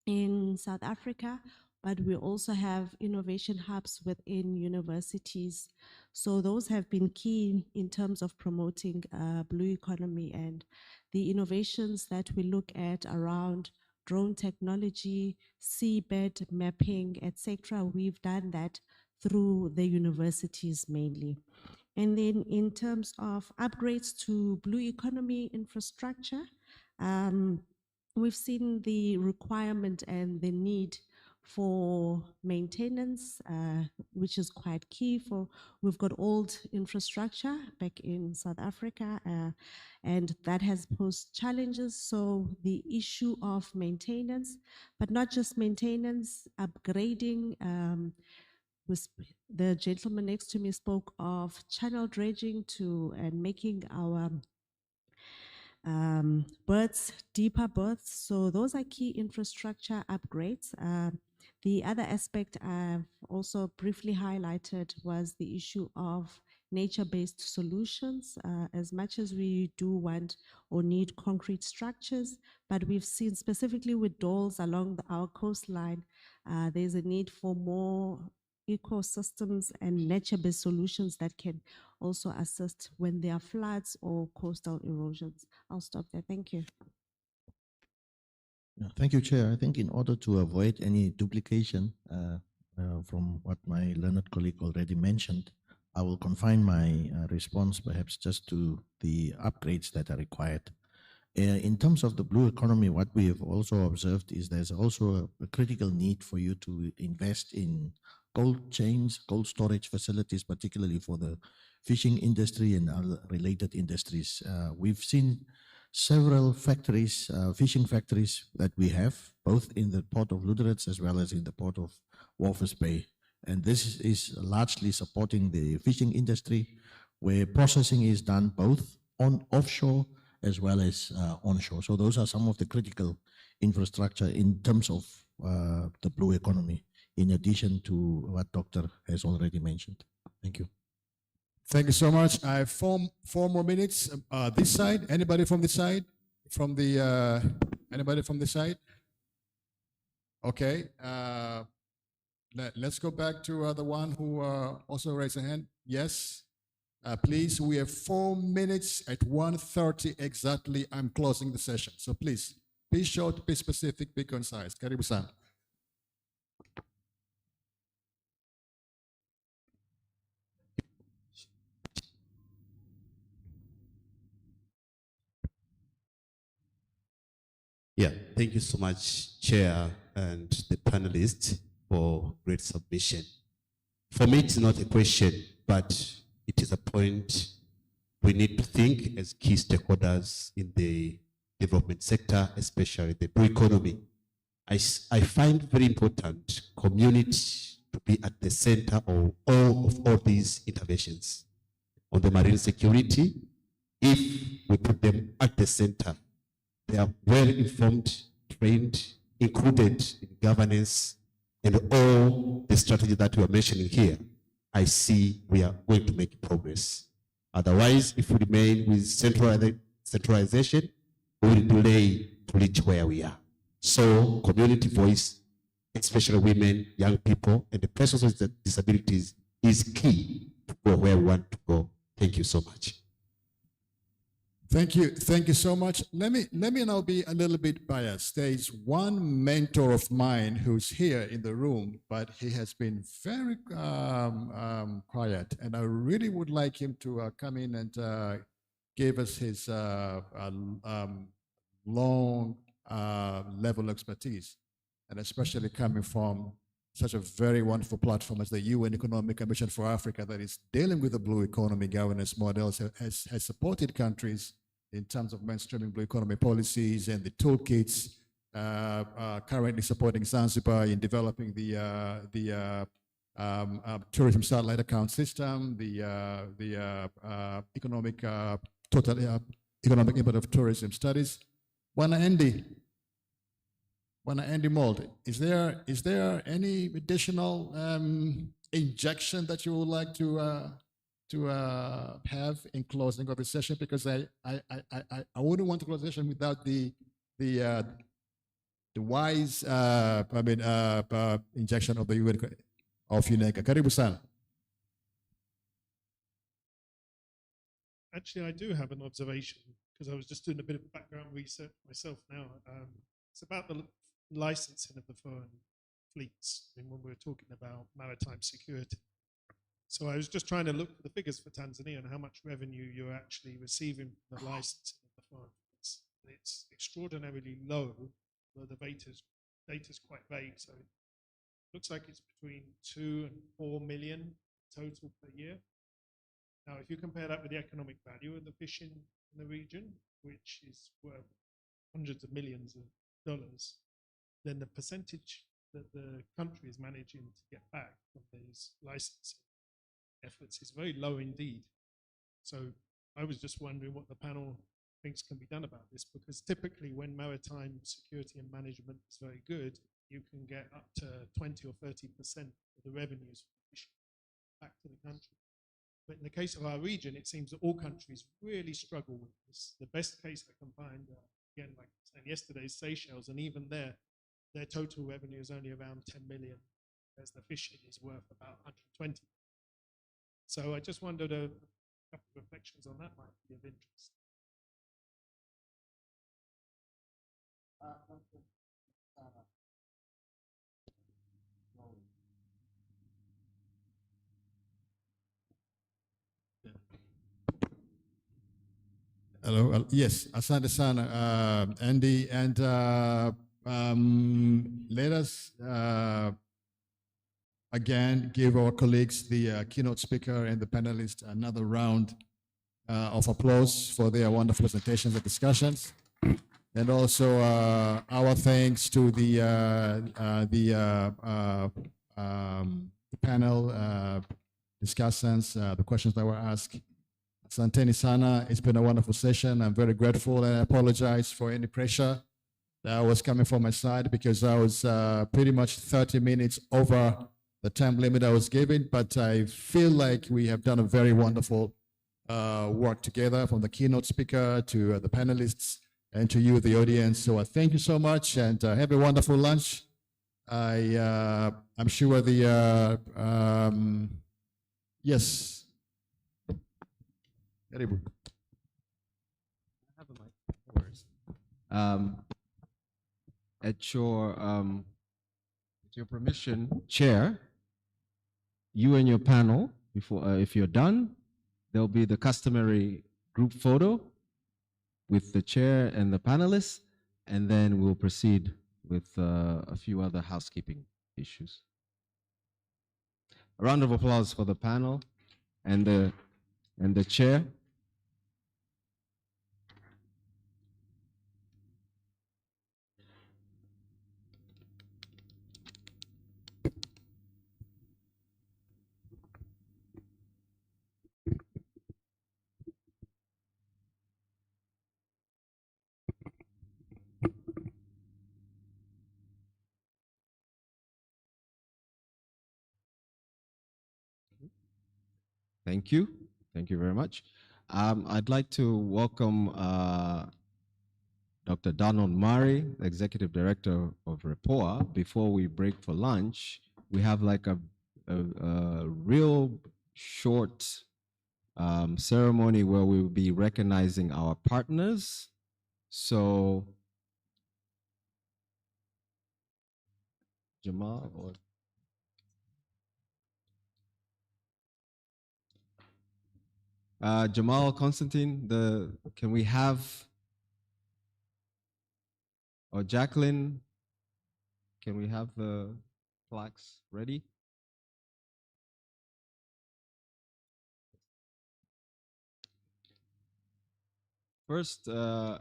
in South Africa, but we also have innovation hubs within universities. So those have been key in terms of promoting blue economy, and the innovations that we look at around drone technology, seabed mapping, etc. We've done that through the universities mainly. And then in terms of upgrades to blue economy infrastructure, we've seen the requirement and the need for maintenance, which is quite key for, we've got old infrastructure back in South Africa, and that has posed challenges. So the issue of maintenance, but not just maintenance, upgrading, the gentleman next to me spoke of channel dredging and making our berths, deeper berths. So those are key infrastructure upgrades. The other aspect I've also briefly highlighted was the issue of nature-based solutions. As much as we do want or need concrete structures, but we've seen specifically with dolls along our coastline, there's a need for more ecosystems and nature-based solutions that can also assist when there are floods or coastal erosions. I'll stop there. Thank you. Yeah, thank you, Chair. I think in order to avoid any duplication from what my learned colleague already mentioned, I will confine my response perhaps just to the upgrades that are required. In terms of the blue economy, what we have also observed is there's also a critical need for you to invest in cold chains, cold storage facilities, particularly for the fishing industry and other related industries. We've seen several factories, fishing factories that we have, both in the port of Lüderitz as well as in the port of Walvis Bay. And this is largely supporting the fishing industry, where processing is done both on offshore as well as onshore. So those are some of the critical infrastructure in terms of the blue economy, in addition to what Doctor has already mentioned. Thank you. Thank you so much. I have four more minutes. This side, anybody from this side? Anybody from this side? Okay. Let's go back to the one who also raised a hand. Yes. Please, we have 4 minutes at 1:30 exactly. I'm closing the session. So please, be short, be specific, be concise. Karibu sana. Yeah, thank you so much, Chair and the panelists, for great submission. For me, it's not a question, but it is a point we need to think as key stakeholders in the development sector, especially the blue economy. I find very important community to be at the center of all these interventions. On the marine security, if we put them at the center, they are well informed, trained, included in governance and all the strategy that we are mentioning here. I see we are going to make progress. Otherwise, if we remain with centralization, we will delay to reach where we are. So community voice, especially women, young people, and the persons with disabilities is key to go where we want to go. Thank you so much. Thank you so much. Let me now be a little bit biased. There is one mentor of mine who's here in the room, but he has been very quiet, and I really would like him to come in and give us his long level of expertise, and especially coming from such a very wonderful platform as the UN Economic Commission for Africa that is dealing with the blue economy governance models, has supported countries in terms of mainstreaming blue economy policies and the toolkits, currently supporting Zanzibar in developing the tourism satellite account system, the economic economic impact of tourism studies. Bwana Andy Mold, is there any additional injection that you would like to have in closing of the session? Because I wouldn't want to close the session without the wise injection of the UN of UNECA. Karibu sana. Actually, I do have an observation because I was just doing a bit of background research myself now. It's about the licensing of the foreign fleets, when we were talking about maritime security. So I was just trying to look for the figures for Tanzania and how much revenue you're actually receiving from the licensing of the foreign fleets. And it's extraordinarily low. Well, the data's quite vague, so it looks like it's between 2 and 4 million total per year. Now, if you compare that with the economic value of the fishing in the region, which is worth hundreds of millions of dollars, then the percentage that the country is managing to get back from these licensing efforts is very low indeed. So I was just wondering what the panel thinks can be done about this, because typically when maritime security and management is very good, you can get up to 20 or 30% of the revenues from fishing back to the country. But in the case of our region, it seems that all countries really struggle with this. The best case I can find, again, like I was saying yesterday, is Seychelles, and even there, their total revenue is only around 10 million, whereas the fishing is worth about 120. So I just wondered a couple of reflections on that might be of interest. Hello. Yes, asante sana, Andy, and let us again give our colleagues, the keynote speaker and the panelists, another round of applause for their wonderful presentations and discussions, and also our thanks to the panel discussants, the questions that were asked. Asanteni sana. It's been a wonderful session. I'm very grateful, and I apologize for any pressure that was coming from my side, because I was pretty much 30 minutes over the time limit I was given, but I feel like we have done a very wonderful work together, from the keynote speaker to the panelists and to you, the audience. So I thank you so much, and have a wonderful lunch. I'm sure the, yes. Very good. I have a mic. No worries. At your permission, Chair, you and your panel, before, if you're done, there'll be the customary group photo with the chair and the panelists, and then we'll proceed with a few other housekeeping issues. A round of applause for the panel and the chair. Thank you. Thank you very much. I'd like to welcome Dr. Donald Murray, Executive Director of REPOA. Before we break for lunch, we have like a real short ceremony where we will be recognizing our partners. So, Jamal or Jamal, Constantine, can we have or Jacqueline, can we have the plaques ready? First, okay.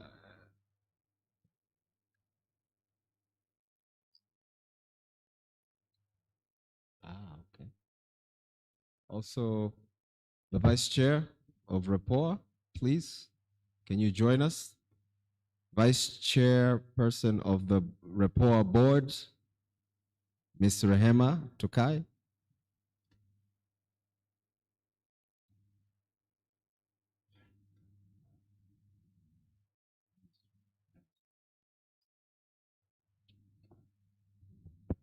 Also, the Vice Chair of REPOA, please, can you join us? Vice Chairperson of the REPOA Board, Ms. Rehema Tukai.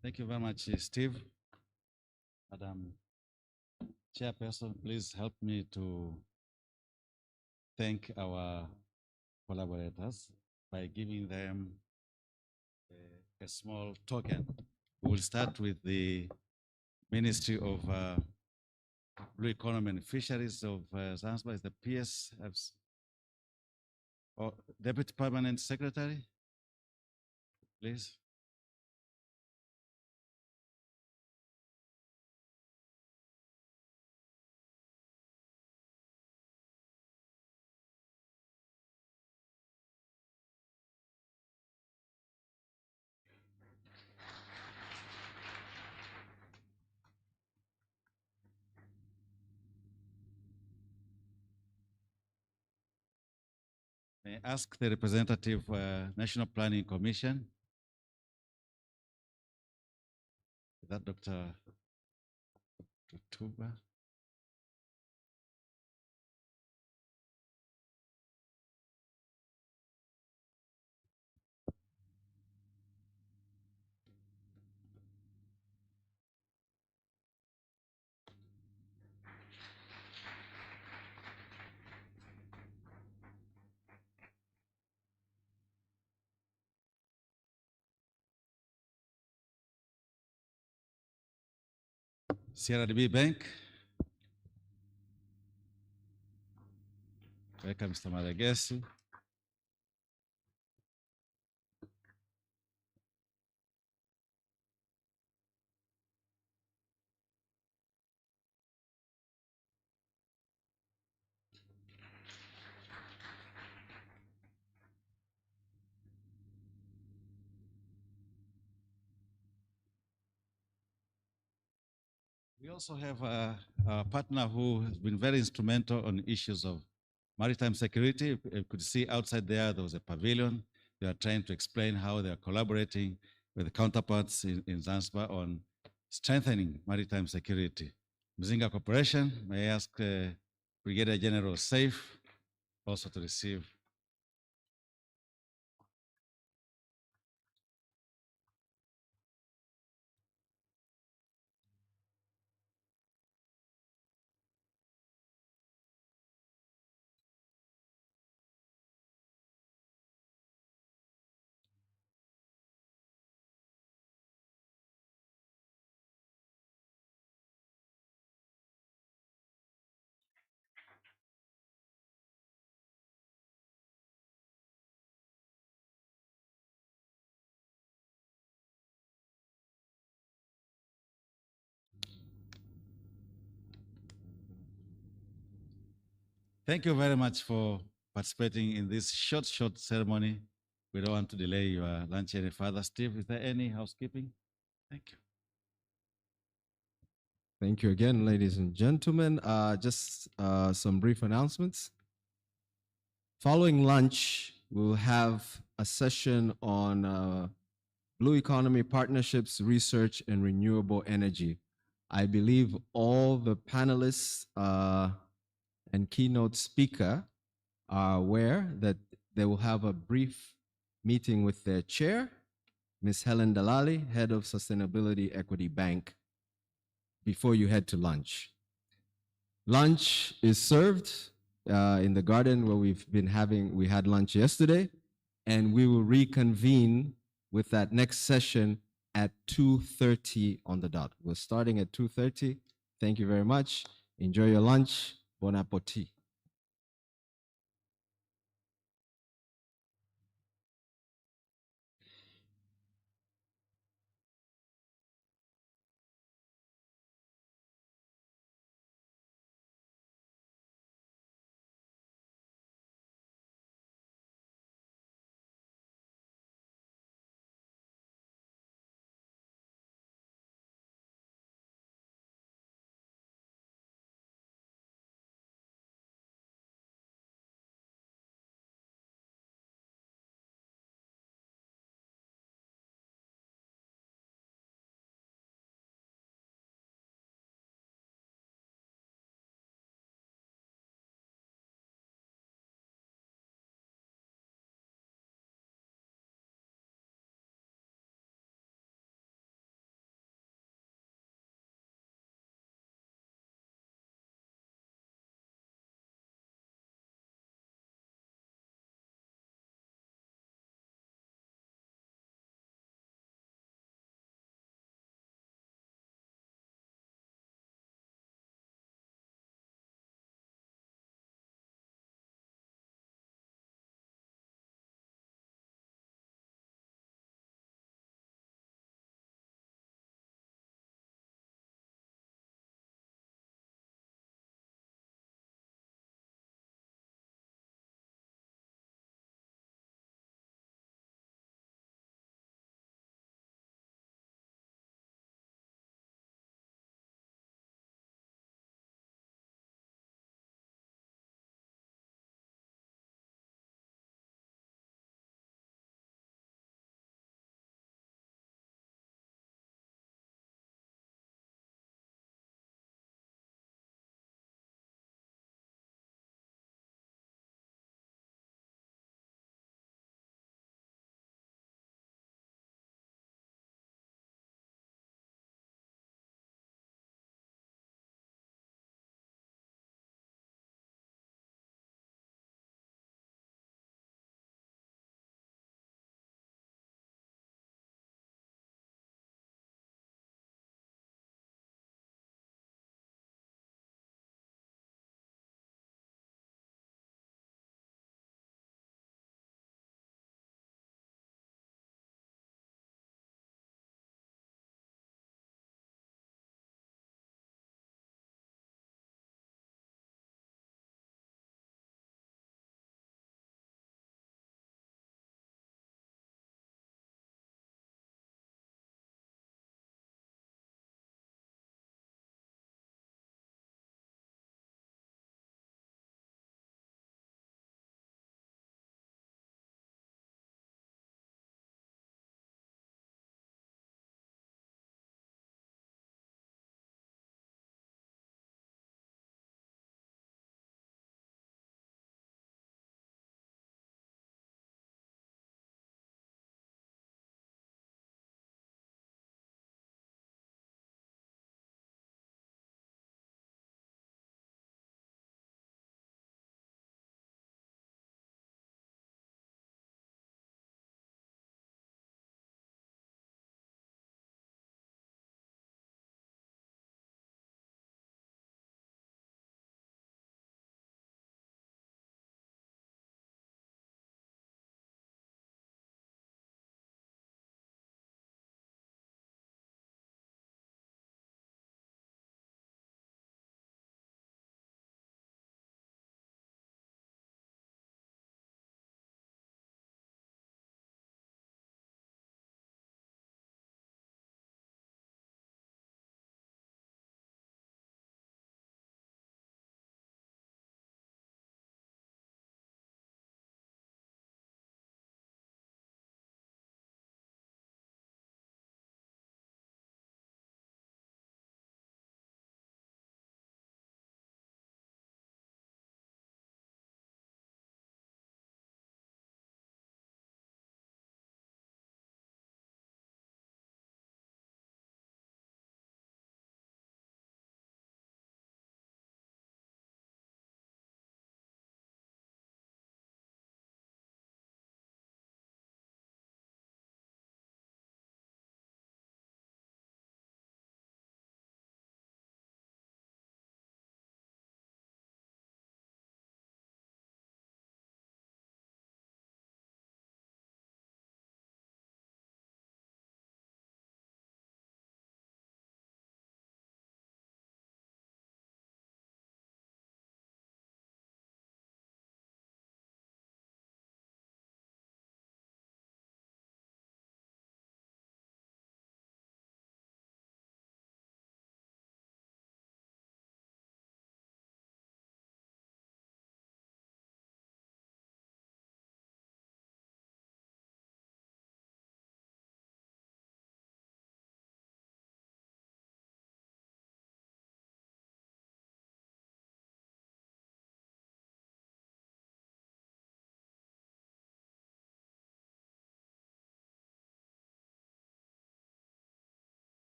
Thank you very much, Steve. Madam Chairperson, please help me to thank our collaborators by giving them a small token. We will start with the Ministry of Blue Economy and Fisheries of Zanzibar, is the PS, or Deputy Permanent Secretary, please. May I ask the representative National Planning Commission, is that Dr. Tuba? CRDB Bank. Welcome, Mr. Malagesi. We also have a partner who has been very instrumental on issues of maritime security. You could see outside there was a pavilion. They are trying to explain how they are collaborating with the counterparts in Zanzibar on strengthening maritime security. Mzinga Corporation, may I ask Brigadier General Safe also to receive. Thank you very much for participating in this short ceremony. We don't want to delay your lunch any further. Steve, is there any housekeeping? Thank you. Thank you again, ladies and gentlemen. Just some brief announcements. Following lunch, we'll have a session on Blue Economy Partnerships, Research, and Renewable Energy. I believe all the panelists and keynote speaker are aware that they will have a brief meeting with their chair, Ms. Helen Dalali, Head of Sustainability Equity Bank, before you head to lunch. Lunch is served in the garden where we had lunch yesterday, and we will reconvene with that next session at 2:30 on the dot. We're starting at 2:30. Thank you very much. Enjoy your lunch. Bon appetit.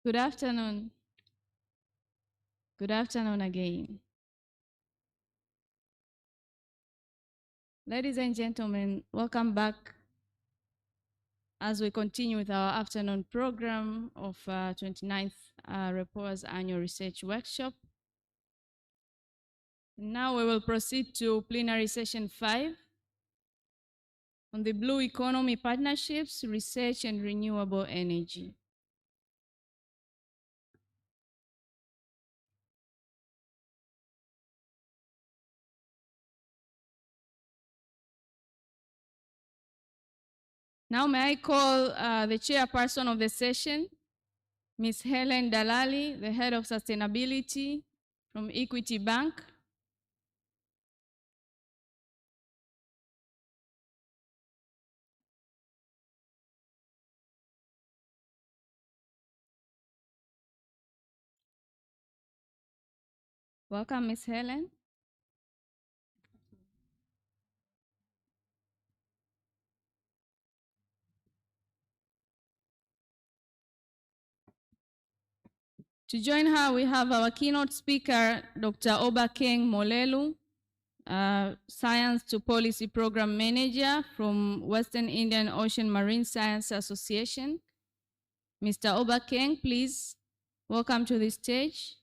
Good afternoon. Good afternoon again. Ladies and gentlemen, welcome back as we continue with our afternoon program of 29th REPOA's annual research workshop. Now we will proceed to plenary session 5 on the Blue Economy Partnerships, Research and Renewable Energy. Now may I call the chairperson of the session, Ms. Helen Dalali, the head of sustainability from Equity Bank. Welcome, Ms. Helen. To join her, we have our keynote speaker, Dr. Obakeng Molelu, Science to Policy Program Manager from Western Indian Ocean Marine Science Association. Mr. Obakeng, please welcome to the stage.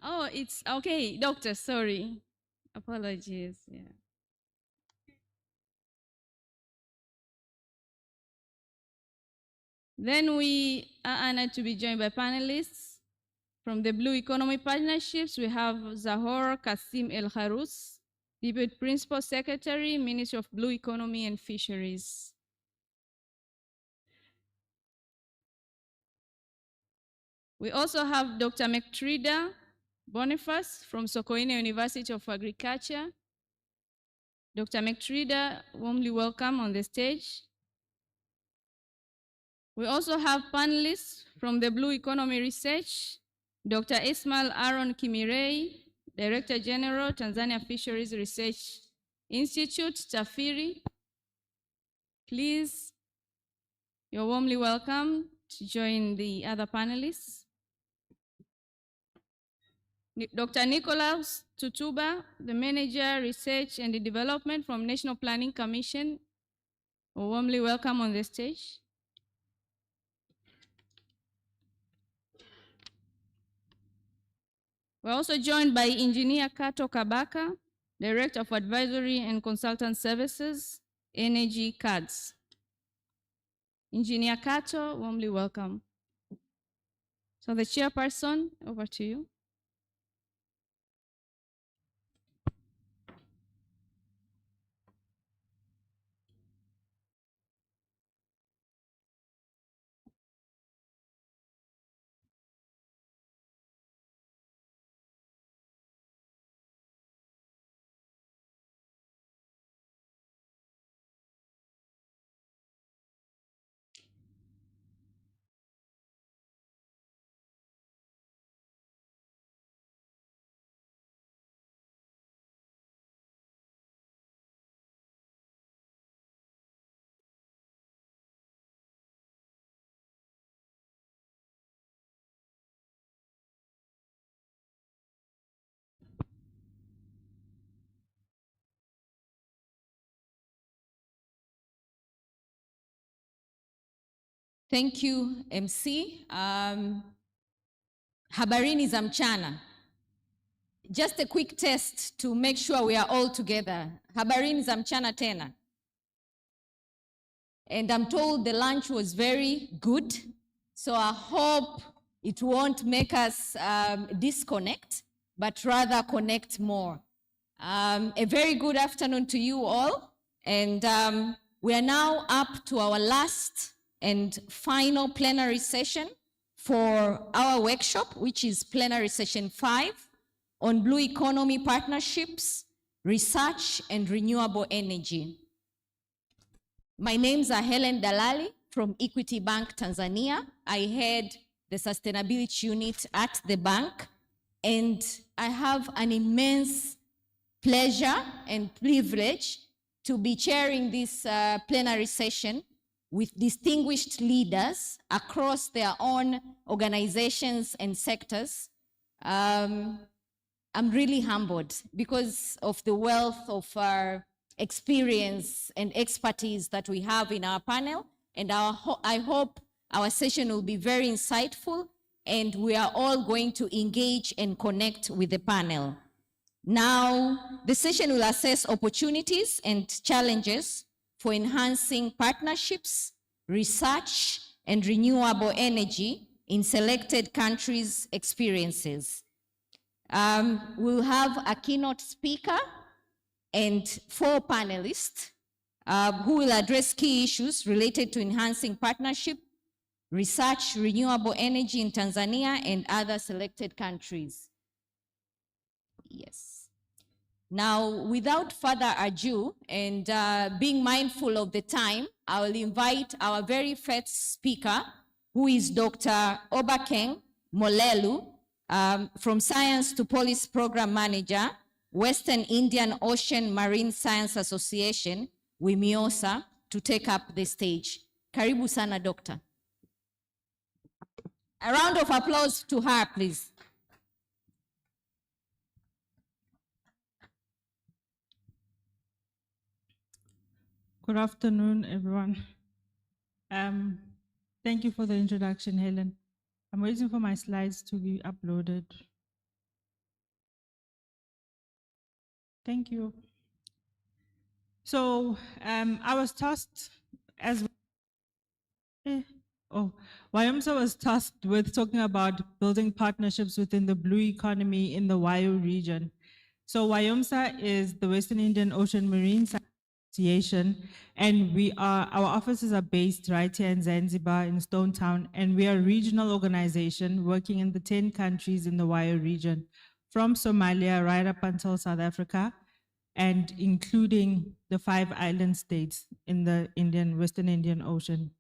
Oh, it's okay, doctor, sorry. Apologies, yeah. Then we are honored to be joined by panelists. From the Blue Economy Partnerships, we have Zahor Kasim El Harous, Deputy Principal Secretary, Ministry of Blue Economy and Fisheries. We also have Dr. Mektrida Boniface from Sokoine University of Agriculture. Dr. Mektrida, warmly welcome on the stage. We also have panelists from the Blue Economy Research, Dr. Ismail Aaron Kimirei, Director General, Tanzania Fisheries Research Institute, TAFIRI. Please, you're warmly welcome to join the other panelists. Dr. Nicholas Tutuba, the Manager, Research and Development from National Planning Commission, you're warmly welcome on the stage. We're also joined by Engineer Kato Kabaka, Director of Advisory and Consultant Services, Energy Cards. Engineer Kato, warmly welcome. So the chairperson, over to you. Thank you, MC. Habarini za mchana. Just a quick test to make sure we are all together. Habarini za mchana tena. And I'm told the lunch was very good, so I hope it won't make us disconnect, but rather connect more. A very good afternoon to you all. And we are now up to our last and final plenary session for our workshop, which is plenary session 5 on Blue Economy Partnerships, Research and Renewable Energy. My names are Helen Dalali from Equity Bank, Tanzania. I head the sustainability unit at the bank, and I have an immense pleasure and privilege to be chairing this plenary session with distinguished leaders across their own organizations and sectors. I'm really humbled because of the wealth of our experience and expertise that we have in our panel. And I hope our session will be very insightful and we are all going to engage and connect with the panel. Now, the session will assess opportunities and challenges for enhancing partnerships, research, and renewable energy in selected countries' experiences. We'll have a keynote speaker and 4 panelists who will address key issues related to enhancing partnership, research, renewable energy in Tanzania and other selected countries. Yes. Now, without further ado, and being mindful of the time, I will invite our very first speaker, who is Dr. Obakeng Molelu, from Science to Policy Program Manager, Western Indian Ocean Marine Science Association, WIMIOSA, to take up the stage. Karibu sana, Doctor. A round of applause to her, please. Good afternoon, everyone. Thank you for the introduction, Helen. I'm waiting for my slides to be uploaded. Thank you. So I was tasked as WIOMSA was tasked with talking about building partnerships within the blue economy in the WIO region. So WIOMSA is the Western Indian Ocean Marine Science Association, and our offices are based right here in Zanzibar in Stone Town, and we are a regional organization working in the 10 countries in the WIO region, from Somalia right up until South Africa, and including the 5 island states in the Western Indian Ocean.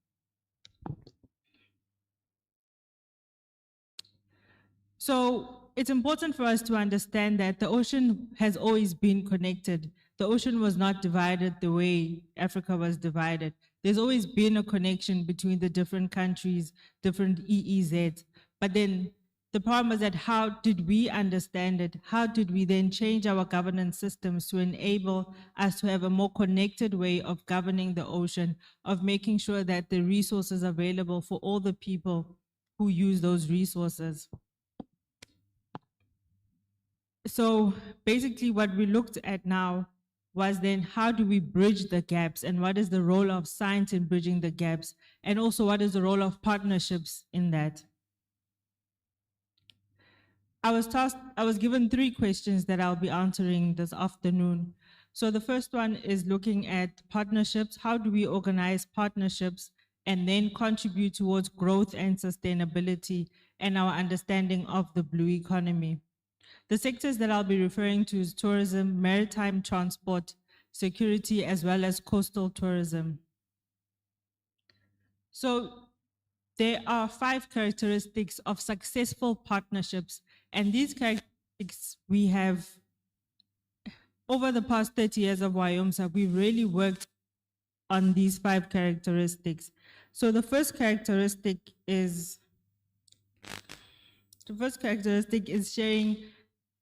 So it's important for us to understand that the ocean has always been connected. The ocean was not divided the way Africa was divided. There's always been a connection between the different countries, different EEZs. But then the problem is that how did we understand it? How did we then change our governance systems to enable us to have a more connected way of governing the ocean, of making sure that the resources are available for all the people who use those resources? So basically what we looked at now was then how do we bridge the gaps, and what is the role of science in bridging the gaps, and also what is the role of partnerships in that. I was given 3 questions that I'll be answering this afternoon. So the first one is looking at partnerships. How do we organize partnerships and then contribute towards growth and sustainability and our understanding of the blue economy? The sectors that I'll be referring to is tourism, maritime transport, security, as well as coastal tourism. So there are 5 characteristics of successful partnerships, and these characteristics we have, over the past 30 years of WIOMSA, we've really worked on these 5 characteristics. So the first characteristic is sharing.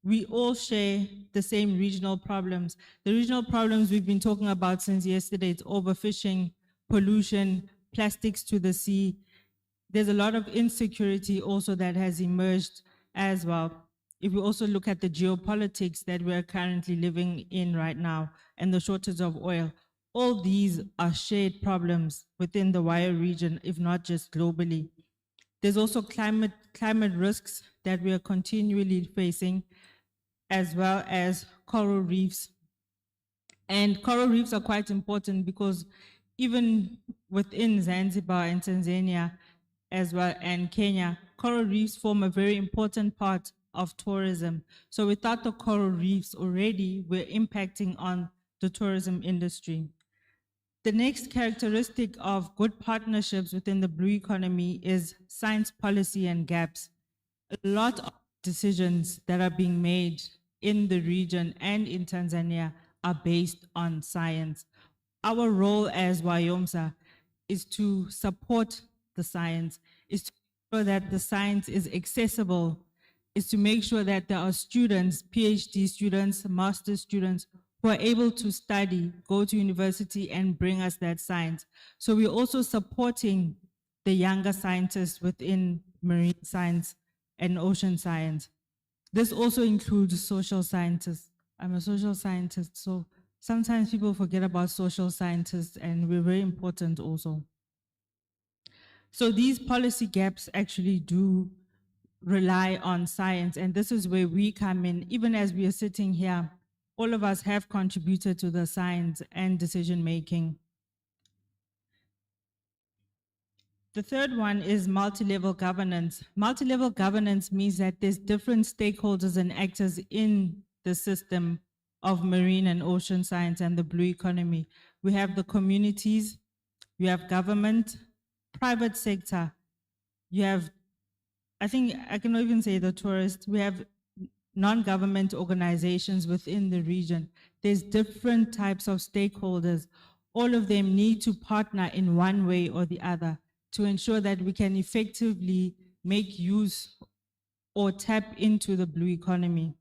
We all share the same regional problems. The regional problems we've been talking about since yesterday, it's overfishing, pollution, plastics to the sea. There's a lot of insecurity also that has emerged as well. If we also look at the geopolitics that we're currently living in right now and the shortage of oil, all these are shared problems within the WIO region, if not just globally. There's also climate risks that we are continually facing, as well as coral reefs. And coral reefs are quite important because even within Zanzibar and Tanzania as well and Kenya, coral reefs form a very important part of tourism. So without the coral reefs already, we're impacting on the tourism industry. The next characteristic of good partnerships within the blue economy is science policy and gaps. A lot of decisions that are being made in the region and in Tanzania are based on science. Our role as WIOMSA is to support the science, is to make sure that the science is accessible, is to make sure that there are students, PhD students, master students, who are able to study, go to university and bring us that science. So we're also supporting the younger scientists within marine science and ocean science. This also includes social scientists. I'm a social scientist, so sometimes people forget about social scientists, and we're very important also. So these policy gaps actually do rely on science, and this is where we come in. Even as we are sitting here, all of us have contributed to the science and decision making. The third one is multi-level governance. Multi-level governance means that there's different stakeholders and actors in the system of marine and ocean science and the blue economy. We have the communities, you have government, private sector, you have, I think I can even say the tourists, we have non-government organizations within the region. There's different types of stakeholders. All of them need to partner in one way or the other to ensure that we can effectively make use or tap into the blue economy.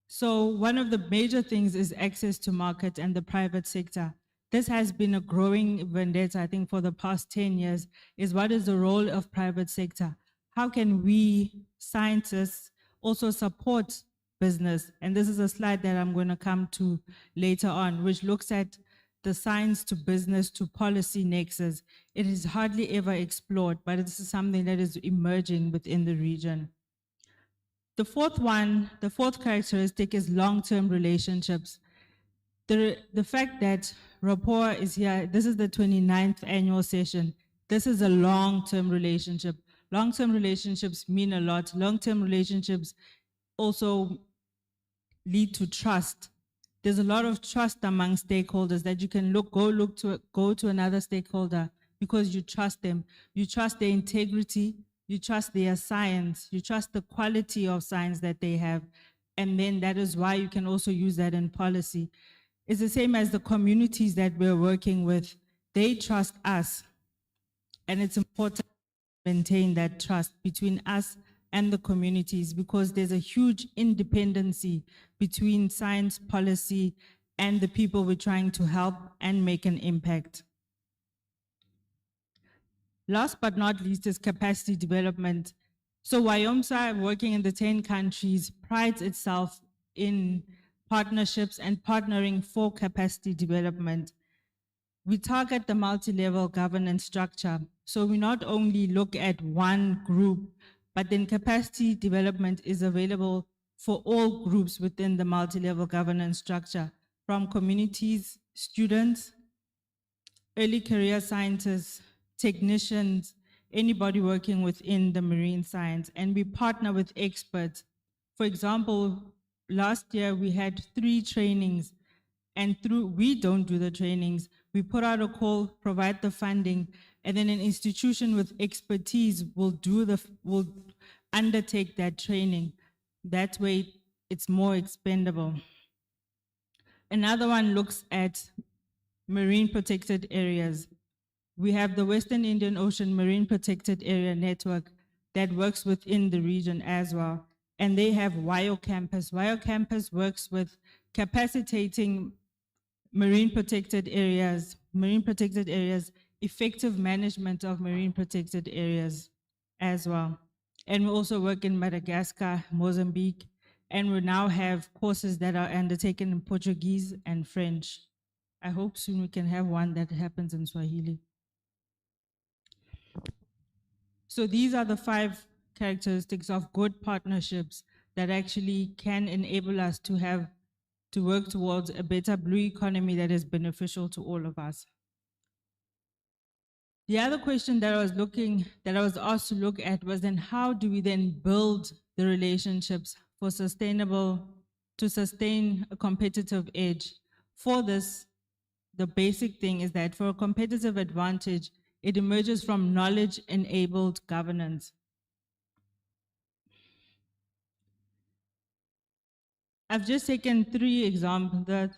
So one of the major things is access to market and the private sector. This has been a growing vendetta, I think, for the past 10 years, is what is the role of private sector? How can we, scientists, also support business? And this is a slide that I'm going to come to later on, which looks at the science to business to policy nexus. It is hardly ever explored, but this is something that is emerging within the region. The fourth characteristic is long-term relationships. The fact that REPOA is here, this is the 29th annual session. This is a long-term relationship. Long-term relationships mean a lot. Long-term relationships also lead to trust. There's a lot of trust among stakeholders that you can go to another stakeholder because you trust them. You trust their integrity, you trust their science, you trust the quality of science that they have. And then that is why you can also use that in policy. It's the same as the communities that we're working with. They trust us. And it's important to maintain that trust between us and the communities, because there's a huge independency between science, policy, and the people we're trying to help and make an impact. Last but not least is capacity development. So WIOMSA, working in the 10 countries, prides itself in partnerships and partnering for capacity development. We target the multi-level governance structure. So we not only look at one group, but then capacity development is available for all groups within the multi-level governance structure, from communities, students, early career scientists, technicians, anybody working within the marine science, and we partner with experts. For example, last year we had 3 trainings, and we don't do the trainings. We put out a call, provide the funding, and then an institution with expertise will undertake that training. That way it's more expendable. Another one looks at marine protected areas. We have the Western Indian Ocean Marine Protected Area Network that works within the region as well. And they have WIO Campus. WIO Campus works with capacitating marine protected areas, effective management of marine protected areas as well. And we also work in Madagascar, Mozambique, and we now have courses that are undertaken in Portuguese and French. I hope soon we can have one that happens in Swahili. So these are the 5 characteristics of good partnerships that actually can enable us to work towards a better blue economy that is beneficial to all of us. The other question that I was asked to look at was then how do we then build the relationships to sustain a competitive edge? For this, the basic thing is that for a competitive advantage, it emerges from knowledge-enabled governance. I've just taken 3 examples,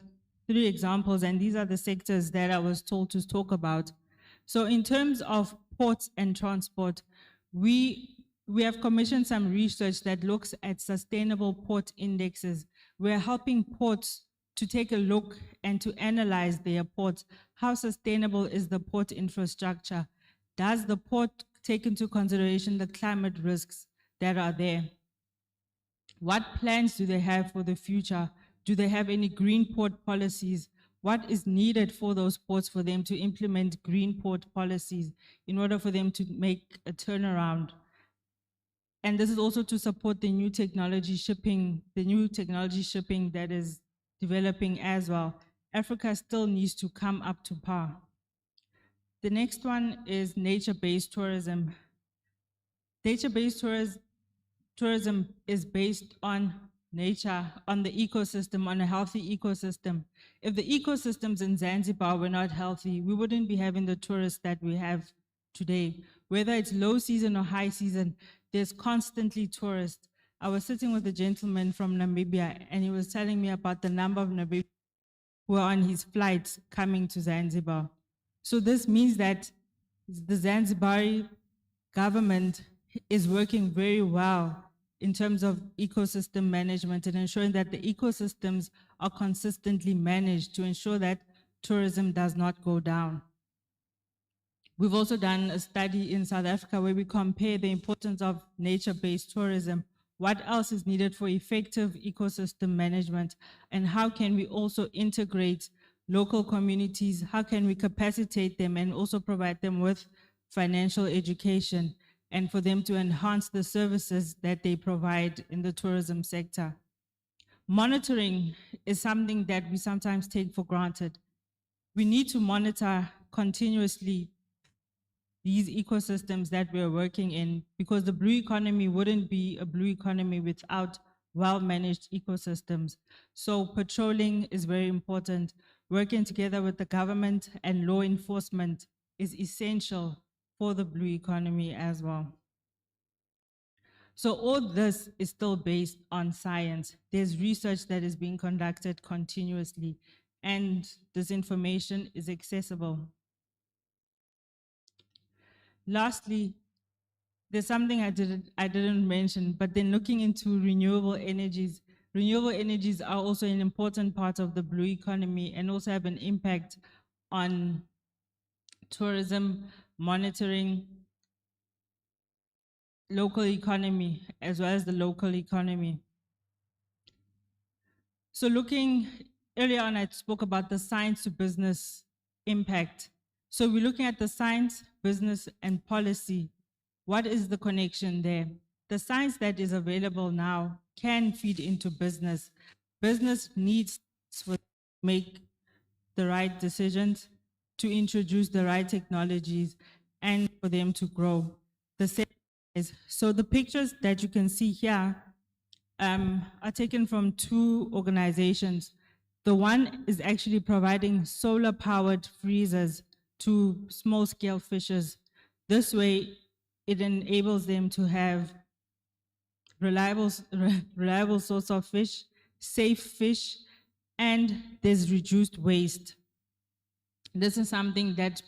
three examples, and these are the sectors that I was told to talk about. So in terms of ports and transport, we have commissioned some research that looks at sustainable port indexes. We're helping ports to take a look and to analyze their ports. How sustainable is the port infrastructure? Does the port take into consideration the climate risks that are there? What plans do they have for the future? Do they have any green port policies? What is needed for those ports for them to implement green port policies in order for them to make a turnaround? And this is also to support the new technology shipping that is developing as well. Africa still needs to come up to par. The next one is nature-based tourism. Nature-based tourism is based on nature, on the ecosystem, on a healthy ecosystem. If the ecosystems in Zanzibar were not healthy, we wouldn't be having the tourists that we have today. Whether it's low season or high season, there's constantly tourists. I was sitting with a gentleman from Namibia, and he was telling me about the number of Namibians who are on his flights coming to Zanzibar. So this means that the Zanzibari government is working very well in terms of ecosystem management and ensuring that the ecosystems are consistently managed to ensure that tourism does not go down. We've also done a study in South Africa where we compare the importance of nature-based tourism, what else is needed for effective ecosystem management, and how can we also integrate local communities, how can we capacitate them and also provide them with financial education and for them to enhance the services that they provide in the tourism sector. Monitoring is something that we sometimes take for granted. We need to monitor continuously these ecosystems that we're working in, because the blue economy wouldn't be a blue economy without well-managed ecosystems. So patrolling is very important. Working together with the government and law enforcement is essential for the blue economy as well. So all this is still based on science. There's research that is being conducted continuously, and this information is accessible. Lastly, there's something I didn't mention, but then looking into renewable energies are also an important part of the blue economy and also have an impact on tourism, monitoring, local economy, as well as the local economy. So looking, earlier on I spoke about the science to business impact. So we're looking at the science, business, and policy. What is the connection there? The science that is available now can feed into business. Business needs to make the right decisions, to introduce the right technologies, and for them to grow. The second is, so the pictures that you can see here are taken from two organizations. The one is actually providing solar-powered freezers to small-scale fishers. This way, it enables them to have reliable source of fish, safe fish, and there's reduced waste. This is something that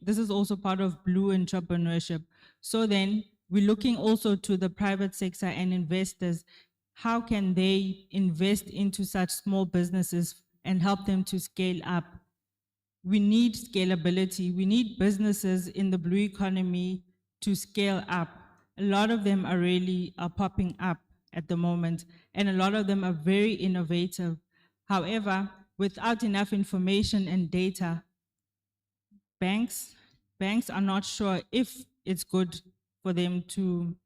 this is also part of blue entrepreneurship. So then we're looking also to the private sector and investors. How can they invest into such small businesses and help them to scale up? We need scalability. We need businesses in the blue economy to scale up. A lot of them are popping up at the moment, and a lot of them are very innovative. However, without enough information and data, banks are not sure if it's good for them to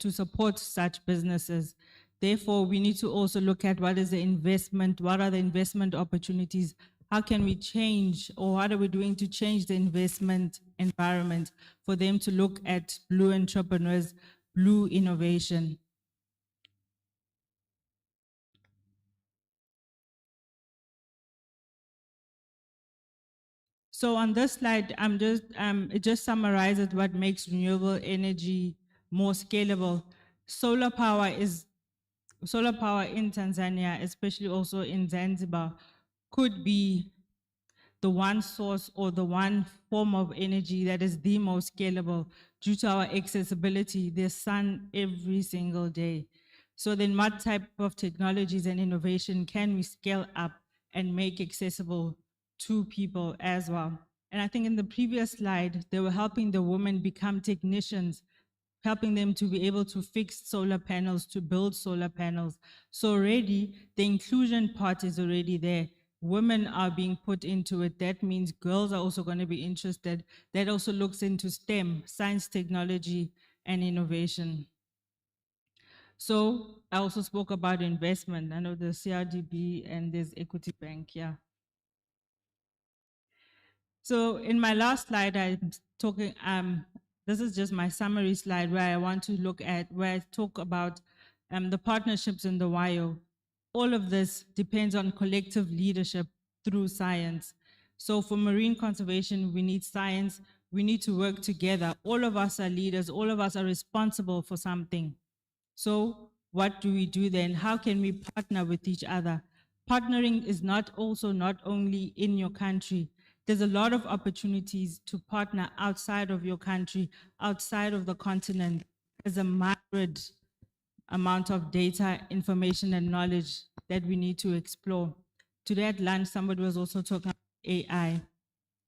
support such businesses. Therefore, we need to also look at what are the investment opportunities, how can we change, or what are we doing to change the investment environment for them to look at blue entrepreneurs, blue innovation. So on this slide, it just summarizes what makes renewable energy more scalable. Solar power is solar power in Tanzania, especially also in Zanzibar, could be the one source or the one form of energy that is the most scalable due to our accessibility. There's sun every single day. So then what type of technologies and innovation can we scale up and make accessible to people as well? And I think in the previous slide, they were helping the women become technicians, helping them to be able to fix solar panels, to build solar panels. So already the inclusion part is already there. Women are being put into it. That means girls are also going to be interested. That also looks into STEM, science, technology, and innovation. So I also spoke about investment. I know the CRDB and there's Equity Bank, yeah. So in my last slide, I'm talking, this is just my summary slide where I want to look at, where I talk about the partnerships in the WIO. All of this depends on collective leadership through science. So for marine conservation, we need science, we need to work together. All of us are leaders, all of us are responsible for something. So what do we do then? How can we partner with each other? Partnering is not only in your country. There's a lot of opportunities to partner outside of your country, outside of the continent. There's a myriad amount of data, information, and knowledge that we need to explore. Today at lunch, somebody was also talking about AI.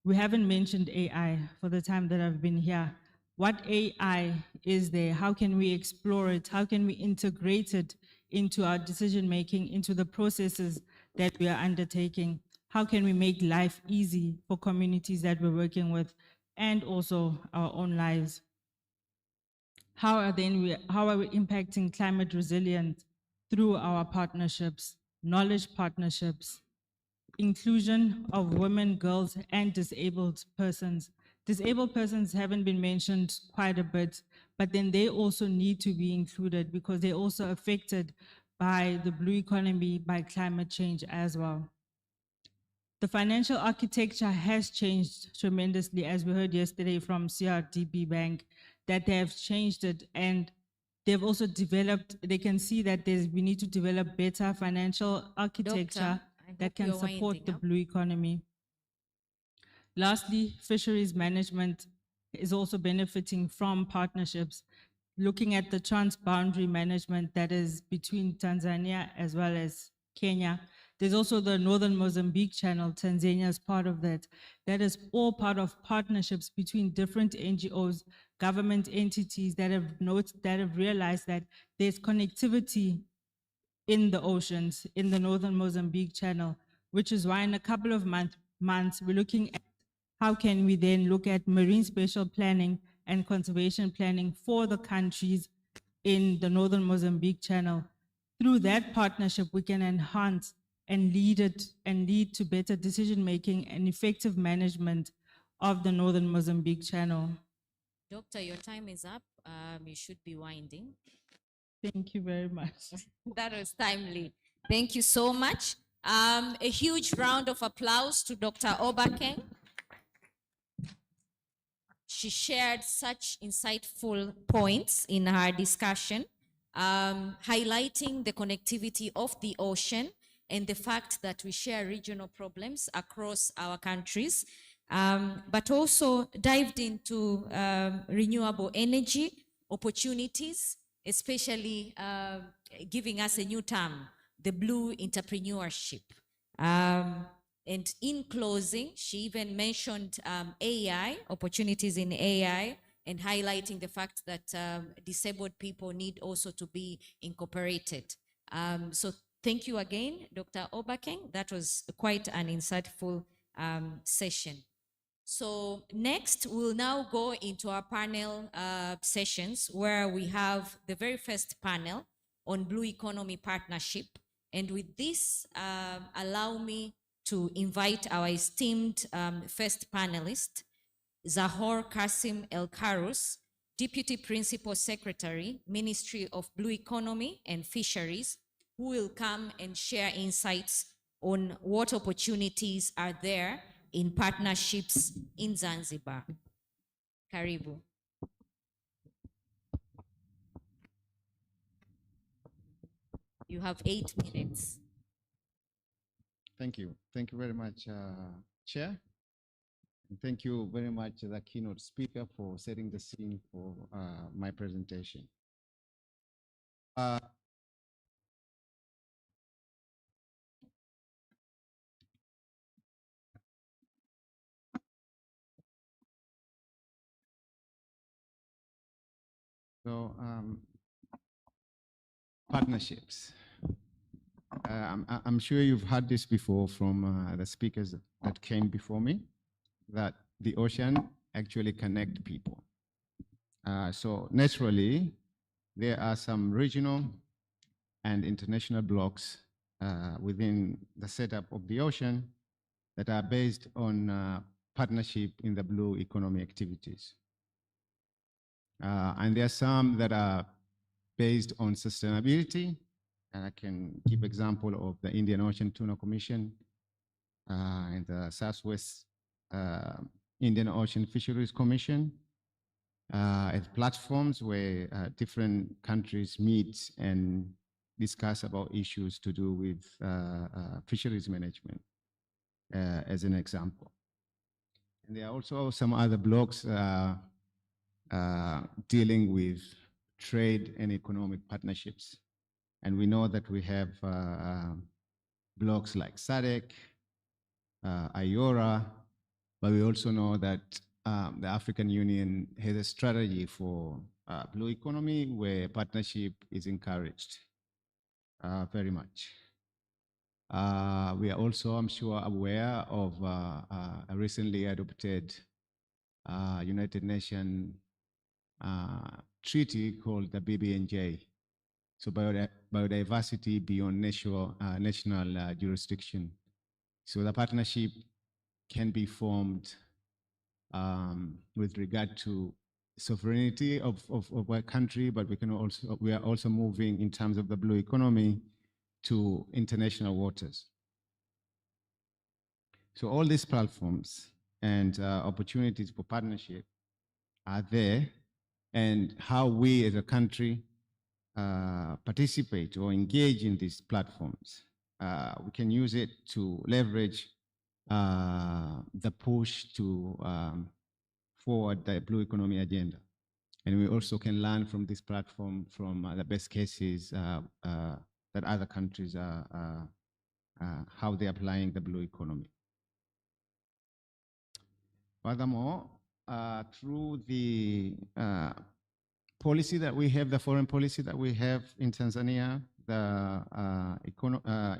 We haven't mentioned AI for the time that I've been here. What AI is there? How can we explore it? How can we integrate it into our decision-making, into the processes that we are undertaking? How can we make life easy for communities that we're working with and also our own lives? How are we impacting climate resilience through our partnerships, knowledge partnerships, inclusion of women, girls, and disabled persons. Disabled persons haven't been mentioned quite a bit, but then they also need to be included because they're also affected by the blue economy, by climate change as well. The financial architecture has changed tremendously, as we heard yesterday from CRDB Bank, that they have changed it and they've also developed, they can see that we need to develop better financial architecture that can support the blue economy. Lastly, fisheries management is also benefiting from partnerships, looking at the trans-boundary management that is between Tanzania as well as Kenya. There's also the Northern Mozambique Channel. Tanzania is part of that. That is all part of partnerships between different NGOs, government entities that have realized that there's connectivity in the oceans, in the Northern Mozambique Channel, which is why in a couple of months, we're looking at how can we then look at marine spatial planning and conservation planning for the countries in the Northern Mozambique Channel. Through that partnership, we can enhance and lead to better decision-making and effective management of the Northern Mozambique Channel. Doctor, your time is up. You should be winding. Thank you very much. That was timely. Thank you so much. A huge round of applause to Dr. Obakeng. She shared such insightful points in her discussion, highlighting the connectivity of the ocean and the fact that we share regional problems across our countries, but also dived into renewable energy opportunities, especially giving us a new term, the blue entrepreneurship. And in closing, she even mentioned AI, opportunities in AI, and highlighting the fact that disabled people need also to be incorporated. So thank you again, Dr. Obakeng. That was quite an insightful session. So next, we'll now go into our panel sessions where we have the very first panel on Blue Economy Partnership. And with this, allow me to invite our esteemed first panelist, Zahor Kasim El Karous, Deputy Principal Secretary, Ministry of Blue Economy and Fisheries, who will come and share insights on what opportunities are there in partnerships in Zanzibar. Karibu. You have 8 minutes. Thank you. Thank you very much, Chair. And thank you very much, the keynote speaker, for setting the scene for my presentation. So, partnerships. I'm sure you've heard this before from the speakers that came before me, that the ocean actually connect people. So naturally, there are some regional and international blocks within the setup of the ocean that are based on partnership in the blue economy activities. And there are some that are based on sustainability. And I can give example of the Indian Ocean Tuna Commission and the Southwest Indian Ocean Fisheries Commission as platforms where different countries meet and discuss about issues to do with fisheries management, as an example. And there are also some other blocks dealing with trade and economic partnerships. And we know that we have blocks like SADC, IORA, but we also know that the African Union has a strategy for blue economy where partnership is encouraged very much. We are also, I'm sure, aware of a recently adopted United Nations treaty called the BBNJ. So biodiversity beyond national jurisdiction. So the partnership can be formed with regard to sovereignty of a country, but we are also moving in terms of the blue economy to international waters. So all these platforms and opportunities for partnership are there, and how we as a country participate or engage in these platforms. We can use it to leverage the push to forward the blue economy agenda. And we also can learn from this platform from the best cases that other countries are, how they're applying the blue economy. Furthermore, through the policy that we have, the foreign policy that we have in Tanzania, the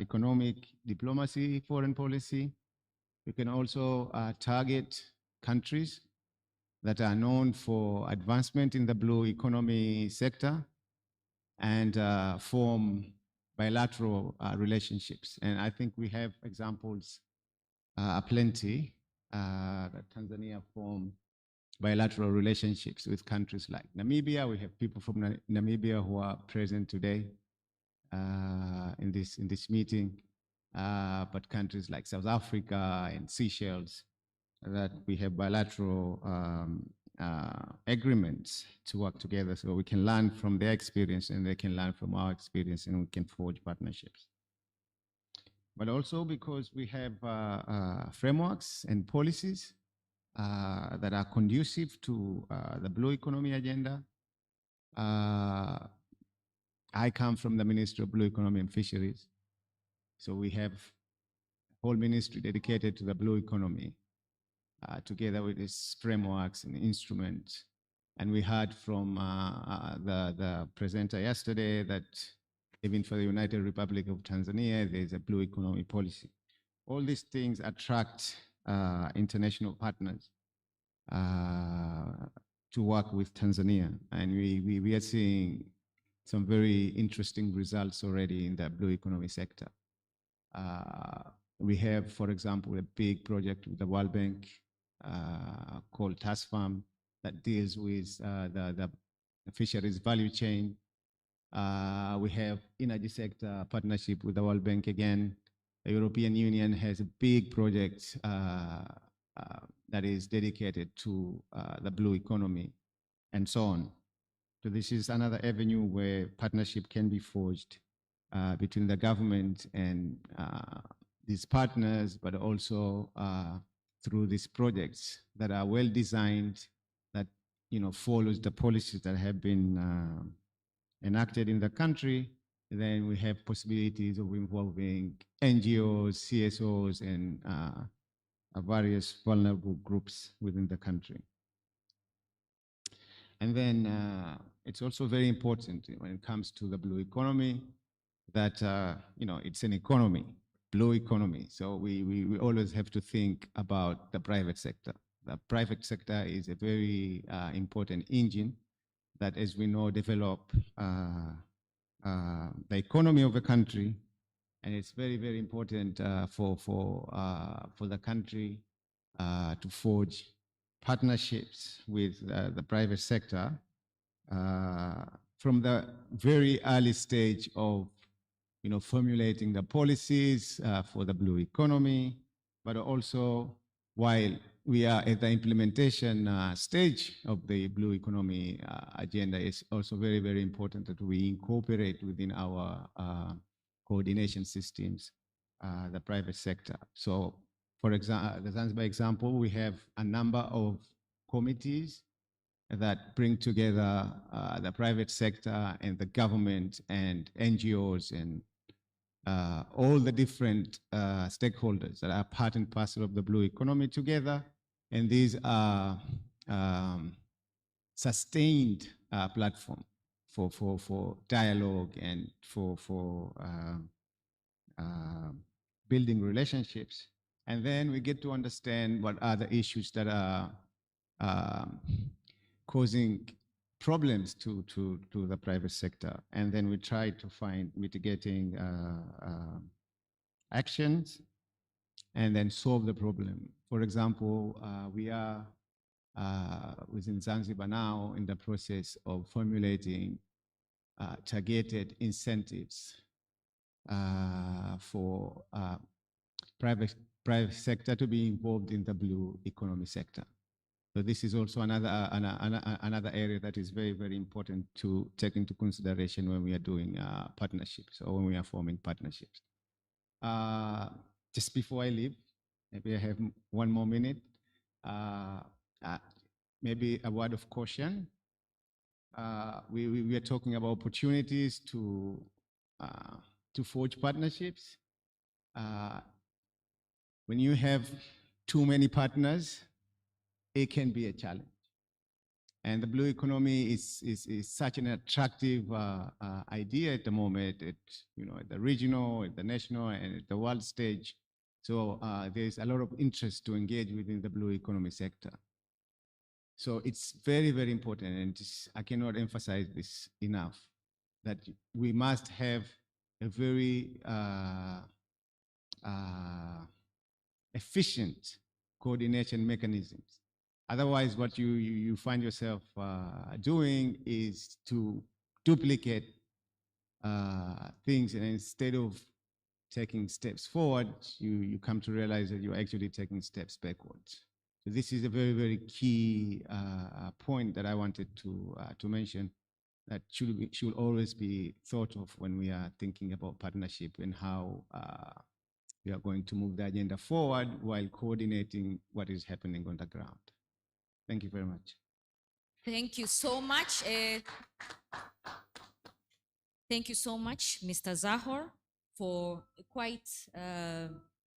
economic diplomacy foreign policy, we can also target countries that are known for advancement in the blue economy sector and form bilateral relationships. And I think we have examples plenty that Tanzania formed bilateral relationships with countries like Namibia. We have people from Namibia who are present today in this meeting, but countries like South Africa and Seychelles, that we have bilateral agreements to work together, so we can learn from their experience and they can learn from our experience, and we can forge partnerships. But also because we have frameworks and policies that are conducive to the blue economy agenda. I come from the Ministry of Blue Economy and Fisheries. So we have a whole ministry dedicated to the blue economy, together with these frameworks and instruments. And we heard from the presenter yesterday that even for the United Republic of Tanzania, there's a blue economy policy. All these things attract international partners to work with Tanzania. And we are seeing some very interesting results already in the blue economy sector. We have, for example, a big project with the World Bank called TASFAM that deals with the fisheries value chain. We have energy sector partnership with the World Bank again. The European Union has a big project that is dedicated to the blue economy and so on. So this is another avenue where partnership can be forged between the government and these partners, but also through these projects that are well designed, that follows the policies that have been enacted in the country. Then we have possibilities of involving NGOs, CSOs, and various vulnerable groups within the country. And then it's also very important when it comes to the blue economy that, it's an economy, blue economy. So we always have to think about the private sector. The private sector is a very important engine that, as we know, develop the economy of a country. And it's very, very important for the country to forge partnerships with the private sector from the very early stage of formulating the policies for the blue economy, but also while we are at the implementation stage of the blue economy agenda, it's also very, very important that we incorporate within our coordination systems the private sector. So, for example, the Zanzibar example, we have a number of committees that bring together the private sector and the government and NGOs and all the different stakeholders that are part and parcel of the blue economy together. And these are sustained platform for dialogue and for building relationships. And then we get to understand what are the issues that are causing problems to the private sector. And then we try to find mitigating actions and then solve the problem. For example, we are within Zanzibar now in the process of formulating targeted incentives for private sector to be involved in the blue economy sector. So this is also another area that is very, very important to take into consideration when we are doing partnerships or when we are forming partnerships. Just before I leave, maybe I have one more minute. Maybe a word of caution. We are talking about opportunities to forge partnerships. When you have too many partners, it can be a challenge. And the blue economy is such an attractive idea at the moment, at the regional, at the national, and at the world stage. So there's a lot of interest to engage within the blue economy sector. So it's very, very important, and I cannot emphasize this enough, that we must have a very efficient coordination mechanisms. Otherwise, what you find yourself doing is to duplicate things, and instead of taking steps forward, you come to realize that you're actually taking steps backwards. So this is a very, very key point that I wanted to mention, that should always be thought of when we are thinking about partnership and how we are going to move the agenda forward while coordinating what is happening on the ground. Thank you very much. Thank you so much. Thank you so much, Mr. Zahor, for quite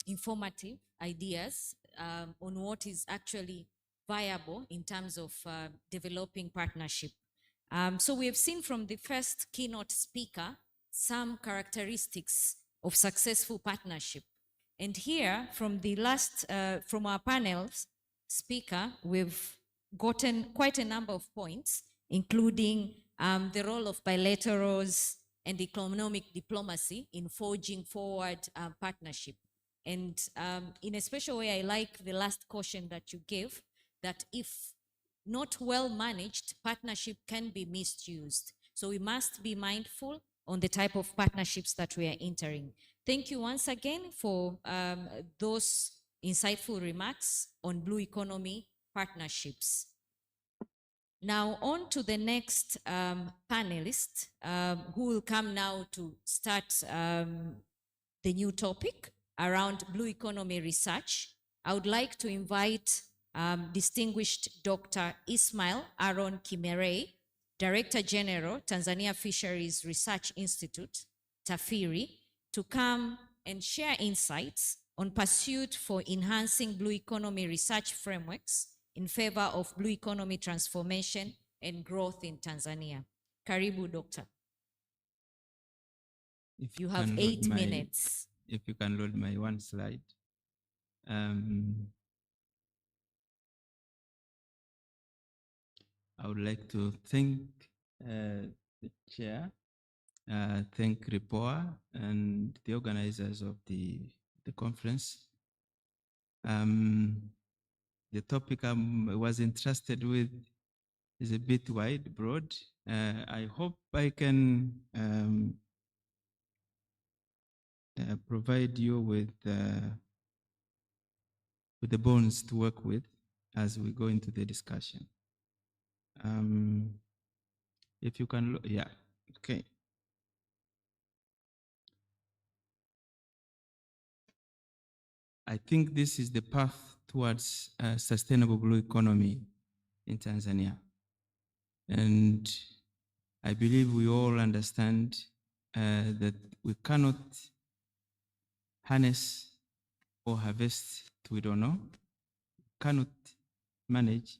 informative ideas on what is actually viable in terms of developing partnership. So we have seen from the first keynote speaker some characteristics of successful partnership. And here, from the last, from our panel's speaker, we've gotten quite a number of points, including the role of bilaterals and economic diplomacy in forging forward partnership. And in a special way, I like the last caution that you gave, that if not well managed, partnership can be misused. So we must be mindful on the type of partnerships that we are entering. Thank you once again for those insightful remarks on blue economy partnerships. Now on to the next panelist who will come now to start the new topic around blue economy research. I would like to invite distinguished Dr. Ismail Aaron Kimerei, Director General, Tanzania Fisheries Research Institute, TAFIRI, to come and share insights on pursuit for enhancing blue economy research frameworks in favor of blue economy transformation and growth in Tanzania. Karibu, Doctor. If You have can 8 load my- minutes. If you can load my one slide. I would like to thank the chair, thank REPOA and the organizers of the conference. The topic I was interested with is a bit wide, broad. I hope I can provide you with the bones to work with as we go into the discussion. If you can, yeah, okay. I think this is the path towards a sustainable blue economy in Tanzania. And I believe we all understand that we cannot harness or harvest what we don't know, cannot manage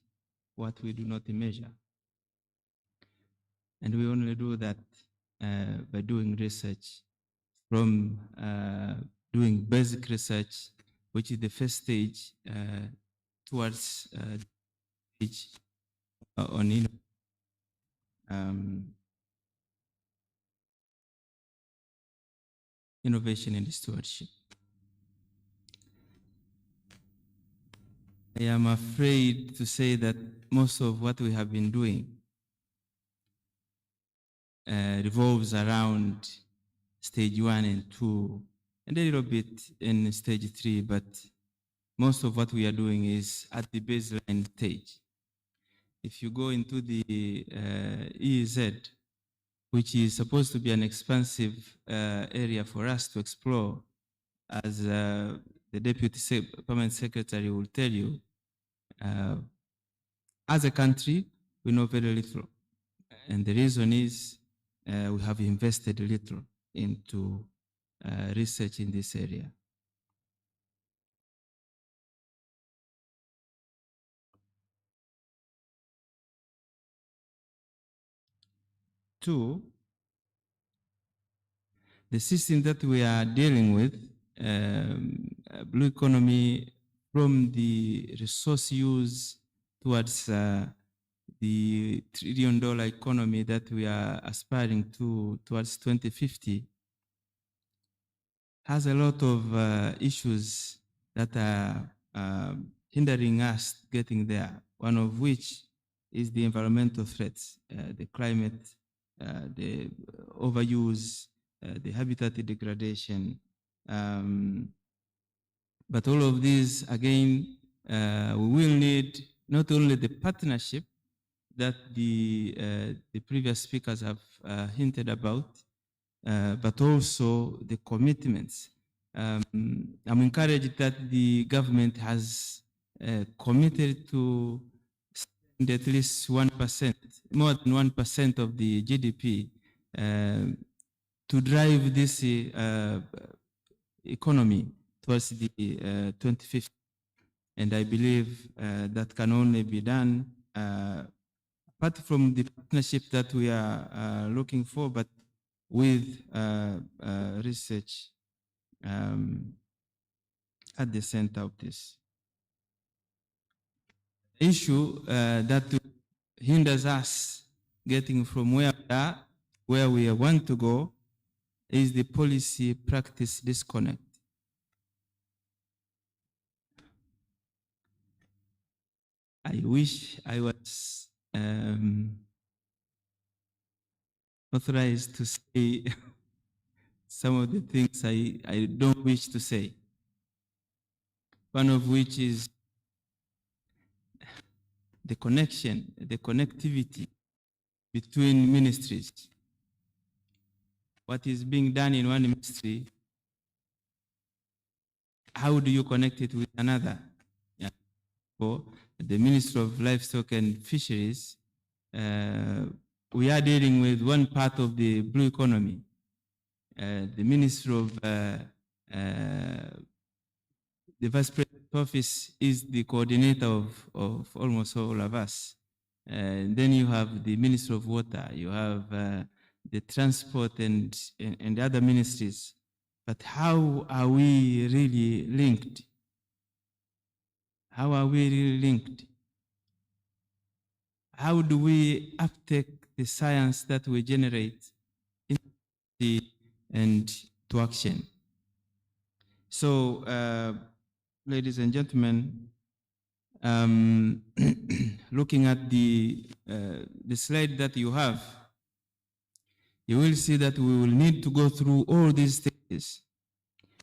what we do not measure. And we only do that by doing research, from doing basic research, which is the first stage towards stage on innovation and stewardship. I am afraid to say that most of what we have been doing revolves around stage 1 and 2, and a little bit in stage 3, but most of what we are doing is at the baseline stage. If you go into the EEZ, which is supposed to be an expansive area for us to explore, as the Deputy Permanent Secretary will tell you, as a country, we know very little. And the reason is we have invested little into research in this area. Two, the system that we are dealing with, blue economy, from the resource use towards the $1 trillion economy that we are aspiring to towards 2050, has a lot of issues that are hindering us getting there, one of which is the environmental threats, the climate, the overuse, the habitat degradation. But all of these, again, we will need not only the partnership that the previous speakers have hinted about, but also the commitments. I'm encouraged that the government has committed to spend at least 1%, more than 1% of the GDP to drive this economy towards the 2050. And I believe that can only be done apart from the partnership that we are looking for, but with research at the center of this. Issue that hinders us getting from where we are, where we want to go, is the policy practice disconnect. I wish I was authorized to say some of the things I don't wish to say. One of which is the connection, the connectivity between ministries. What is being done in one ministry, how do you connect it with another? Yeah. For the Ministry of Livestock and Fisheries, we are dealing with one part of the blue economy. The Ministry of the Vice President's Office is the coordinator of almost all of us. And then you have the Ministry of Water, you have the transport and other ministries. But how are we really linked? How are we really linked? How do we uptake the science that we generate and to action? So, ladies and gentlemen, looking at the slide that you have, you will see that we will need to go through all these stages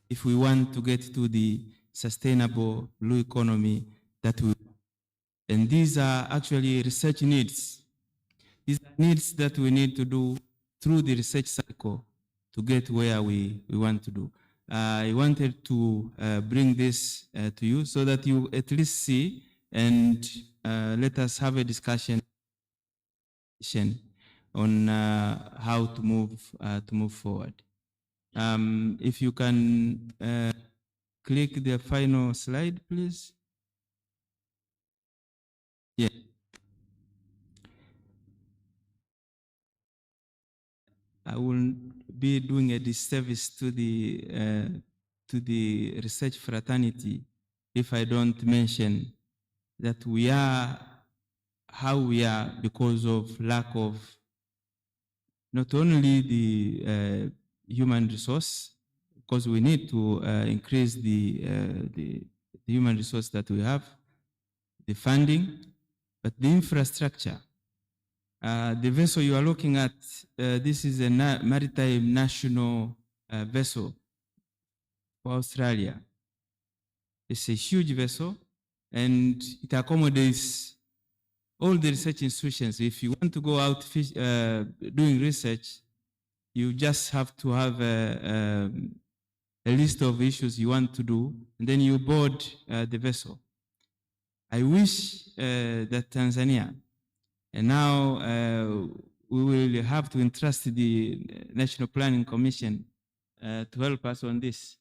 if we want to get to the sustainable blue economy that we. And these are actually research needs. These are needs that we need to do through the research cycle to get where we want to do. I wanted to bring this to you so that you at least see and let us have a discussion on how to move forward. If you can click the final slide, please. Yeah. I will be doing a disservice to the research fraternity if I don't mention that we are how we are because of lack of not only the human resource, because we need to increase the human resource that we have, the funding, but the infrastructure. The vessel you are looking at, this is a maritime national vessel for Australia. It's a huge vessel and it accommodates all the research institutions. If you want to go out doing research, you just have to have a list of issues you want to do, and then you board the vessel. I wish that Tanzania, and now we will have to entrust the National Planning Commission to help us on this,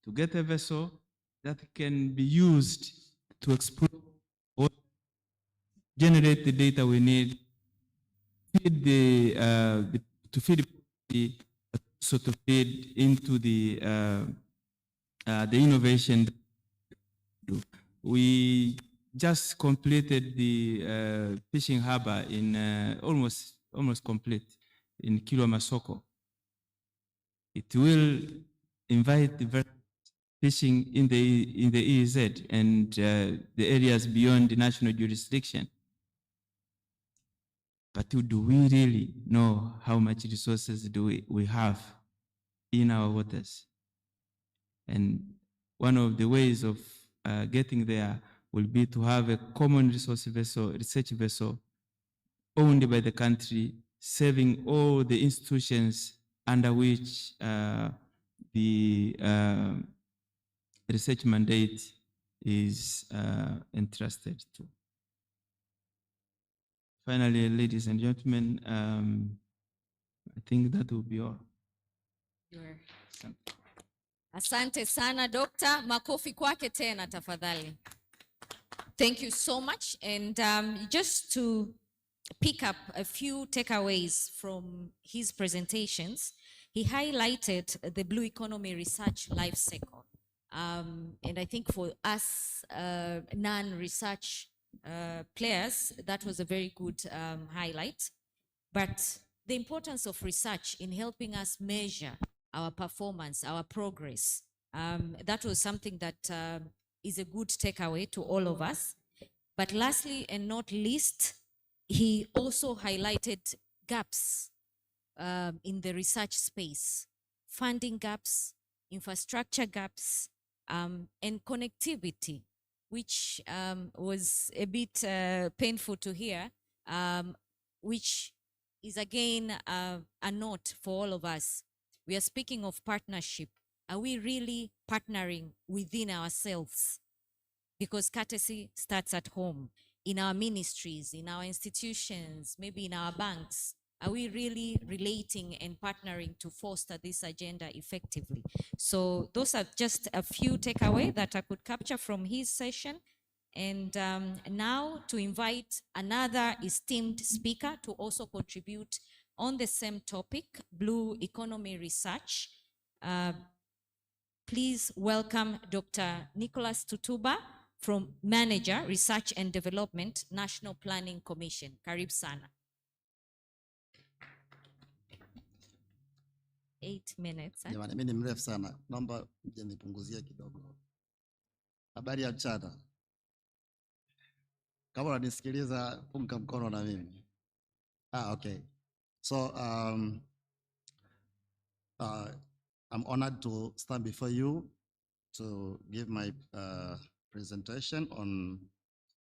to get a vessel that can be used to explore or generate the data we need, feed to feed so to feed into the innovation. We just completed the fishing harbor in almost complete in Kilwa Masoko. It will invite the fishing in the EEZ and the areas beyond the national jurisdiction. But do we really know how much resources do we have in our waters? And one of the ways of getting there will be to have a common resource vessel, research vessel, owned by the country, serving all the institutions under which the research mandate is entrusted to. Finally, ladies and gentlemen, I think that will be all. Asante sana, Doctor. Makofi kwake tena tafadhali. Thank you so much. And just to pick up a few takeaways from his presentations, he highlighted the blue economy research life cycle. And I think for us non-research players, that was a very good highlight. But the importance of research in helping us measure our performance, our progress, that was something that is a good takeaway to all of us. But lastly and not least, he also highlighted gaps in the research space, funding gaps, infrastructure gaps, and connectivity which was a bit painful to hear, which is again a note for all of us. We are speaking of partnership. Are we really partnering within ourselves? Because courtesy starts at home, in our ministries, in our institutions, maybe in our banks. Are we really relating and partnering to foster this agenda effectively? So those are just a few takeaways that I could capture from his session. And now to invite another esteemed speaker to also contribute on the same topic, Blue Economy Research. Please welcome Dr. Nicholas Tutuba, from Manager, Research and Development, National Planning Commission. Karibu sana. 8 minutes. Jamani, mimi ni mrefu sana, naomba mje nipunguzie kidogo. Habari ya mchana. Kama unanisikiliza punga mkono na mimi. Okay. So I'm honored to stand before you to give my presentation on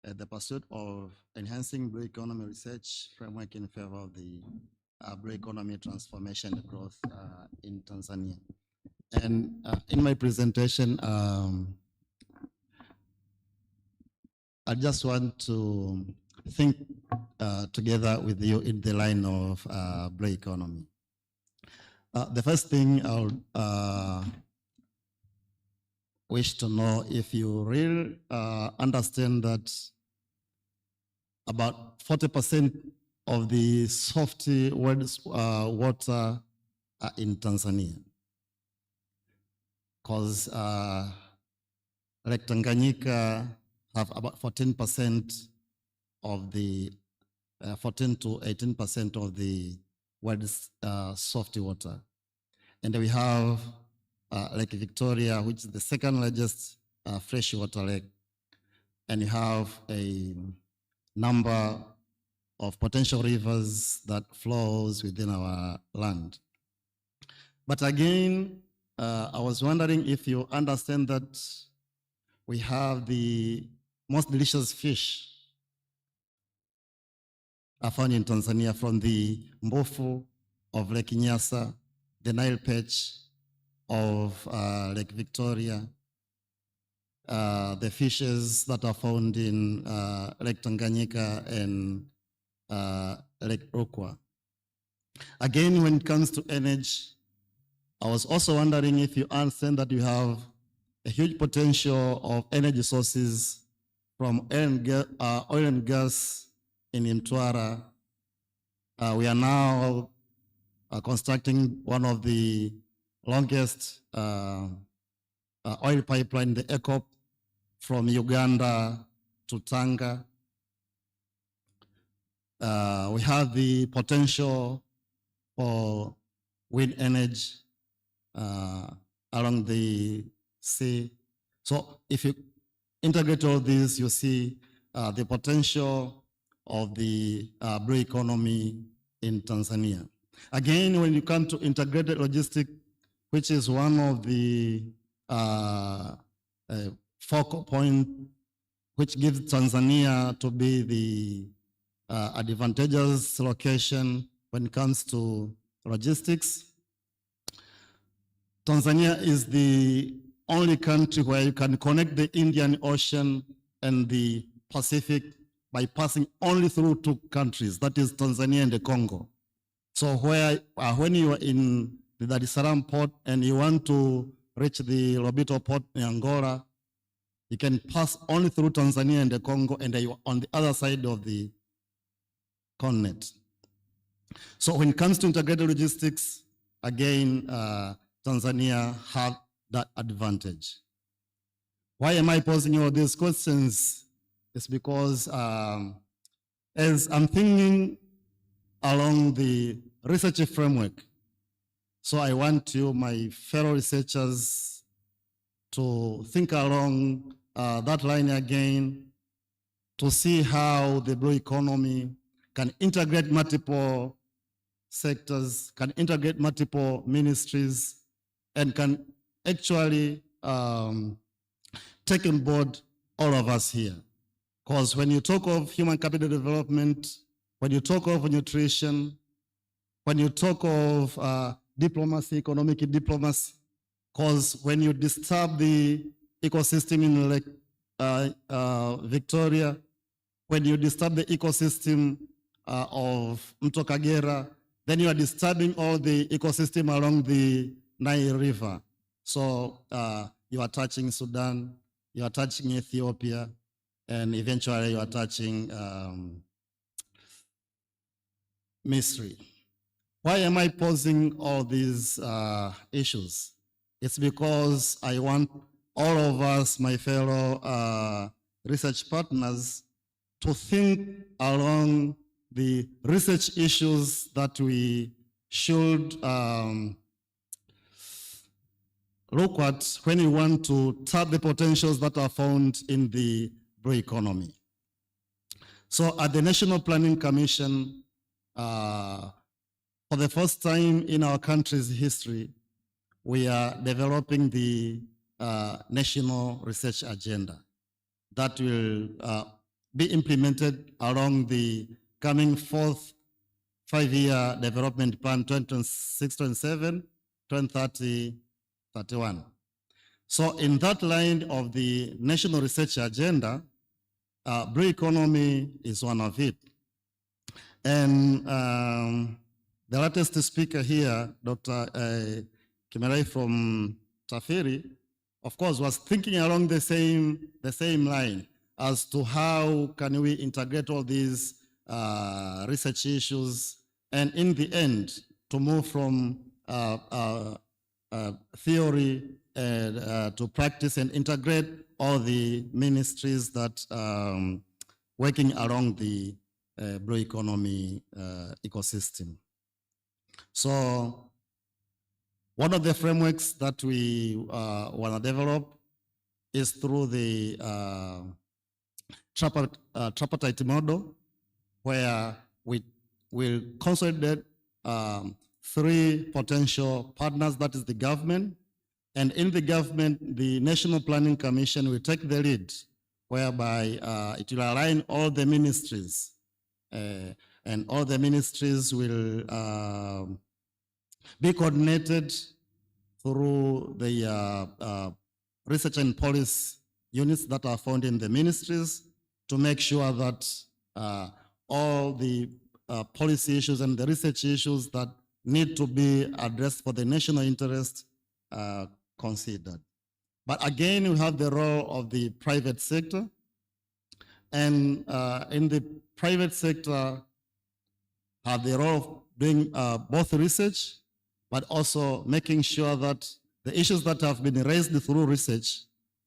the pursuit of enhancing blue economy research framework in favor of the blue economy transformation and growth in Tanzania. And in my presentation, I just want to think together with you in the line of blue economy. The first thing I'll wish to know if you really understand that about 40% of the soft water are in Tanzania. Because Lake Tanganyika have about 14% of the 14 to 18% of the world's soft water. And we have Lake Victoria, which is the second largest freshwater lake. And you have a number of potential rivers that flows within our land. But again, I was wondering if you understand that we have the most delicious fish are found in Tanzania, from the mbofu of Lake Nyasa, the Nile perch of Lake Victoria, the fishes that are found in Lake Tanganyika and Lake Rukwa. Again, when it comes to energy, I was also wondering if you understand that you have a huge potential of energy sources from oil and gas in Mtwara. We are now constructing one of the longest oil pipeline, the ECOP, from Uganda to Tanga. We have the potential for wind energy along the sea. So if you integrate all this, you see the potential of the blue economy in Tanzania. Again, when you come to integrated logistics, which is one of the focal point which gives Tanzania to be the advantageous location when it comes to logistics. Tanzania is the only country where you can connect the Indian Ocean and the Pacific by passing only through two countries, that is Tanzania and the Congo. So when you are in the Dar es Salaam port and you want to reach the Lobito port in Angola, you can pass only through Tanzania and the Congo, and you are on the other side of the continent. So when it comes to integrated logistics, again, Tanzania have that advantage. Why am I posing all these questions? It's because as I'm thinking along the research framework, so I want you, my fellow researchers, to think along that line again, to see how the blue economy can integrate multiple sectors, can integrate multiple ministries, and can actually take on board all of us here. Because when you talk of human capital development, when you talk of nutrition, when you talk of diplomacy, economic diplomacy, because when you disturb the ecosystem in Lake Victoria, when you disturb the ecosystem of Mto Kagera, then you are disturbing all the ecosystem along the Nile River. So you are touching Sudan, you are touching Ethiopia, and eventually you are touching Misri. Why am I posing all these issues? It's because I want all of us, my fellow research partners, to think along the research issues that we should look at when we want to tap the potentials that are found in the blue economy. So at the National Planning Commission, for the first time in our country's history, we are developing the National Research Agenda that will be implemented along the coming fourth five-year development plan 2026-27, 2030-31. So in that line of the National Research Agenda, blue economy is one of it. And the latest speaker here, Dr. Kimerai from Tafiri, of course, was thinking along the same line as to how can we integrate all these research issues, and in the end, to move from theory to practice and integrate all the ministries that working along the blue economy ecosystem. So one of the frameworks that we want to develop is through the tripartite model, where we will consolidate three potential partners, that is the government. And in the government, the National Planning Commission will take the lead, whereby it will align all the ministries, and all the ministries will be coordinated through the research and policy units that are found in the ministries, to make sure that all the policy issues and the research issues that need to be addressed for the national interest considered. But again, we have the role of the private sector. And in the private sector, have the role of doing both research, but also making sure that the issues that have been raised through research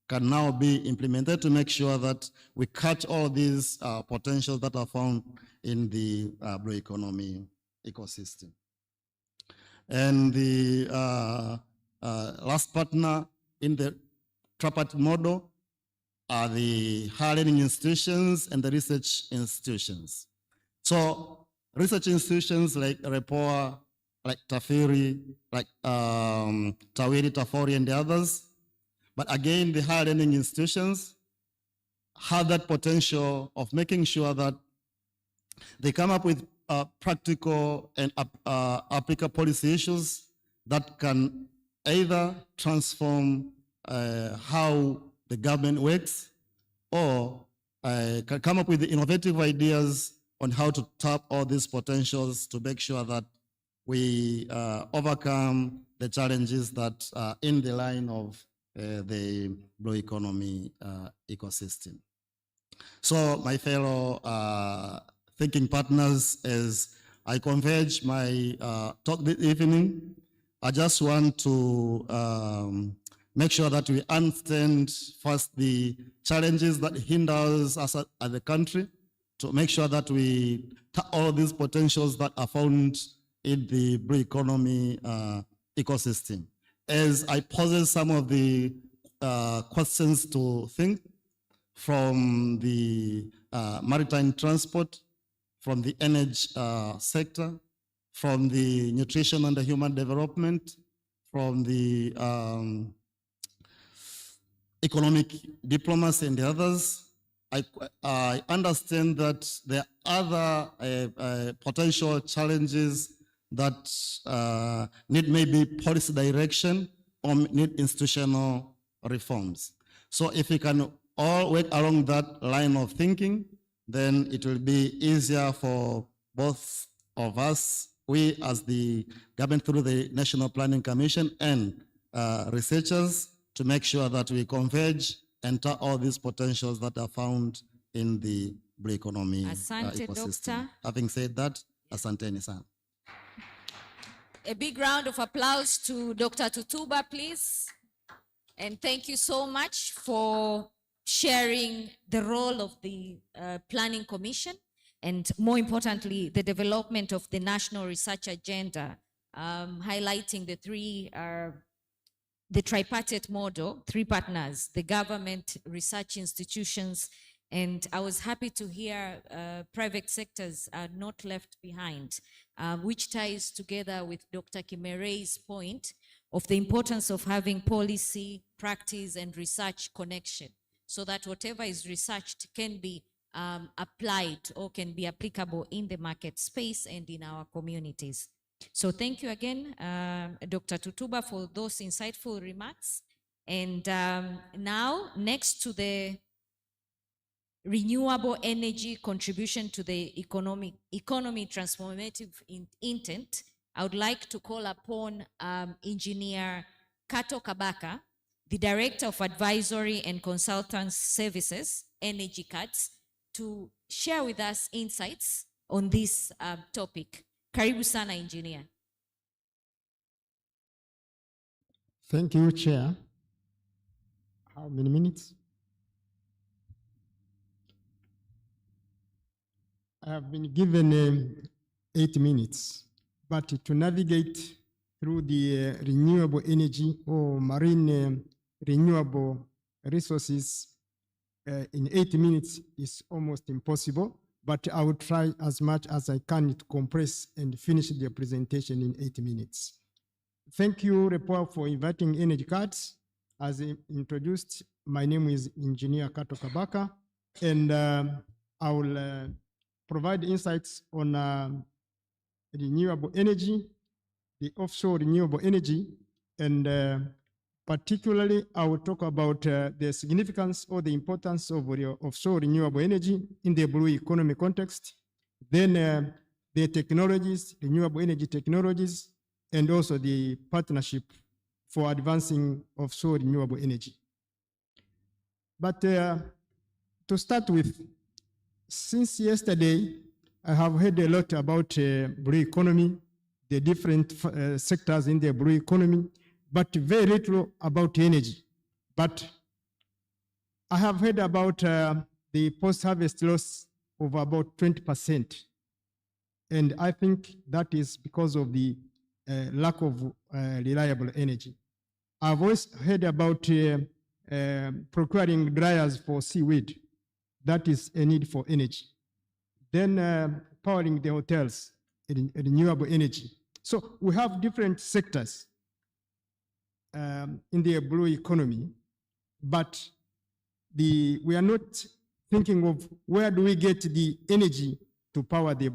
can now be implemented to make sure that we catch all these potentials that are found in the blue economy ecosystem. And the last partner in the tripartite model are the higher learning institutions and the research institutions. So research institutions like REPOA, like Tafiri, like Tawiri, Tafori, and the others. But again, the higher learning institutions have that potential of making sure that they come up with practical and applicable policy issues that can either transform how the government works, or can come up with innovative ideas on how to tap all these potentials to make sure that we overcome the challenges that are in the line of the blue economy ecosystem. So my fellow thinking partners, as I converge my talk this evening, I just want to make sure that we understand first the challenges that hinders us as a country, to make sure that we tap all these potentials that are found in the blue economy ecosystem. As I pose some of the questions to think, from the maritime transport, from the energy sector, from the nutrition and the human development, from the economic diplomacy and the others. I understand that there are other potential challenges that need maybe policy direction or need institutional reforms. So if we can all work along that line of thinking, then it will be easier for both of us, we as the government through the National Planning Commission and researchers, to make sure that we converge and tap all these potentials that are found in the blue economy Asante, ecosystem. Doctor. Having said that, asanteni sana. A big round of applause to Dr. Tutuba, please. And thank you so much for sharing the role of the Planning Commission and, more importantly, the development of the National Research Agenda, highlighting the tripartite model, three partners, the government, research institutions, and I was happy to hear private sectors are not left behind, which ties together with Dr. Kimerei's point of the importance of having policy, practice, and research connection, so that whatever is researched can be applied or can be applicable in the market space and in our communities. So thank you again, Dr. Tutuba, for those insightful remarks. And now, next to the renewable energy contribution to the economy transformative intent, I would like to call upon Engineer Kato Kabaka, the Director of Advisory and Consultant Services, Energy Cards, to share with us insights on this topic. Karibu sana, Engineer. Thank you, Chair. How many minutes? I have been given 8 minutes, but to navigate through the renewable energy or marine renewable resources in 8 minutes is almost impossible, but I will try as much as I can to compress and finish the presentation in 8 minutes. Thank you, REPOA, for inviting Energy Cards. As introduced, my name is Engineer Kato Kabaka, and I will provide insights on renewable energy, the offshore renewable energy, and particularly I will talk about the significance or the importance of offshore renewable energy in the blue economy context, then the technologies, renewable energy technologies, and also the partnership for advancing offshore renewable energy. But to start with, since yesterday, I have heard a lot about blue economy, the different sectors in the blue economy, but very little about energy. But I have heard about the post-harvest loss of about 20%. And I think that is because of the lack of reliable energy. I've always heard about procuring dryers for seaweed. That is a need for energy. Then powering the hotels, renewable energy. So we have different sectors in the blue economy, but we are not thinking of where do we get the energy to power the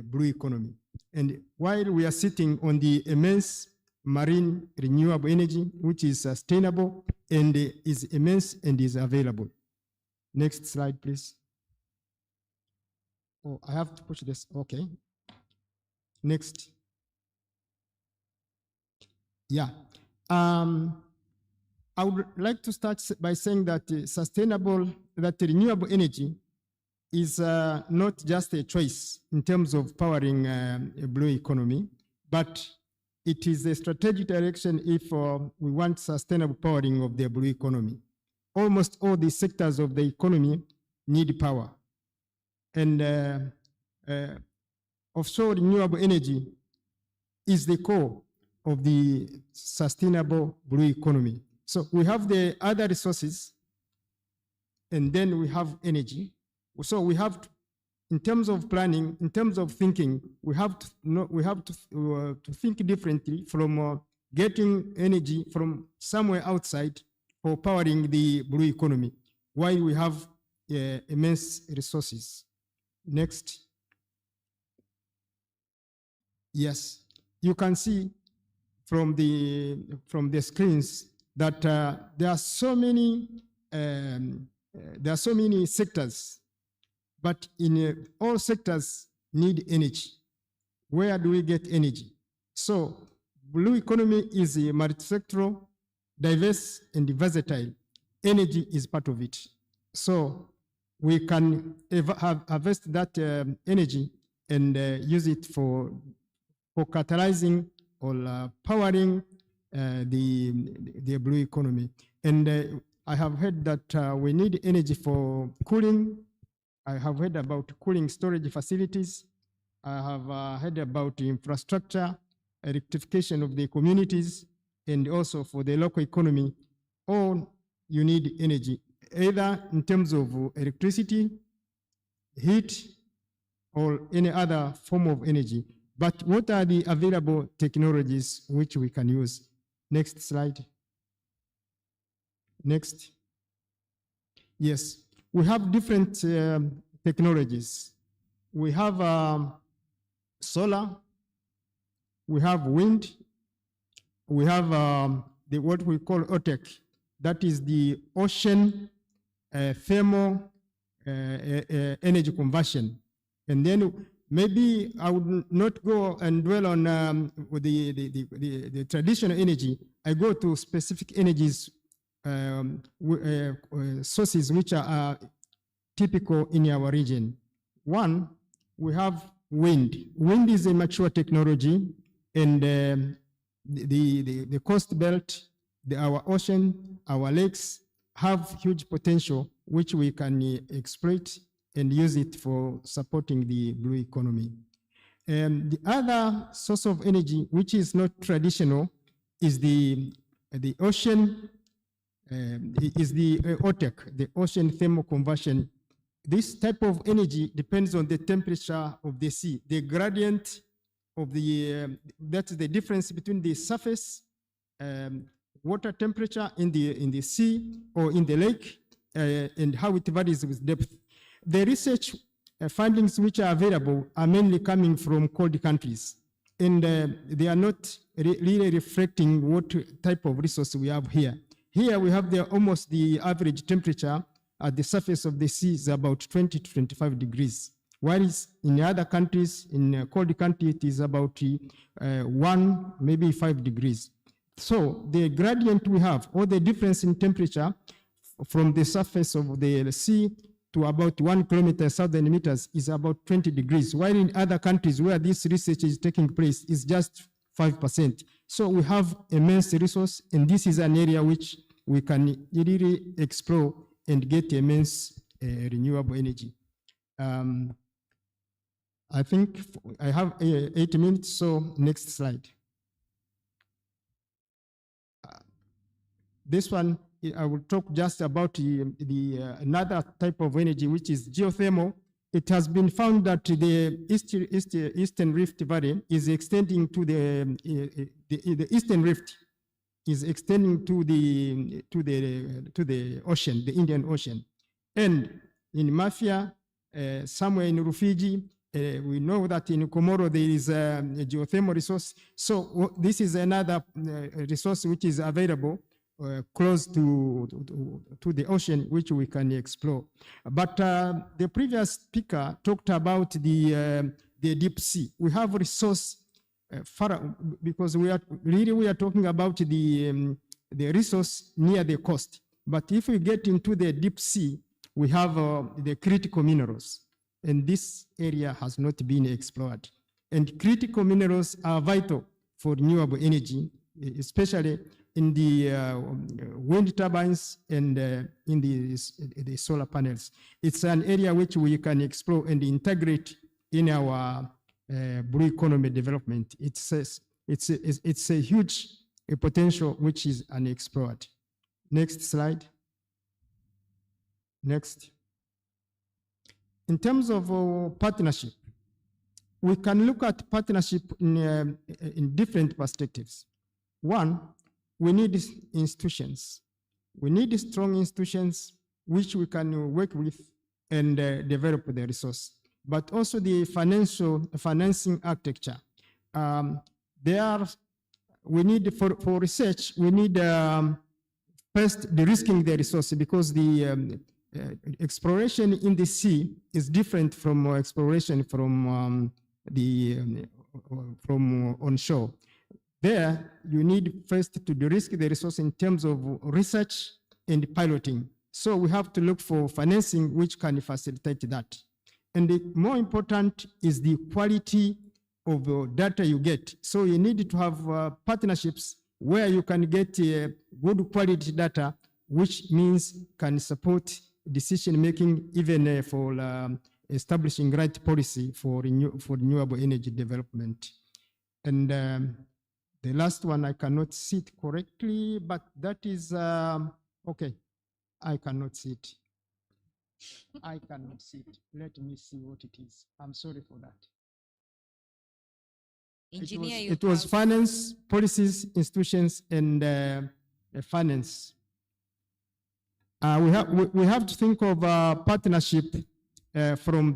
blue economy. And while we are sitting on the immense marine renewable energy, which is sustainable and is immense and is available. Next slide, please. Oh, I have to push this. Okay. Next. Yeah. I would like to start by saying that renewable energy is not just a choice in terms of powering a blue economy, but it is a strategic direction if we want sustainable powering of the blue economy. Almost all the sectors of the economy need power. And offshore renewable energy is the core of the sustainable blue economy. So we have the other resources, and then we have energy. So we have to, in terms of planning, in terms of thinking, we have to think differently from getting energy from somewhere outside for powering the blue economy, while we have immense resources. Next. Yes, you can see from the screens that there are so many sectors, but in all sectors need energy. Where do we get energy? So blue economy is a multi-sectoral, diverse, and versatile. Energy is part of it. So we can harvest that energy and use it for catalyzing or powering the blue economy. And I have heard that we need energy for cooling. I have heard about cooling storage facilities. I have heard about infrastructure, electrification of the communities, and also for the local economy. All you need energy, either in terms of electricity, heat, or any other form of energy. But what are the available technologies which we can use? Next slide. Next. Yes, we have different technologies. We have solar, we have wind, we have what we call OTEC, that is the ocean thermal energy conversion. And then maybe I would not go and dwell on the traditional energy. I go to specific energies, sources which are typical in our region. One, we have wind. Wind is a mature technology, and the coast belt, our ocean, our lakes have huge potential which we can exploit and use it for supporting the blue economy. The other source of energy, which is not traditional, is the ocean, is the OTEC, the ocean thermal conversion. This type of energy depends on the temperature of the sea. The gradient of that's the difference between the surface water temperature in the sea or in the lake and how it varies with depth. The research findings which are available are mainly coming from cold countries, and they are not really reflecting what type of resource we have here. Here we have almost the average temperature at the surface of the sea is about 20 to 25 degrees, whereas in other countries, in cold country, it is about 1, maybe 5 degrees. So the gradient we have, or the difference in temperature from the surface of the sea to about 1 kilometer, 1,000 meters, is about 20 degrees, while in other countries where this research is taking place is just 5%. So we have immense resource, and this is an area which we can really explore and get immense renewable energy. I think I have 8 minutes, so next slide. This one, I will talk just about another type of energy, which is geothermal. It has been found that the Eastern Rift Valley is extending to the Eastern Rift is extending to the ocean, the Indian Ocean. And in Mafia, somewhere in Rufiji, we know that in Komoro there is a geothermal resource. So this is another resource which is available close to the ocean, which we can explore. But the previous speaker talked about the deep sea. We have resource far, because we are talking about the resource near the coast. But if we get into the deep sea, we have the critical minerals, and this area has not been explored. And critical minerals are vital for renewable energy, especially in the wind turbines and in the solar panels. It's an area which we can explore and integrate in our blue economy development. It's a huge potential which is unexplored. Next slide. Next. In terms of partnership, we can look at partnership in different perspectives. One, we need institutions. We need strong institutions which we can work with and develop the resource, but also the financing architecture. We need for research, we need first de-risking the resource, because the exploration in the sea is different from exploration from onshore. There, you need first to de-risk the resource in terms of research and piloting. So we have to look for financing which can facilitate that. And the more important is the quality of the data you get. So you need to have partnerships where you can get good quality data, which means can support decision making even for establishing right policy for renewable energy development. And the last one, I cannot see it correctly, but that is, okay, I cannot see it. I cannot see it. Let me see what it is. I'm sorry for that. Engineer, It was finance, policies, institutions, and finance. We have to think of partnership from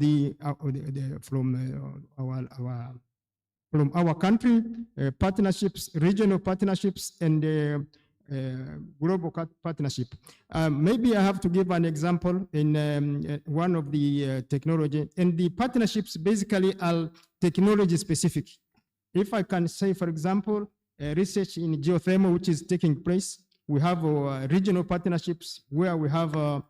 our country, partnerships, regional partnerships, and global partnership. Maybe I have to give an example in one of the technology, and the partnerships basically are technology specific. If I can say, for example, research in geothermal, which is taking place, we have regional partnerships where we have a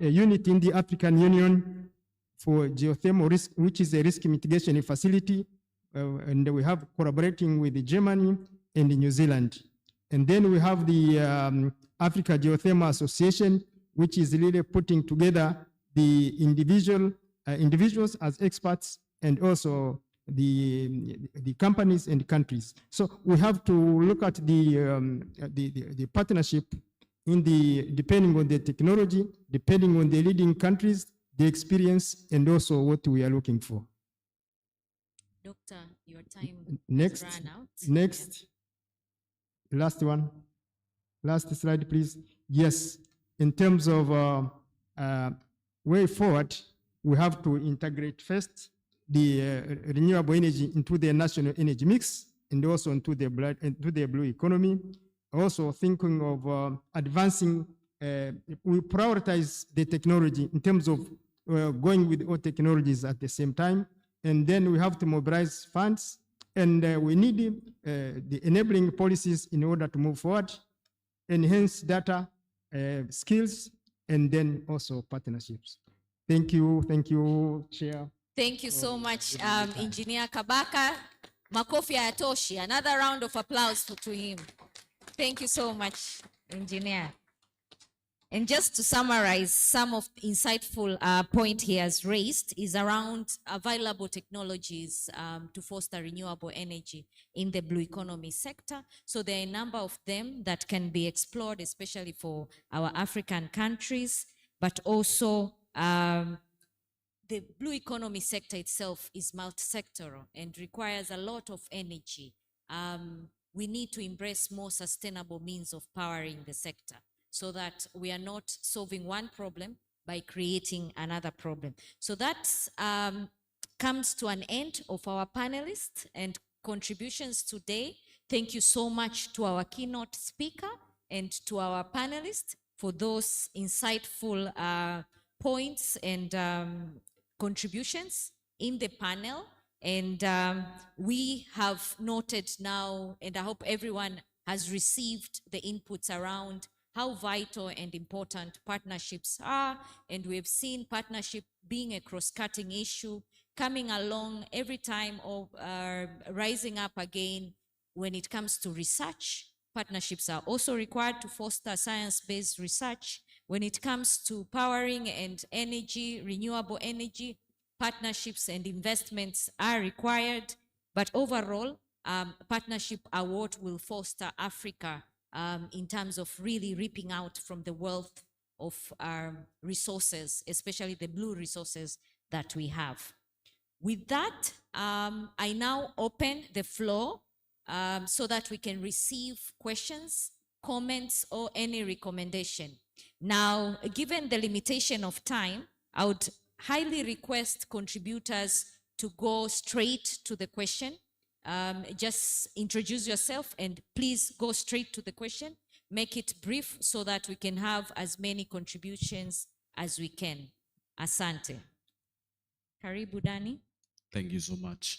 unit in the African Union for geothermal risk, which is a risk mitigation facility, and we have collaborating with Germany and New Zealand. And then we have the Africa Geothermal Association, which is really putting together the individuals as experts and also the companies and countries. So we have to look at the partnership depending on the technology, depending on the leading countries, the experience, and also what we are looking for. Doctor, your time Next, has run out. next, last one, last slide, please. Yes, in terms of way forward, we have to integrate first the renewable energy into the national energy mix and also into the blue economy. Also thinking of advancing, we prioritize the technology in terms of going with all technologies at the same time. And then we have to mobilize funds, and we need the enabling policies in order to move forward, enhance data, skills, and then also partnerships. Thank you, Chair. Thank you so much, Engineer Kabaka. Makofi hayatoshi. Another round of applause to him. Thank you so much, Engineer. And just to summarize, some of the insightful point he has raised is around available technologies to foster renewable energy in the blue economy sector. So there are a number of them that can be explored, especially for our African countries, but also the blue economy sector itself is multi-sectoral and requires a lot of energy. We need to embrace more sustainable means of powering the sector so that we are not solving one problem by creating another problem. So that comes to an end of our panelists and contributions today. Thank you so much to our keynote speaker and to our panelists for those insightful points and contributions in the panel. And we have noted now, and I hope everyone has received the inputs around how vital and important partnerships are. And we've seen partnership being a cross-cutting issue, coming along every time or rising up again when it comes to research. Partnerships are also required to foster science-based research. When it comes to powering and energy, renewable energy, partnerships and investments are required. But overall, partnership are what will foster Africa in terms of really reaping out from the wealth of our resources, especially the blue resources that we have. With that, I now open the floor so that we can receive questions comments, or any recommendation. Now, given the limitation of time, I would highly request contributors to go straight to the question. Just introduce yourself and please go straight to the question. Make it brief so that we can have as many contributions as we can. Asante. Karibu Dani. Thank you so much.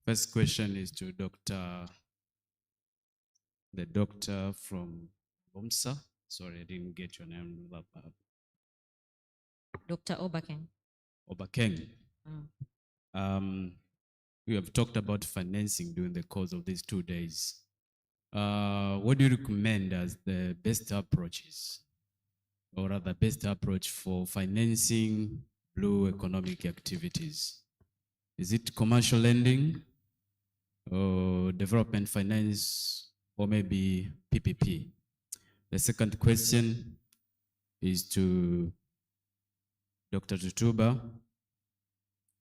First question is to the doctor from OMSA. Sorry, I didn't get your name. Dr. Obakeng. Obakeng. We have talked about financing during the course of these 2 days. What do you recommend as the best approaches, or rather best approach for financing blue economic activities? Is it commercial lending, or development finance, or maybe PPP? The second question is to Dr. Tutuba.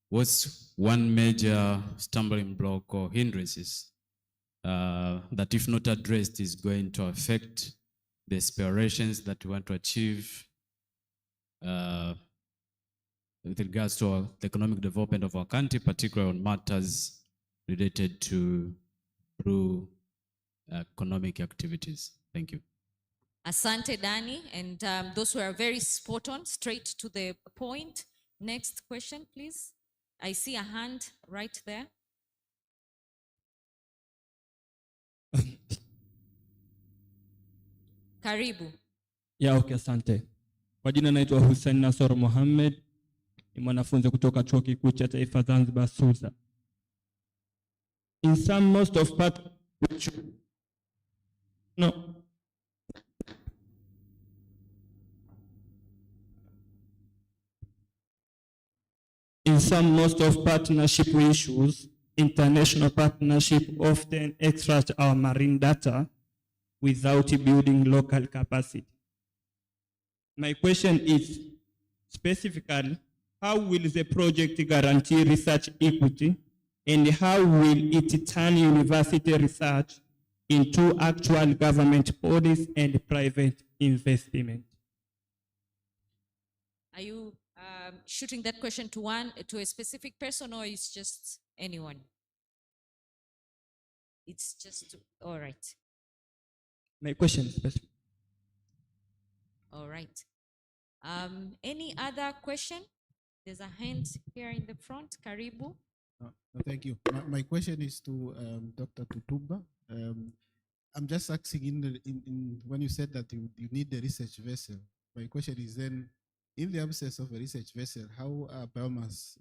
What's one major stumbling block or hindrances that, if not addressed, is going to affect the aspirations that we want to achieve with regards to the economic development of our country, particularly on matters related to blue economic activities? Thank you. Asante Dani, and those were very spot on, straight to the point. Next question, please. I see a hand right there. Karibu. Ya, okay, asante. Kwa jina naitwa Hussein Nasor Mohamed, ni mwanafunzi kutoka Chuo Kikuu cha Taifa Zanzibar SUZA. In some most of part no. In some most of partnership issues, international partnership often extract our marine data without building local capacity. My question is, specifically, how will the project guarantee research equity, and how will it turn university research into actual government bodies and private investment? Are you shooting that question to a specific person, or it's just anyone? It's just, all right. My question is specific. All right. Any other question? There's a hand here in the front. Karibu. Thank you. My question is to Dr. Tutuba. I'm just asking in when you said that you need the research vessel. My question is then, in the absence of a research vessel, how are biomass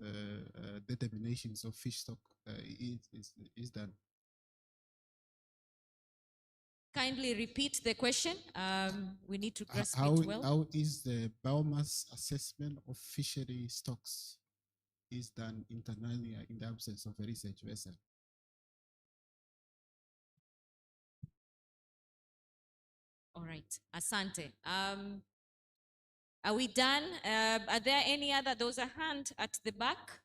determinations of fish stock is done? Kindly repeat the question. We need to grasp it well. How is the biomass assessment of fishery stocks is done internally in the absence of a research vessel? All right, Asante. Are we done? Are there any other? There was a hand at the back.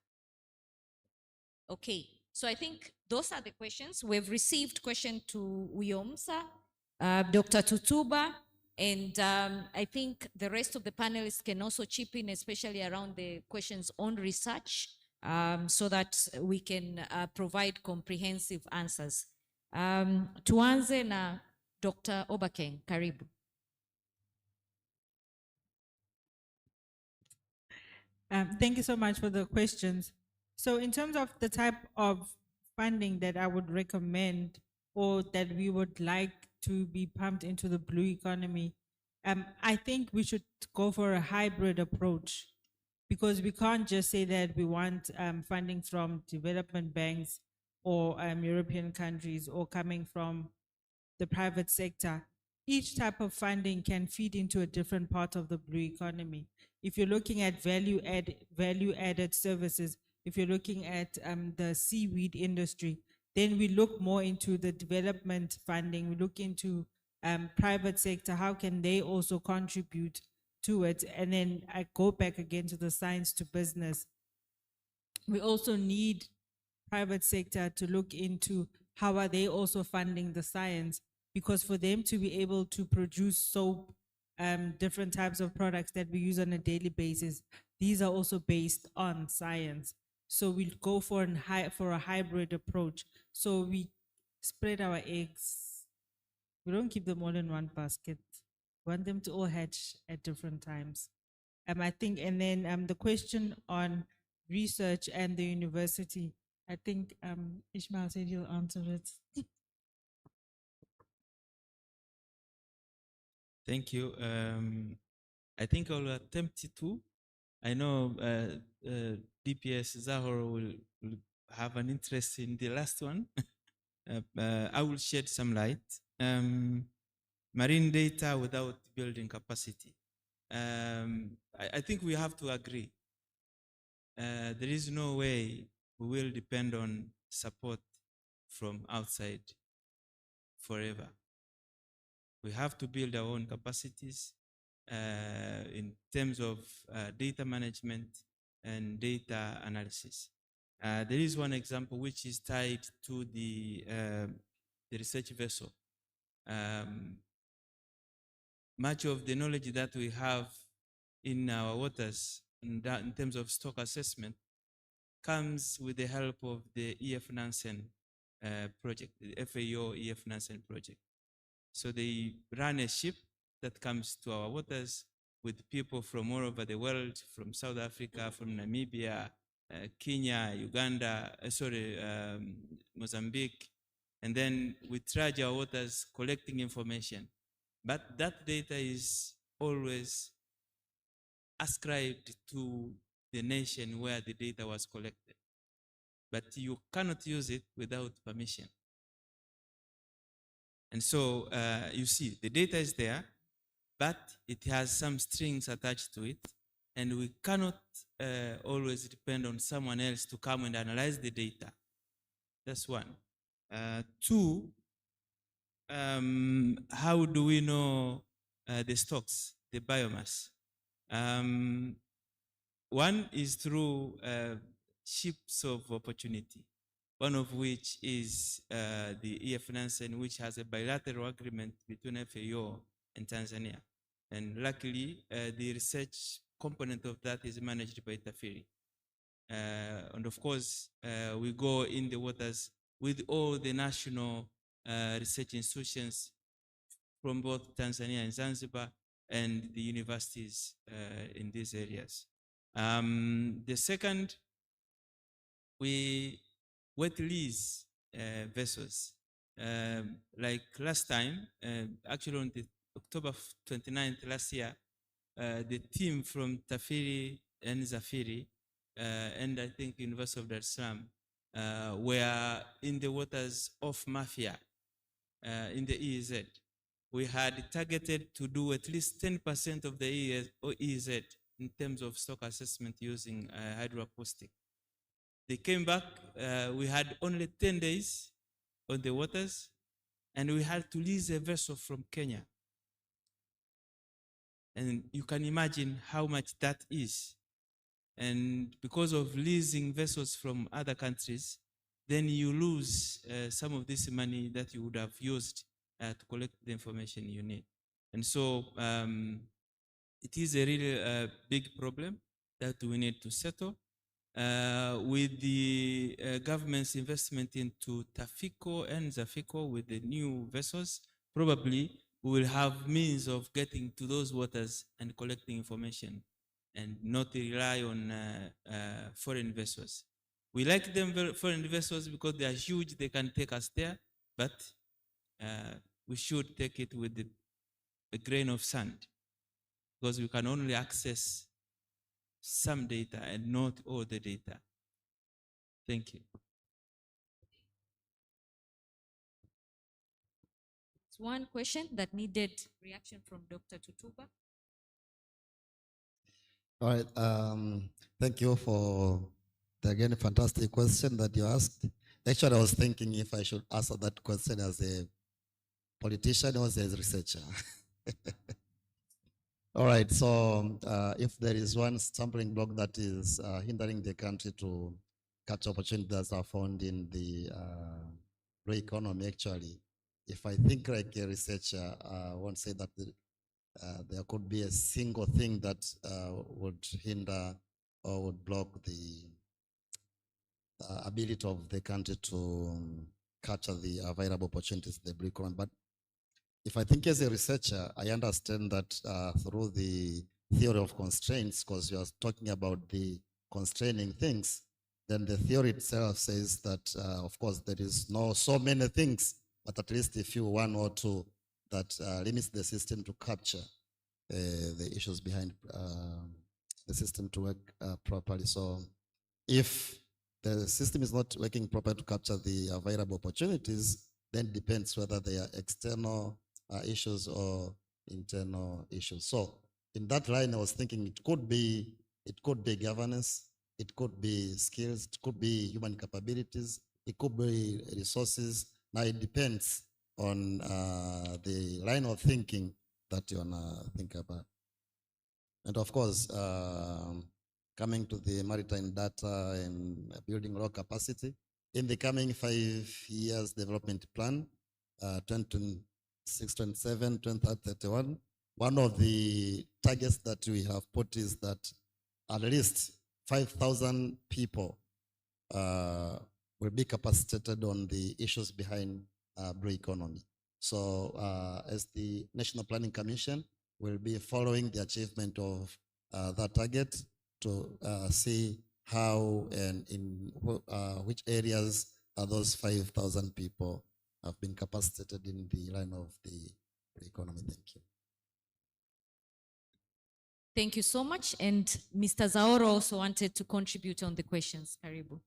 Okay, so I think those are the questions. We've received question to UOMSA, Dr. Tutuba, and I think the rest of the panelists can also chip in, especially around the questions on research, so that we can provide comprehensive answers. Tuanze na Dr. Obakeng, karibu. Thank you so much for the questions. So in terms of the type of funding that I would recommend or that we would like to be pumped into the blue economy, I think we should go for a hybrid approach, because we can't just say that we want funding from development banks or European countries or coming from the private sector. Each type of funding can feed into a different part of the blue economy. If you're looking at value-added services, if you're looking at the seaweed industry, then we look more into the development funding. We look into private sector, how can they also contribute to it? And then I go back again to the science to business. We also need private sector to look into how are they also funding the science. because for them to be able to produce soap, different types of products that we use on a daily basis, these are also based on science. So we go for a hybrid approach. So we spread our eggs. We don't keep them all in one basket. We want them to all hatch at different times. I think, and then the question on research and the university, I think Ishmael said he'll answer it. Thank you. I think I'll attempt to. I know DPS Zahor will have an interest in the last one. I will shed some light. Marine data without building capacity. I think we have to agree. There is no way we will depend on support from outside forever. We have to build our own capacities in terms of data management and data analysis. There is one example which is tied to the research vessel. Much of the knowledge that we have in our waters in terms of stock assessment comes with the help of the EF Nansen project, the FAO EF Nansen project. So they run a ship that comes to our waters with people from all over the world, from South Africa, from Namibia, Kenya, Uganda, Mozambique. And then we trudge our waters collecting information. But that data is always ascribed to the nation where the data was collected. But you cannot use it without permission. And so you see, the data is there, but it has some strings attached to it. And we cannot always depend on someone else to come and analyze the data. That's one. Two, how do we know the stocks, the biomass? One is through ships of opportunity, one of which is the EF Nansen, which has a bilateral agreement between FAO and Tanzania. And luckily, the research component of that is managed by Tafiri. And of course, we go in the waters with all the national research institutions from both Tanzania and Zanzibar and the universities in these areas. The second, we wet lease vessels. Like last time, actually on the October 29th last year, the team from Tafiri and Zafiri and I think University of Dar es Salaam were in the waters of Mafia in the EEZ. We had targeted to do at least 10% of the EEZ in terms of stock assessment using hydroacoustic. They came back, we had only 10 days on the waters, and we had to lease a vessel from Kenya. And you can imagine how much that is. And because of leasing vessels from other countries, then you lose some of this money that you would have used to collect the information you need. And so it is a really big problem that we need to settle. With the government's investment into Tafico and Zafico with the new vessels, probably we will have means of getting to those waters and collecting information and not rely on foreign vessels. We like them, foreign vessels, because they are huge, they can take us there, but we should take it with a grain of sand, because we can only access some data and not all the data. Thank you. It's one question that needed reaction from Dr. Tutuba. All right. Thank you for the again fantastic question that you asked. Actually, I was thinking if I should answer that question as a politician or as a researcher. All right. So if there is one stumbling block that is hindering the country to catch opportunities that are found in the blue economy, actually, if I think like a researcher, I won't say that there could be a single thing that would hinder or would block the ability of the country to capture the available opportunities in the blue economy. But if I think as a researcher, I understand that through the theory of constraints, because you are talking about the constraining things, then the theory itself says that, of course, there is no so many things, but at least a few, one or two, that limits the system to capture the issues behind the system to work properly. So if the system is not working properly to capture the available opportunities, then it depends whether they are external issues or internal issues. So in that line, I was thinking it could be governance, it could be skills, it could be human capabilities, it could be resources. Now it depends on the line of thinking that you wanna think about. And of course, coming to the maritime data and building raw capacity, in the coming 5 years development plan, 2026, 27, 31, one of the targets that we have put is that at least 5,000 people will be capacitated on the issues behind blue economy. So as the National Planning Commission, we'll be following the achievement of that target to see how and in which areas are those 5,000 people have been capacitated in the line of the economy. Thank you. Thank you so much. And Mr. Zaoro also wanted to contribute on the questions. Karibu.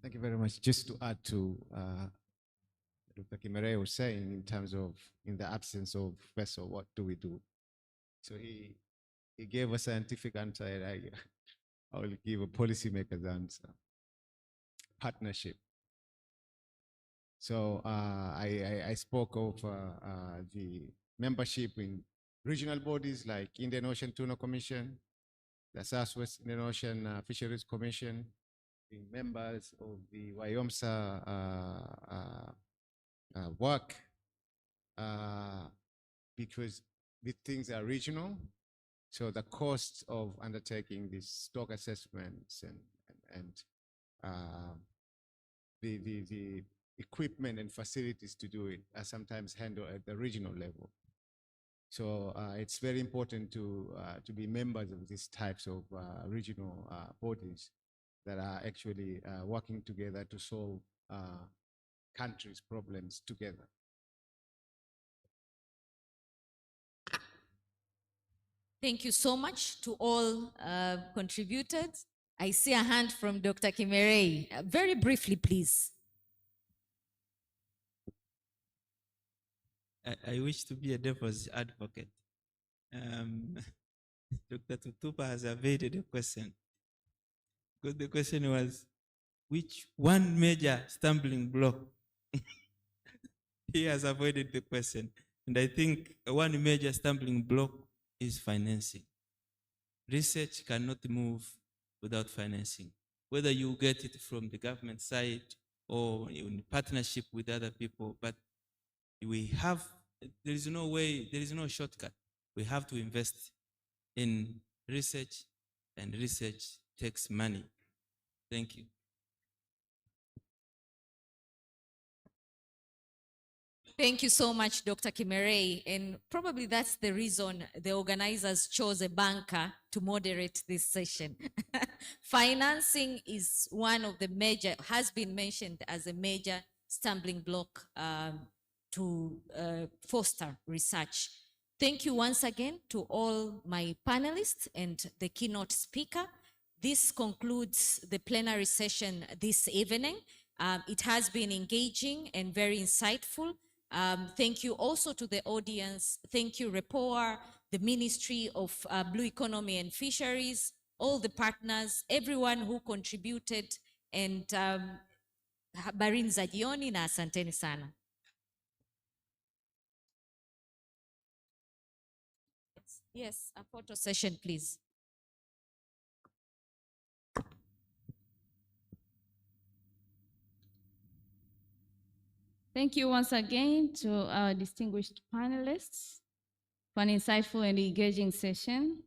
Thank you very much. Just to add to Dr. Kimere was saying in terms of in the absence of vessel, what do we do? So he gave a scientific answer, and I will give a policymaker's answer. Partnership. So I spoke of the membership in regional bodies like Indian Ocean Tuna Commission, the Southwest Indian Ocean Fisheries Commission, the members of the WIOMSA work, because these things are regional. So the cost of undertaking these stock assessments and the equipment and facilities to do it are sometimes handled at the regional level. So it's very important to be members of these types of regional bodies that are actually working together to solve countries' problems together. Thank you so much to all contributed. I see a hand from Dr. Kimere. Very briefly, please. I wish to be a devil's advocate. Dr. Tutupa has evaded the question. Because the question was, which one major stumbling block? He has avoided the question. And I think one major stumbling block is financing. Research cannot move without financing. Whether you get it from the government side or in partnership with other people, but there is no way, there is no shortcut. We have to invest in research, and research takes money. Thank you. Thank you so much, Dr. Kimere. And probably that's the reason the organizers chose a banker to moderate this session. Financing is one of the major, has been mentioned as a major stumbling block to foster research. Thank you once again to all my panelists and the keynote speaker. This concludes the plenary session this evening. It has been engaging and very insightful. Thank you also to the audience. Thank you, REPOA, the Ministry of Blue Economy and Fisheries, all the partners, everyone who contributed, and habarini za jioni na asanteni sana. Yes, a photo session, please. Thank you once again to our distinguished panelists for an insightful and engaging session.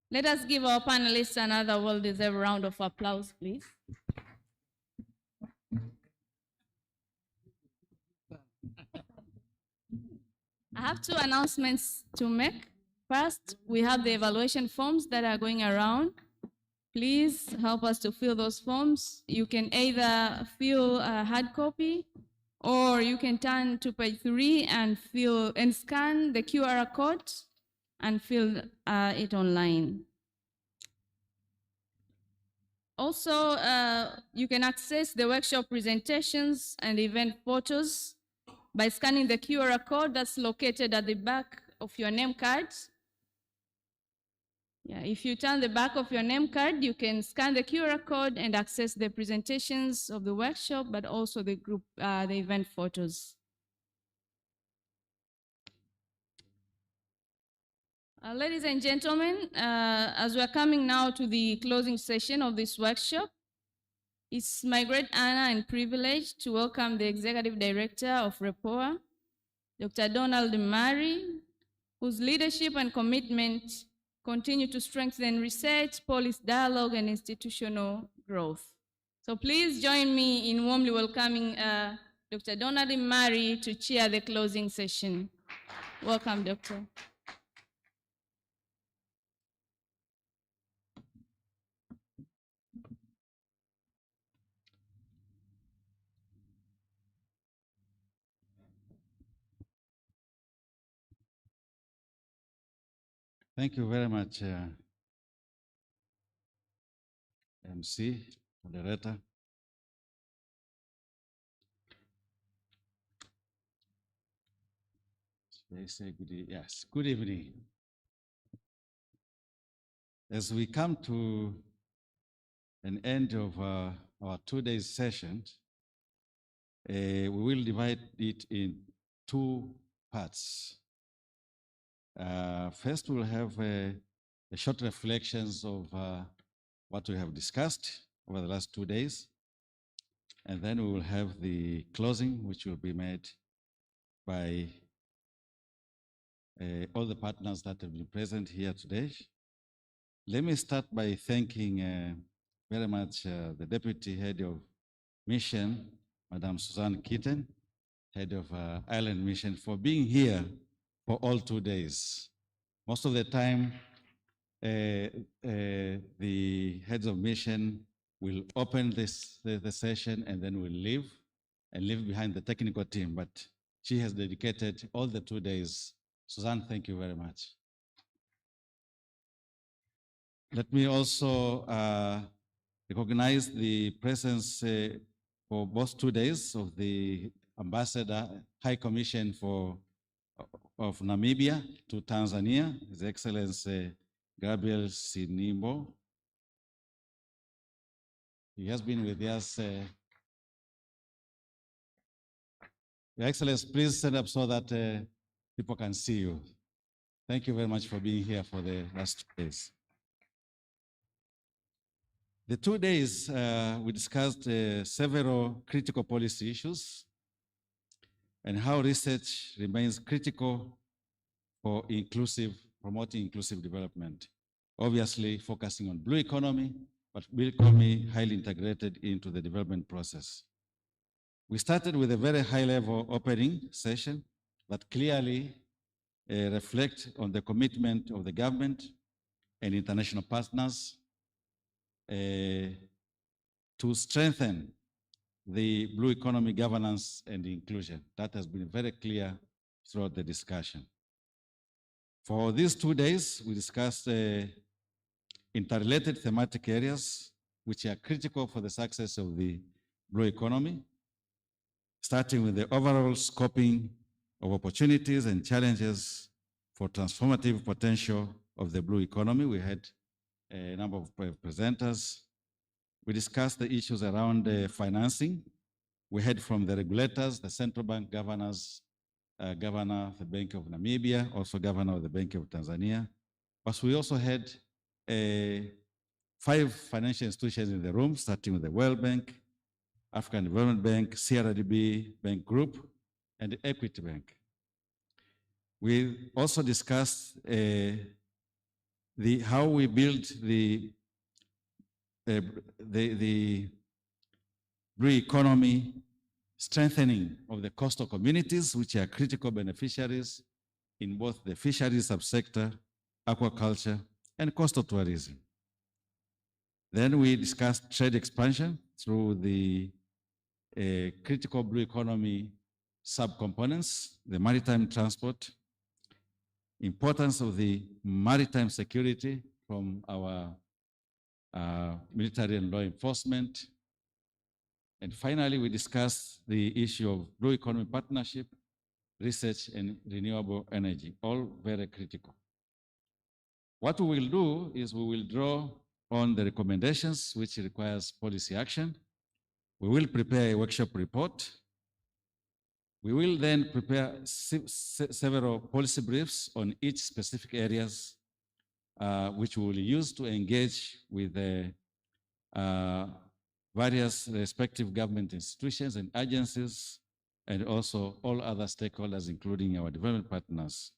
Let us give our panelists another well-deserved round of applause, please. I have two announcements to make. First, we have the evaluation forms that are going around. Please help us to fill those forms. You can either fill a hard copy or you can turn to page 3 and scan the QR code and fill it online. Also, you can access the workshop presentations and event photos by scanning the QR code that's located at the back of your name card. Yeah, if you turn the back of your name card, you can scan the QR code and access the presentations of the workshop, but also the event photos. Ladies and gentlemen, as we're coming now to the closing session of this workshop, it's my great honor and privilege to welcome the Executive Director of REPOA, Dr. Donald Murray, whose leadership and commitment continue to strengthen research, policy dialogue, and institutional growth. So please join me in warmly welcoming Dr. Donald Murray to chair the closing session. Welcome, Doctor. Thank you very much, MC, moderator. They say yes, good evening. As we come to an end of our 2 days session, we will divide it in 2 parts. First, we'll have a short reflections of what we have discussed over the last 2 days. And then we will have the closing, which will be made by all the partners that have been present here today. Let me start by thanking very much the Deputy Head of Mission, Madam Suzanne Kitten, Head of Island Mission, for being here for all 2 days. Most of the time, the heads of mission will open the session and then will leave and leave behind the technical team. But she has dedicated all the 2 days. Suzanne, thank you very much. Let me also recognize the presence for both 2 days of the Ambassador, High Commission of Namibia to Tanzania, His Excellency Gabriel Sinimbo. He has been with us. Your Excellency, please stand up so that people can see you. Thank you very much for being here for the last 2 days. The 2 days, we discussed several critical policy issues and how research remains critical for promoting inclusive development. Obviously focusing on blue economy, but blue economy highly integrated into the development process. We started with a very high-level opening session that clearly reflect on the commitment of the government and international partners to strengthen the blue economy governance and inclusion. That has been very clear throughout the discussion. For these 2 days, we discussed interrelated thematic areas which are critical for the success of the blue economy, starting with the overall scoping of opportunities and challenges for transformative potential of the blue economy. We had a number of presenters. We discussed the issues around financing. We heard from the regulators, the central bank governors, Governor of the Bank of Namibia, also Governor of the Bank of Tanzania. But we also had 5 financial institutions in the room, starting with the World Bank, African Development Bank, CRDB Bank Group, and the Equity Bank. We also discussed how we build the blue economy, strengthening of the coastal communities, which are critical beneficiaries in both the fisheries subsector, aquaculture, and coastal tourism. Then we discussed trade expansion through the critical blue economy subcomponents, the maritime transport, importance of the maritime security from our military and law enforcement. And finally, we discussed the issue of blue economy partnership, research, and renewable energy, all very critical. What we will do is we will draw on the recommendations, which requires policy action. We will prepare a workshop report. We will then prepare several policy briefs on each specific areas, which we will use to engage with the various respective government institutions and agencies, and also all other stakeholders, including our development partners.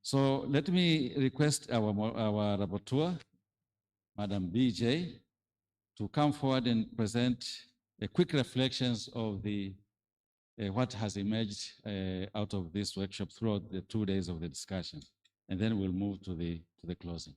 So let me request our rapporteur, Madam BJ, to come forward and present a quick reflections of the what has emerged out of this workshop throughout the 2 days of the discussion, and then we'll move to the closing.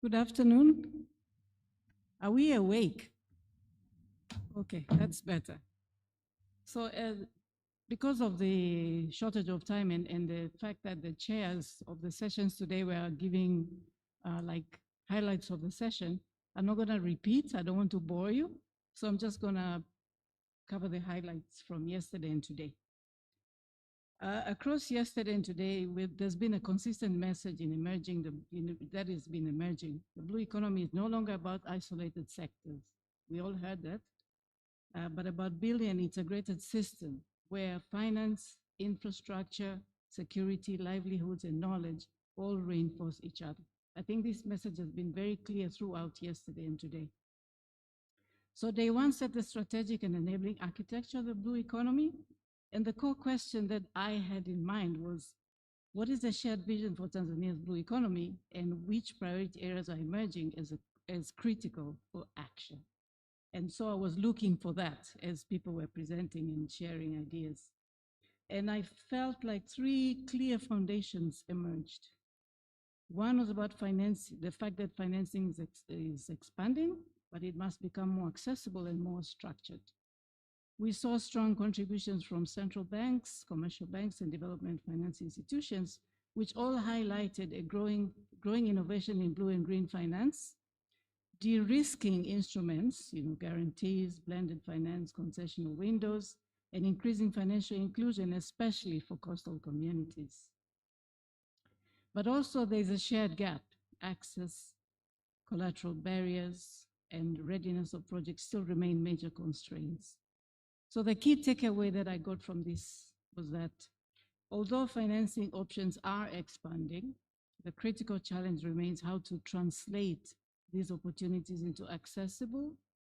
Good afternoon. Are we awake? Okay, that's better. So because of the shortage of time and the fact that the chairs of the sessions today were giving like highlights of the session, I'm not going to repeat. I don't want to bore you. So I'm just going to cover the highlights from yesterday and today. Across yesterday and today, there's been a consistent message in emerging, that has been emerging. The blue economy is no longer about isolated sectors. We all heard that, but about building an integrated system where finance, infrastructure, security, livelihoods, and knowledge all reinforce each other. I think this message has been very clear throughout yesterday and today. So day one set the strategic and enabling architecture of the blue economy. And the core question that I had in mind was, what is the shared vision for Tanzania's blue economy, and which priority areas are emerging as critical for action? And so I was looking for that as people were presenting and sharing ideas. And I felt like 3 clear foundations emerged. One was about financing, the fact that financing is expanding, but it must become more accessible and more structured. We saw strong contributions from central banks, commercial banks, and development finance institutions, which all highlighted a growing innovation in blue and green finance, de-risking instruments, guarantees, blended finance, concessional windows, and increasing financial inclusion, especially for coastal communities. But also there's a shared gap: access, collateral barriers, and readiness of projects still remain major constraints. So the key takeaway that I got from this was that although financing options are expanding, the critical challenge remains how to translate these opportunities into accessible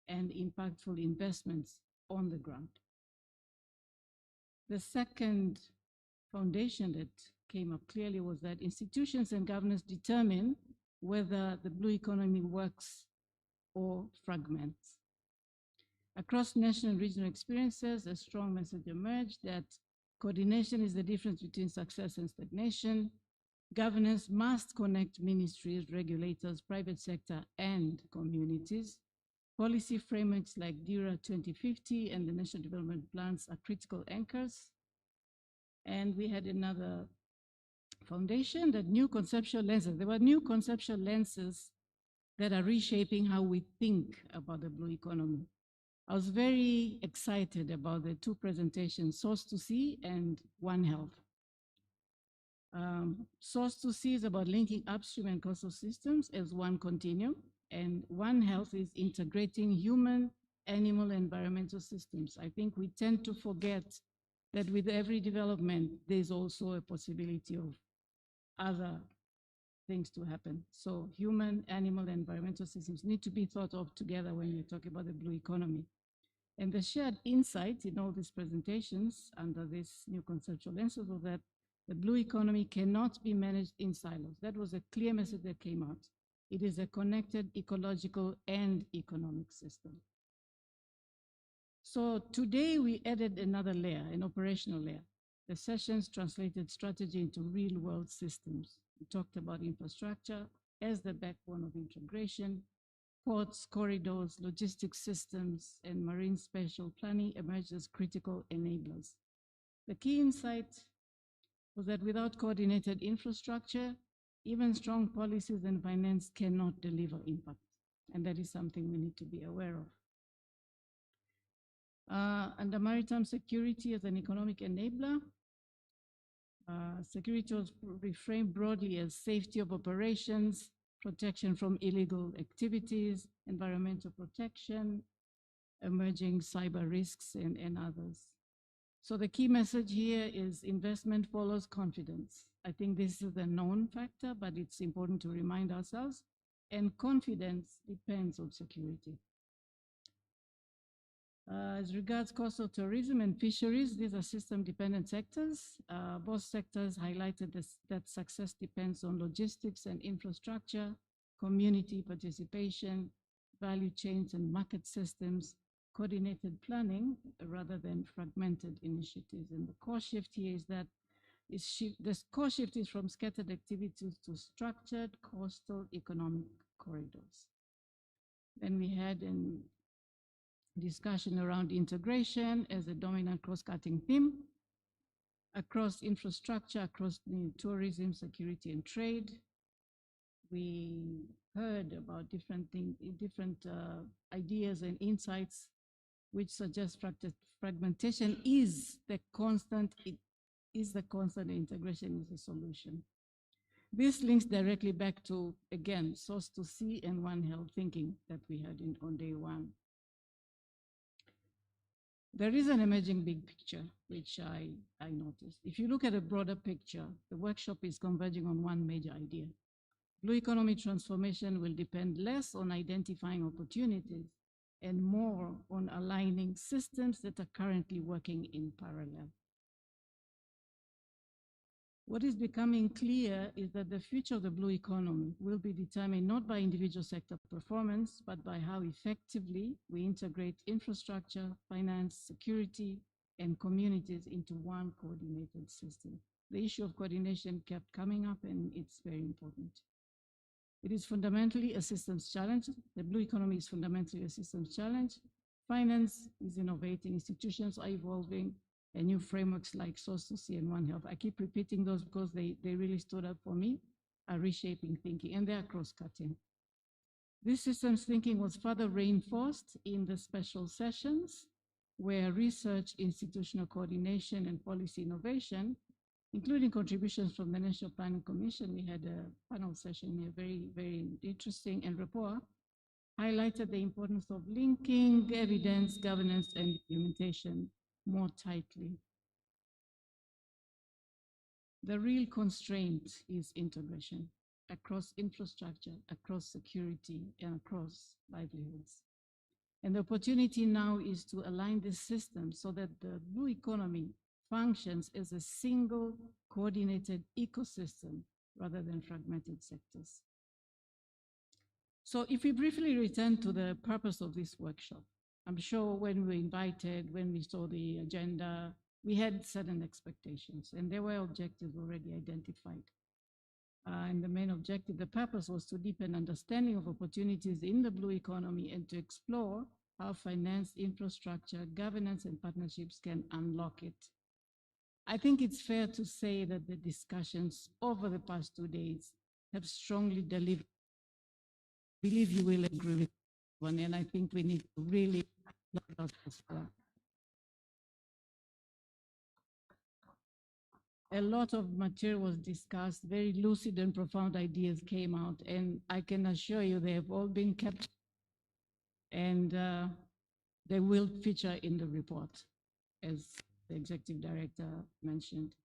and impactful investments on the ground. The second foundation that came up clearly was that institutions and governments determine whether the blue economy works or fragments. Across national and regional experiences, a strong message emerged that coordination is the difference between success and stagnation. Governance must connect ministries, regulators, private sector, and communities. Policy frameworks like DURA 2050 and the National Development Plans are critical anchors. And we had another foundation, that new conceptual lenses. There were new conceptual lenses that are reshaping how we think about the blue economy. I was very excited about the two presentations, Source to Sea and One Health. Source to Sea is about linking upstream and coastal systems as one continuum, and One Health is integrating human, animal, and environmental systems. I think we tend to forget that with every development, there's also a possibility of other things to happen. So human, animal, and environmental systems need to be thought of together when you talk about the blue economy. And the shared insight in all these presentations under this new conceptual lenses was that the blue economy cannot be managed in silos. That was a clear message that came out. It is a connected ecological and economic system. So today we added another layer, an operational layer. The sessions translated strategy into real-world systems. We talked about infrastructure as the backbone of integration. Ports, corridors, logistics systems, and marine spatial planning emerged as critical enablers. The key insight was that without coordinated infrastructure, even strong policies and finance cannot deliver impact. And that is something we need to be aware of. Under maritime security as an economic enabler, security was reframed broadly as safety of operations, protection from illegal activities, environmental protection, emerging cyber risks, and others. So the key message here is investment follows confidence. I think this is a known factor, but it's important to remind ourselves, and confidence depends on security. As regards coastal tourism and fisheries, these are system-dependent sectors. Both sectors highlighted that success depends on logistics and infrastructure, community participation, value chains and market systems, coordinated planning rather than fragmented initiatives. And the core shift here is that the core shift is from scattered activities to structured coastal economic corridors. Then we had an discussion around integration as a dominant cross-cutting theme across infrastructure, across tourism, security, and trade. We heard about different ideas and insights which suggest fragmentation is the constant. Integration is the solution. This links directly back to, again, Source to Sea and One Health thinking that we had on day one. There is an emerging big picture, which I noticed. If you look at a broader picture, the workshop is converging on one major idea. Blue economy transformation will depend less on identifying opportunities and more on aligning systems that are currently working in parallel. What is becoming clear is that the future of the blue economy will be determined not by individual sector performance, but by how effectively we integrate infrastructure, finance, security, and communities into one coordinated system. The issue of coordination kept coming up, and it's very important. It is fundamentally a systems challenge. The blue economy is fundamentally a systems challenge. Finance is innovating, institutions are evolving, and new frameworks like Source to Sea and One Health. I keep repeating those because they really stood up for me, are reshaping thinking, and they are cross-cutting. This systems thinking was further reinforced in the special sessions where research, institutional coordination, and policy innovation, including contributions from the National Planning Commission. We had a panel session here, very, very interesting, and REPOA highlighted the importance of linking evidence, governance, and implementation more tightly. The real constraint is integration across infrastructure, across security, and across livelihoods. And the opportunity now is to align this system so that the blue economy functions as a single coordinated ecosystem rather than fragmented sectors. So if we briefly return to the purpose of this workshop, I'm sure when we were invited, when we saw the agenda, we had certain expectations, and there were objectives already identified. And the main objective, the purpose was to deepen understanding of opportunities in the blue economy and to explore how finance, infrastructure, governance, and partnerships can unlock it. I think it's fair to say that the discussions over the past 2 days have strongly delivered. I believe you will agree with one, and I think we need to really look out for that. A lot of material was discussed, very lucid and profound ideas came out, and I can assure you they have all been kept, and they will feature in the report, as the Executive Director mentioned.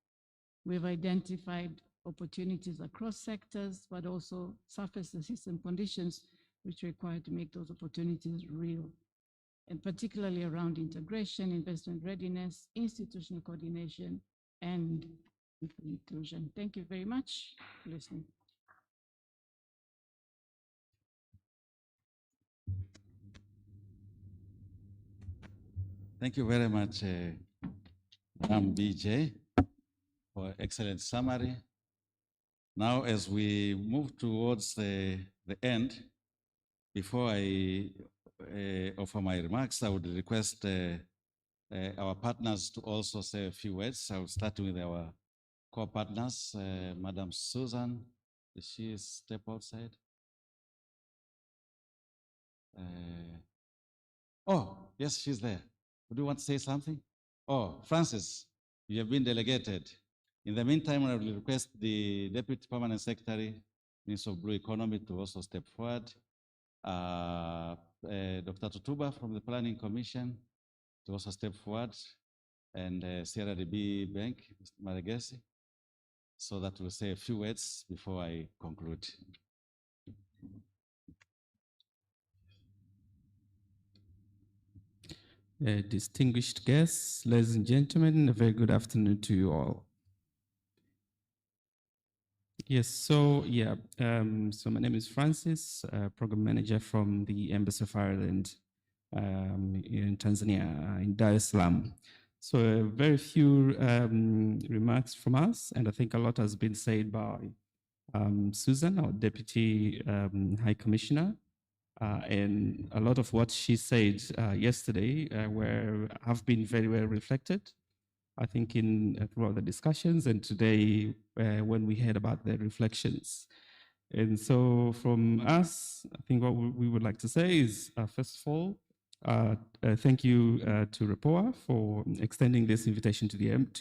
We've identified opportunities across sectors, but also surface the system conditions which are required to make those opportunities real, and particularly around integration, investment readiness, institutional coordination, and inclusion. Thank you very much for listening. Thank you very much, Madam BJ, for excellent summary. Now, as we move towards the end, before I offer my remarks, I would request our partners to also say a few words. I will start with our co-partners, Madam Susan. Is she step outside? Oh, yes, she's there. Would you want to say something? Oh, Francis, you have been delegated. In the meantime, I will request the Deputy Permanent Secretary, Minister of Blue Economy, to also step forward. Dr. Tutuba from the Planning Commission to also step forward, and CRDB Bank, Mr. Maragesi, so that we'll say a few words before I conclude. Distinguished guests, ladies and gentlemen, a very good afternoon to you all. Yes, so so my name is Francis, Program Manager from the Embassy of Ireland in Tanzania, in Dar es Salaam. So very few remarks from us, and I think a lot has been said by Susan, our Deputy High Commissioner. And a lot of what she said yesterday have been very well reflected, I think, throughout the discussions, and today when we heard about the reflections. And so from us, I think what we would like to say is, first of all, thank you to REPOA for extending this invitation to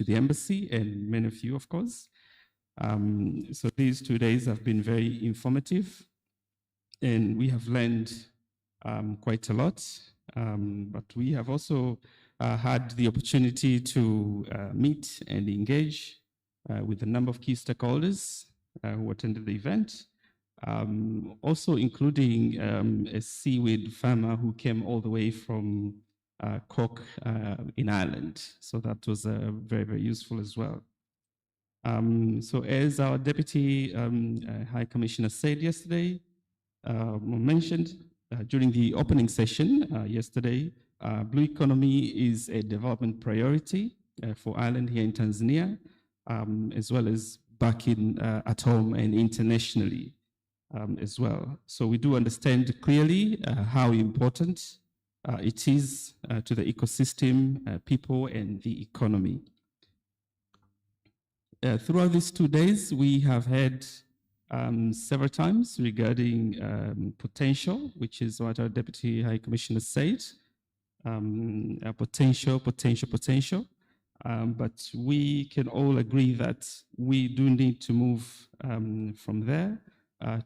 the embassy, and many of you, of course. So these 2 days have been very informative, and we have learned quite a lot, but we have also had the opportunity to meet and engage with a number of key stakeholders who attended the event, also including a seaweed farmer who came all the way from Cork in Ireland. So that was very, very useful as well. So as our Deputy High Commissioner said yesterday, mentioned during the opening session yesterday, blue economy is a development priority for Ireland here in Tanzania, as well as back at home and internationally as well. So we do understand clearly how important it is to the ecosystem, people, and the economy. Throughout these 2 days, we have had several times regarding potential, which is what our Deputy High Commissioner said, potential. But we can all agree that we do need to move from there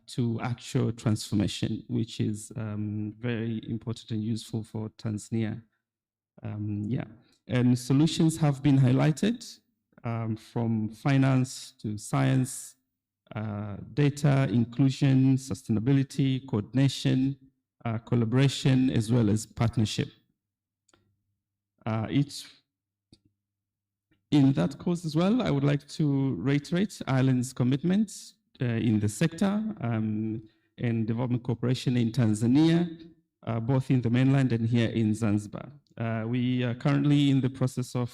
to actual transformation, which is very important and useful for Tanzania. And solutions have been highlighted from finance to science, data, inclusion, sustainability, coordination, collaboration, as well as partnership. In that cause as well, I would like to reiterate Ireland's commitment in the sector and development cooperation in Tanzania, both in the mainland and here in Zanzibar. We are currently in the process of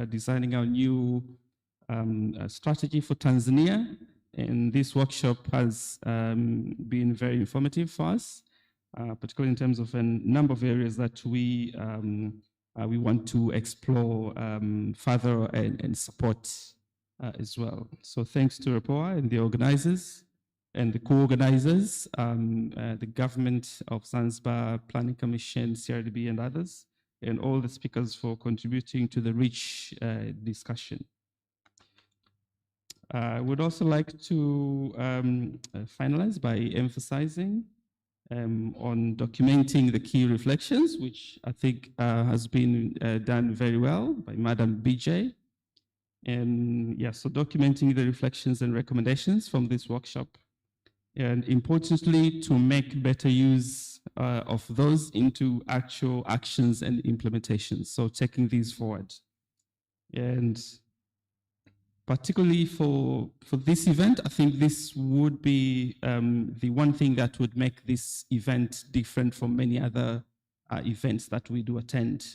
designing our new strategy for Tanzania, and this workshop has been very informative for us, particularly in terms of a number of areas that we want to explore further and support as well. So thanks to REPOA and the organizers and the co-organizers, the government of Zanzibar, Planning Commission, CRDB and others, and all the speakers for contributing to the rich discussion. I would also like to finalize by emphasizing on documenting the key reflections, which I think has been done very well by Madam BJ. And yeah, so documenting the reflections and recommendations from this workshop. And importantly, to make better use of those into actual actions and implementations. So taking these forward. And particularly for this event, I think this would be the one thing that would make this event different from many other events that we do attend.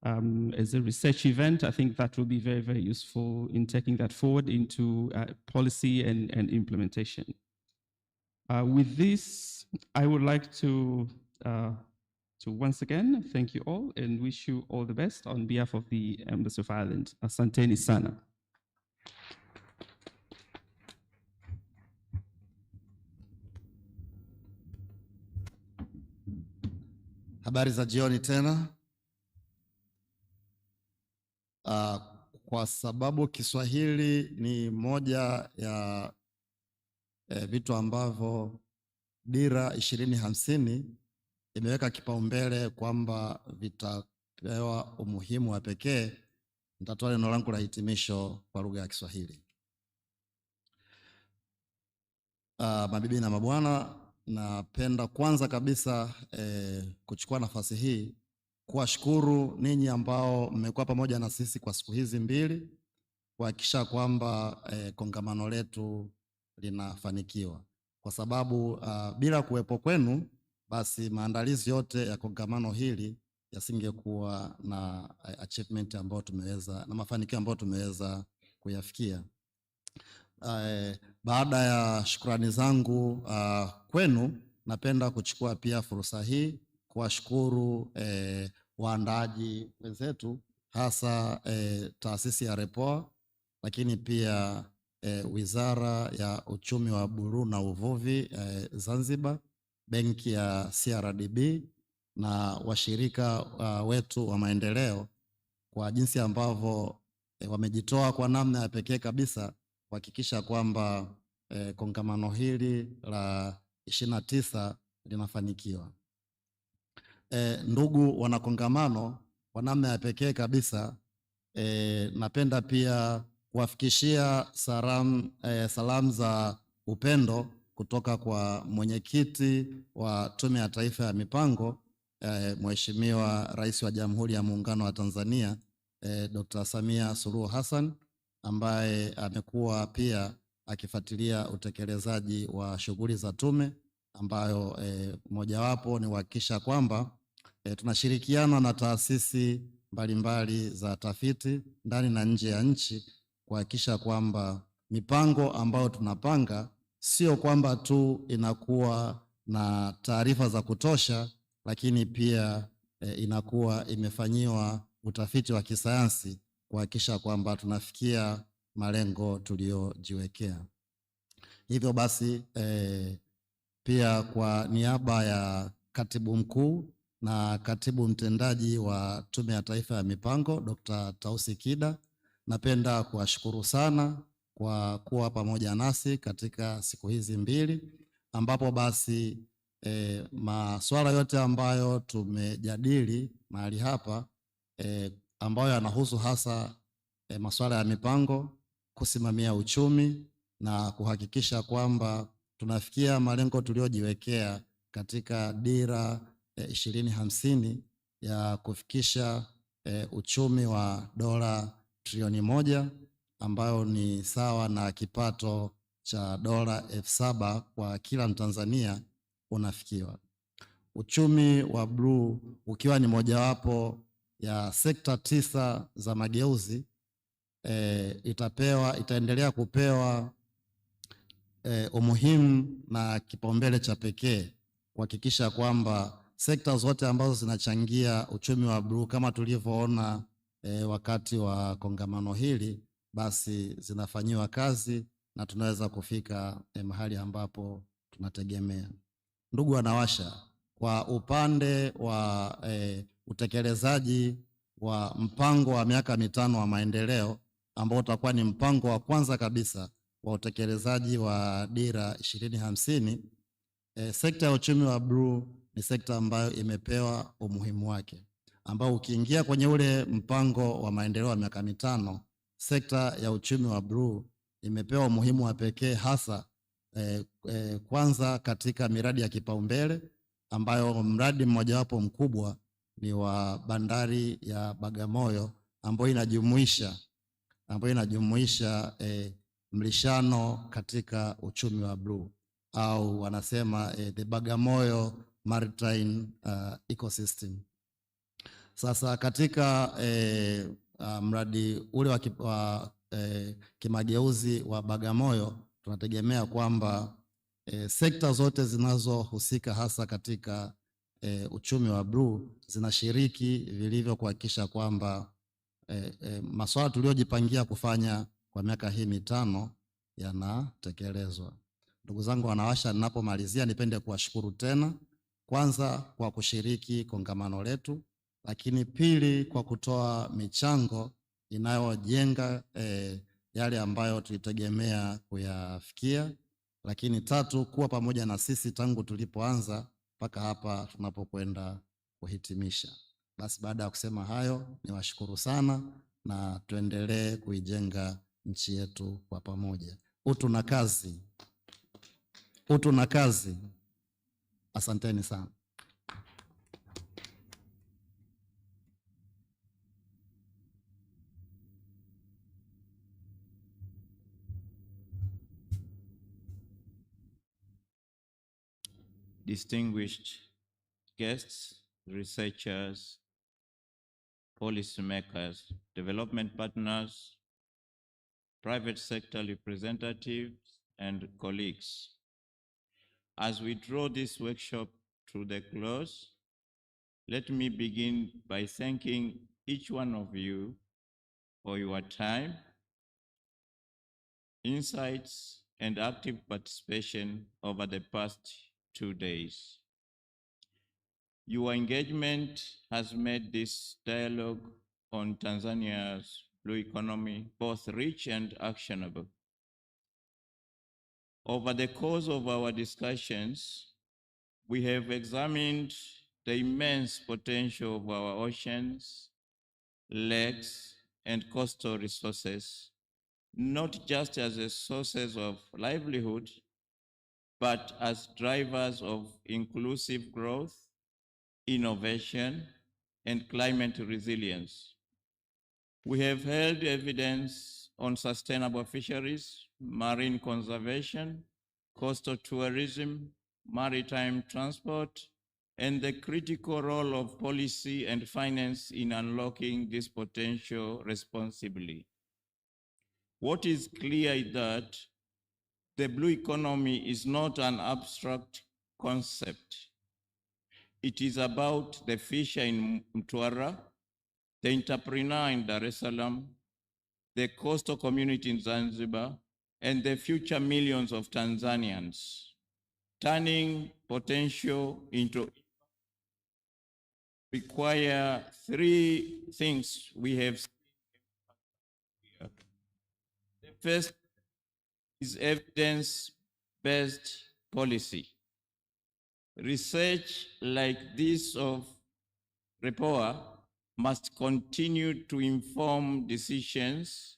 As a research event, I think that will be very, very useful in taking that forward into policy and implementation. With this, I would like to once again thank you all and wish you all the best on behalf of the Embassy of Ireland. Asanteni sana. Habari za jioni tena. Kwa sababu Kiswahili ni moja ya vitu ambavyo dira 2050 imeweka kipaumbele kwamba vitapewa umuhimu wa pekee, nitatoa neno langu la hitimisho kwa lugha ya Kiswahili. Mabibi na mabwana, napenda kwanza kabisa kuchukua nafasi hii kuwashukuru ninyi ambao mmekuwa pamoja na sisi kwa siku hizi mbili kuhakikisha kwamba kongamano letu linafanikiwa, kwa sababu bila kuwepo kwenu basi maandalizi yote ya kongamano hili yasingekuwa na achievement ambayo tumeweza na mafanikio ambayo tumeweza kuyafikia. Baada ya shukrani zangu kwenu, napenda kuchukua pia fursa hii kuwashukuru waandaaji wenzetu, hasa taasisi ya REPOA, lakini pia Wizara ya Uchumi wa Buluu na Uvuvi Zanzibar, benki ya CRDB na washirika wetu wa maendeleo kwa jinsi ambavyo wamejitoa kwa namna ya pekee kabisa kuhakikisha kwamba kongamano hili la 29 linafanikiwa. Ndugu wanakongamano, kwa namna ya pekee kabisa napenda pia kuwafikishia salamu za upendo kutoka kwa mwenyekiti wa Tume ya Taifa ya Mipango, Mheshimiwa Rais wa Jamhuri ya Muungano wa Tanzania, Dr. Samia Suluhu Hassan, ambaye amekuwa pia akifuatilia utekelezaji wa shughuli za tume, ambayo mojawapo ni kuhakikisha kwamba tunashirikiana na taasisi mbalimbali za tafiti ndani na nje ya nchi kuhakikisha kwamba mipango ambayo tunapanga sio kwamba tu inakuwa na taarifa za kutosha, lakini pia inakuwa imefanyiwa utafiti wa kisayansi kuhakikisha kwamba tunafikia malengo tuliyojiwekea. Hivyo basi pia kwa niaba ya Katibu Mkuu na Katibu Mtendaji wa Tume ya Taifa ya Mipango, Dr. Tausi Kida, napenda kuwashukuru sana kwa kuwa pamoja nasi katika siku hizi mbili, ambapo basi masuala yote ambayo tumejadili mahali hapa ambayo yanahusu hasa masuala ya mipango, kusimamia uchumi na kuhakikisha kwamba tunafikia malengo tuliyojiwekea katika dira 2050 ya kufikisha uchumi wa dola trilioni 1 ambayo ni sawa na kipato cha dola 7,000 kwa kila Mtanzania unafikiwa. Uchumi wa bluu ukiwa ni mojawapo ya sekta 9 za mageuzi, itaendelea kupewa umuhimu na kipaumbele cha pekee kuhakikisha kwamba sekta zote ambazo zinachangia uchumi wa bluu kama tulivyoona wakati wa kongamano hili, basi zinafanyiwa kazi na tunaweza kufika mahali ambapo tunategemea. Ndugu wanawasha, kwa upande wa utekelezaji wa mpango wa miaka 5 wa maendeleo ambao utakuwa ni mpango wa kwanza kabisa wa utekelezaji wa dira 2050, sekta ya uchumi wa bluu ni sekta ambayo imepewa umuhimu wake, ambao ukiingia kwenye ule mpango wa maendeleo wa miaka 5, sekta ya uchumi wa bluu imepewa umuhimu wa pekee, hasa kwanza katika miradi ya kipaumbele, ambayo mradi mmojawapo mkubwa ni wa bandari ya Bagamoyo ambayo inajumuisha mlishano katika uchumi wa bluu, au wanasema the Bagamoyo Maritime Ecosystem. Sasa katika mradi ule wa kimageuzi wa Bagamoyo, tunategemea kwamba sekta zote zinazohusika hasa katika uchumi wa bluu zinashiriki vilivyo kuhakikisha kwamba masuala tuliyojipangia kufanya kwa miaka hii 5 yanatekelezwa. Ndugu zangu wanawasha, ninapomalizia nipende kuwashukuru tena, kwanza kwa kushiriki kongamano letu, lakini pili kwa kutoa michango inayojenga yale ambayo tulitegemea kuyafikia, lakini tatu kuwa pamoja na sisi tangu tulipoanza mpaka hapa tunapokwenda kuhitimisha. Basi baada ya kusema hayo, niwashukuru sana na tuendelee kuijenga nchi yetu kwa pamoja. Utu na kazi. Utu na kazi. Asanteni sana. Distinguished guests, researchers, policymakers, development partners, private sector representatives, and colleagues. As we draw this workshop to the close, let me begin by thanking each one of you for your time, insights, and active participation over the past 2 days. Your engagement has made this dialogue on Tanzania's blue economy both rich and actionable. Over the course of our discussions, we have examined the immense potential of our oceans, lakes, and coastal resources, not just as a sources of livelihood, but as drivers of inclusive growth, innovation, and climate resilience. We have held evidence on sustainable fisheries, marine conservation, coastal tourism, maritime transport, and the critical role of policy and finance in unlocking this potential responsibly. What is clear is that the blue economy is not an abstract concept. It is about the fisher in Mtwara, the entrepreneur in Dar es Salaam, the coastal community in Zanzibar, and the future millions of Tanzanians. Turning potential into require 3 things we have seen here. The first is evidence-based policy. Research like this of REPOA must continue to inform decisions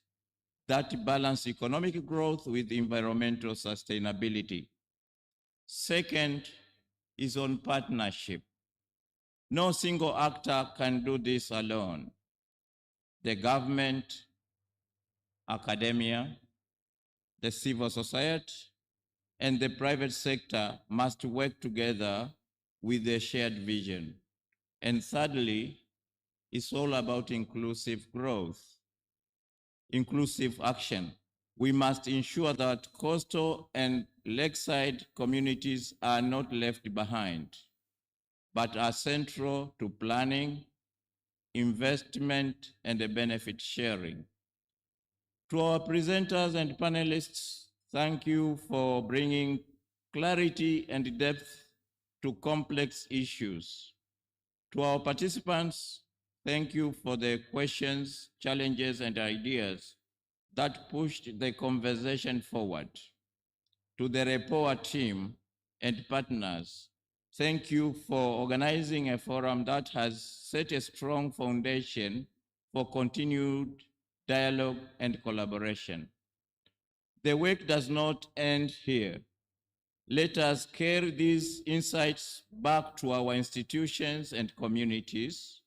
that balance economic growth with environmental sustainability. Second is on partnership. No single actor can do this alone. The government, academia, the civil society, and the private sector must work together with a shared vision. And thirdly, it's all about inclusive growth, inclusive action. We must ensure that coastal and lakeside communities are not left behind, but are central to planning, investment, and benefit sharing. To our presenters and panelists, thank you for bringing clarity and depth to complex issues. To our participants, thank you for the questions, challenges, and ideas that pushed the conversation forward. To the REPOA team and partners, thank you for organizing a forum that has set a strong foundation for continued dialogue and collaboration. The work does not end here. Let us carry these insights back to our institutions and communities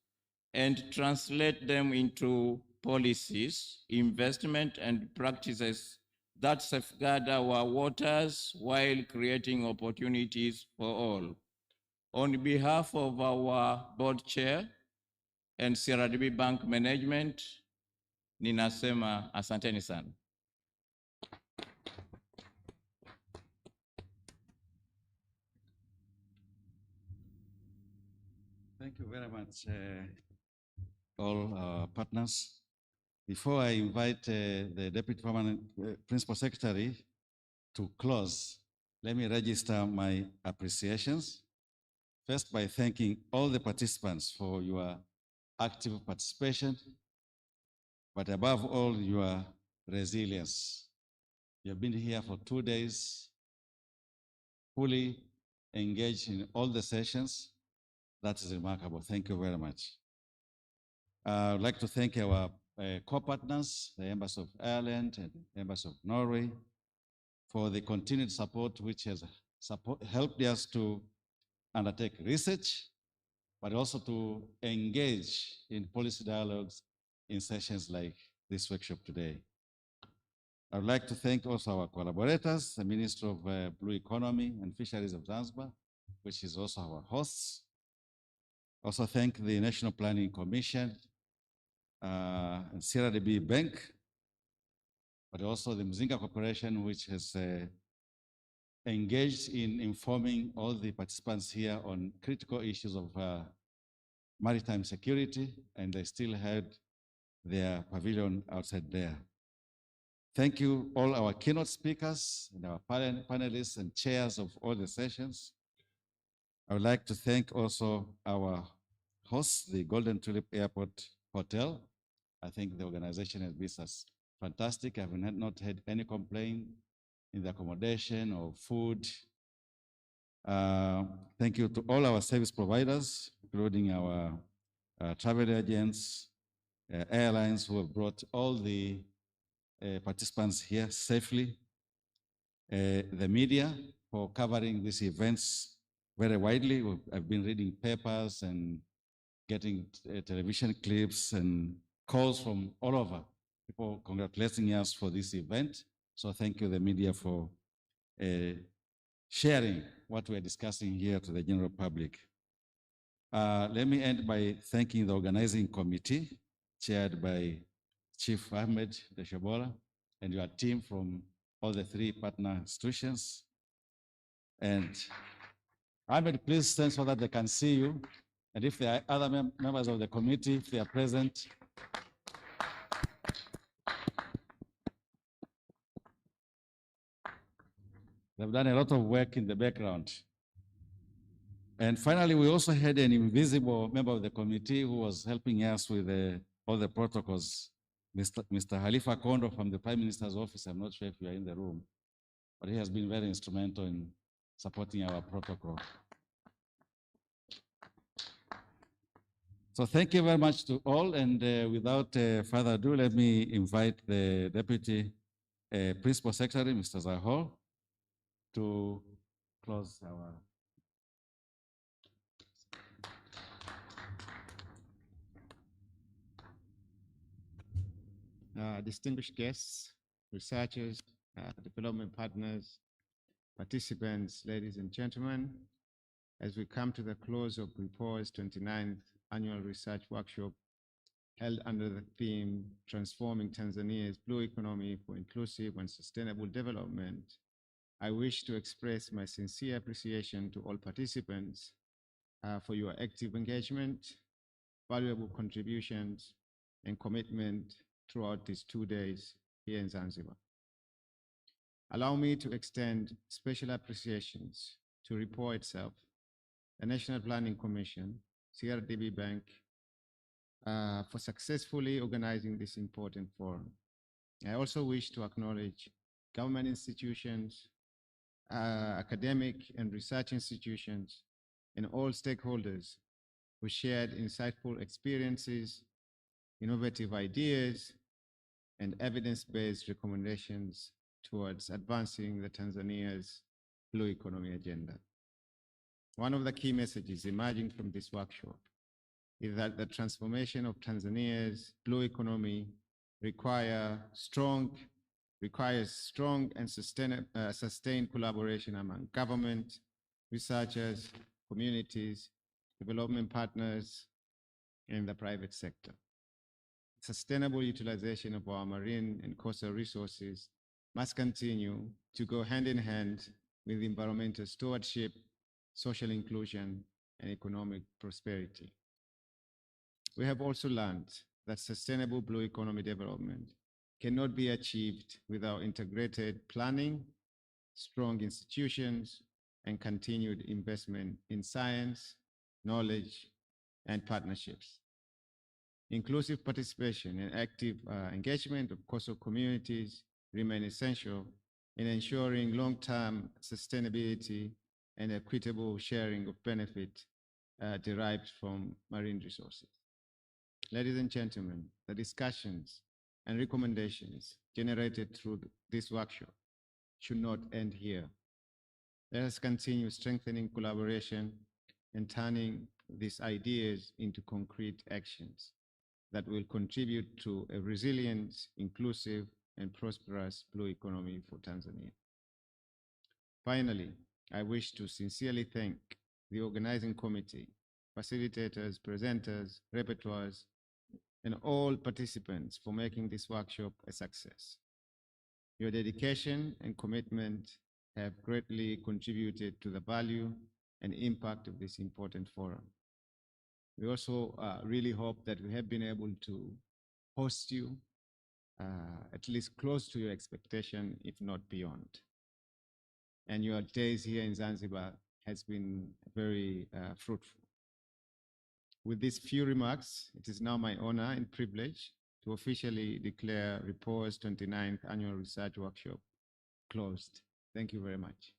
and translate them into policies, investment, and practices that safeguard our waters while creating opportunities for all. On behalf of our board chair and CRDB Bank Management, ninasema asanteni sana. Thank you very much, all our partners. Before I invite the Deputy Permanent Principal Secretary to close, let me register my appreciations. First, by thanking all the participants for your active participation, but above all, your resilience. You have been here for 2 days, fully engaged in all the sessions. That is remarkable. Thank you very much. I would like to thank our co-partners, the Embassy of Ireland and the Embassy of Norway, for the continued support which has helped us to undertake research, but also to engage in policy dialogues in sessions like this workshop today. I would like to thank also our collaborators, the Minister of Blue Economy and Fisheries of Zanzibar, which is also our hosts. Also thank the National Planning Commission and CRDB Bank, but also the Mzinga Corporation, which has engaged in informing all the participants here on critical issues of maritime security, and they still had their pavilion outside there. Thank you all our keynote speakers and our panelists and chairs of all the sessions. I would like to thank also our hosts, the Golden Tulip Airport Hotel. I think the organization has been fantastic. I have not had any complaint in the accommodation or food. Thank you to all our service providers, including our travel agents, airlines who have brought all the participants here safely, the media for covering these events very widely. I've been reading papers and getting television clips and calls from all over, people congratulating us for this event. So thank you, the media, for sharing what we're discussing here to the general public. Let me end by thanking the organizing committee, chaired by Chief Ahmed Deshabola, and your team from all the 3 partner institutions. And Ahmed, please stand so that they can see you. And if there are other members of the committee, if they are present. They've done a lot of work in the background. And finally, we also had an invisible member of the committee who was helping us with all the protocols, Mr. Halifa Kondo from the Prime Minister's office. I'm not sure if you are in the room, but he has been very instrumental in supporting our protocol. So thank you very much to all. And without further ado, let me invite the Deputy Principal Secretary, Mr. Zahor, to close our. distinguished guests, researchers, development partners, participants, ladies and gentlemen, as we come to the close of REPOA's 29th Annual Research Workshop held under the theme, Transforming Tanzania's Blue Economy for Inclusive and Sustainable Development, I wish to express my sincere appreciation to all participants for your active engagement, valuable contributions, and commitment throughout these 2 days here in Zanzibar. Allow me to extend special appreciations to REPOA itself, the National Planning Commission, CRDB Bank, for successfully organizing this important forum. I also wish to acknowledge government institutions, academic and research institutions, and all stakeholders who shared insightful experiences, innovative ideas, and evidence-based recommendations towards advancing the Tanzania's Blue Economy agenda. One of the key messages emerging from this workshop is that the transformation of Tanzania's blue economy requires strong and sustained collaboration among government, researchers, communities, development partners, and the private sector. Sustainable utilization of our marine and coastal resources must continue to go hand in hand with environmental stewardship, social inclusion, and economic prosperity. We have also learned that sustainable blue economy development cannot be achieved without integrated planning, strong institutions, and continued investment in science, knowledge, and partnerships. Inclusive participation and active engagement of coastal communities remain essential in ensuring long-term sustainability and equitable sharing of benefit derived from marine resources. Ladies and gentlemen, the discussions and recommendations generated through this workshop should not end here. Let us continue strengthening collaboration and turning these ideas into concrete actions that will contribute to a resilient, inclusive, and prosperous blue economy for Tanzania. Finally, I wish to sincerely thank the organizing committee, facilitators, presenters, repertoires, and all participants for making this workshop a success. Your dedication and commitment have greatly contributed to the value and impact of this important forum. We also really hope that we have been able to host you at least close to your expectation, if not beyond. And your days here in Zanzibar has been very fruitful. With these few remarks, it is now my honor and privilege to officially declare REPOA's 29th Annual Research Workshop closed. Thank you very much.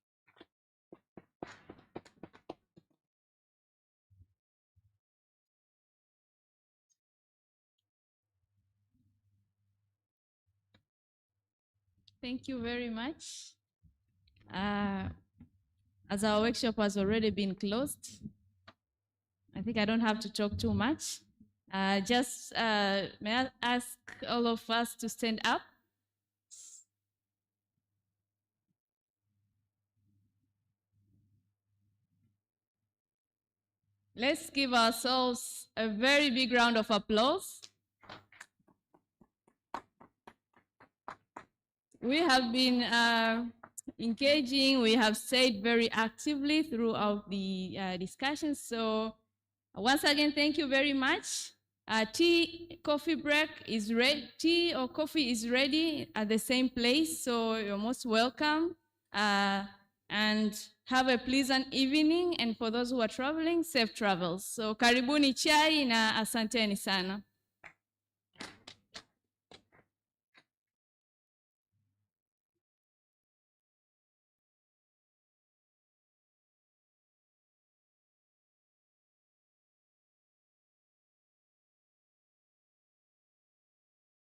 Thank you very much. As our workshop has already been closed, I think I don't have to talk too much. May I ask all of us to stand up? Let's give ourselves a very big round of applause. We have been engaging, we have stayed very actively throughout the discussion. So once again, thank you very much. Coffee break is ready. Tea or coffee is ready at the same place. So you're most welcome. And have a pleasant evening. And for those who are traveling, safe travels. So karibuni chai na asanteni sana.